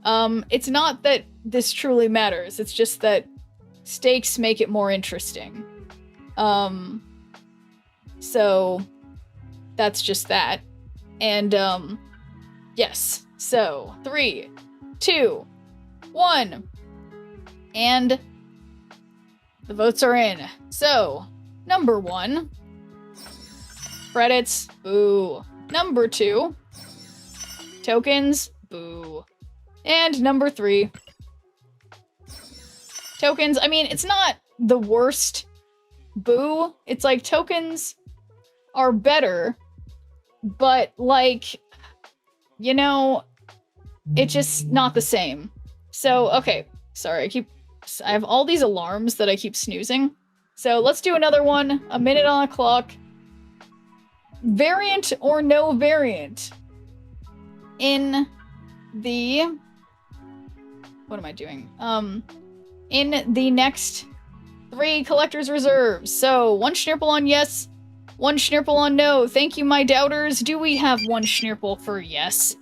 It's not that this truly matters. It's just that stakes make it more interesting. So that's just that. And, yes. So, 3, 2, 1. And the votes are in. So, number 1. Credits, boo. Number 2. Tokens, boo. And number 3. Tokens, I mean, it's not the worst boo. It's like tokens are better, but like, you know, it's just not the same. So, okay, sorry, I have all these alarms that I keep snoozing. So let's do another one, a minute on the clock. Variant or no variant? In the, what am I doing? In the next 3 collector's reserves. So 1 Schnirple on yes, 1 Schnirple on no. Thank you, my doubters. Do we have 1 Schnirple for yes?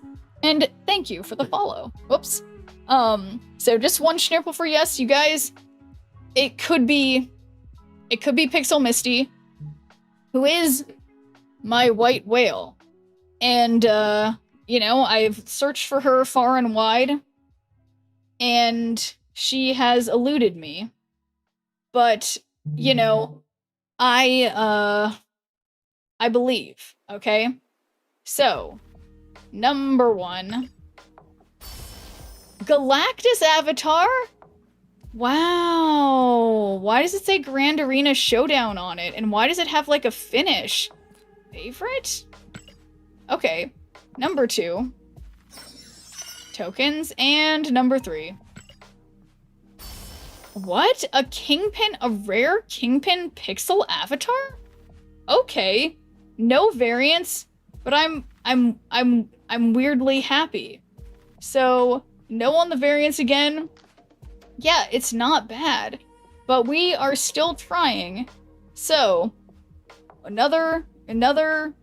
And thank you for the follow. Whoops. So just 1 Schnirple for yes, you guys. It could be Pixel Misty, who is my white whale. And, you know, I've searched for her far and wide, and she has eluded me. But, you know, I believe, okay? So, number 1. Galactus Avatar? Wow. Why does it say Grand Arena Showdown on it? And why does it have, like, a finish? Favorite? Okay. Number 2. Tokens. And number 3. What? A Kingpin? A rare Kingpin Pixel Avatar? Okay. No variants, but I'm weirdly happy. So, no on the variants again. Yeah, it's not bad, but we are still trying. So, another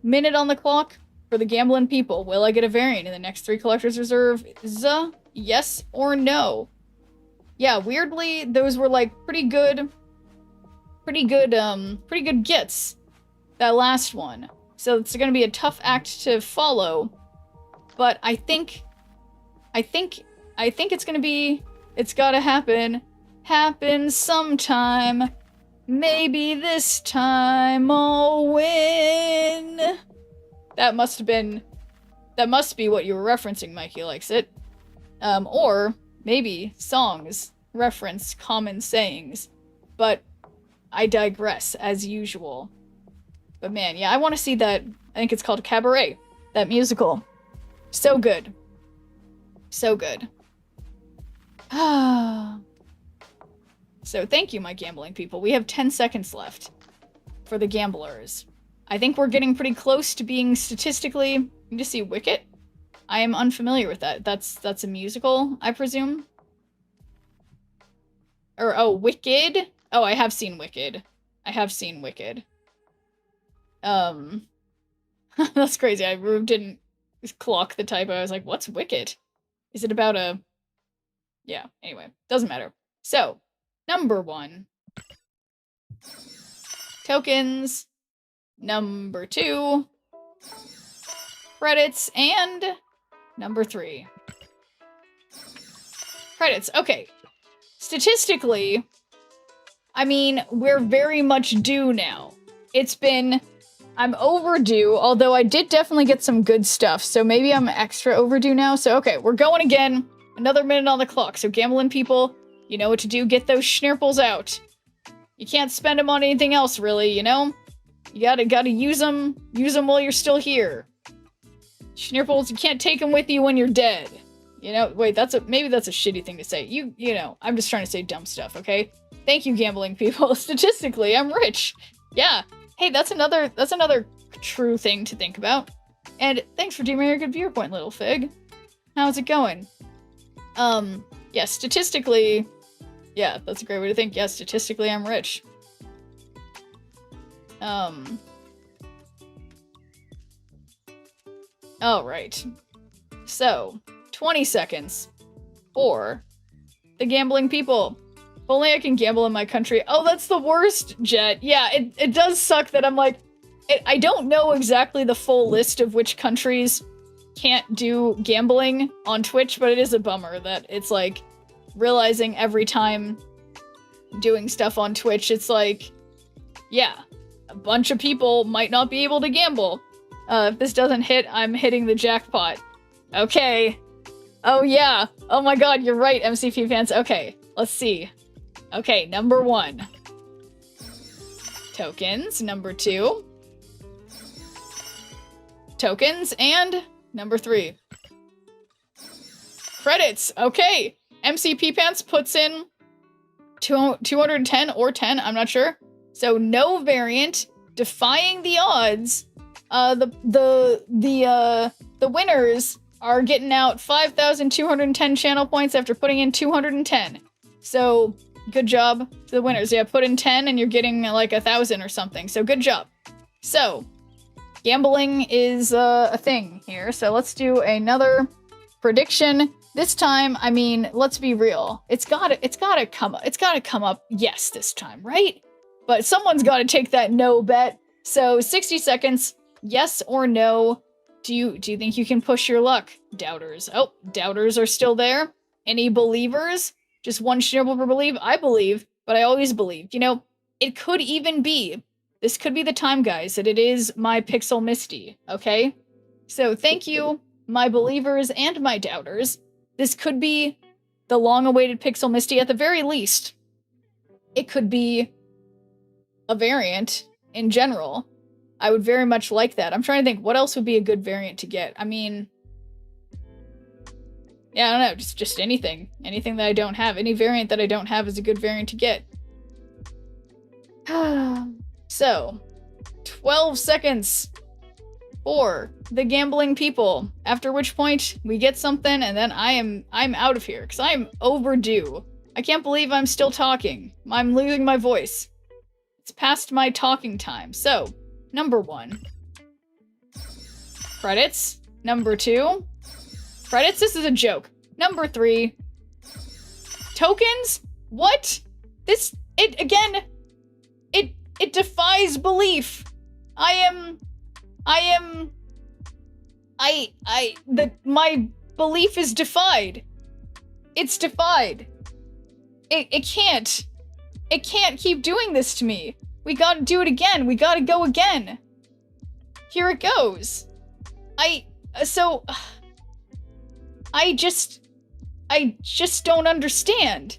minute on the clock for the gambling people. Will I get a variant in the next 3 collector's reserve? Yes or no? Yeah, weirdly, those were like pretty good gets. That last one. So it's gonna be a tough act to follow, but I think it's gotta happen sometime. Maybe this time I'll win. That must be what you were referencing, Mikey Likes It. Or maybe songs reference common sayings, but I digress as usual. But man, yeah, I want to see that. I think it's called Cabaret, that musical. So good. So good. So thank you, my gambling people. We have 10 seconds left for the gamblers. I think we're getting pretty close to being statistically... You can just see Wicket. I am unfamiliar with that. That's a musical, I presume? Or, oh, Wicked? Oh, I have seen Wicked. I have seen Wicked. That's crazy. I didn't clock the typo. I was like, what's Wicked? Is it about a... Yeah, anyway. Doesn't matter. So, number 1. Tokens. Number 2. Credits. And number 3. Credits. Okay. Statistically, I mean, we're very much due now. I'm overdue, although I did definitely get some good stuff, so maybe I'm extra overdue now. So, okay, we're going again. Another minute on the clock. So, gambling people, you know what to do. Get those Schnirples out. You can't spend them on anything else, really, you know? You gotta use them. Use them while you're still here. Schnirples, you can't take them with you when you're dead. You know, wait, maybe that's a shitty thing to say. You know, I'm just trying to say dumb stuff, okay? Thank you, gambling people. Statistically, I'm rich. Yeah. Hey, that's another true thing to think about. And thanks for doing a good viewer point, little fig. How's it going? Yeah, statistically, yeah, that's a great way to think. Yeah, statistically, I'm rich. Alright. So, 20 seconds for the gambling people. If only I can gamble in my country. Oh, that's the worst, Jet. Yeah, it does suck that I'm like, I don't know exactly the full list of which countries can't do gambling on Twitch, but it is a bummer that it's like realizing every time doing stuff on Twitch, it's like, yeah, a bunch of people might not be able to gamble. If this doesn't hit, I'm hitting the jackpot. Okay. Oh yeah. Oh my god, you're right, MCP fans. Okay, let's see. Okay, number 1. Tokens. Number 2. Tokens. And number 3. Credits. Okay. MCP Pants puts in 210 or 10, I'm not sure. So no variant, defying the odds. The winners are getting out 5,210 channel points after putting in 210. So good job to the winners. Yeah, put in 10 and you're getting like 1,000 or something. So good job. So gambling is a thing here. So let's do another prediction. This time, I mean, let's be real. It's gotta come up yes this time, right? But someone's gotta take that no bet. So 60 seconds, yes or no. Do you think you can push your luck? Doubters. Oh, doubters are still there. Any believers? Just one schnurble per believe? I believe, but I always believed. You know, it could even be, this could be the time, guys, that it is my Pixel Misty, okay? So thank you, my believers and my doubters. This could be the long-awaited Pixel Misty at the very least. It could be a variant in general. I would very much like that. I'm trying to think, what else would be a good variant to get? I mean, yeah, I don't know, just anything. Anything that I don't have. Any variant that I don't have is a good variant to get. So, 12 seconds for the gambling people. After which point, we get something, and then I'm out of here, because I'm overdue. I can't believe I'm still talking. I'm losing my voice. It's past my talking time. So, number 1. Credits. Number 2. Credits? This is a joke. Number 3. Tokens? What? It defies belief. My belief is defied. It's defied. It can't keep doing this to me. We gotta do it again. We gotta go again. Here it goes. I just don't understand.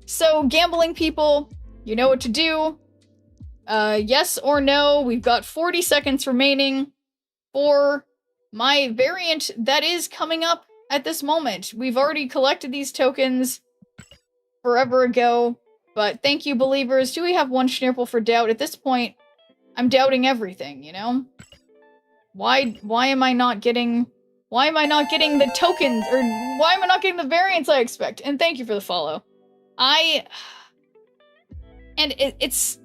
So, gambling people, you know what to do. Yes or no. We've got 40 seconds remaining for my variant that is coming up at this moment. We've already collected these tokens forever ago, but thank you, believers. Do we have one schnurple for doubt? At this point, I'm doubting everything, you know? Why am I not getting the tokens, or why am I not getting the variants I expect? And thank you for the follow. It's,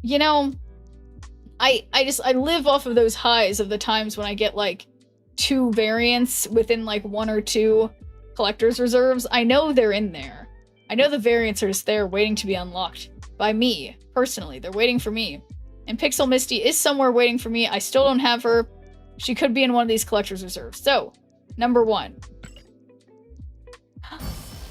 you know, I live off of those highs of the times when I get like 2 variants within like 1 or 2 collector's reserves. I know they're in there. I know the variants are just there waiting to be unlocked by me, personally. They're waiting for me. And Pixel Misty is somewhere waiting for me. I still don't have her. She could be in one of these collector's reserves. So, number 1.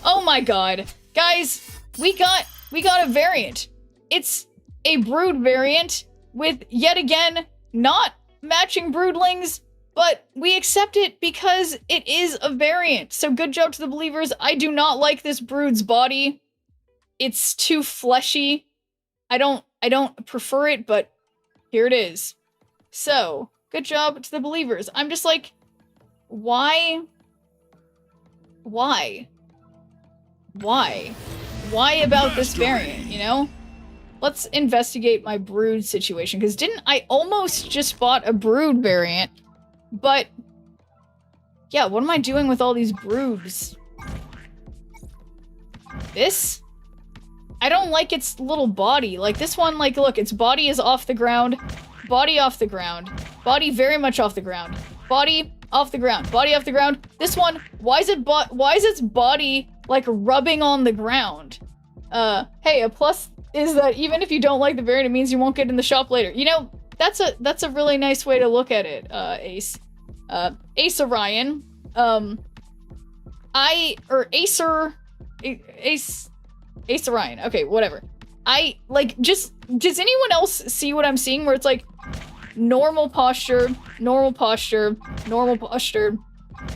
Oh my god. Guys, we got a variant. It's a brood variant with, yet again, not matching broodlings, but we accept it because it is a variant. So good job to the believers. I do not like this brood's body. It's too fleshy. I don't prefer it, but here it is. So, good job to the believers. I'm just like, why Why? Why? Why about this variant, you know? Let's investigate my brood situation, because didn't I almost just bought a brood variant, but yeah, what am I doing with all these broods? This? I don't like its little body. Like this one, like look, its body is off the ground, body off the ground, body very much off the ground, body off the ground, body off the ground. This one, why is its body like rubbing on the ground? Hey, a plus is that even if you don't like the variant, it means you won't get in the shop later. You know, that's a really nice way to look at it, Ace. Ace Orion. Ace Orion. Okay, whatever. Does anyone else see what I'm seeing where it's like normal posture, normal posture, normal posture,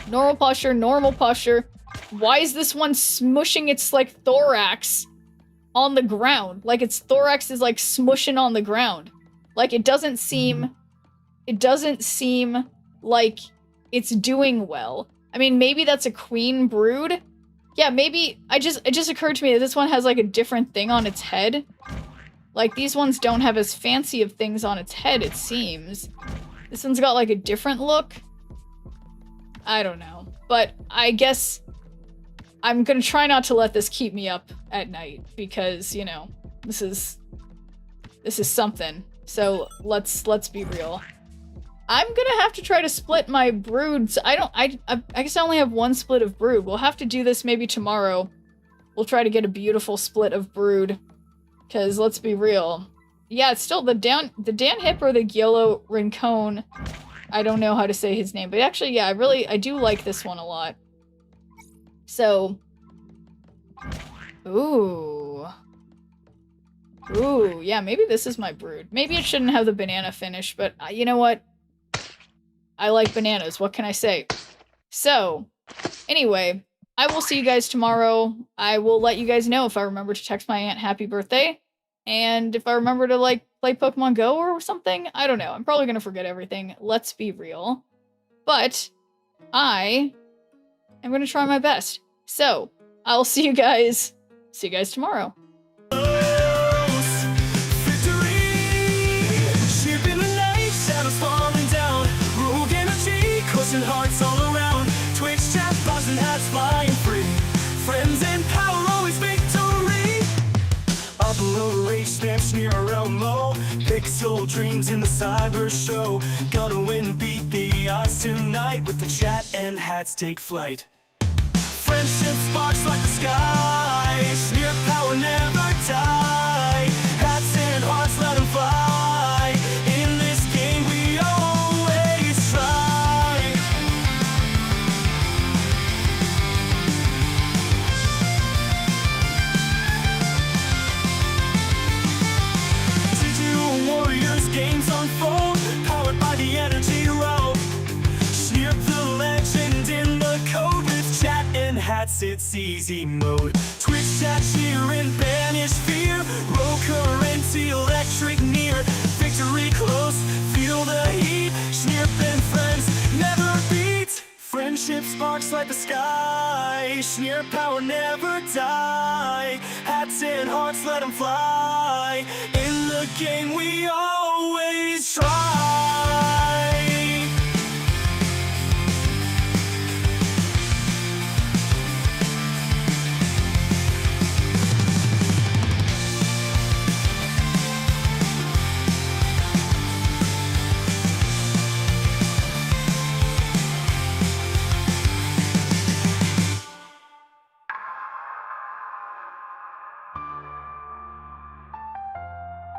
normal posture, normal posture. Why is this one smushing its like thorax on the ground? Like its thorax is like smushing on the ground. Like it doesn't seem like it's doing well. I mean, maybe that's a queen brood. Yeah, maybe it just occurred to me that this one has like a different thing on its head. Like these ones don't have as fancy of things on its head, it seems. This one's got like a different look. I don't know. But I guess I'm gonna try not to let this keep me up at night because, you know, this is something. So let's be real. I'm gonna have to try to split my broods. I guess I only have one split of brood. We'll have to do this maybe tomorrow. We'll try to get a beautiful split of brood. Cause let's be real. Yeah, it's still the Dan Hip or the Giolo Rincon. I don't know how to say his name, but actually, yeah, I do like this one a lot. So, ooh, yeah, maybe this is my brood. Maybe it shouldn't have the banana finish, but you know what? I like bananas. What can I say? So, anyway, I will see you guys tomorrow. I will let you guys know if I remember to text my aunt happy birthday. And if I remember to, like, play Pokemon Go or something. I don't know. I'm probably going to forget everything. Let's be real. But I am going to try my best. So, I'll see you guys tomorrow. Hearts all around, Twitch chat, buzzing hats flying free. Friends and power, always victory. Upload rage stamps near around low. Pixel dreams in the cyber show. Gonna win, beat the odds tonight. With the chat and hats take flight. Friendship sparks like the sky. Sneer power never die. Hats and hearts let them fly. In this game we always try. Warriors games unfold, powered by the energy rope. Sneer the legend in the code with chat and hats, it's easy mode. Twitch chat, cheer and banish fear. Roll current, electric near. Victory close, feel the heat. Sneer and friends never beat. Friendship sparks like the sky. Sneer power never die. Hats and hearts let them fly. In the game we always try.